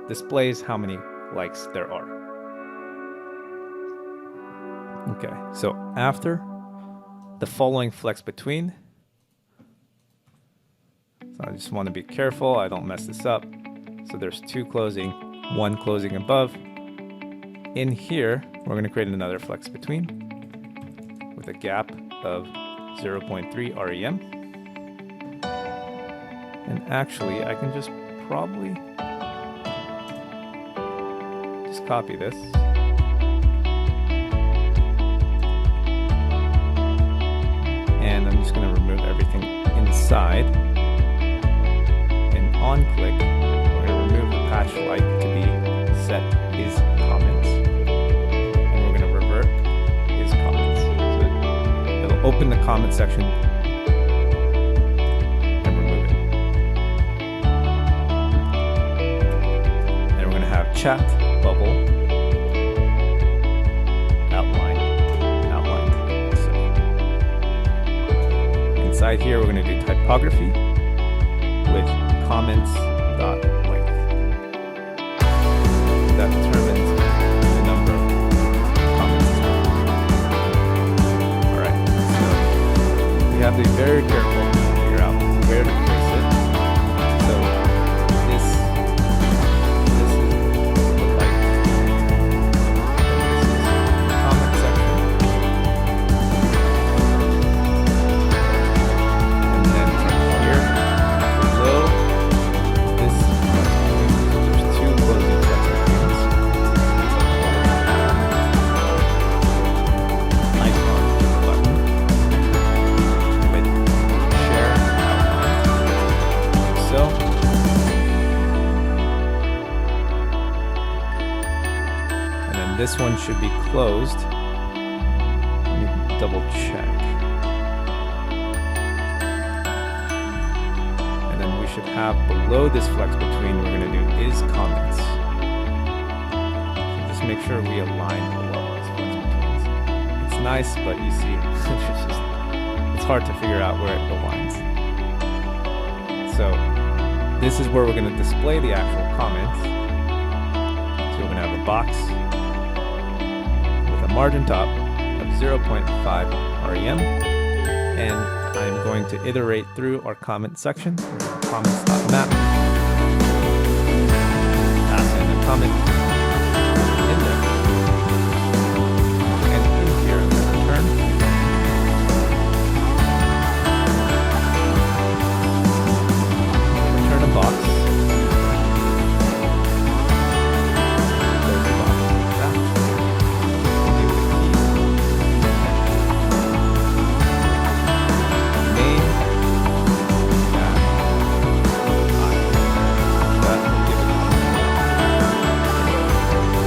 displays how many likes there are. Okay, so after the following flex between, so I just want to be careful I don't mess this up. So there's 2 closing, 1 closing above. In here, we're going to create another flex between with a gap of 0.3 REM. And actually, I can just probably just copy this. And I'm just going to remove everything inside. And on click, we're going to remove the patch like to be set is comments. And we're going to revert is comments. So it'll open the comment section and remove it. And we're going to have chat bubble outlined. So inside here, we're going to do typography with comments.length. That determines the number of comments. Alright, so we have to be very careful to figure out where to place it. So this is the like. This is the comment section. this one should be closed. Let me double check. And then we should have below this flex between, we're going to do is comments. So just make sure we align below this flex between. It's nice, but you see, it's hard to figure out where it aligns. So this is where we're going to display the actual comments. So we're going to have a box with a margin top of 0.5 rem, and I'm going to iterate through our comment section, comments.map, pass in the comment index, and in here I'm going to return a box. Close the box like that. Give it a key. Name.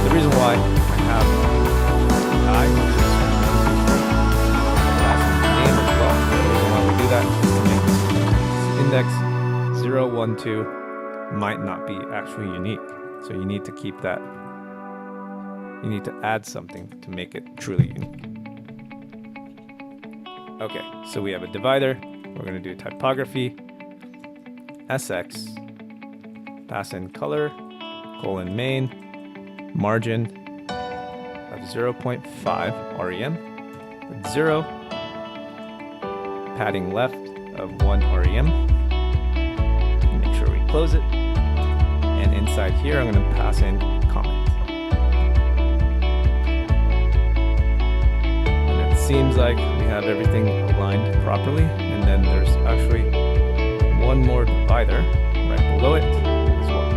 The reason why I have I, which is last name as well. The reason why we do that is to make this index 012 might not be actually unique. So you need to keep that. You need to add something to make it truly unique. Okay, so we have a divider. We're going to do typography, SX, pass in color, colon main, margin of 0.5 rem, with 0, padding left of 1 rem. Make sure we close it. And inside here, I'm going to pass in comment. And it seems like we have everything aligned properly. And then there's actually one more divider right below it as well.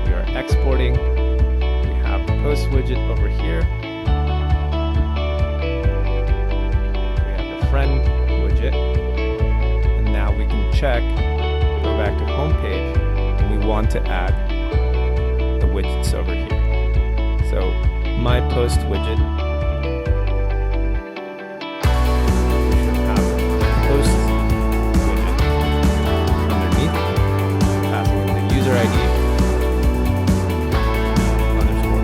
We are exporting. We have the post widget over here. We have the friend widget. And now we can check, go back to home page, and we want to add the widgets over here. So my post widget, we should have post widget underneath, passing in the user ID underscore.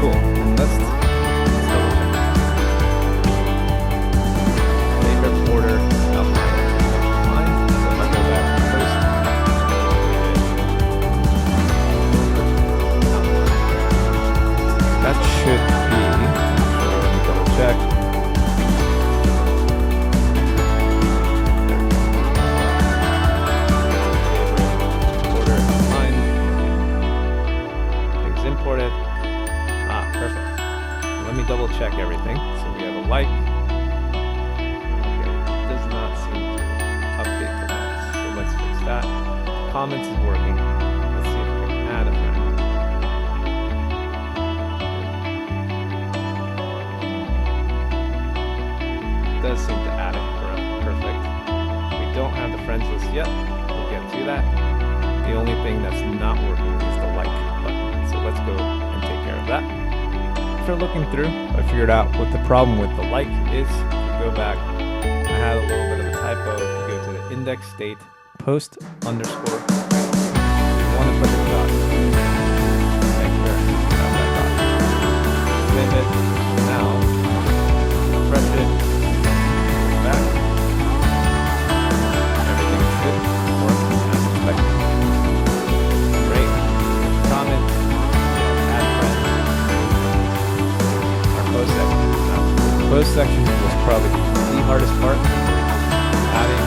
Cool. And let's double check. Favorite order outline. So if I go back to post widget, that should be, let me double check. Order outline. Things imported. Perfect. Let me double check everything. So we have a like. Okay, it does not seem to update the likes. So let's fix that. Comments is working. Let's see if we can add a friend. It does seem to add it. Perfect. We don't have the friends list yet. We'll get to that. The only thing that's not working is the like button. So let's go and take care of that. After looking through, I figured out what the problem with the like is. If you go back, I had a little bit of a typo. If you go to the index state post underscore, you want to put the dot. Make sure you have that dot. Save it. Now, refresh it. Go back. Everything should work as expected. Great. Comment. Add friends. Post section. Now, the post section was probably the hardest part. Adding,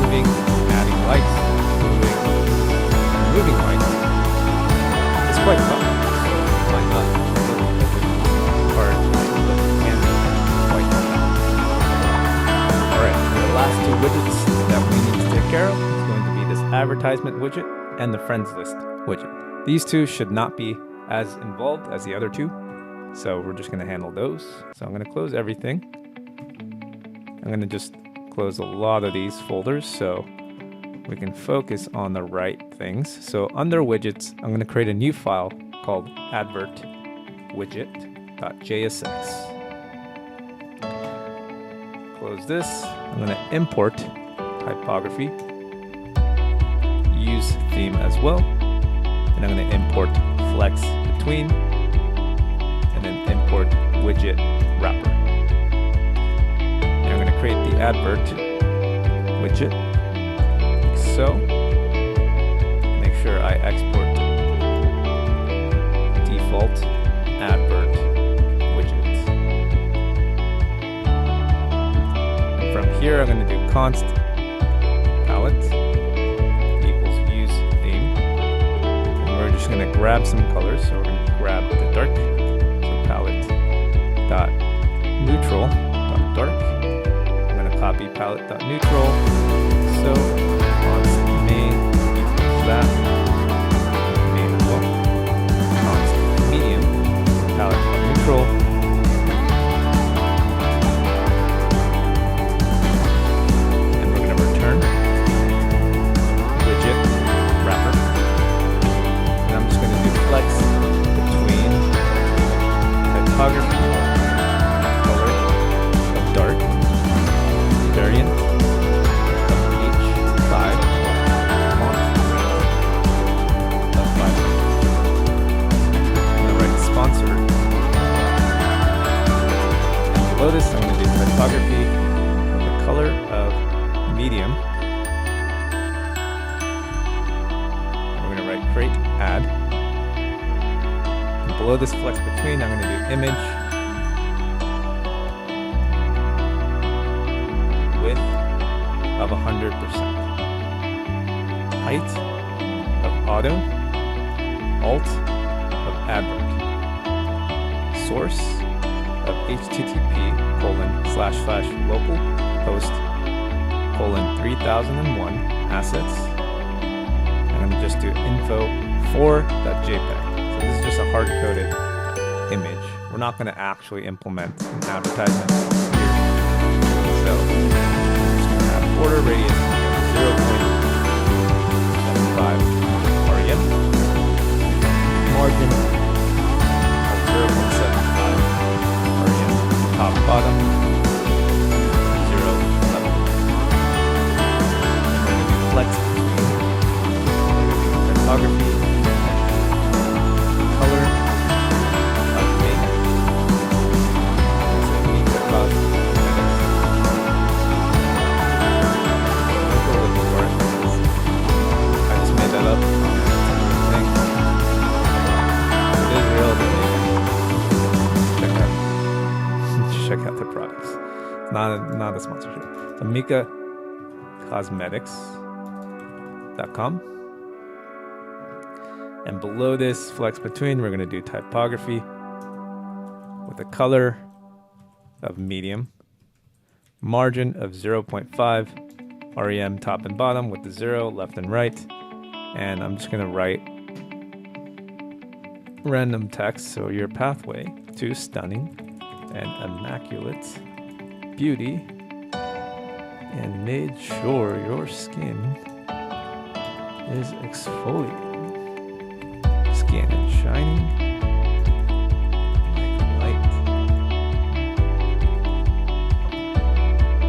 moving, adding likes, moving likes. It's quite fun. So it might not be hard, but it can be quite fun. Alright, the last two widgets that we need to take care of is going to be this advertisement widget and the friends list widget. These two should not be as involved as the other two. So we're just going to handle those. So I'm going to close everything. I'm going to just close a lot of these folders. So we can focus on the right things. So under widgets, I'm going to create a new file called advert.widget.jsx. Close this. I'm going to import typography, use theme as well, and I'm going to import flex between, and then import widget wrapper. And I'm going to create the advert widget, like so. Make sure I export default advert widget. And from here, I'm going to do const palette equals views theme, and we're just going to grab some colors. So we're going to grab the dark, so palette dot neutral dot dark. I'm going to copy palette dot neutral, so const main equals that main as well. Const medium palette dot neutral. Flex between typography, color of dark, variant of H5, font of 5. I'm going to write sponsor. And below this, I'm going to do typography of the color of medium. And we're going to write create add. Below this flex between, I'm going to do image width of 100%, height of auto, alt of advert, source of http://localhost:3001 assets. I'm going to just do info4.jpg. This is just a hard-coded image. We're not going to actually implement an advertisement here. So I'm just going to have border radius 0.75 rem, margin of 0.75 rem, top bottom 0.11. And we're going to do flex typography. Check out their products. Not a sponsorship. So MikaCosmetics.com. And below this flex between, we're going to do typography with a color of medium, margin of 0.5 rem top and bottom with the 0 left and right. And I'm just going to write random text. So your pathway to stunning and immaculate beauty, and made sure your skin is exfoliating, skin and shining like light.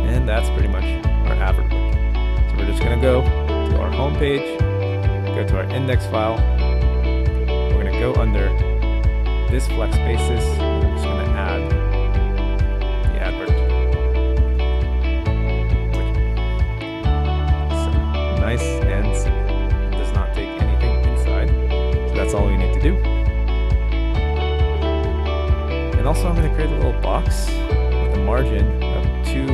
And that's pretty much our advert widget. So we're just going to go to our home page, go to our index file. We're going to go under this flex basis. I'm just going to add the advert widget. So nice and simple. It does not take anything inside. So that's all you need to do. And also I'm going to create a little box with a margin of 2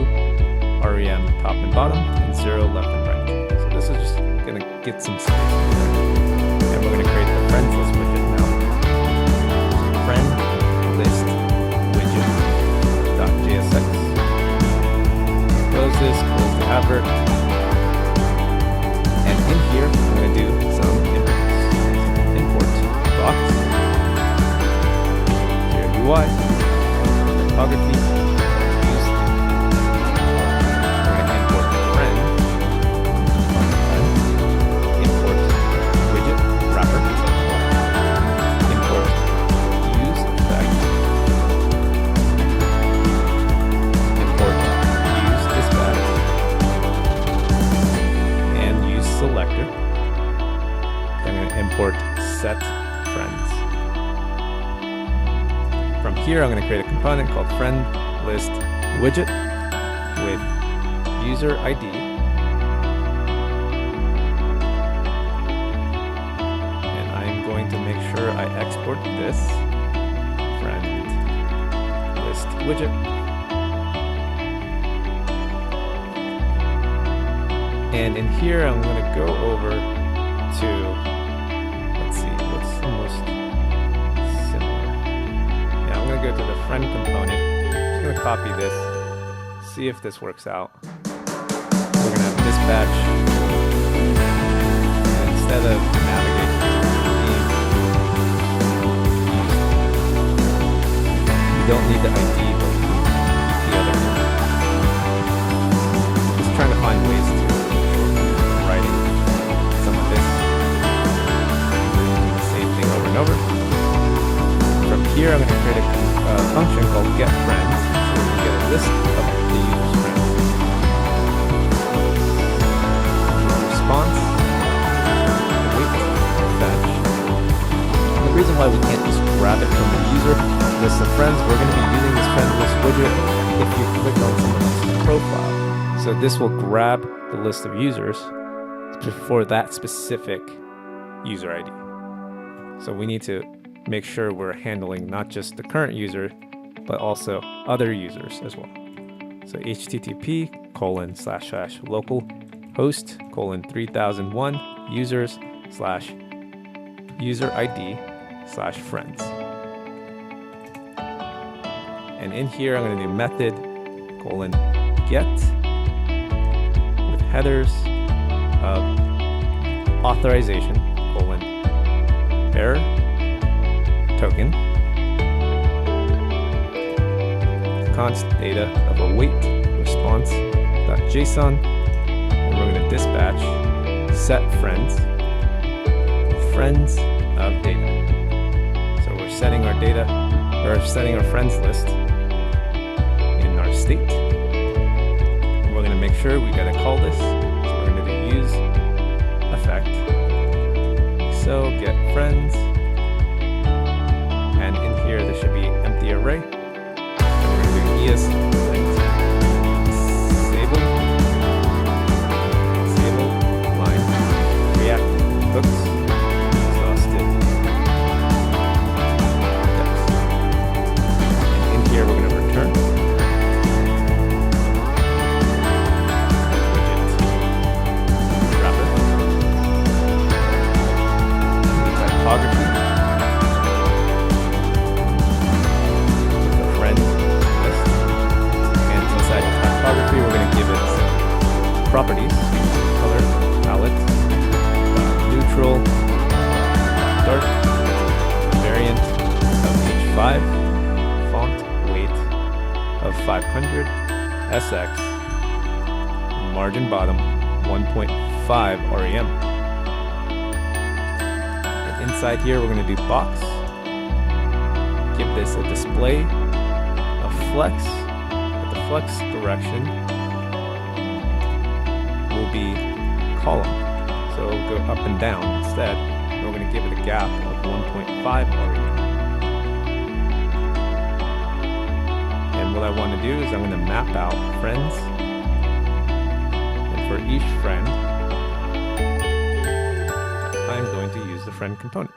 rem top and bottom and 0 left and right. So this is just going to get some space. And we're going to create the friends list widget now. So friend list widget.jsx. Close this, close the advert. And in here, I'm going to do some imports. Import box, your UI, typography, use. We're going to import friend. set friends. From here, I'm going to create a component called friend list widget with user ID. And I'm going to make sure I export this friend list widget. And in here, I'm going to go over to, let's see, what's the most similar? Yeah, I'm going to go to the friend component. I'm just going to copy this, see if this works out. We're going to have dispatch. And instead of navigate to the theme, you don't need the ID, but we can keep the other one. Just trying to find ways to writing some of this. Same thing over and over. From here, I'm going to create a function called getFriends, so we can get a list of the user's friends. Response, wait, fetch. And the reason why we can't just grab it from the user list of friends, we're going to be using this friend list widget if you click on someone else's profile. So this will grab the list of users for that specific user ID. So we need to make sure we're handling not just the current user, but also other users as well. So http://localhost:3001 users/user ID/friends. And in here, I'm going to do method :get with headers of authorization :error token const data of await response.json, and we're going to dispatch set friends of data. So we're setting our data, or setting our friends list in our state. And we're going to make sure we got to call this. So we're going to do use effect. So get friends, and in here there should be empty array. And we're going to do ES disable line React hooks exhausted. And in here we're going to return widget wrapper. Typography with a friend list, and inside the typography we're going to give it properties: color, palette, neutral, dark, variant of h5, font weight of 500, SX, margin bottom 1.5 rem. Inside here, we're going to do box. Give this a display of flex, but the flex direction will be column. So it'll go up and down instead. And we're going to give it a gap of 1.5 rem. And what I want to do is I'm going to map out friends. And for each friend, I'm going to use the friend component.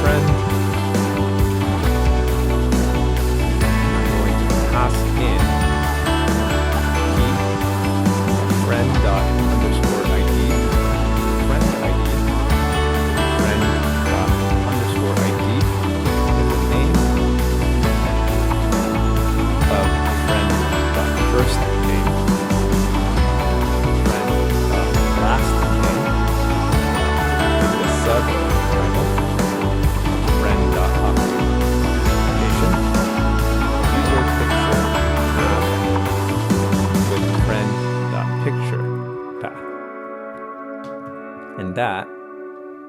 Friend. I'm going to pass in key friend._id, friend ID, friend._id with the name of friend. First name, friend, last name, with the subtitle, friend.authentication, user picture path with friend.picture path. And that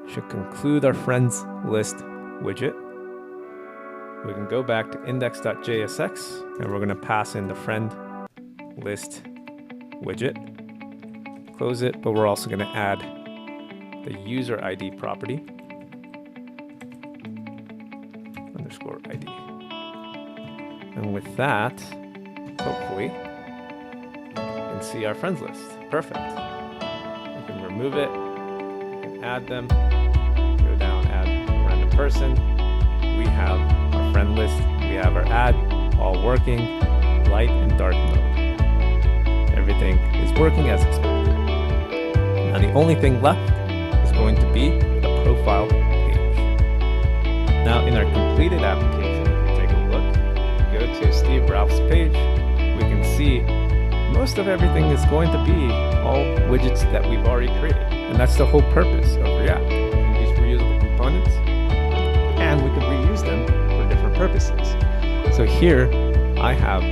should conclude our friends list widget. We can go back to index.jsx, and we're going to pass in the friend list widget. Close it, but we're also going to add the user ID property, underscore ID. And with that, hopefully, you can see our friends list. Perfect. We can remove it, we can add them, go down, add a random person. We have our friend list, we have our ad, all working, light and dark mode. Everything is working as expected. Now the only thing left is going to be the profile page. Now in our completed application, take a look, go to Steve Ralph's page, we can see most of everything is going to be all widgets that we've already created. And that's the whole purpose of React. We can use reusable components and we can reuse them for different purposes. So here I have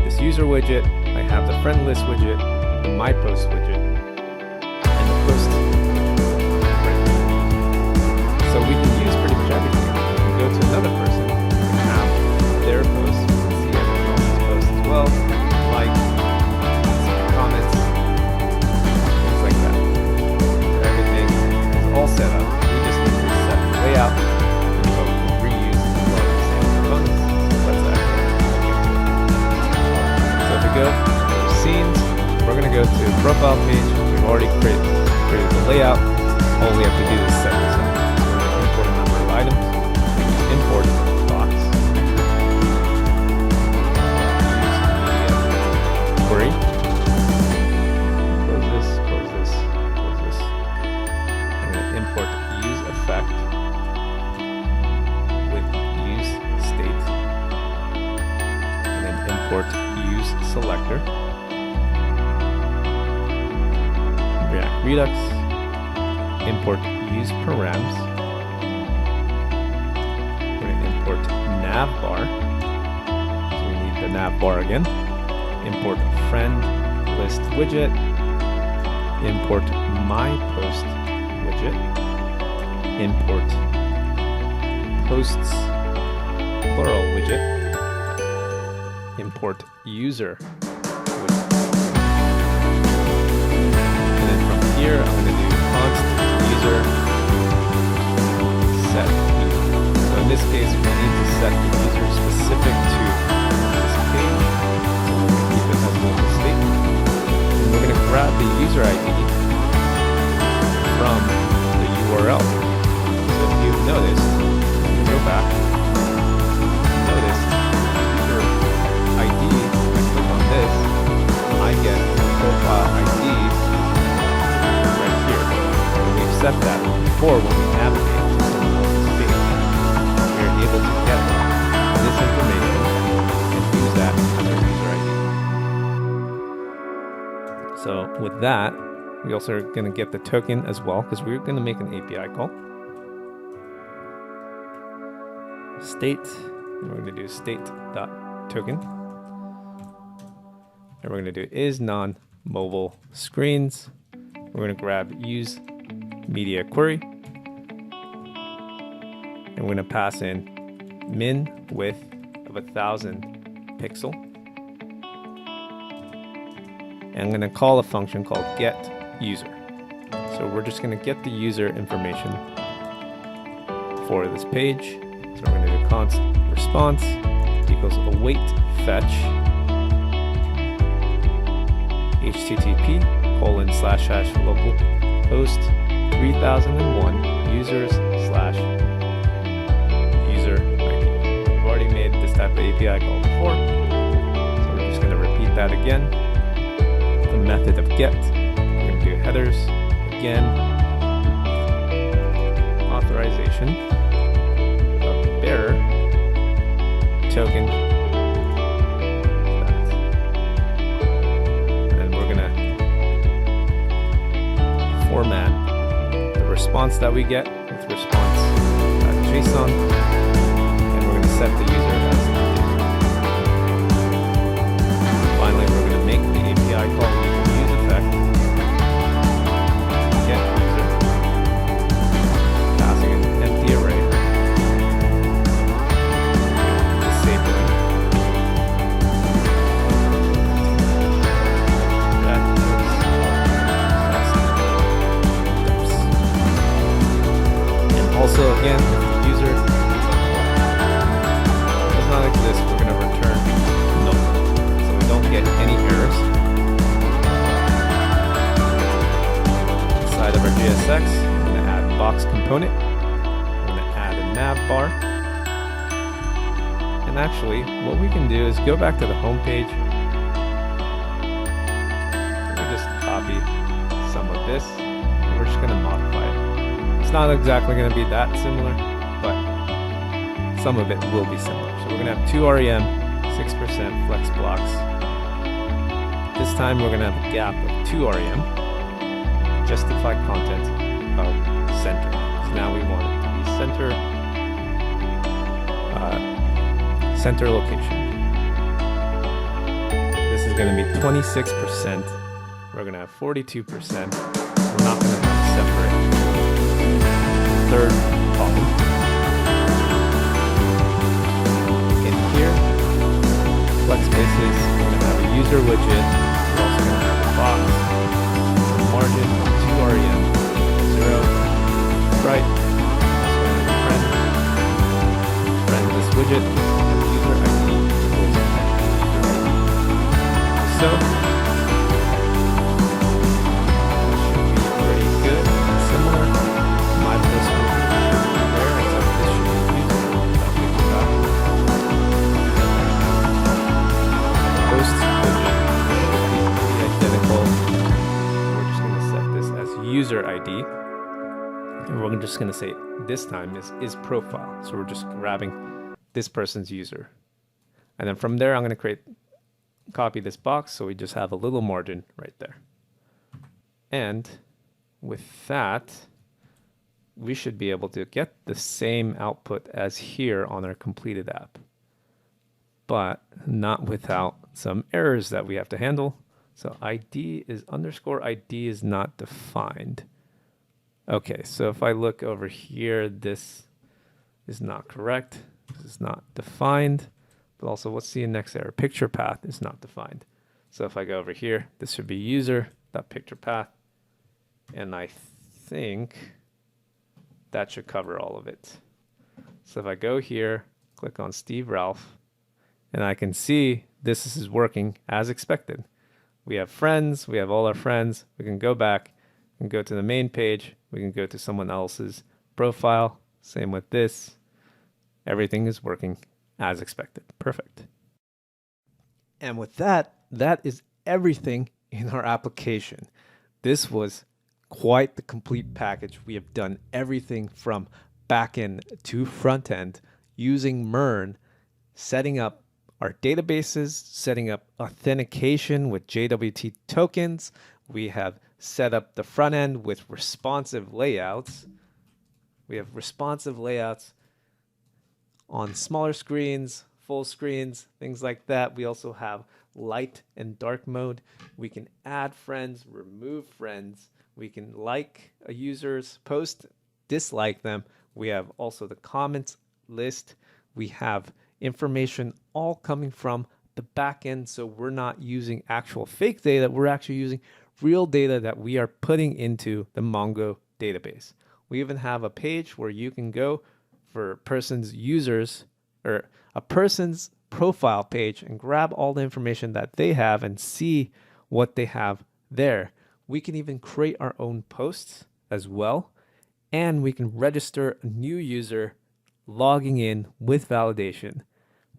this user widget, I have the friend list widget, the my post widget, and the post widget. So we can use pretty much everything. We can go to another person, we can have their post, we can see everyone else's post as well, like, comments, things like that. Everything is all set up. We just need to set the layout, and so we can reuse a lot of the same components. Let's actually so if we go to scenes, we're going to go to the profile page. We've already created the layout. All we have to do is set this up. So we're going to import a number of items. Import box. Use the query. Close this, close this, close this. I'm going to import use effect with use state. And then import use selector. React Redux, import use params. We're going to import Navbar, so we need the Navbar again. Import friend list widget, import my post widget, import posts plural widget, import user widget. Here I'm going to do const user set user. So in this case, we need to set the user specific to this page. So we're going to keep it as local state. And we're going to grab the user ID from the URL. So if you've noticed, if you go back, notice user ID, if I click on this, I get profile IDs set that before when we navigate to someone else's page. We're able to get this information and use that as our user ID. So with that, we also are going to get the token as well because we're going to make an API call. State, and we're going to do state.token. And we're going to do is non-mobile screens. We're going to grab use media query, and we're going to pass in min width of 1000 pixel, and I'm going to call a function called get user. So we're just going to get the user information for this page. So we're going to do const response equals await fetch http://local host 3001 users slash user ID. We've already made this type of API call before, so we're just going to repeat that again. The method of get, we're going to do headers again, authorization of bearer token, and we're going to format the response that we get with response.json, and we're going to set the user as finally, we're going to make the API call using use effect, get user, passing an empty array, disabling that Also, again, if the user does not exist, we're going to return null, so we don't get any errors. Inside of our JSX, I'm going to add box component. I'm going to add a navbar. And actually, what we can do is go back to the home page. Let me just copy some of this, and we're just going to modify it. It's not exactly going to be that similar, but some of it will be similar. So we're going to have 2 rem, 6% flex blocks. This time we're going to have a gap of 2 rem, justify content of center. So now we want it to be center location. This is going to be 26%. We're going to have 42%. We're not going to have separate third column. In here, flex spaces, we're going to have a user widget. We're also going to have a box, a margin of 2 rem, 0, right, friend this widget, user ID equals user ID. So, user ID, and we're just going to say this time is profile. So we're just grabbing this person's user, and then from there I'm going to copy this box, so we just have a little margin right there. And with that, we should be able to get the same output as here on our completed app, but not without some errors that we have to handle. So ID is _ID is not defined. Okay, so if I look over here, this is not correct. This is not defined. But also, what's the next error? Picture path is not defined. So if I go over here, this should be user.picture path. And I think that should cover all of it. So if I go here, click on Steve Ralph, and I can see this is working as expected. We have friends, we have all our friends. We can go back and go to the main page. We can go to someone else's profile. Same with this. Everything is working as expected. Perfect. And with that, that is everything in our application. This was quite the complete package. We have done everything from backend to frontend using MERN, setting up our databases, setting up authentication with JWT tokens. We have set up the front end with responsive layouts. We have responsive layouts on smaller screens, full screens, things like that. We also have light and dark mode. We can add friends, remove friends. We can like a user's post, dislike them. We have also the comments list. We have information all coming from the backend, so we're not using actual fake data. We're actually using real data that we are putting into the Mongo database. We even have a page where you can go for a person's users or a person's profile page and grab all the information that they have and see what they have there. We can even create our own posts as well, and we can register a new user logging in with validation.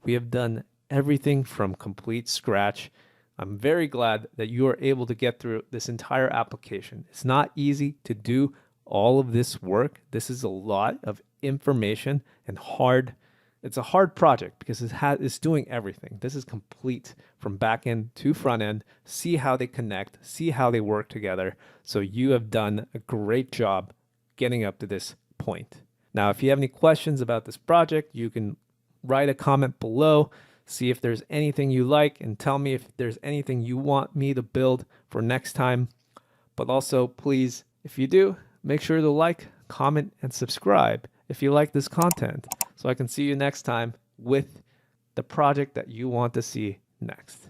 We have done everything from complete scratch. I'm very glad that you are able to get through this entire application. It's not easy to do all of this work. This is a lot of information and hard. It's a hard project because it's doing everything. This is complete from backend to front end. See how they connect, see how they work together. So you have done a great job getting up to this point. Now, if you have any questions about this project, you can write a comment below, see if there's anything you like, and tell me if there's anything you want me to build for next time. But also, please, if you do, make sure to like, comment, and subscribe if you like this content, so I can see you next time with the project that you want to see next.